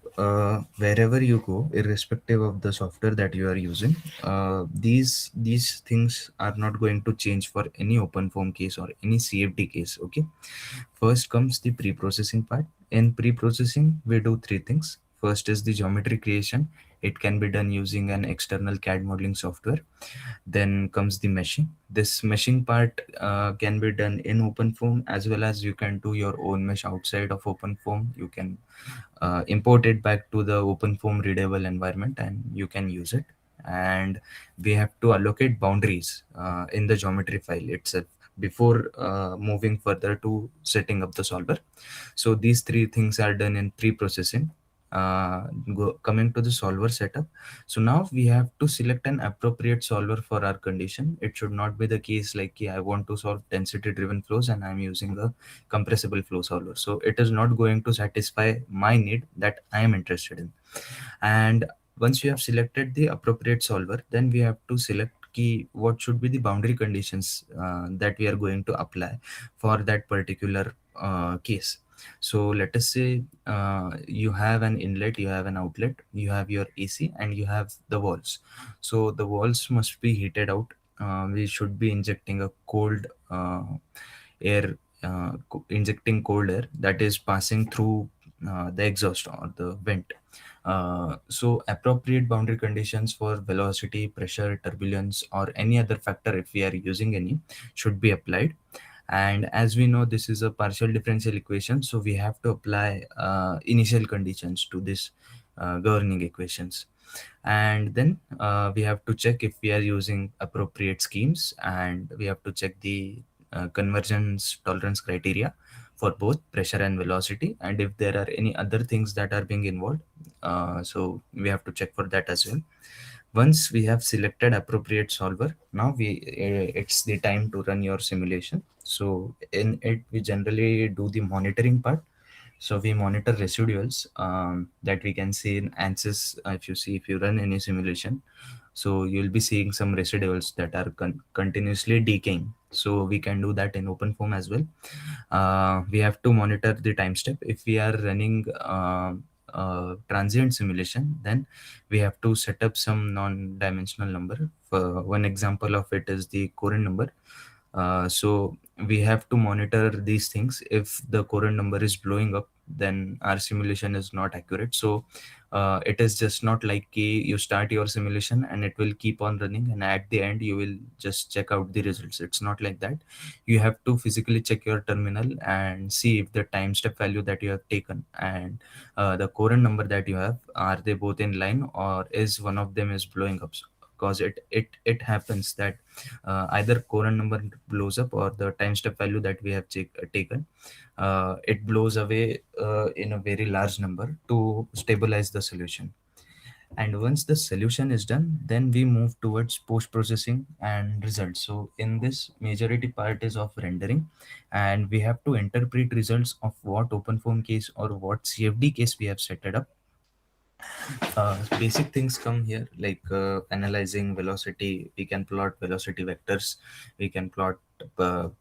[SPEAKER 10] wherever you go, irrespective of the software that you are using, these things are not going to change for any OpenFOAM case or any CFD case. Okay. First comes the pre-processing part. In pre-processing, we do 3 things. First is the geometry creation. It can be done using an external CAD modeling software. Then comes the meshing. This meshing part can be done in OpenFOAM, as well as you can do your own mesh outside of OpenFOAM. You can import it back to the OpenFOAM readable environment and you can use it. And we have to allocate boundaries in the geometry file itself before moving further to setting up the solver. So these 3 things are done in pre-processing. Coming to the solver setup, so now we have to select an appropriate solver for our condition. It should not be the case like, I want to solve density driven flows and I'm using a compressible flow solver, so it is not going to satisfy my need that I am interested in. And once you have selected the appropriate solver, then we have to select what should be the boundary conditions that we are going to apply for that particular case. So let us say you have an inlet, you have an outlet, you have your AC, and you have the walls. So the walls must be heated out. We should be injecting a cold air, injecting cold air that is passing through the exhaust or the vent. So appropriate boundary conditions for velocity, pressure, turbulence, or any other factor, if we are using any, should be applied. And as we know, this is a partial differential equation, so we have to apply initial conditions to this governing equations. And then we have to check if we are using appropriate schemes, and we have to check the convergence tolerance criteria for both pressure and velocity, and if there are any other things that are being involved, so we have to check for that as well. Once we have selected appropriate solver, now it's the time to run your simulation. So in it, we generally do the monitoring part. So we monitor residuals that we can see in ANSYS. If you run any simulation, so you'll be seeing some residuals that are continuously decaying. So we can do that in OpenFOAM as well. We have to monitor the time step. If we are running transient simulation, then we have to set up some non-dimensional number. For one example of it is the Corin number. So we have to monitor these things. If the Corin number is blowing up, then our simulation is not accurate. So it is just not like you start your simulation and it will keep on running, and at the end you will just check out the results. It's not like that. You have to physically check your terminal and see if the time step value that you have taken and the Corin number that you have, are they both in line, or is one of them is blowing up? Because it happens that either Corin number blows up, or the time step value that we have taken, it blows away in a very large number to stabilize the solution. And once the solution is done, then we move towards post processing and results. So in this, majority part is of rendering, and we have to interpret results of what OpenFOAM case or what CFD case we have set it up. Basic things come here, like analyzing velocity. We can plot velocity vectors. We can plot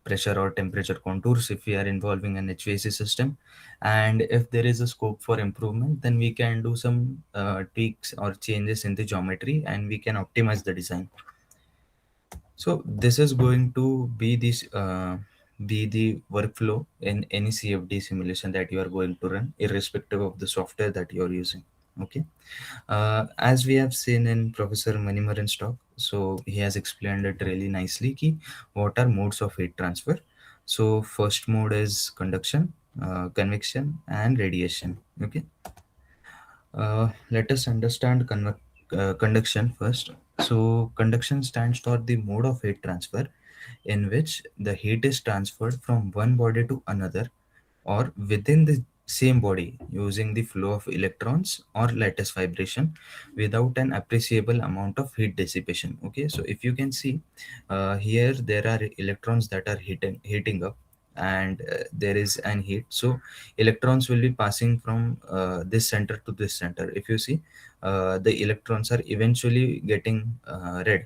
[SPEAKER 10] pressure or temperature contours if we are involving an HVAC system. And if there is a scope for improvement, then we can do some tweaks or changes in the geometry, and we can optimize the design. So this is going to be the workflow in any CFD simulation that you are going to run, irrespective of the software that you are using. Okay. As we have seen in Professor Manimaran's talk, so he has explained it really nicely. What are modes of heat transfer? So first mode is conduction, convection, and radiation. Okay. Let us understand conduction first. So conduction stands for the mode of heat transfer in which the heat is transferred from one body to another, or within the same body, using the flow of electrons or lattice vibration without an appreciable amount of heat dissipation. Okay, so if you can see here, there are electrons that are heating up, and there is an heat. So electrons will be passing from this center to this center. If you see, the electrons are eventually getting red.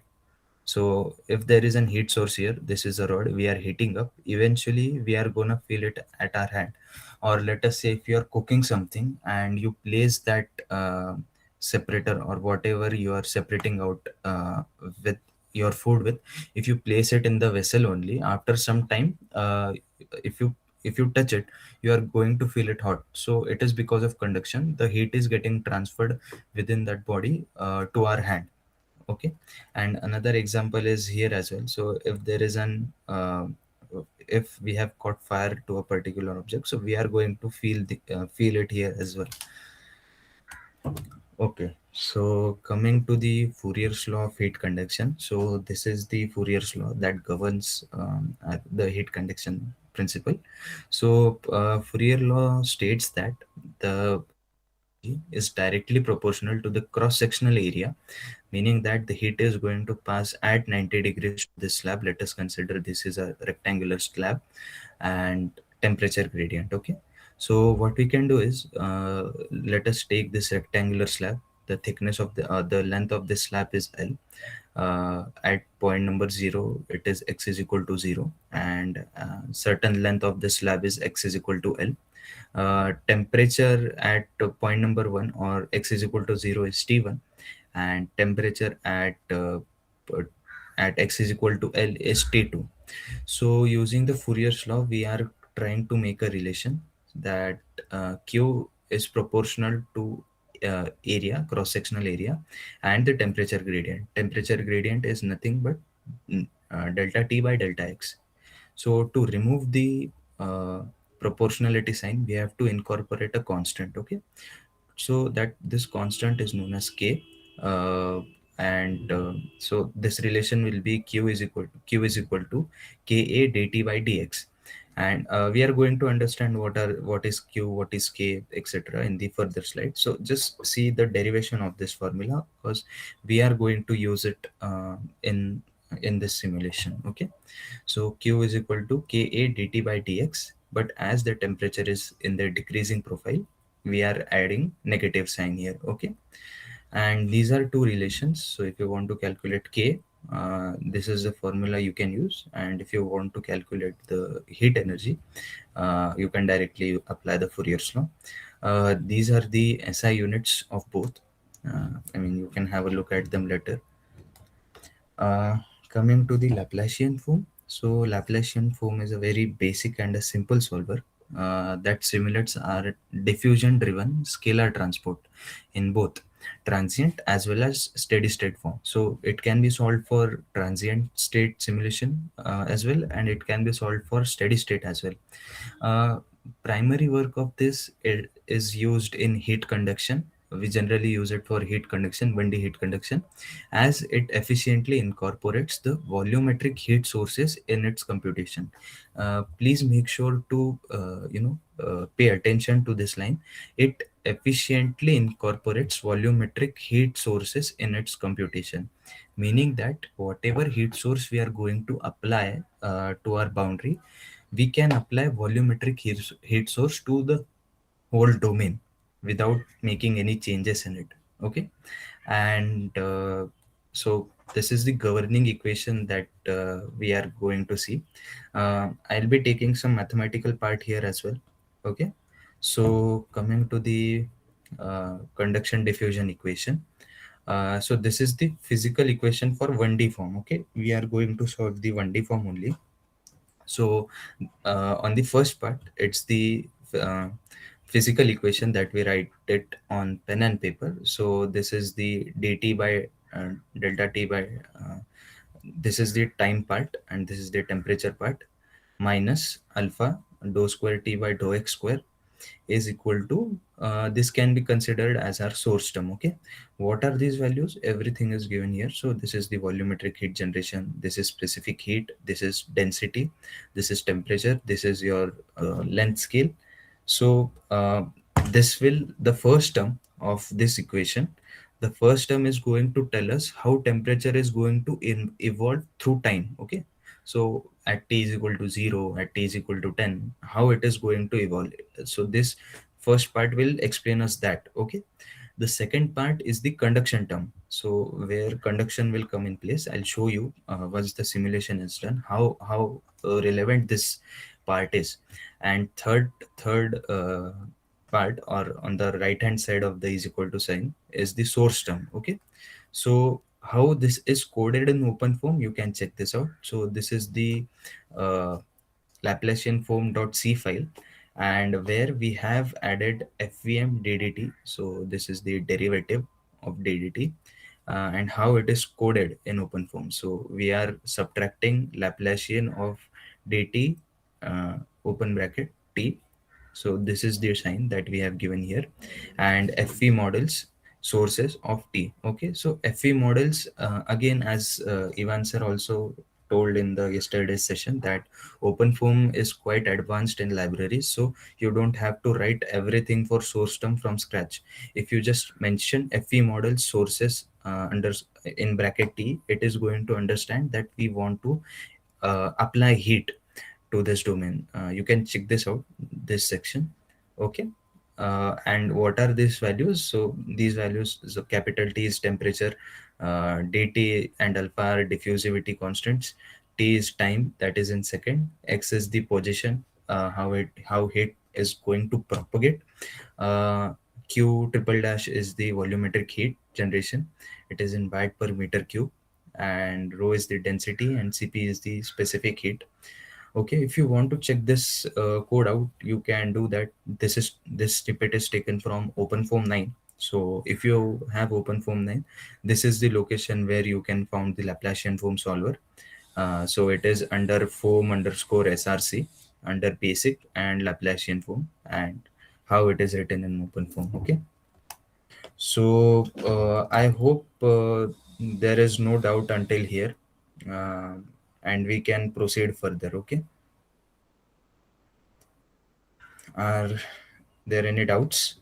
[SPEAKER 10] So if there is an heat source here, this is a rod, we are heating up, eventually we are gonna feel it at our hand. Or let us say if you are cooking something and you place that separator or whatever you are separating out with your food with, if you place it in the vessel only, after some time, if you touch it, you are going to feel it hot. So it is because of conduction. The heat is getting transferred within that body to our hand. Okay. And another example is here as well. So if there is an if we have caught fire to a particular object, so we are going to feel it here as well. Okay, so coming to the Fourier's law of heat conduction. So this is the Fourier's law that governs the heat conduction principle. So Fourier law states that the is directly proportional to the cross-sectional area, meaning that the heat is going to pass at 90 degrees to this slab. Let us consider this is a rectangular slab and temperature gradient. Okay, so what we can do is let us take this rectangular slab. The thickness of the length of this slab is L. At point number 0, it is x is equal to 0, and certain length of the slab is x is equal to L. Temperature at point number 1 or x is equal to 0 is T1, and temperature at x is equal to L is T2. So using the Fourier's law, we are trying to make a relation that Q is proportional to area, cross-sectional area, and the temperature gradient. Temperature gradient is nothing but delta T by delta X. So to remove the proportionality sign, we have to incorporate a constant. Okay, so that this constant is known as K, and so this relation will be Q is equal to Ka dt by dx. And we are going to understand what is Q, what is K, etc. in the further slide. So just see the derivation of this formula, because we are going to use it in this simulation. Okay, so Q is equal to Ka dt by dx, but as the temperature is in the decreasing profile, we are adding negative sign here. Okay, and these are two relations. So if you want to calculate K, this is the formula you can use, and if you want to calculate the heat energy, you can directly apply the Fourier's law. These are the SI units of both. I mean, you can have a look at them later. Coming to the Laplacian form. So Laplacian form is a very basic and a simple solver that simulates our diffusion-driven scalar transport in both transient as well as steady state form. So it can be solved for transient state simulation as well, and it can be solved for steady state as well. Primary work of this is used in heat conduction. We generally use it for heat conduction, 1D heat conduction, as it efficiently incorporates the volumetric heat sources in its computation. Please make sure to pay attention to this line. It efficiently incorporates volumetric heat sources in its computation, meaning that whatever heat source we are going to apply to our boundary, we can apply volumetric heat source to the whole domain without making any changes in it. Okay, and so this is the governing equation that we are going to see. I'll be taking some mathematical part here as well. Okay, so coming to the conduction diffusion equation. So this is the physical equation for 1D form. Okay, we are going to solve the 1D form only. So on the first part, it's the physical equation that we write it on pen and paper. So this is the dt by delta t by this is the time part, and this is the temperature part, minus alpha dou square t by dou x square is equal to this can be considered as our source term. Okay, what are these values? Everything is given here. So this is the volumetric heat generation, this is specific heat, this is density, this is temperature, this is your length scale. So the first term of this equation, the first term is going to tell us how temperature is going to evolve through time. Okay, so at t is equal to 0, at t is equal to 10, how it is going to evolve. So this first part will explain us that. Okay, the second part is the conduction term. So where conduction will come in place, I'll show you once the simulation is done how relevant this part is. And third part, or on the right hand side of the is equal to sign, is the source term. Okay, so how this is coded in OpenFOAM, you can check this out. So this is the Laplacian form.c file, and where we have added FVM ddt. So this is the derivative of ddt, and how it is coded in OpenFOAM. So we are subtracting Laplacian of dt open bracket t. So this is the sign that we have given here, and FV models sources of t. Okay, so FV models again, as Ivan sir also told in the yesterday's session, that OpenFOAM is quite advanced in libraries, so you don't have to write everything for source term from scratch. If you just mention FV model sources under in bracket t, it is going to understand that we want to apply heat to this domain. You can check this out, this section. Okay, and what are these values? So these values, so capital T is temperature, dt and alpha are diffusivity constants, t is time, that is in second, x is the position, how heat is going to propagate. Uh, Q triple dash is the volumetric heat generation. It is in watt per meter cube, and rho is the density, and Cp is the specific heat. Okay, if you want to check this code out, you can do that. This snippet is taken from OpenFOAM 9. So if you have OpenFOAM 9, this is the location where you can find the Laplacian foam solver. So it is under foam underscore src under basic and Laplacian foam, and how it is written in OpenFOAM. Okay. So I hope there is no doubt until here, uh, and we can proceed further. Okay. Are there any doubts?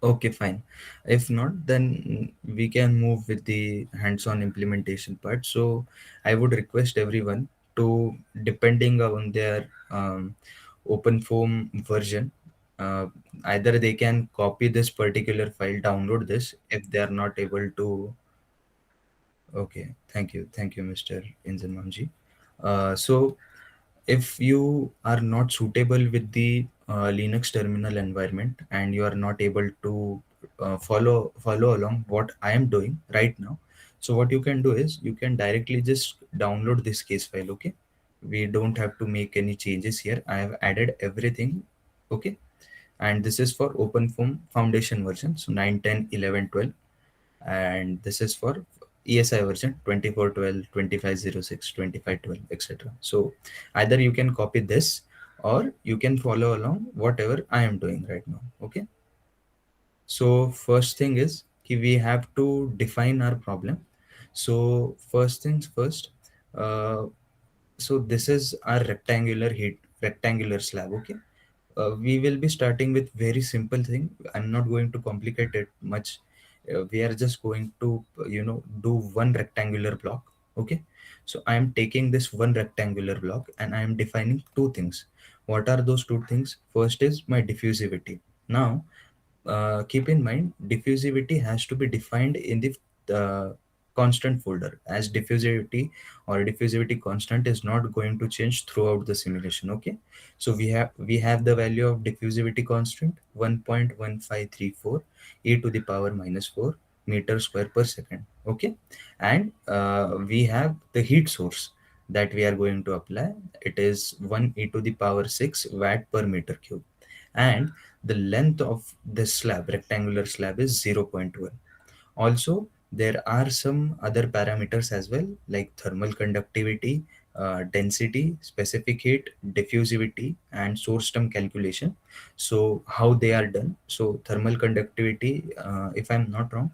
[SPEAKER 10] Okay, fine. If not, then we can move with the hands-on implementation part. So I would request everyone to, depending on their OpenFOAM version, uh, either they can copy this particular file, download this if they are not able to. Okay, thank you, Mr. Inzamamji. So if you are not suitable with the Linux terminal environment and you are not able to follow along what I am doing right now, so what you can do is you can directly just download this case file. Okay, we don't have to make any changes here. I have added everything. Okay, and this is for OpenFOAM Foundation version, so 9, 10, 11, 12, and this is for ESI version 2412, 2506, 2512, etc. So either you can copy this or you can follow along whatever I am doing right now. Okay. So first thing is we have to define our problem. So first things first, uh, so this is our rectangular slab. Okay. We will be starting with very simple thing. I'm not going to complicate it much. We are just going to do one rectangular block. Okay, so I am taking this one rectangular block and I am defining two things. What are those two things? First is my diffusivity. Now keep in mind, diffusivity has to be defined in the constant folder, as diffusivity constant is not going to change throughout the simulation. Okay, so we have the value of diffusivity constant 1.1534 e to the power minus 4 meter square per second. Okay, and we have the heat source that we are going to apply. It is 1 e to the power 6 watt per meter cube, and the length of this slab, rectangular slab, is 0.1. Also, there are some other parameters as well, like thermal conductivity, density, specific heat, diffusivity, and source term calculation. So how they are done? So thermal conductivity, if I'm not wrong,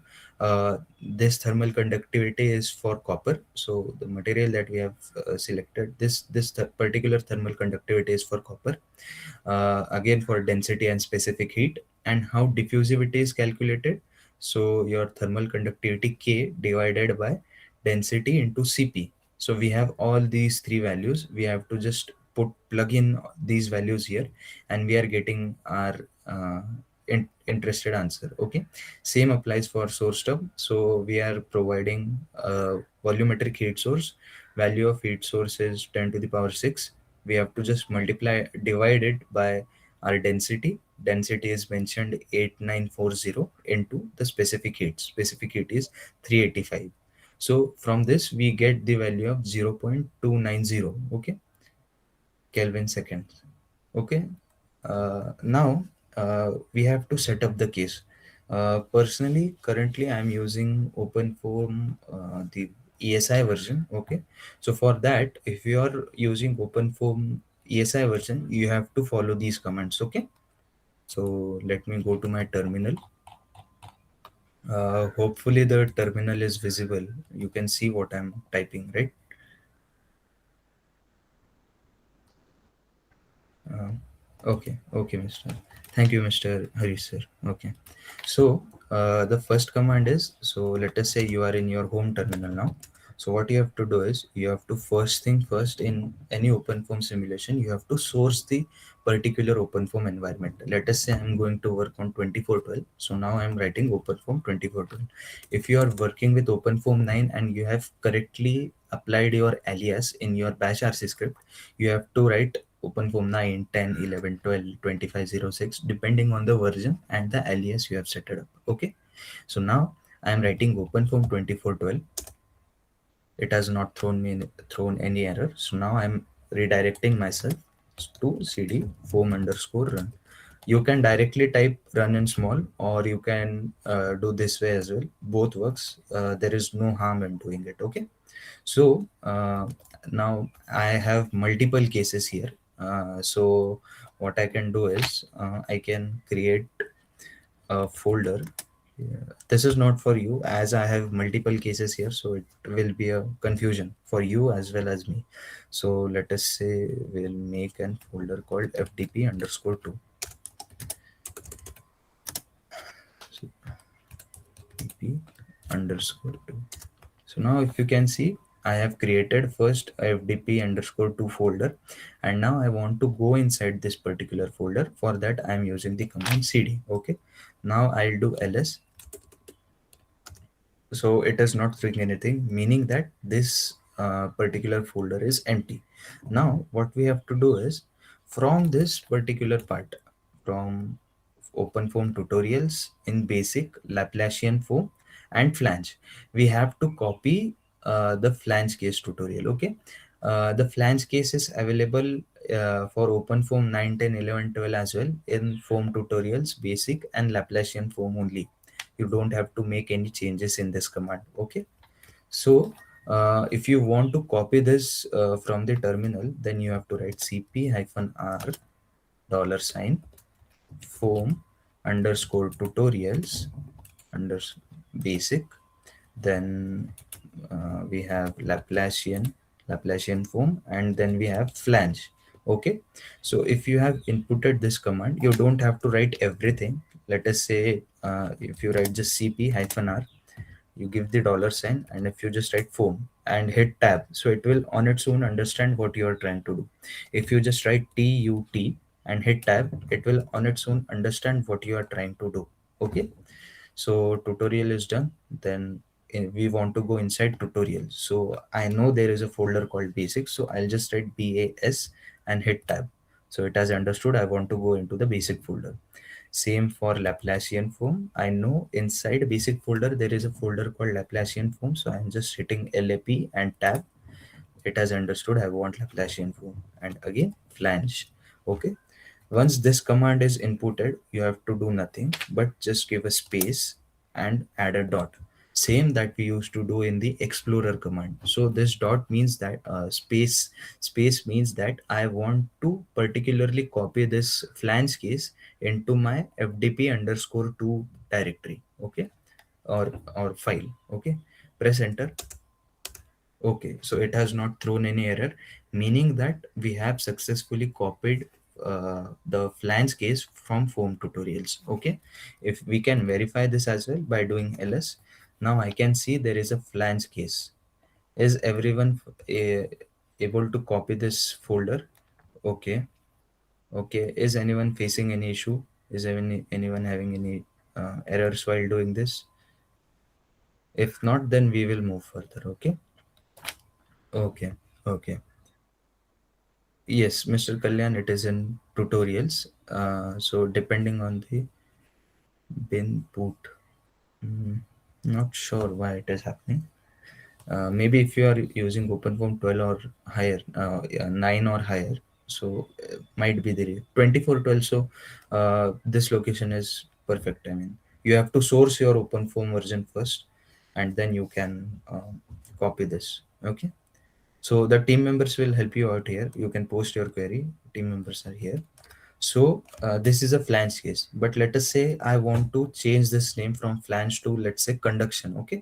[SPEAKER 10] this thermal conductivity is for copper. So the material that we have selected, this particular thermal conductivity is for copper. Again, for density and specific heat. And how diffusivity is calculated? So your thermal conductivity K divided by density into Cp. So we have all these three values. We have to just plug in these values here, and we are getting our interested answer. Okay, same applies for source term. So we are providing a volumetric heat source. Value of heat source is 10 to the power 6. We have to just divide it by our density is mentioned 8940 into the specific heat is 385. So from this we get the value of 0.290. Okay, Kelvin seconds. Okay, now we have to set up the case. Personally, currently I'm using OpenFOAM, the ESI version. Okay, so for that, if you are using OpenFOAM ESI version, you have to follow these commands. Okay, so let me go to my terminal. Hopefully the terminal is visible. You can see what I'm typing, right? Okay, Mr. Thank you, Mr. Harish, sir. Okay, so the first command is, so let us say you are in your home terminal now. So what you have to do is, you have to first thing first, in any OpenFOAM simulation, you have to source the particular OpenFOAM environment. Let us say I'm going to work on 2412. So now I'm writing OpenFOAM 2412. If you are working with OpenFOAM 9 and you have correctly applied your alias in your bash RC script, you have to write OpenFOAM 9, 10, 11, 12, 2506, depending on the version and the alias you have set it up. Okay. So now I am writing OpenFOAM 2412. It has not thrown any error. So now I'm redirecting myself to cd foam underscore run. You can directly type run in small, or you can do this way as well. Both works. There is no harm in doing it. Okay. So now I have multiple cases here. So what I can do is, I can create a folder. Yeah. This is not for you, as I have multiple cases here, so it will be a confusion for you as well as me. So let us say we'll make an folder called fdp underscore 2. So, fdp underscore 2. So now if you can see, I have created first fdp underscore 2 folder, and now I want to go inside this particular folder. For that I am using the command cd. Okay. Now I'll do ls. So it is not doing anything, meaning that this particular folder is empty. Now what we have to do is, from this particular part, from OpenFOAM tutorials in basic, Laplacian foam, and flange, we have to copy the flange case tutorial. Okay. The flange case is available for OpenFOAM 9, 10, 11, 12 as well, in foam tutorials, basic and Laplacian foam only. You don't have to make any changes in this command. Okay. So if you want to copy this from the terminal, then you have to write cp-r $sign foam underscore tutorials under basic. Then we have Laplacian foam, and then we have flange. Okay. So if you have inputted this command, you don't have to write everything. Let us say if you write just cp-r, you give the $sign, and if you just write foam and hit tab, so it will on its own understand what you are trying to do. If you just write tut and hit tab, it will on its own understand what you are trying to do. Okay. So tutorial is done. Then we want to go inside tutorial. So I know there is a folder called basic, so I'll just write bas and hit tab. So it has understood I want to go into the basic folder. Same for Laplacian foam. I know inside basic folder there is a folder called Laplacian foam, so I'm just hitting lap and tab. It has understood I want Laplacian foam. And again flange. Okay. Once this command is inputted, you have to do nothing but just give a space and add a dot. Same that we used to do in the explorer command. So this dot means that space means that I want to particularly copy this flange case into my fdp underscore 2 directory. Okay. Or file. Okay. Press enter. Okay, so it has not thrown any error, meaning that we have successfully copied the flange case from foam tutorials. Okay, if we can verify this as well by doing ls, now I can see there is a flange case. Is everyone able to copy this folder? Okay, okay. Is anyone facing any issue? Is anyone having any errors while doing this? If not, then we will move further. Okay. Okay. Okay. Yes, Mr. Kalyan, it is in tutorials. So depending on the bin boot, not sure why it is happening. Maybe if you are using OpenFOAM 12 or higher, yeah, 9 or higher, so might be the 2412. So this location is perfect. I mean, you have to source your OpenFOAM version first, and then you can copy this. Okay. So the team members will help you out here. You can post your query. Team members are here. So this is a flange case, but let us say I want to change this name from flange to, let's say, conduction. Okay.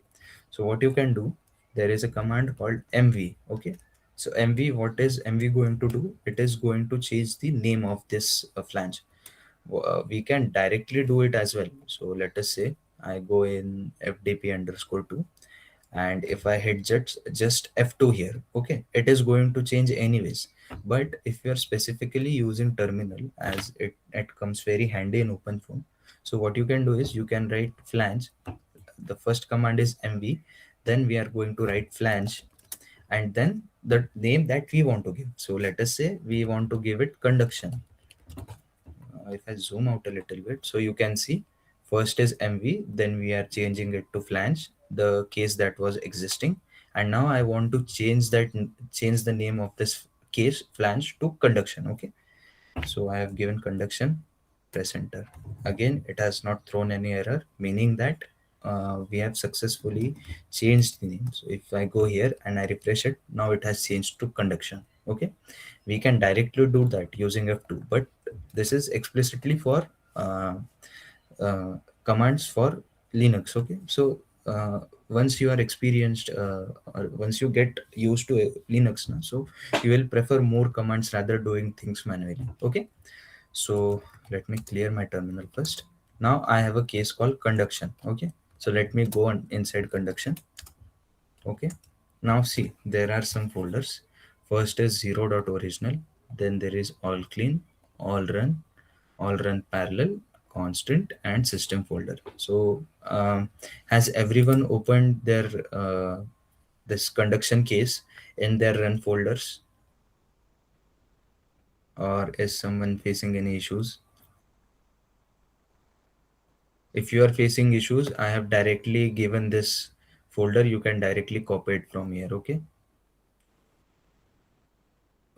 [SPEAKER 10] So what you can do, there is a command called mv. Okay. So mv, what is mv going to do? It is going to change the name of this flange. We can directly do it as well. So let us say I go in fdp underscore 2, and if I hit just F2 here, okay, it is going to change anyways. But if you are specifically using terminal, as it comes very handy in OpenFOAM, so what you can do is you can write flange. The first command is mv, then we are going to write flange, and then the name that we want to give. So let us say we want to give it conduction. If I zoom out a little bit, so you can see first is mv, then we are changing it to flange, the case that was existing, and now I want to change the name of this case flange to conduction. Okay, so I have given conduction, press enter. Again, it has not thrown any error, meaning that we have successfully changed the name. So if I go here and I refresh it, now it has changed to conduction. Okay, we can directly do that using F2, but this is explicitly for commands for Linux. Okay, so once you are experienced, or once you get used to Linux now, so you will prefer more commands rather doing things manually. Okay, so let me clear my terminal first. Now I have a case called conduction. Okay, so let me go on inside conduction. Okay, now see, there are some folders. First is 0.original, then there is all clean, all run parallel, constant, and system folder. So has everyone opened their this conduction case in their run folders, or is someone facing any issues? If you are facing issues, I have directly given this folder, you can directly copy it from here. Okay,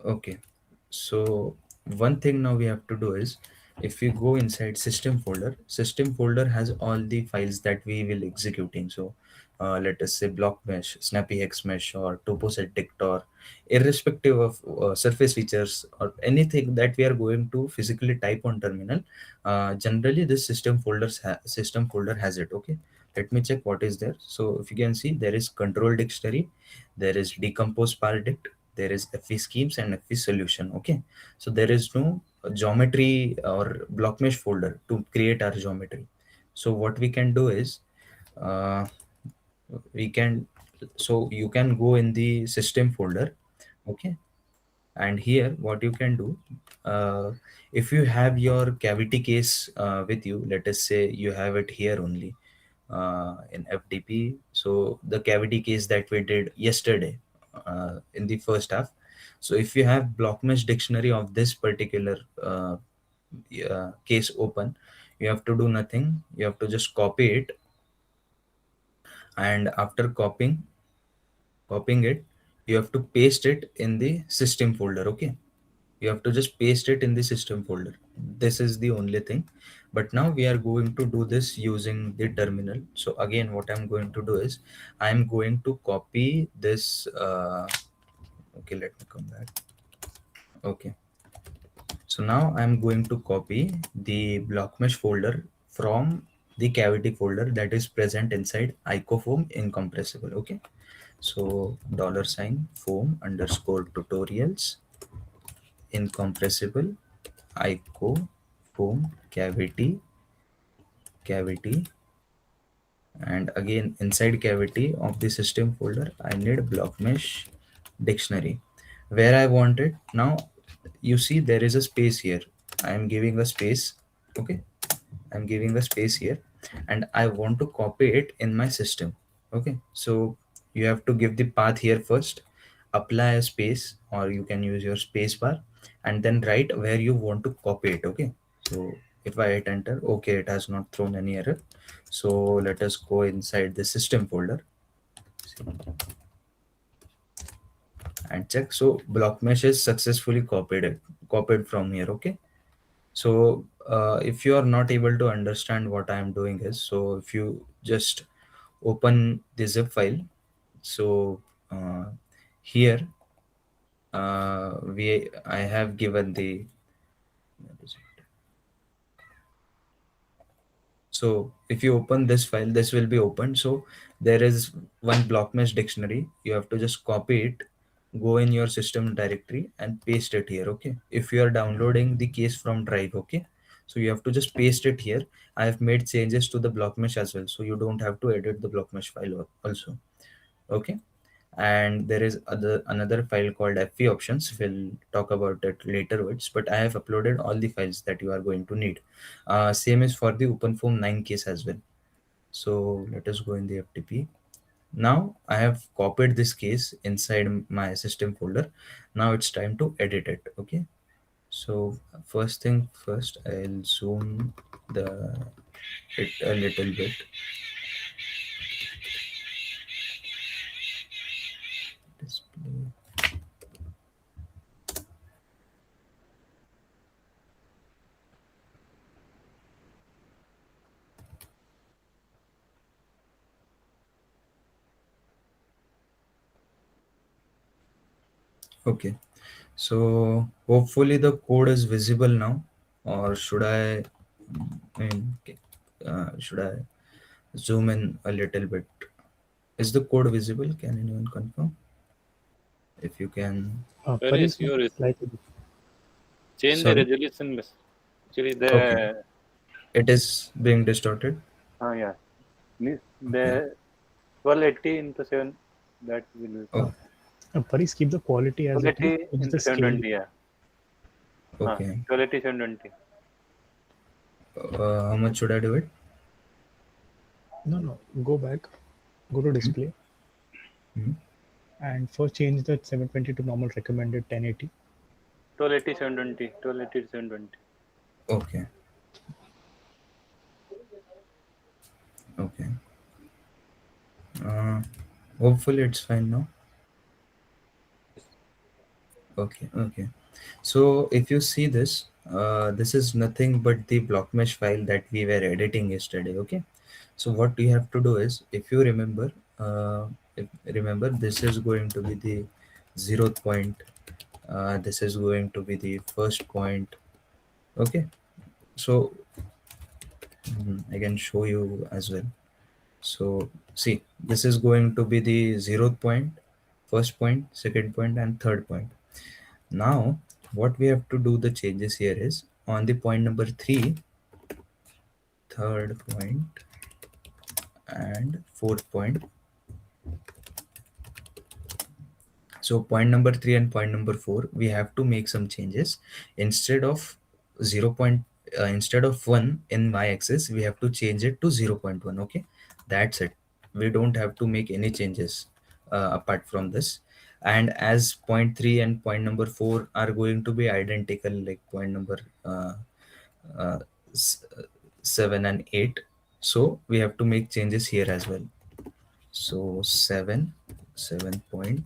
[SPEAKER 10] okay, so one thing now we have to do is, if we go inside system folder has all the files that we will executing. So let us say block mesh, snappy hex mesh, or toposet dictor, irrespective of surface features or anything that we are going to physically type on terminal, generally this system folder has it. Okay, let me check what is there. So if you can see, there is control dictionary, there is decompose pardict, there is FE schemes and FE solution. Okay, so there is no geometry or block mesh folder to create our geometry. So what we can do is, uh, we can so you can go in the system folder. Okay, and here what you can do, if you have your cavity case with you, let us say you have it here only in FDP. So the cavity case that we did yesterday in the first half. So if you have block mesh dictionary of this particular case open, you have to do nothing. You have to just copy it, and after copying it, you have to paste it in the system folder. Okay, you have to just paste it in the system folder. This is the only thing, but now we are going to do this using the terminal. So again, what I'm going to do is, I'm going to copy this okay, let me come back. Okay, so now I'm going to copy the block mesh folder from the cavity folder that is present inside IITfoam incompressible. Okay, so $foam underscore tutorials incompressible IITfoam cavity, and again inside cavity of the system folder I need block mesh dictionary where I want it. Now you see there is a space here, I am giving a space. Okay, I'm giving a space here, and I want to copy it in my system. Okay, so you have to give the path here first, apply a space, or you can use your space bar, and then write where you want to copy it. Okay, so if I hit enter, okay, it has not thrown any error. So let us go inside the system folder and check. So block mesh is successfully copied from here. Okay, so if you are not able to understand what I am doing is, so if you just open the zip file, so here I have given the, so if you open this file, this will be open. So there is one block mesh dictionary, you have to just copy it, go in your system directory and paste it here. Okay, if you are downloading the case from drive, okay, so you have to just paste it here. I have made changes to the block mesh as well, so you don't have to edit the block mesh file also. Okay, and there is another file called FE options. We'll talk about it later words, but I have uploaded all the files that you are going to need. Same is for the OpenFOAM 9 case as well. So let us go in the FTP. Now I have copied this case inside my system folder. Now it's time to edit it. Okay, so first thing first, I'll zoom the it a little bit. Display. Okay, so hopefully the code is visible now, or should I mean, should I zoom in a little bit? Is the code visible? Can anyone confirm? If you can.
[SPEAKER 7] Where is
[SPEAKER 8] Paris,
[SPEAKER 7] your
[SPEAKER 8] slightly.
[SPEAKER 7] change the
[SPEAKER 10] Sorry,
[SPEAKER 7] resolution? Actually,
[SPEAKER 10] okay,
[SPEAKER 7] the
[SPEAKER 10] it is being distorted.
[SPEAKER 7] yeah, the 1280 into 7 that will be
[SPEAKER 10] Oh,
[SPEAKER 8] Paris, keep the quality as it is.
[SPEAKER 7] 1280
[SPEAKER 8] It's
[SPEAKER 7] into
[SPEAKER 8] the scale.
[SPEAKER 7] 720. Yeah,
[SPEAKER 10] okay.
[SPEAKER 7] 1280 720.
[SPEAKER 10] How much should I do it?
[SPEAKER 8] No, go back, go to display,
[SPEAKER 10] Mhm.
[SPEAKER 8] and first change the 720 to normal recommended 1080.
[SPEAKER 7] 1280 720. 1280 720.
[SPEAKER 10] Okay, okay. Uh, hopefully it's fine now. Okay, okay. So if you see this, this is nothing but the block mesh file that we were editing yesterday. Okay. So what we have to do is, if you remember, remember this is going to be the 0th point. This is going to be the first point. Okay. So I can show you as well. So see, this is going to be the 0th point, first point, second point, and third point. Now, what we have to do the changes here is on the point number 3, third point, and fourth point. So point number 3 and point number 4, we have to make some changes. Instead of 0 point, instead of 1 in y-axis, we have to change it to 0.1. Okay, that's it. We don't have to make any changes apart from this. And as point 3 and point number 4 are going to be identical, like point number uh, s- 7 and 8, so we have to make changes here as well. So 7 point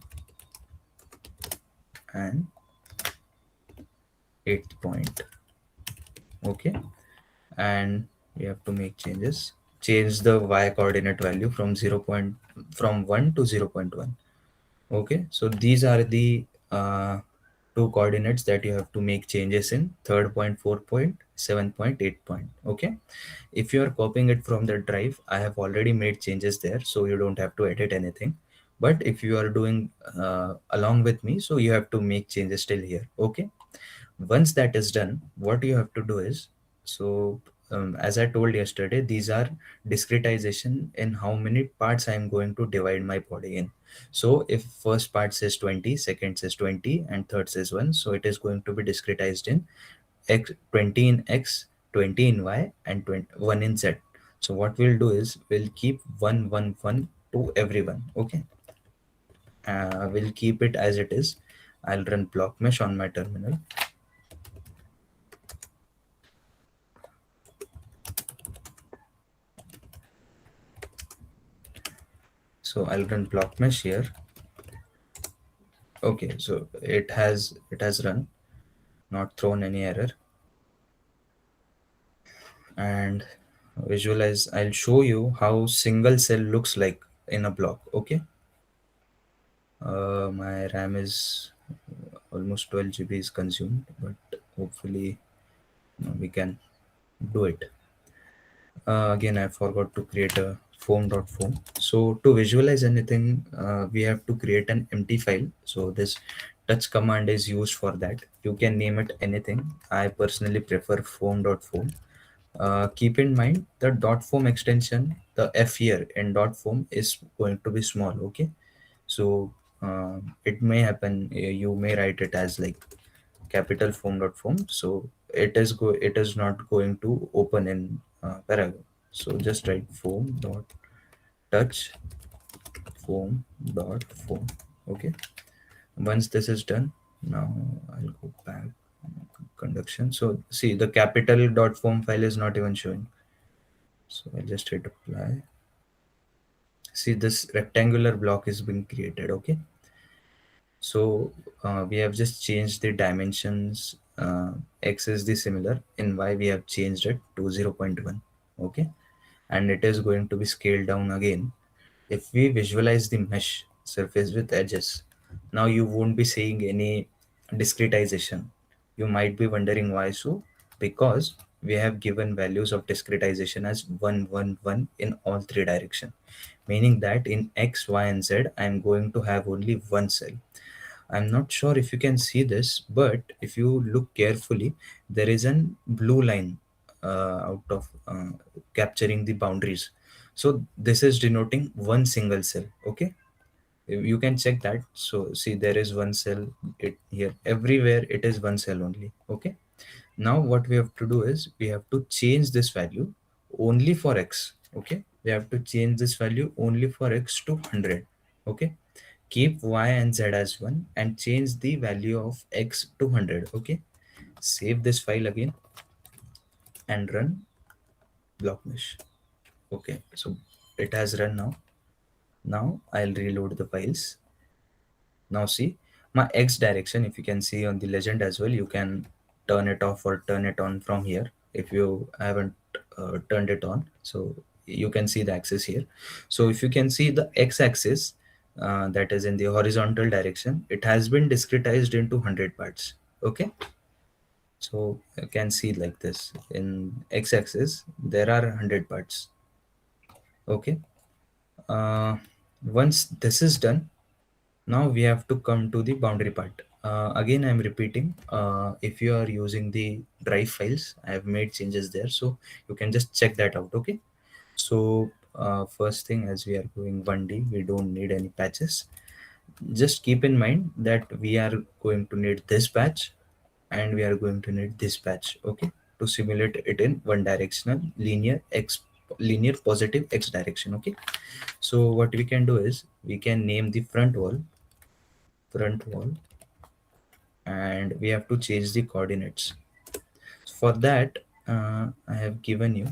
[SPEAKER 10] and 8th point. Okay, and we have to make changes, change the y coordinate value from 1 to 0.1. Okay, so these are the two coordinates that you have to make changes in: third point, 4 point, 7 point, 8 point. Okay, if you are copying it from the drive, I have already made changes there, so you don't have to edit anything. But if you are doing along with me, so you have to make changes still here. Okay, once that is done, what you have to do is, so as I told yesterday, these are discretization in how many parts I am going to divide my body in. So if first part says 20, second says 20, and third says 1, so it is going to be discretized in x, 20 in x, 20 in y, and 1 in z. So what we'll do is we'll keep 1 1 1 to everyone. Okay, we'll keep it as it is. I'll run block mesh on my terminal. So I'll run block mesh here. Okay, so it has run, not thrown any error. And visualize, I'll show you how single cell looks like in a block. Okay, my RAM is almost 12 GB is consumed, but hopefully we can do it. Again, I forgot to create a foam.foam. So to visualize anything, we have to create an empty file. So this touch command is used for that. You can name it anything. I personally prefer foam.foam. Keep in mind the .foam extension, the F here in .foam is going to be small. Okay, So it may happen, you may write it as like capital form dot form. So it is not going to open in paragraph. So just write form dot touch form dot form. Okay. Once this is done, now I'll go back conduction. So see, the capital dot form file is not even showing. So I'll just hit apply. See, this rectangular block is being created. Okay. So we have just changed the dimensions. X is the similar, in Y we have changed it to 0.1. Okay. And it is going to be scaled down again. If we visualize the mesh surface with edges, now you won't be seeing any discretization. You might be wondering why so, because we have given values of discretization as 1, 1, 1 in all three directions, meaning that in X, Y, and Z, I'm going to have only one cell. I'm not sure if you can see this, but if you look carefully, there is an blue line out of capturing the boundaries. So this is denoting one single cell. Okay, you can check that. So see, there is one cell. It here everywhere it is one cell only. Okay. Now what we have to do is we have to change this value only for X. Okay, we have to change this value only for X to 100. Okay, keep Y and Z as 1 and change the value of X to 100. Okay, save this file again and run block mesh. Okay, so it has run now. Now I'll reload the files. Now see, my X direction, if you can see on the legend as well, you can turn it off or turn it on from here if you haven't turned it on. So you can see the axis here. So if you can see the X axis, that is in the horizontal direction, it has been discretized into 100 parts. Okay. So you can see like this in X axis, there are 100 parts. Okay. Once this is done, now we have to come to the boundary part. Again, I'm repeating, if you are using the drive files, I have made changes there. So you can just check that out. Okay. So first thing, as we are going 1D, we don't need any patches. Just keep in mind that we are going to need this patch and we are going to need this patch. Okay. To simulate it in one directional linear positive X direction. Okay. So what we can do is we can name the front wall, and we have to change the coordinates. For that, I have given you.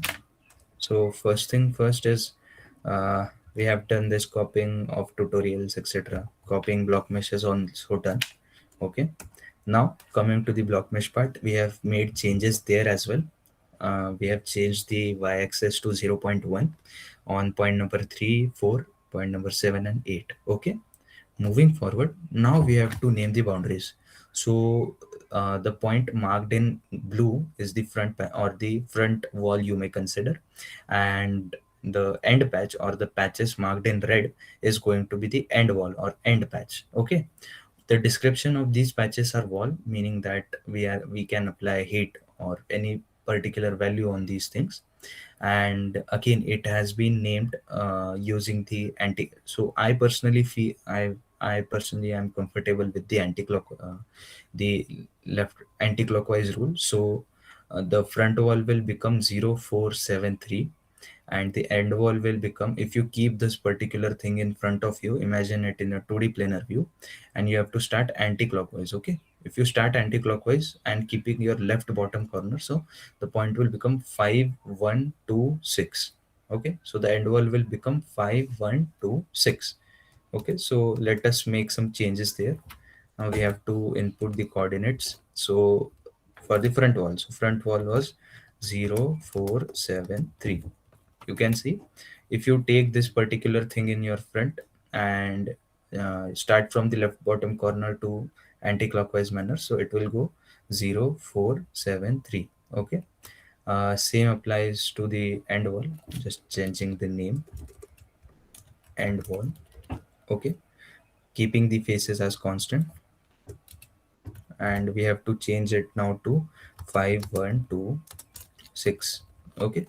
[SPEAKER 10] So first thing first is we have done this copying of tutorials, etc. Copying block meshes on so done. Okay. Now coming to the block mesh part, we have made changes there as well. We have changed the y-axis to 0.1 on point number 3, 4, point number 7 and 8. Okay. Moving forward, now we have to name the boundaries. So the point marked in blue is the or the front wall you may consider, and the end patch or the patches marked in red is going to be the end wall or end patch. Okay. The description of these patches are wall, meaning that we can apply heat or any particular value on these things. And again, it has been named using the anti. So I personally feel I personally am comfortable with the the left anti-clockwise rule. So the front wall will become 0473 and the end wall will become, if you keep this particular thing in front of you, imagine it in a 2D planar view, and you have to start anti-clockwise. Okay, if you start anti-clockwise and keeping your left bottom corner, so the point will become 5126. Okay, so the end wall will become 5126. Okay, so let us make some changes there. Now we have to input the coordinates. So for the front wall, so front wall was 0473. You can see, if you take this particular thing in your front and start from the left bottom corner to anti-clockwise manner, so it will go 0473. Okay. Same applies to the end wall, just changing the name, end wall. Okay, keeping the faces as constant, and we have to change it now to 5126. Okay,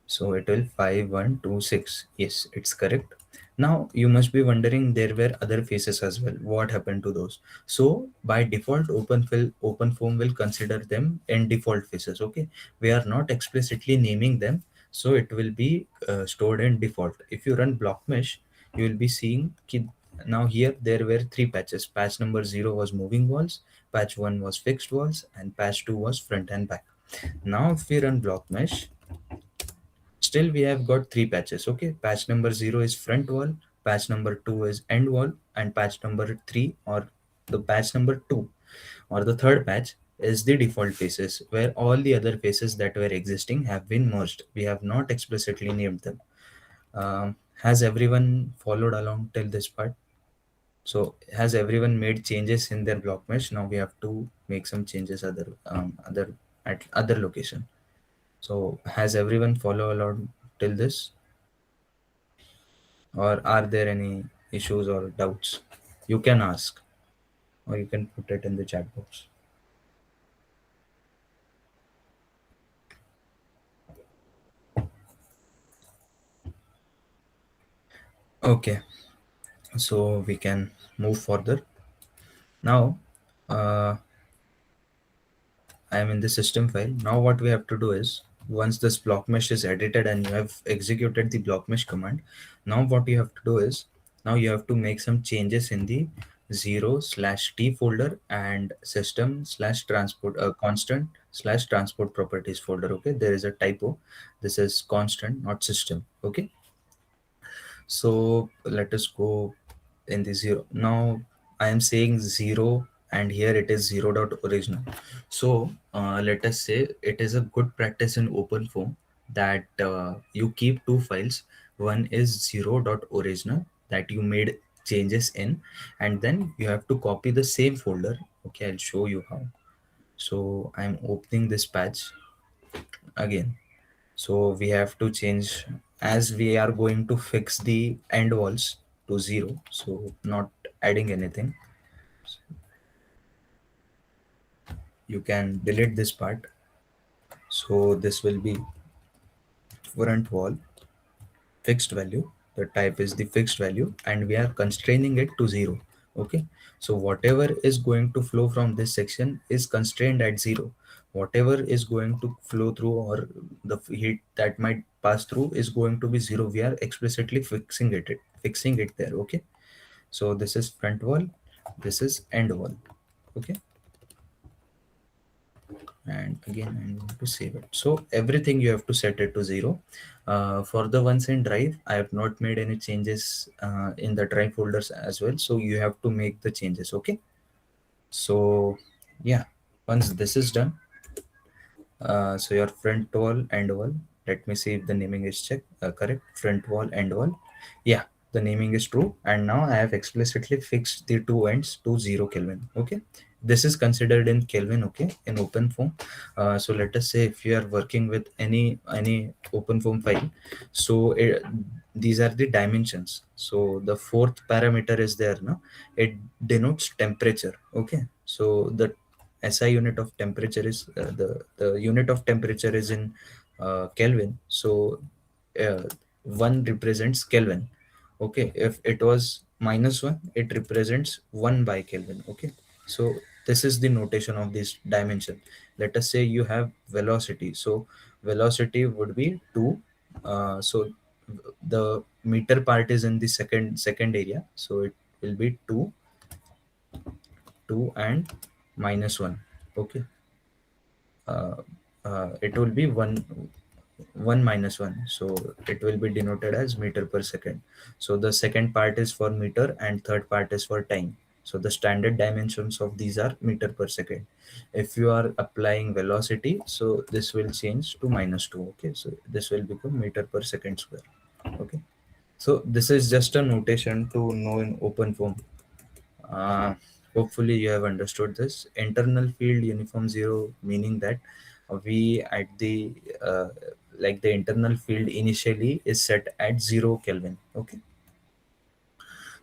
[SPEAKER 10] so it will 5126. Yes, it's correct. Now you must be wondering, there were other phases as well. What happened to those? So by default, OpenFOAM will consider them in default phases. Okay, we are not explicitly naming them, so it will be stored in default. If you run block mesh, you will be seeing now here there were three patches. Patch number 0 was moving walls, patch 1 was fixed walls, and patch 2 was front and back. Now if we run block mesh, still we have got three patches. Okay, patch number 0 is front wall, patch number 2 is end wall, and patch number 3, or the patch number 2, or the third patch, is the default faces, where all the other faces that were existing have been merged. We have not explicitly named them. Has everyone followed along till this part? So has everyone made changes in their block mesh? Now we have to make some changes other at other location. So has everyone follow along till this? Or are there any issues or doubts? You can ask, or you can put it in the chat box. Okay, so we can move further. Now, I am in the system file. Now what we have to do is, once this block mesh is edited and you have executed the block mesh command, now what you have to do is, now you have to make some changes in the 0/t folder and system/transport constant/transport properties folder. Okay, there is a typo. This is constant, not system. Okay, so let us go in the 0. Now I am saying 0, and here it is 0 dot original. So let us say it is a good practice in OpenFOAM that you keep two files. One is 0 dot original that you made changes in, and then you have to copy the same folder. Okay, I'll show you how. So I'm opening this patch again. So we have to change, as we are going to fix the end walls to 0, so not adding anything. You can delete this part. So this will be front wall fixed value. The type is the fixed value, and we are constraining it to 0. Okay, so whatever is going to flow from this section is constrained at 0. Whatever is going to flow through, or the heat that might pass through, is going to be 0. We are explicitly fixing it there. Okay, so this is front wall, this is end wall. Okay, and again I'm going to save it. So everything you have to set it to 0. For the ones in drive, I have not made any changes in the drive folders as well, so you have to make the changes. Okay, so yeah, once this is done, so your front wall, end wall, let me see if the naming is correct. Front wall, end wall, yeah, the naming is true, and now I have explicitly fixed the two ends to 0 Kelvin. Okay, this is considered in Kelvin. Okay, in OpenFOAM. So let us say if you are working with any OpenFOAM file, so these are the dimensions. So the fourth parameter is there now, it denotes temperature. Okay, so the SI unit of temperature is the unit of temperature is in Kelvin. So 1 represents Kelvin. Okay, if it was -1, it represents 1 by Kelvin. Okay, so this is the notation of this dimension. Let us say you have velocity. So velocity would be 2. So the meter part is in the second area. So it will be 2 and -1. Okay, it will be 1 minus 1, so it will be denoted as meter per second. So the second part is for meter and third part is for time. So the standard dimensions of these are meter per second. If you are applying velocity, so this will change to -2. Okay, so this will become meter per second square. Okay, so this is just a notation to know in OpenFOAM. uh, Hopefully you have understood this. Internal field uniform 0, meaning that we at the like the internal field initially is set at 0 Kelvin. Okay,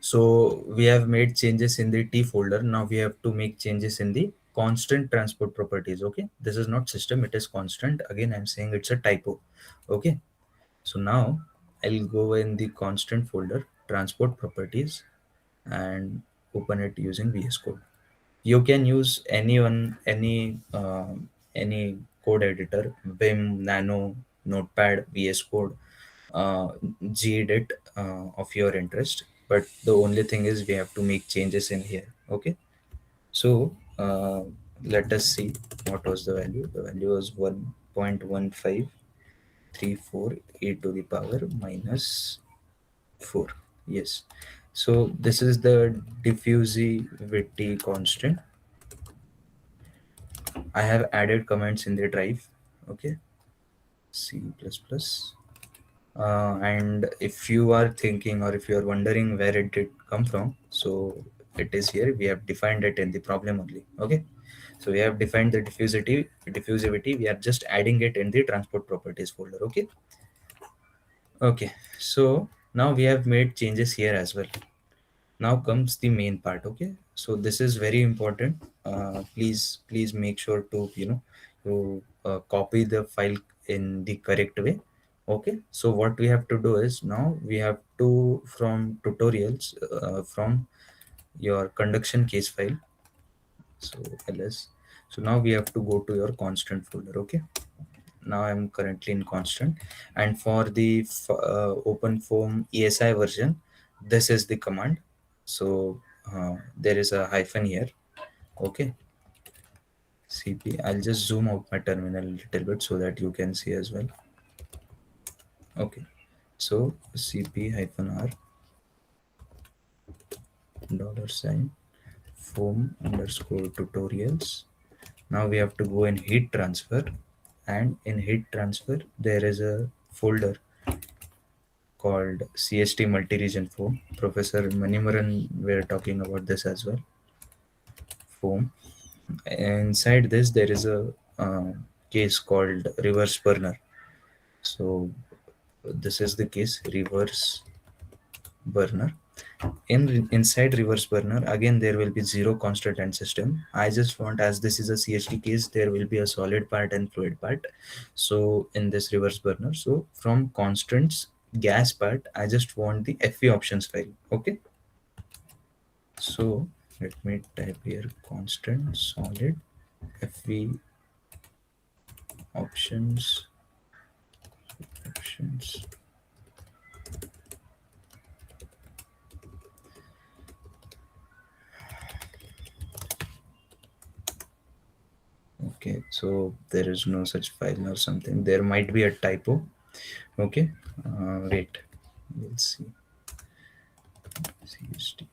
[SPEAKER 10] so we have made changes in the T folder. Now we have to make changes in the constant transport properties. Okay, this is not system, it is constant. Again, I'm saying it's a typo. Okay, so now I'll go in the constant folder, transport properties and open it using VS Code. You can use any code editor, Vim, Nano, Notepad, VS Code, uh, gedit of your interest. But the only thing is we have to make changes in here. Okay, so let us see what was the value. The value was 1.1534 to the power minus 4. Yes, so this is the diffusivity constant. I have added comments in the drive. Okay, C++. And if you are thinking or if you are wondering where it did come from, so it is here. We have defined it in the problem only. Okay, so we have defined the diffusivity. We are just adding it in the transport properties folder. Okay. Okay, so now we have made changes here as well. Now comes the main part. Okay, so this is very important. Please make sure to you copy the file in the correct way. Okay, so what we have to do is now we have to from tutorials from your conduction case file, so ls. So now we have to go to your constant folder. Okay, now I'm currently in constant, and for the OpenFOAM ESI version, this is the command. So there is a hyphen here. Okay, cp. I'll just zoom out my terminal a little bit so that you can see as well. Okay, so cp hyphen r $sign foam underscore tutorials. Now we have to go in heat transfer, and in heat transfer there is a folder called CST multi-region foam. Professor Manimaran were talking about this as well. Foam. Inside this there is a case called reverse burner. So this is the case, reverse burner. Inside reverse burner, again there will be 0 constant and system. I just want, as this is a CHT case, there will be a solid part and fluid part. So in this reverse burner, so from constants gas part, I just want the FE options file. Okay, so let me type here constant solid FE options. Okay, so there is no such file or something. There might be a typo. Okay, wait, we'll see. CST.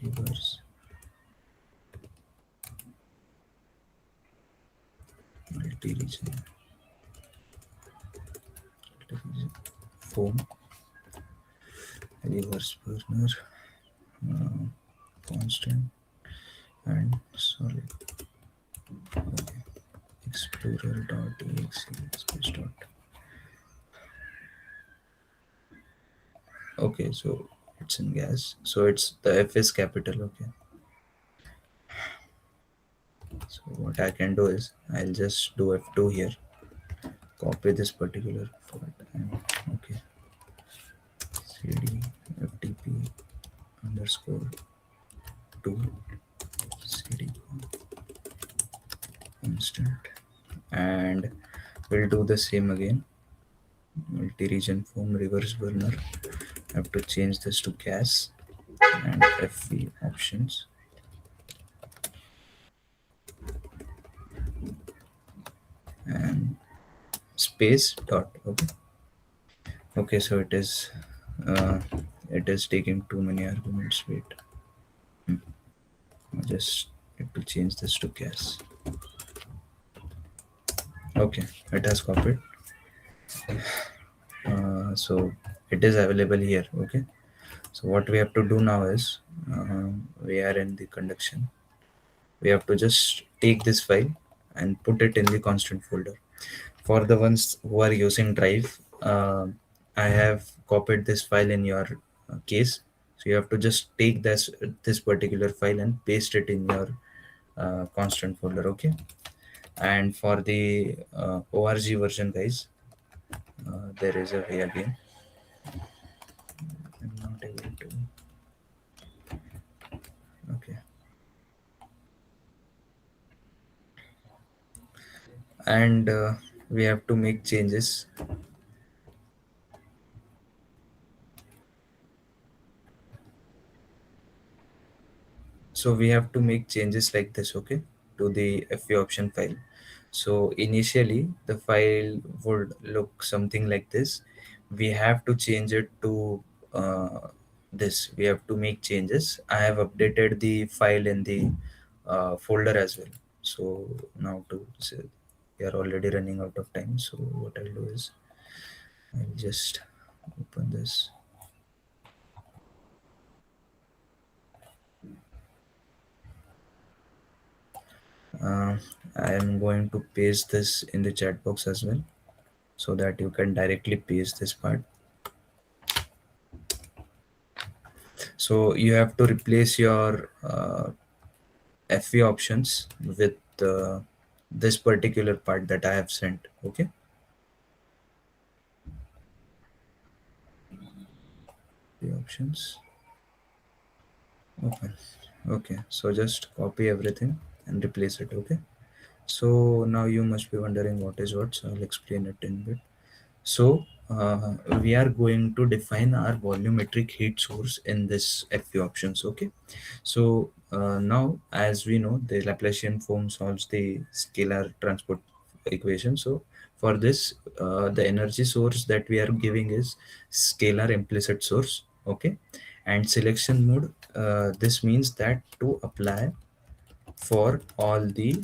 [SPEAKER 10] Reverse multi-region foam reverse burner constant and solid. Okay. Explorer.exe space dot. Okay, so it's in gas, so it's the F is capital. Okay, so what I can do is I'll just do F2 here, copy this particular part, and okay, cd ftp underscore 2 cd constant, and we'll do the same again. Multi-region foam reverse burner. I have to change this to gas and FV options. And space dot. Okay, so it is taking too many arguments. Wait, I just have to change this to gas. Okay, it has copied. So it is available here. Okay, so what we have to do now is we are in the conduction. We have to just take this file and put it in the constant folder. For the ones who are using drive, I have copied this file in your case. So you have to just take this particular file and paste it in your constant folder. Okay, And for the org version, guys, there is a way again. I'm not able to. Okay. And we have to make changes. So we have to make changes like this, okay, to the FA option file. So initially the file would look something like this. We have to change it to this. We have to make changes. I have updated the file in the folder as well. So now we are already running out of time. So what I'll do is I'll just open this. I am going to paste this in the chat box as well, so that you can directly paste this part. So you have to replace your FV options with this particular part that I have sent. Okay. The options. Open. Okay. So just copy everything and replace it. Okay. So now you must be wondering what is what. So I'll explain it in a bit. So we are going to define our volumetric heat source in this FV options. Okay. So now, as we know, the Laplacian form solves the scalar transport equation. So for this, the energy source that we are giving is scalar implicit source. Okay. And selection mode, this means that to apply for all the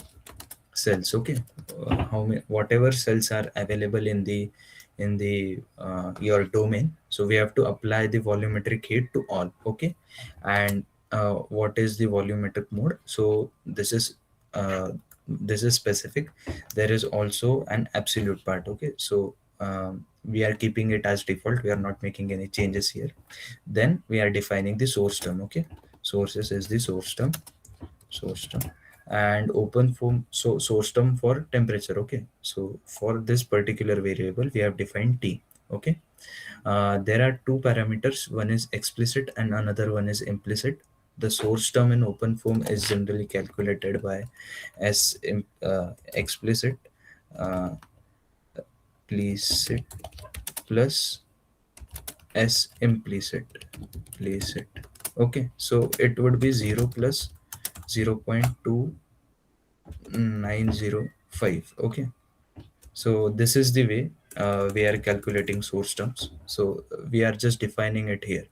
[SPEAKER 10] cells. Okay. How many, whatever cells are available in the your domain, so we have to apply the volumetric heat to all. Okay. And what is the volumetric mode? So this is specific. There is also an absolute part. Okay. So we are keeping it as default. We are not making any changes here. Then we are defining the source term. Okay. Sources is the source term. And OpenFOAM, so source term for temperature. Okay. So for this particular variable, we have defined T. Okay. There are two parameters. One is explicit and another one is implicit. The source term in OpenFOAM is generally calculated by explicit implicit plus S implicit. Okay. So it would be 0 plus 0.2905. Okay. So this is the way we are calculating source terms. So we are just defining it here.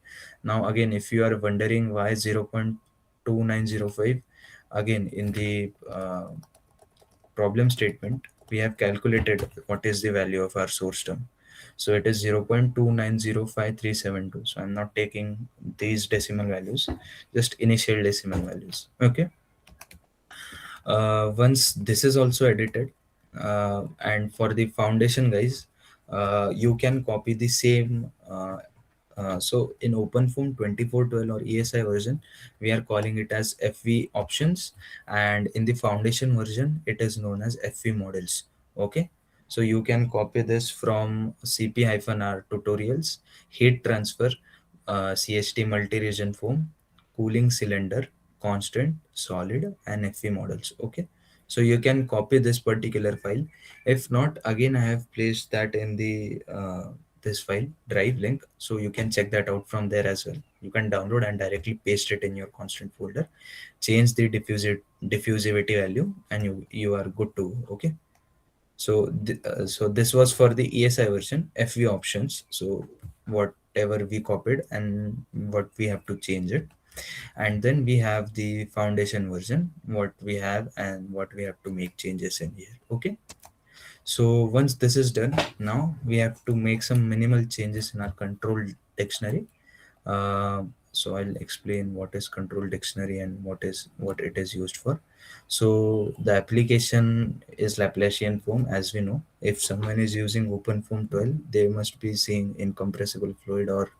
[SPEAKER 10] Now again, if you are wondering why 0.2905, again in the problem statement we have calculated what is the value of our source term. So it is 0.2905372. So I'm not taking these decimal values, just initial decimal values. Okay. Once this is also edited, and for the foundation, guys, you can copy the same. So in OpenFOAM 2412 or ESI version, we are calling it as FV options, and in the foundation version, it is known as FV models. Okay. So you can copy this from CP-R tutorials, heat transfer, CHT multi-region foam, cooling cylinder, constant, solid, and FE models. Okay. So you can copy this particular file. If not, again, I have placed that in the this file drive link, so you can check that out from there as well. You can download and directly paste it in your constant folder, change the diffusivity value, and you are good to go. Okay. So so this was for the ESI version FV options. So whatever we copied and what we have to change it. And then we have the foundation version, what we have and what we have to make changes in here. Okay. So once this is done, now we have to make some minimal changes in our control dictionary. So I'll explain what is control dictionary and what it is used for. So the application is Laplacian form, as we know. If someone is using OpenFOAM 12, they must be seeing incompressible fluid or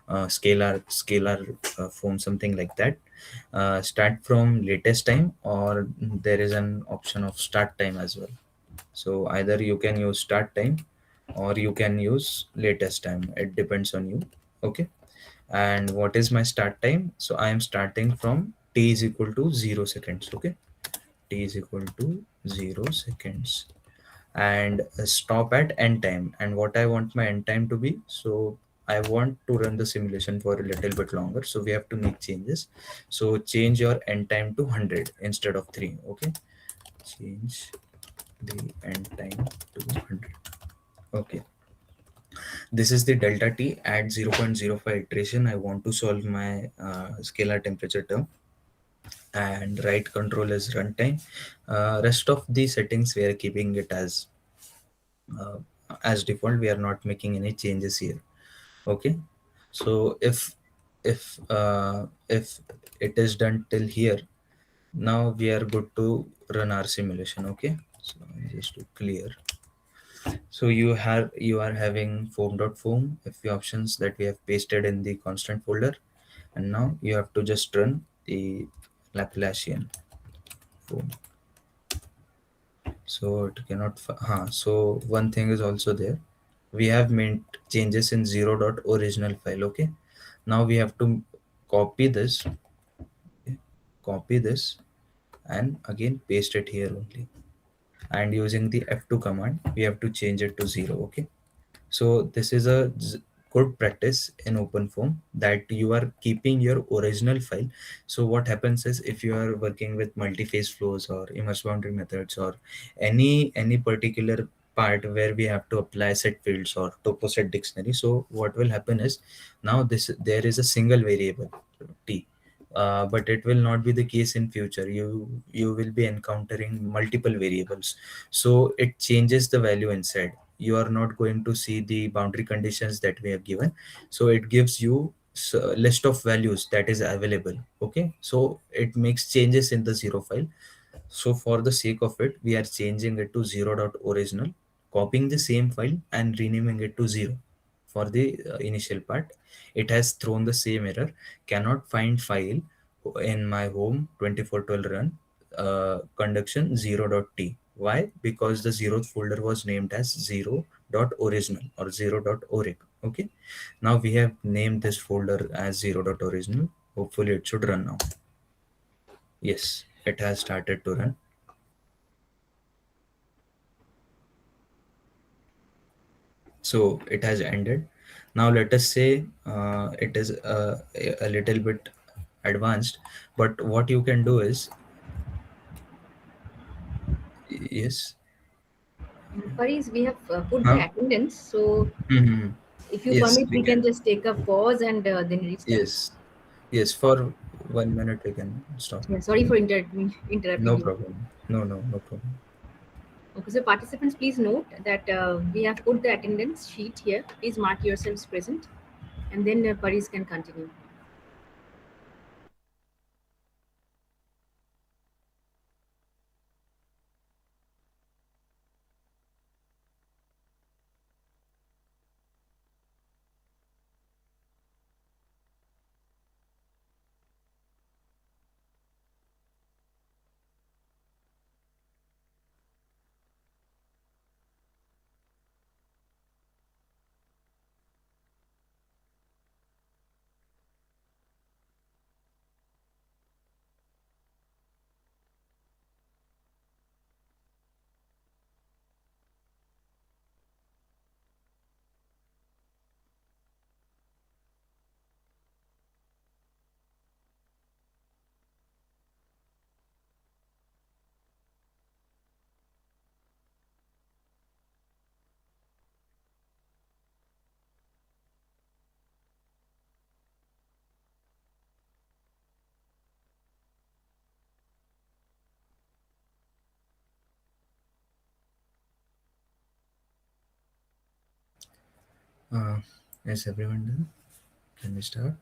[SPEAKER 10] scalar form, something like that. Start from latest time, or there is an option of start time as well. So either you can use start time or you can use latest time. It depends on you. Okay. And what is my start time? So I am starting from t is equal to 0 seconds. Okay. T is equal to 0 seconds, and stop at end time. And what I want my end time to be, so I want to run the simulation for a little bit longer, so we have to make changes. So change your end time to 100 instead of 3. Okay. Change the end time to 100. Okay. This is the delta t at 0.05 iteration. I want to solve my scalar temperature term, and write control is runtime. Rest of the settings we are keeping it uh, as default. We are not making any changes here. Okay. So if it is done till here, now we are good to run our simulation. Okay. So just to clear, so you are having foam.foam FP options that we have pasted in the constant folder, and now you have to just run the Laplacian foam. So it cannot so one thing is also there, we have made changes in 0.original file. Okay. Now we have to copy this. Okay. Copy this and again paste it here only, and using the F2 command we have to change it to 0. Okay. So this is a good practice in OpenFOAM, that you are keeping your original file. So what happens is, if you are working with multi-phase flows or immerse boundary methods, or any particular part where we have to apply set fields or topo set dictionary, so what will happen is, now there is a single variable t, but it will not be the case in future. You will be encountering multiple variables, so it changes the value inside. You are not going to see the boundary conditions that we have given, so it gives you list of values that is available. Okay. So it makes changes in the 0 file. So for the sake of it, we are changing it to 0.original, copying the same file and renaming it to 0. For the initial part, it has thrown the same error, cannot find file in my home 2412 run conduction 0.t. Why? Because the 0th folder was named as 0.original or 0.oric. Okay. Now we have named this folder as 0.original. Hopefully it should run now. Yes, it has started to run. So it has ended. Now let us say it is a little bit advanced, but what you can do is, yes.
[SPEAKER 1] Paris, we have put the
[SPEAKER 10] Huh?
[SPEAKER 1] attendance, so
[SPEAKER 10] Mm-hmm.
[SPEAKER 1] if you
[SPEAKER 10] Yes,
[SPEAKER 1] permit,
[SPEAKER 10] we
[SPEAKER 1] we can
[SPEAKER 10] can.
[SPEAKER 1] just take a pause and then restart.
[SPEAKER 10] Yes, yes. For 1 minute we can stop.
[SPEAKER 1] Yeah, sorry for interrupting
[SPEAKER 10] No
[SPEAKER 1] you.
[SPEAKER 10] problem. No problem.
[SPEAKER 1] Okay, so participants, please note that we have put the attendance sheet here. Please mark yourselves present, and then Paris can continue.
[SPEAKER 10] Is everyone done? Can we start?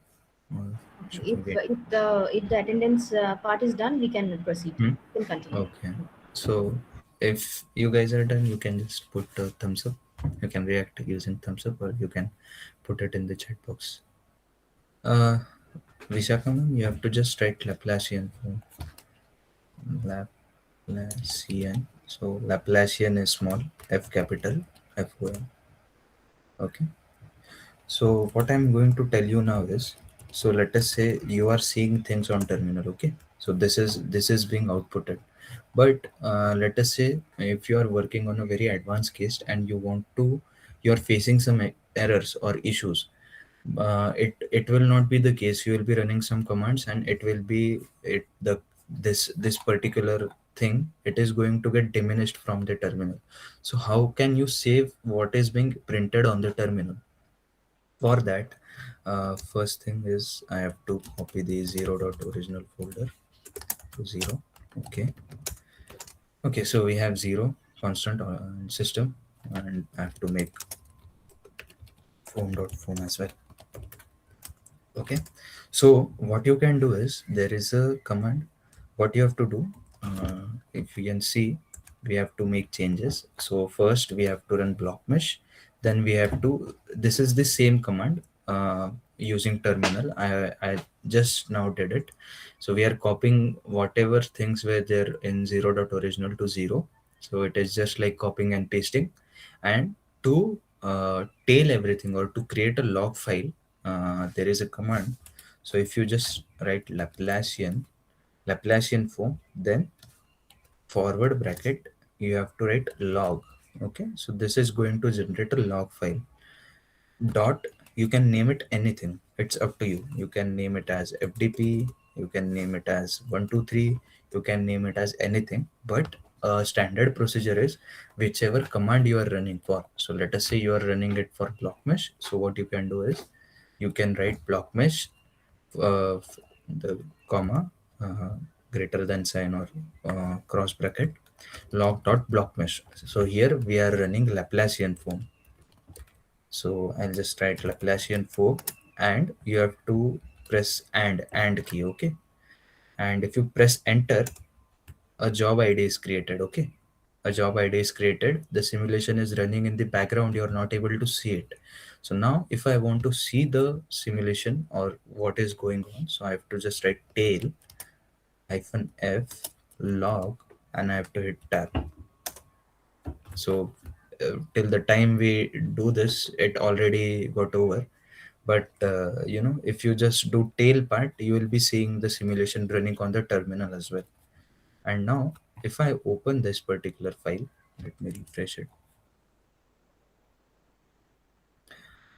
[SPEAKER 10] Or should
[SPEAKER 1] Okay,
[SPEAKER 10] we wait?
[SPEAKER 1] if the attendance part is done, we can proceed.
[SPEAKER 10] Hmm?
[SPEAKER 1] We can continue.
[SPEAKER 10] Okay. So if you guys are done, you can just put a thumbs up. You can react using thumbs up, or you can put it in the chat box. Uh, Vishakha ma'am, you have to just write Laplacian form. Laplacian. So Laplacian is small, F capital, FOM. Okay. So what I'm going to tell you now is, so let us say you are seeing things on terminal. Okay. So this is being outputted. But let us say if you are working on a very advanced case and you are facing some errors or issues, it will not be the case. You will be running some commands and it will be this particular thing, it is going to get diminished from the terminal. So how can you save what is being printed on the terminal? For that, first thing is I have to copy the 0.original folder to 0. Okay. Okay, so we have 0 constant system, and I have to make foam.foam as well. Okay, so what you can do is, there is a command. What you have to do, if you can see, we have to make changes. So first we have to run block mesh, then we have to, this is the same command using terminal. I just now did it. So we are copying whatever things were there in 0.original to 0. So it is just like copying and pasting. And to tail everything, or to create a log file, there is a command. So if you just write Laplacian form, then forward bracket, you have to write log. Okay, so this is going to generate a log file. Dot, you can name it anything, it's up to you. You can name it as FDP, you can name it as 123, you can name it as anything, but a standard procedure is whichever command you are running for. So let us say you are running it for block mesh. So what you can do is, you can write block mesh, the comma, greater than sign, or cross bracket, log dot block mesh. So here we are running Laplacian form. So I'll just write Laplacian form, and you have to press and key. Okay, and if you press enter, a job ID is created. Okay, a job ID is created, the simulation is running in the background, you're not able to see it. So now if I want to see the simulation or what is going on, so I have to just write tail -f log, and I have to hit tab. So till the time we do this, it already got over. But if you just do tail part, you will be seeing the simulation running on the terminal as well. And now if I open this particular file, let me refresh it.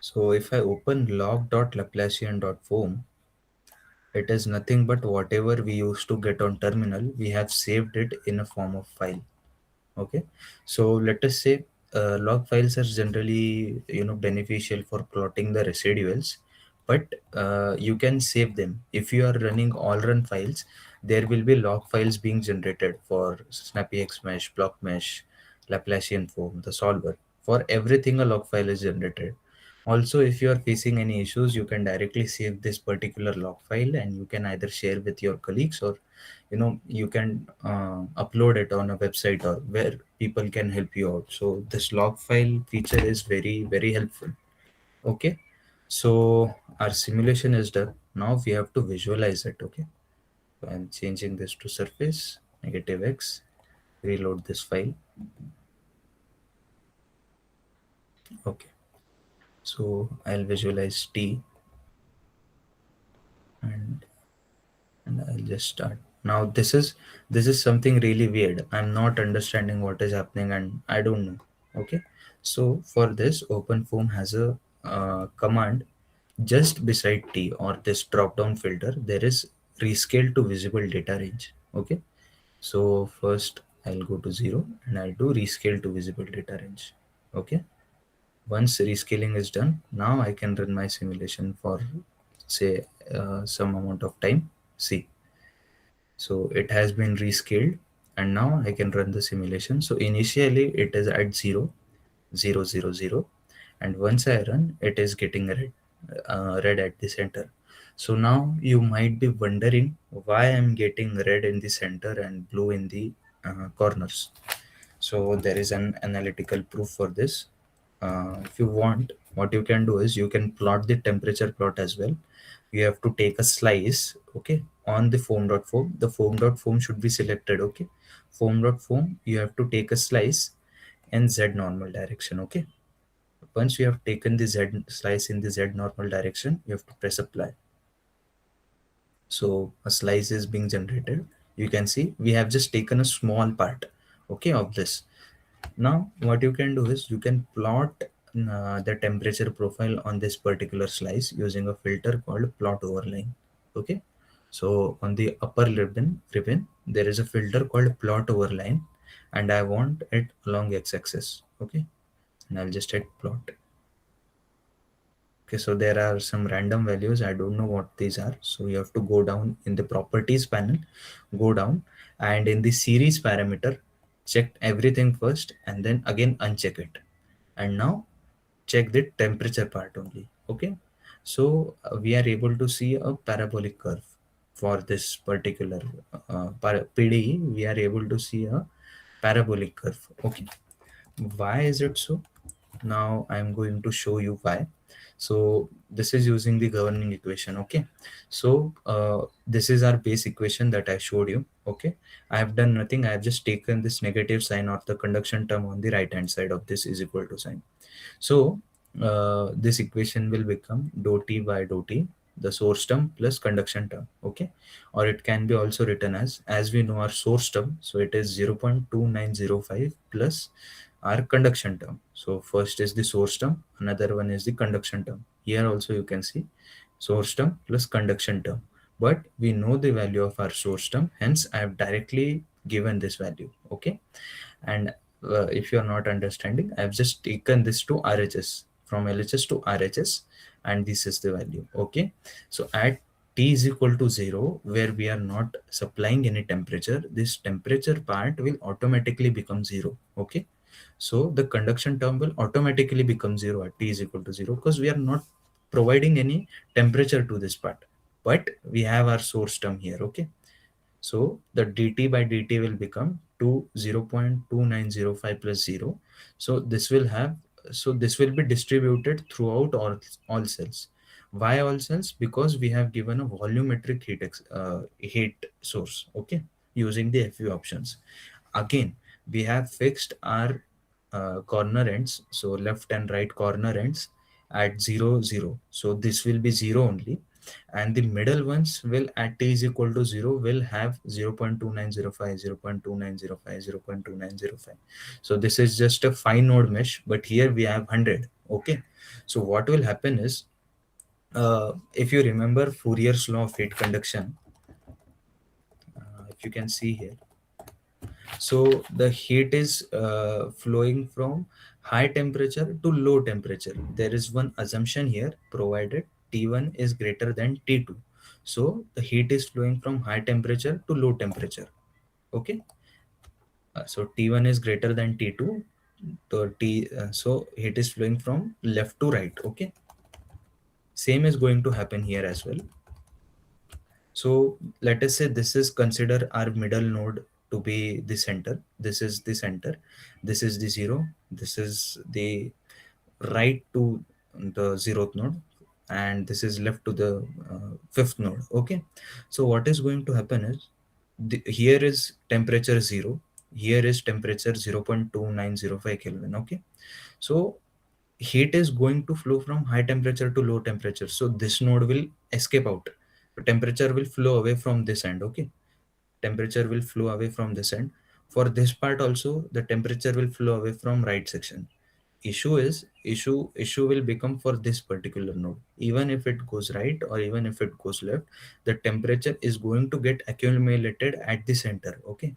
[SPEAKER 10] So if I open log.laplacian.foam, it is nothing but whatever we used to get on terminal, we have saved it in a form of file. Okay, so let us say log files are generally beneficial for plotting the residuals, but you can save them. If you are running all run files, there will be log files being generated for SnappyXmesh, block mesh, Laplacian form, the solver. For everything a log file is generated. Also, if you are facing any issues, you can directly save this particular log file, and you can either share with your colleagues, or you can upload it on a website, or where people can help you out. So this log file feature is very, very helpful. Okay, so our simulation is done. Now we have to visualize it. Okay, so I'm changing this to surface -x, reload this file. Okay, so I'll visualize T, and I'll just start. Now this is something really weird. I'm not understanding what is happening, and I don't know. Okay, so for this, OpenFOAM has a command just beside T, or this drop down filter. There is rescale to visible data range. Okay, so first I'll go to 0 and I'll do rescale to visible data range. Okay, once rescaling is done, now I can run my simulation for, say, some amount of time. See, so it has been rescaled, and now I can run the simulation. So initially it is at 0, 0, 0, 0, and once I run, it is getting red at the center. So now you might be wondering why I'm getting red in the center and blue in the corners. So there is an analytical proof for this. If you want, what you can do is you can plot the temperature plot as well. You have to take a slice, okay, on the foam.foam. The foam.foam should be selected, okay. Foam.foam, you have to take a slice in z normal direction, okay. Once you have taken the z slice in the z normal direction, you have to press apply. So a slice is being generated. You can see we have just taken a small part, okay, of this. Now what you can do is you can plot the temperature profile on this particular slice using a filter called plot overline, okay. So on the upper ribbon there is a filter called plot overline, and I want it along x-axis, okay, and I'll just hit plot. Okay, so there are some random values. I don't know what these are. So you have to go down in the properties panel, go down, and in the series parameter, check everything first and then again uncheck it. And now check the temperature part only. Okay, so we are able to see a parabolic curve for this particular PDE. We are able to see a parabolic curve. Okay, why is it so? Now I'm going to show you why. So this is using the governing equation, okay. So this is our base equation that I showed you, okay. I have done nothing. I have just taken this negative sign of the conduction term on the right hand side of this is equal to sign. So this equation will become dou T by dou T, the source term plus conduction term, okay. Or it can be also written as we know our source term, so it is 0.2905 plus our conduction term. So first is the source term, another one is the conduction term. Here also you can see source term plus conduction term, but we know the value of our source term, hence I have directly given this value, okay. And if you are not understanding, I have just taken this to RHS, from LHS to RHS, and this is the value, okay. So at T is equal to 0, where we are not supplying any temperature, this temperature part will automatically become 0, okay. So the conduction term will automatically become 0 at T is equal to 0, because we are not providing any temperature to this part, but we have our source term here, okay. So the dt by dt will become 0.2905 plus 0. So this will have, so this will be distributed throughout all cells. Why all cells? Because we have given a volumetric heat source, okay, using the FU options. Again, we have fixed our corner ends, so left and right corner ends at 0 0. So this will be 0 only, and the middle ones will at T is equal to 0 will have 0.2905, 0.2905, 0.2905. So this is just a 5 node mesh, but here we have 100, okay. So what will happen is, if you remember Fourier's law of heat conduction, if you can see here, so the heat is flowing from high temperature to low temperature. There is one assumption here, provided T1 is greater than T2. So the heat is flowing from high temperature to low temperature. Okay. So T1 is greater than T2. So heat is flowing from left to right. Okay. Same is going to happen here as well. So let us say this is consider our middle node to be the center. This is the center. This is the 0. This is the right to the 0th node, and this is left to the 5th node. Okay. So what is going to happen is, here is temperature 0. Here is temperature 0.2905 Kelvin. Okay. So heat is going to flow from high temperature to low temperature. So this node will escape out. Temperature will flow away from this end, okay. Temperature will flow away from this end. For this part also, the temperature will flow away from right section. Issue will become for this particular node. Even if it goes right or even if it goes left, the temperature is going to get accumulated at the center, okay.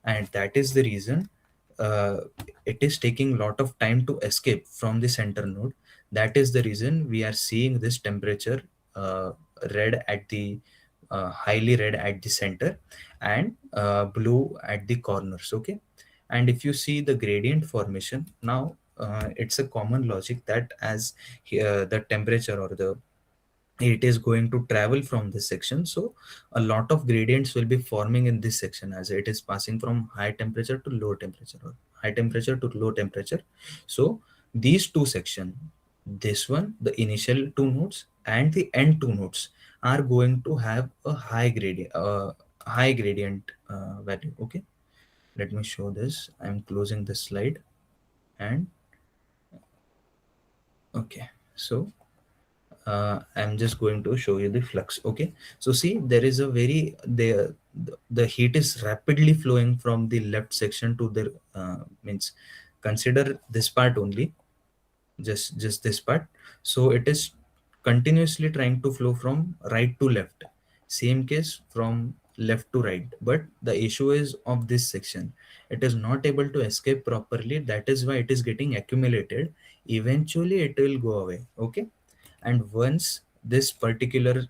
[SPEAKER 10] And that is the reason uh, it is taking a lot of time to escape from the center node. That is the reason we are seeing this temperature red at the highly red at the center, and blue at the corners, okay. And if you see the gradient formation now, it's a common logic that as the temperature or the it is going to travel from this section, so a lot of gradients will be forming in this section as it is passing from high temperature to low temperature or high temperature to low temperature. So these two sections, this one, the initial two nodes and the end two nodes are going to have a high gradient value. Okay, let me show this. I'm closing this slide, and okay, so I'm just going to show you the flux. Okay, so see, there is a the heat is rapidly flowing from the left section to the means, consider this part only, just this part. So it is continuously trying to flow from right to left, same case from left to right, but the issue is of this section, it is not able to escape properly. That is why it is getting accumulated. Eventually it will go away. Okay, and once this particular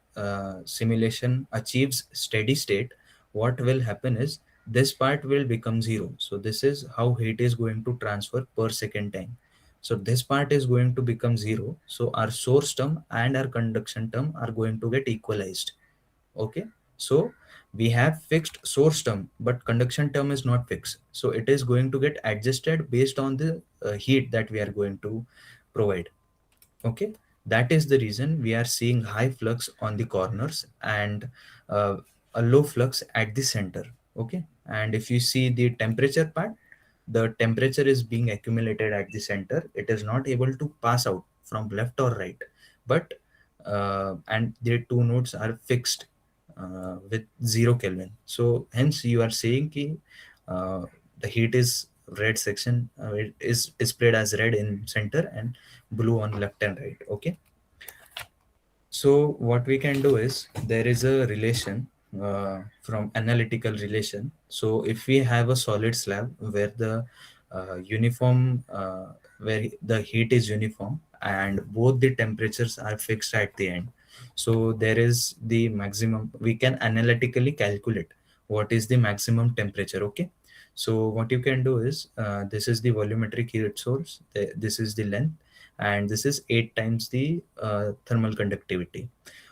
[SPEAKER 10] simulation achieves steady state, what will happen is this part will become zero. So this is how heat is going to transfer per second time. So this part is going to become zero, so our source term and our conduction term are going to get equalized. Okay, so we have fixed source term, but conduction term is not fixed, so it is going to get adjusted based on the heat that we are going to provide. Okay, that is the reason we are seeing high flux on the corners and a low flux at the center. Okay, and if you see the temperature part, the temperature is being accumulated at the center. It is not able to pass out from left or right, but and the two nodes are fixed with 0 Kelvin. So hence you are saying ki, the heat is red section, it is displayed as red in center and blue on left and right. Okay, so what we can do is, there is a relation from analytical relation. So if we have a solid slab where the uniform where the heat is uniform and both the temperatures are fixed at the end, so there is the maximum, we can analytically calculate what is the maximum temperature. Okay, so what you can do is, this is the volumetric heat source, this is the length, and this is 8 times the thermal conductivity.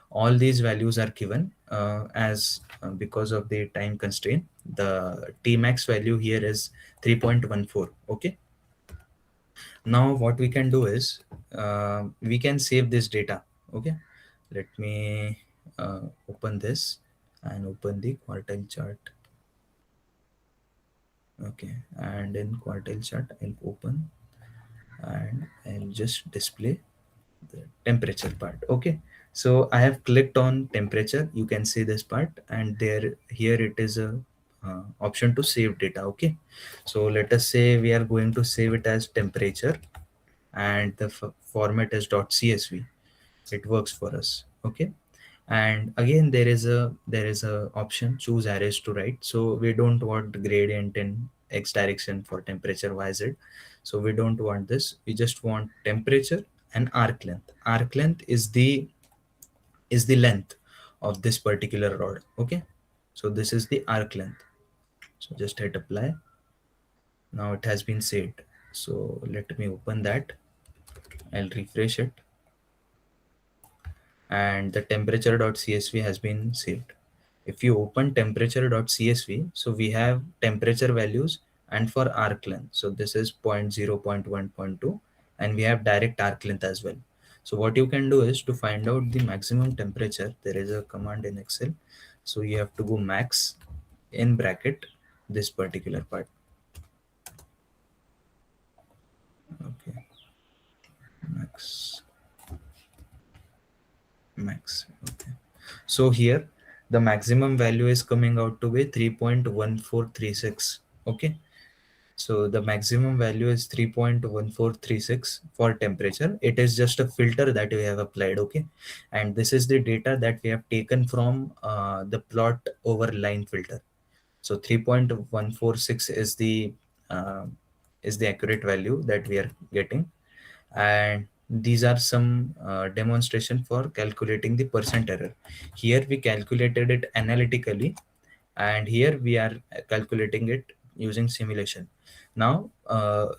[SPEAKER 10] All these values are given as because of the time constraint. The Tmax value here is 3.14. Okay, now what we can do is, we can save this data. Okay, let me open this and open the quartile chart. Okay, and in quartile chart I'll open and I'll just display the temperature part. Okay, so I have clicked on temperature, you can see this part, and there here it is a option to save data. Okay, so let us say we are going to save it as temperature, and the format is .csv. It works for us. Okay, and again there is a option, choose arrays to write. So we don't want gradient in x direction for temperature yz, so we don't want this. We just want temperature and arc length. Arc length is the length of this particular rod. Okay, so this is the arc length. So just hit apply. Now it has been saved. So let me open that. I'll refresh it, and the temperature.csv has been saved. If you open temperature.csv, so we have temperature values and for arc length. So this is 0, 0, 0.1, 0.2, and we have direct arc length as well. So what you can do is, to find out the maximum temperature, there is a command in Excel. So you have to go max in bracket this particular part. Okay, max. Okay, so here the maximum value is coming out to be 3.1436. Okay, so the maximum value is 3.1436 for temperature. It is just a filter that we have applied. Okay, and this is the data that we have taken from the plot over line filter. So 3.146 uh, is the accurate value that we are getting, and these are some demonstration for calculating the percent error. Here we calculated it analytically, and here we are calculating it using simulation. Now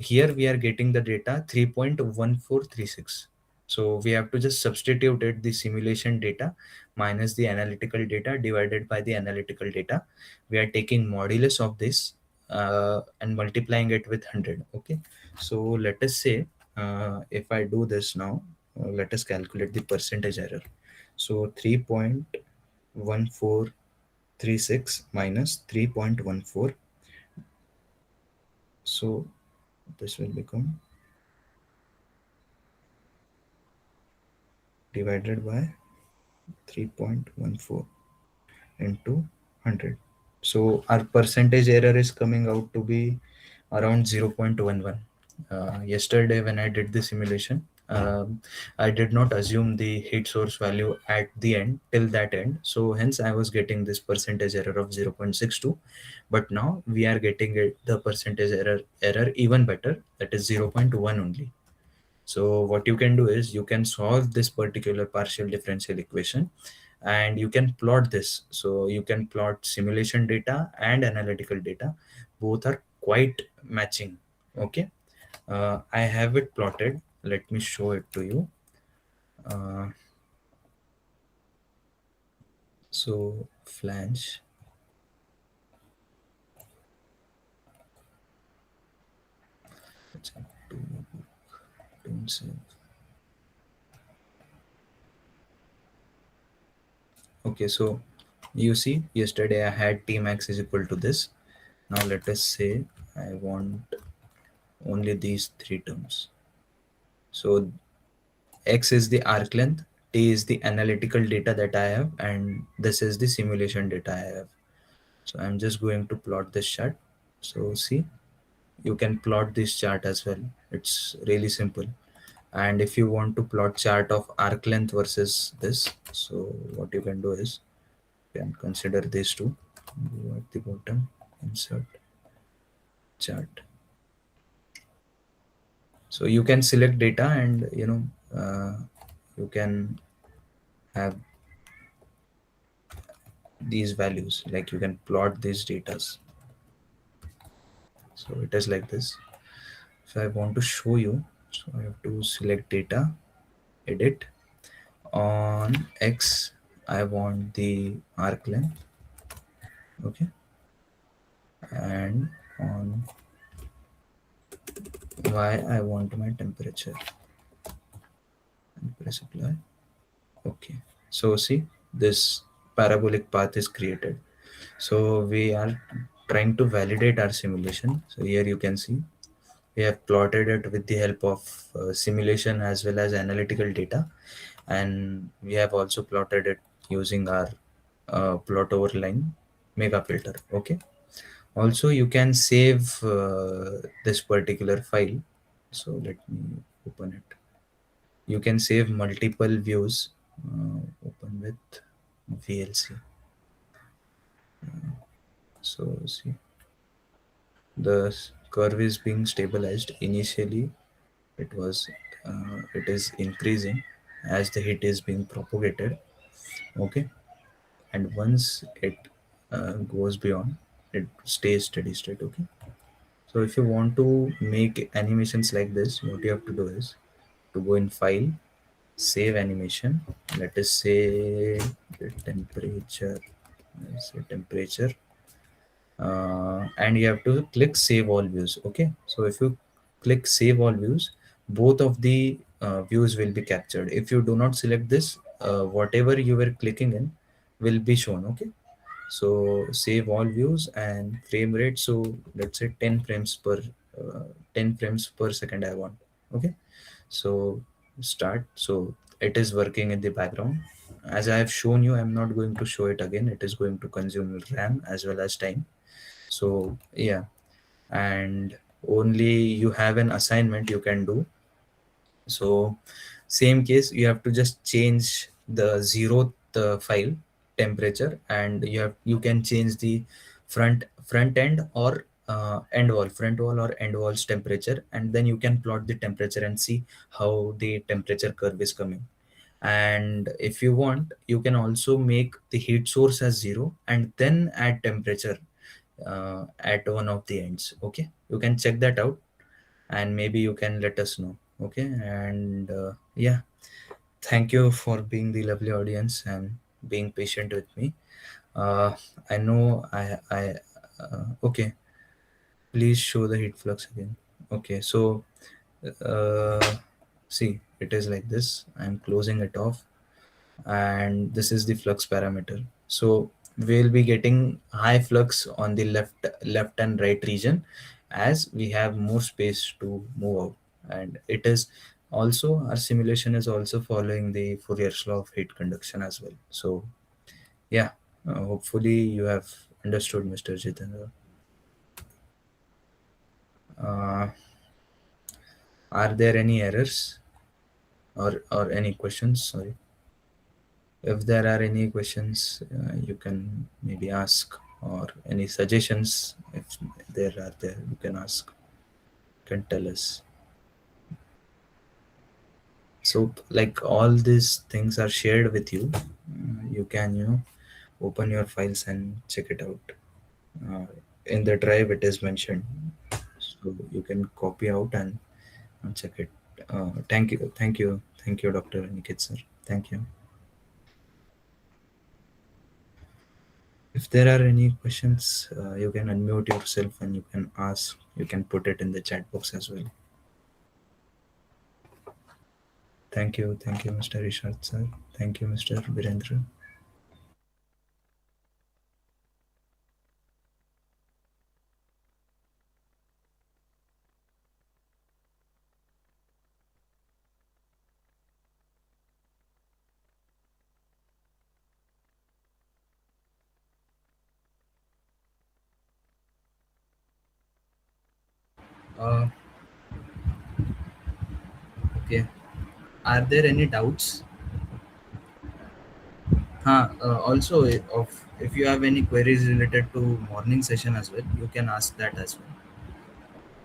[SPEAKER 10] here we are getting the data 3.1436. So we have to just substitute it, the simulation data minus the analytical data divided by the analytical data. We are taking modulus of this and multiplying it with 100. Okay, so let us say if I do this now, let us calculate the percentage error. So 3.1436 minus 3.14. So this will become divided by 3.14 into 100. So our percentage error is coming out to be around 0.11. Yesterday when I did the simulation, I did not assume the heat source value at the end till that end. So hence I was getting this percentage error of 0.62. But now we are getting the percentage error even better, that is 0.1 only. So what you can do is you can solve this particular partial differential equation and you can plot this. So you can plot simulation data and analytical data. Both are quite matching. Okay. I have it plotted. Let me show it to you. So flange. Don't save. Okay, so you see yesterday I had T max is equal to this. Now let us say I want only these three terms. So X is the arc length, T is the analytical data that I have, and this is the simulation data I have. So I'm just going to plot this chart. So see, you can plot this chart as well. It's really simple. And if you want to plot chart of arc length versus this, so what you can do is you can consider these two. Go at the bottom, insert chart. So you can select data and you can have these values, like you can plot these datas. So it is like this. If I want to show you, so I have to select data, edit. On X I want the arc length, okay, and on Y I want my temperature, and press apply. Okay, so see, this parabolic path is created. So we are trying to validate our simulation. So here you can see we have plotted it with the help of simulation as well as analytical data, and we have also plotted it using our plot over line mega filter. Okay, also you can save this particular file. So let me open it. You can save multiple views. Open with VLC. So see, the curve is being stabilized. Initially it is increasing as the heat is being propagated. Okay, and once it goes beyond, it stays steady state. Okay, so if you want to make animations like this, what you have to do is to go in file, save animation. Let us say the temperature. Let's say temperature. And you have to click save all views. Okay, so if you click save all views, both of the views will be captured. If you do not select this, whatever you were clicking in will be shown. Okay, so save all views and frame rate, so let's say 10 frames per 10 frames per second I want. Okay, so start. So it is working in the background. As I have shown you, I'm not going to show it again. It is going to consume RAM as well as time. So yeah, and only you have an assignment you can do. So same case, you have to just change the zeroth file temperature, and you can change the front end or front wall or end wall's temperature, and then you can plot the temperature and see how the temperature curve is coming. And if you want, you can also make the heat source as 0 and then add temperature at one of the ends. Okay, you can check that out and maybe you can let us know. Okay, and yeah, thank you for being the lovely audience and being patient with me. I know okay, please show the heat flux again. Okay, so uh, see, it is like this. I'm closing it off, and this is the flux parameter. So we'll be getting high flux on the left and right region as we have more space to move out. And it is also, our simulation is also following the Fourier's law of heat conduction as well. So yeah, hopefully you have understood, Mr. Jitendra. uh, are there any errors or any questions? Sorry. If there are any questions, you can maybe ask, or any suggestions, if there are there, you can ask, can tell us. So like all these things are shared with you. You can, open your files and check it out. In the drive it is mentioned, so you can copy out and check it. Thank you, Dr. Aniket sir. Thank you. If there are any questions, you can unmute yourself and you can ask. You can put it in the chat box as well. Thank you, Mr. Rishad sir. Thank you, Mr. Virendra. Uh, okay. Are there any doubts? Also, if you have any queries related to morning session as well, you can ask that as well.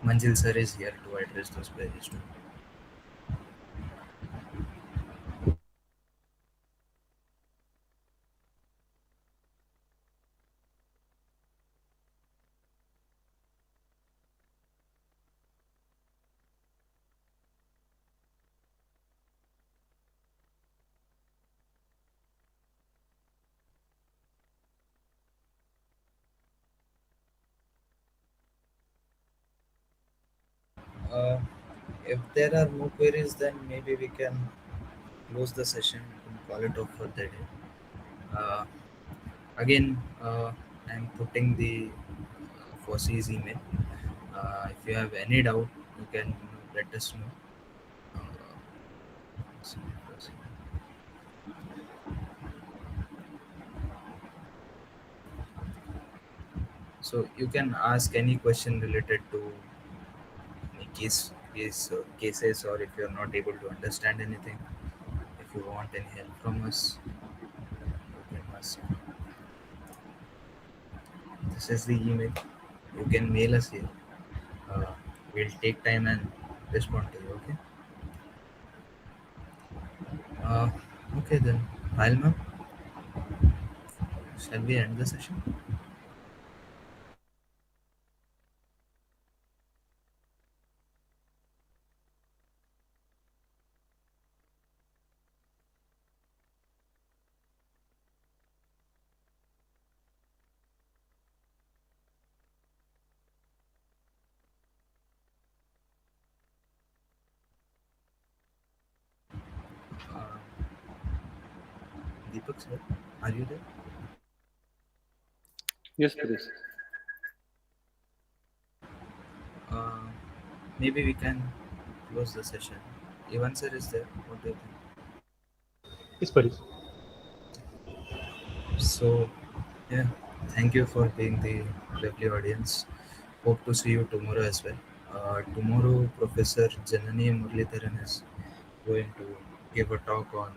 [SPEAKER 10] Manjil sir is here to address those queries too. Uh, if there are no queries, then maybe we can close the session and call it off for the day. Uh, Again, I'm putting the FOSSEE's email. If you have any doubt, you can let us know. So you can ask any question related to any cases, or if you're not able to understand anything, if you want any help from us, you can ask. This is the email. You can mail us here. Uh, we'll take time and respond to you. Okay. Uh, okay then. File ma'am. Shall we end the session? Uh, Deepak sir, are you there?
[SPEAKER 7] Yes, please.
[SPEAKER 10] Uh, Maybe we can close the session. Ivan sir is there. What do you think?
[SPEAKER 8] Yes, Paris.
[SPEAKER 10] So, yeah, thank you for being the lovely audience. Hope to see you tomorrow as well. Tomorrow, Professor Janani Muralidharan is going to give a talk on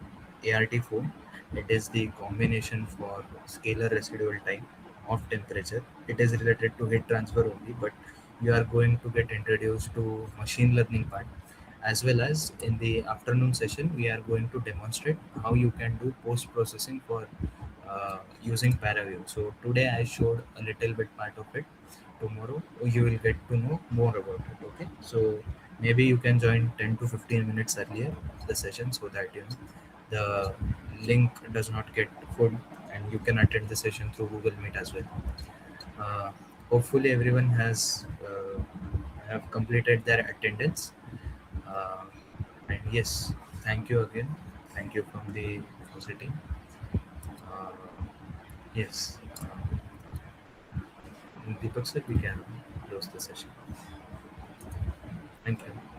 [SPEAKER 10] ART foam. It is the combination for scalar residual time of temperature. It is related to heat transfer only, but you are going to get introduced to machine learning part, as well as in the afternoon session we are going to demonstrate how you can do post processing for using paraview. So today I showed a little bit part of it. Tomorrow you will get to know more about it. Okay, so maybe you can join 10 to 15 minutes earlier the session, so that the link does not get full and you can attend the session through Google Meet as well. uh, Hopefully everyone has have completed their attendance. uh, and yes, thank you again. Thank you from the FOSSEE team. Yes, Deepak sir, we can close the session. Thank you.